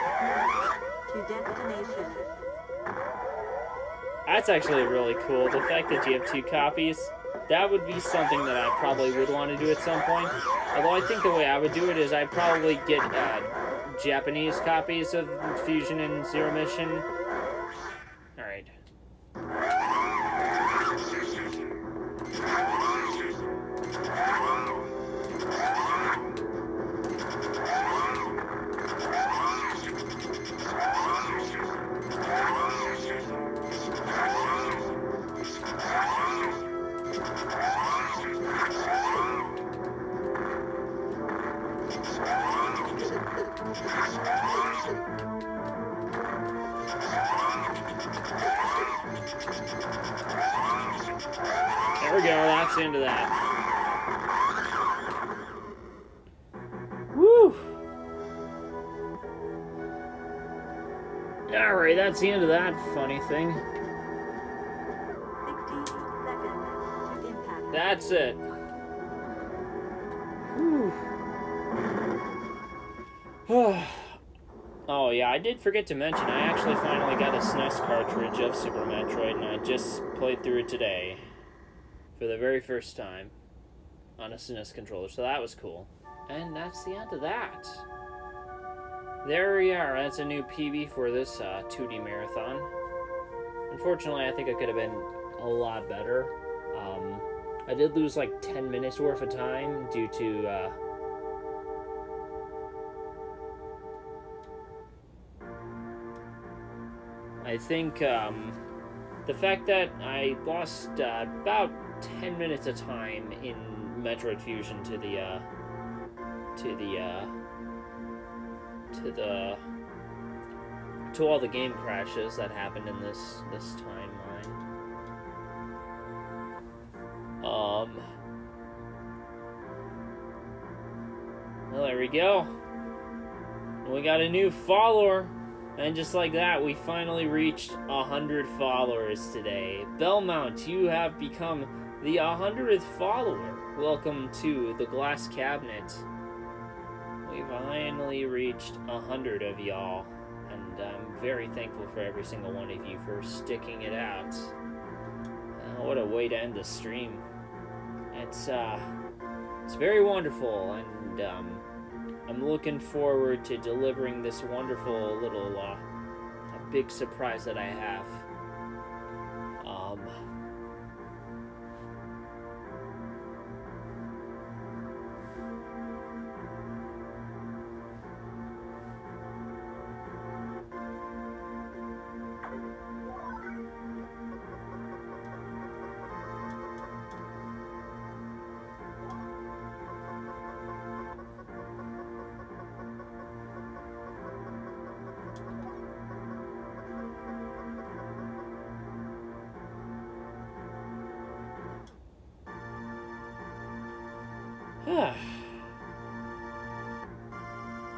To destination. That's actually really cool. The fact that you have 2 copies, that would be something that I probably would want to do at some point. Although I think the way I would do it is I'd probably get Japanese copies of Fusion and Zero Mission. Alright. There we go, that's the end of that. Woo! Alright, that's the end of that funny thing. 60 seconds to impact. That's it. Whew. Oh yeah, I did forget to mention, I actually finally got a SNES cartridge of Super Metroid, and I just played through it today. For the very first time. On a SNES controller, so that was cool. And that's the end of that. There we are, that's a new PB for this 2D marathon. Unfortunately, I think it could have been a lot better. I did lose like 10 minutes worth of time due to I think the fact that I lost about 10 minutes of time in Metroid Fusion to all the game crashes that happened in this timeline. Well, there we go. We got a new follower. And just like that, we finally reached 100 followers today. Belmont, you have become the 100th follower. Welcome to the Glass Cabinet. We finally reached 100 of y'all. And I'm very thankful for every single one of you for sticking it out. What a way to end the stream. It's very wonderful, and I'm looking forward to delivering this wonderful little a big surprise that I have.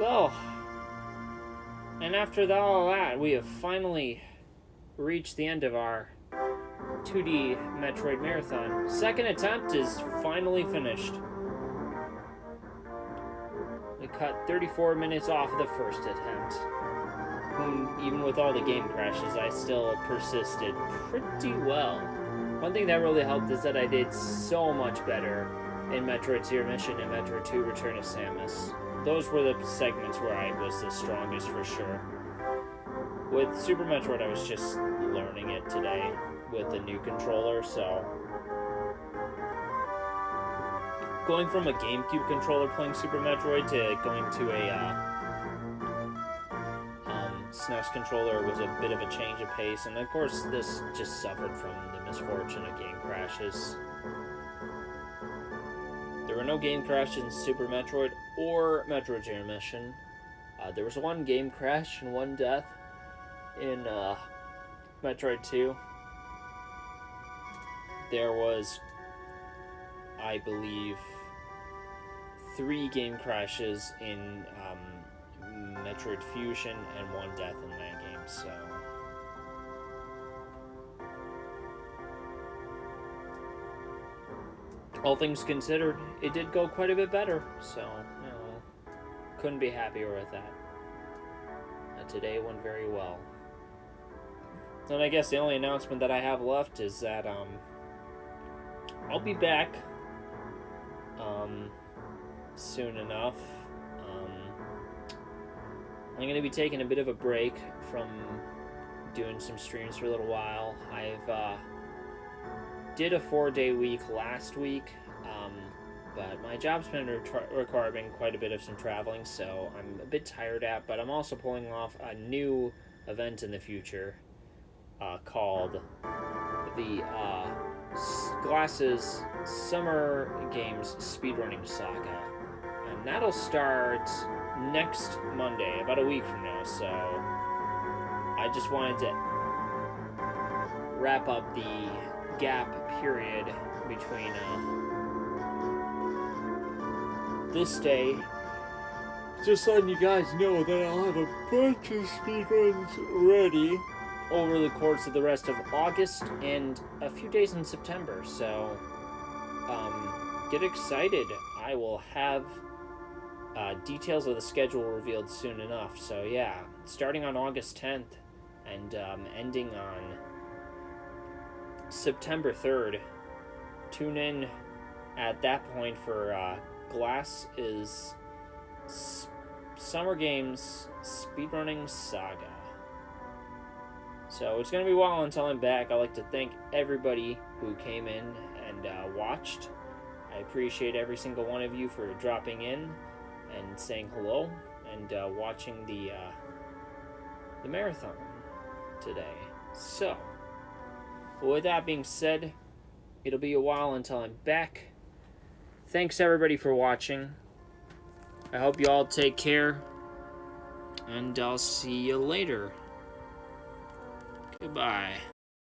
Well, and after all that, we have finally reached the end of our 2D Metroid Marathon. Second attempt is finally finished. We cut 34 minutes off of the first attempt. Even with all the game crashes, I still persisted pretty well. One thing that really helped is that I did so much better in Metroid Zero Mission and Metroid 2 Return of Samus. Those were the segments where I was the strongest for sure. With Super Metroid, I was just learning it today with the new controller, so going from a GameCube controller playing Super Metroid to going to a SNES controller was a bit of a change of pace, and of course this just suffered from the misfortune of game crashes. There were no game crashes in Super Metroid or Metroid Zero Mission. There was one game crash and one death in Metroid 2. There was, I believe, 3 game crashes in Metroid Fusion and 1 death in that game, so all things considered, it did go quite a bit better, so, you know, couldn't be happier with that. Today went very well. And I guess the only announcement that I have left is that, I'll be back, soon enough. I'm going to be taking a bit of a break from doing some streams for a little while. I've did a 4-day week last week, but my job's been requiring quite a bit of some traveling, so I'm a bit tired at, but I'm also pulling off a new event in the future called the Glasses Summer Games Speedrunning Saga, and that'll start next Monday, about a week from now, so I just wanted to wrap up the gap period between this day, just letting you guys know that I'll have a bunch of speedruns ready over the course of the rest of August and a few days in September, so get excited. I will have details of the schedule revealed soon enough, so yeah, starting on August 10th and ending on September 3rd. Tune in at that point for Glass is Summer Games Speedrunning Saga. So it's going to be a while until I'm back. I'd like to thank everybody who came in and watched. I appreciate every single one of you for dropping in and saying hello and watching the marathon today. So, with that being said, it'll be a while until I'm back. Thanks everybody for watching. I hope you all take care, and I'll see you later. Goodbye.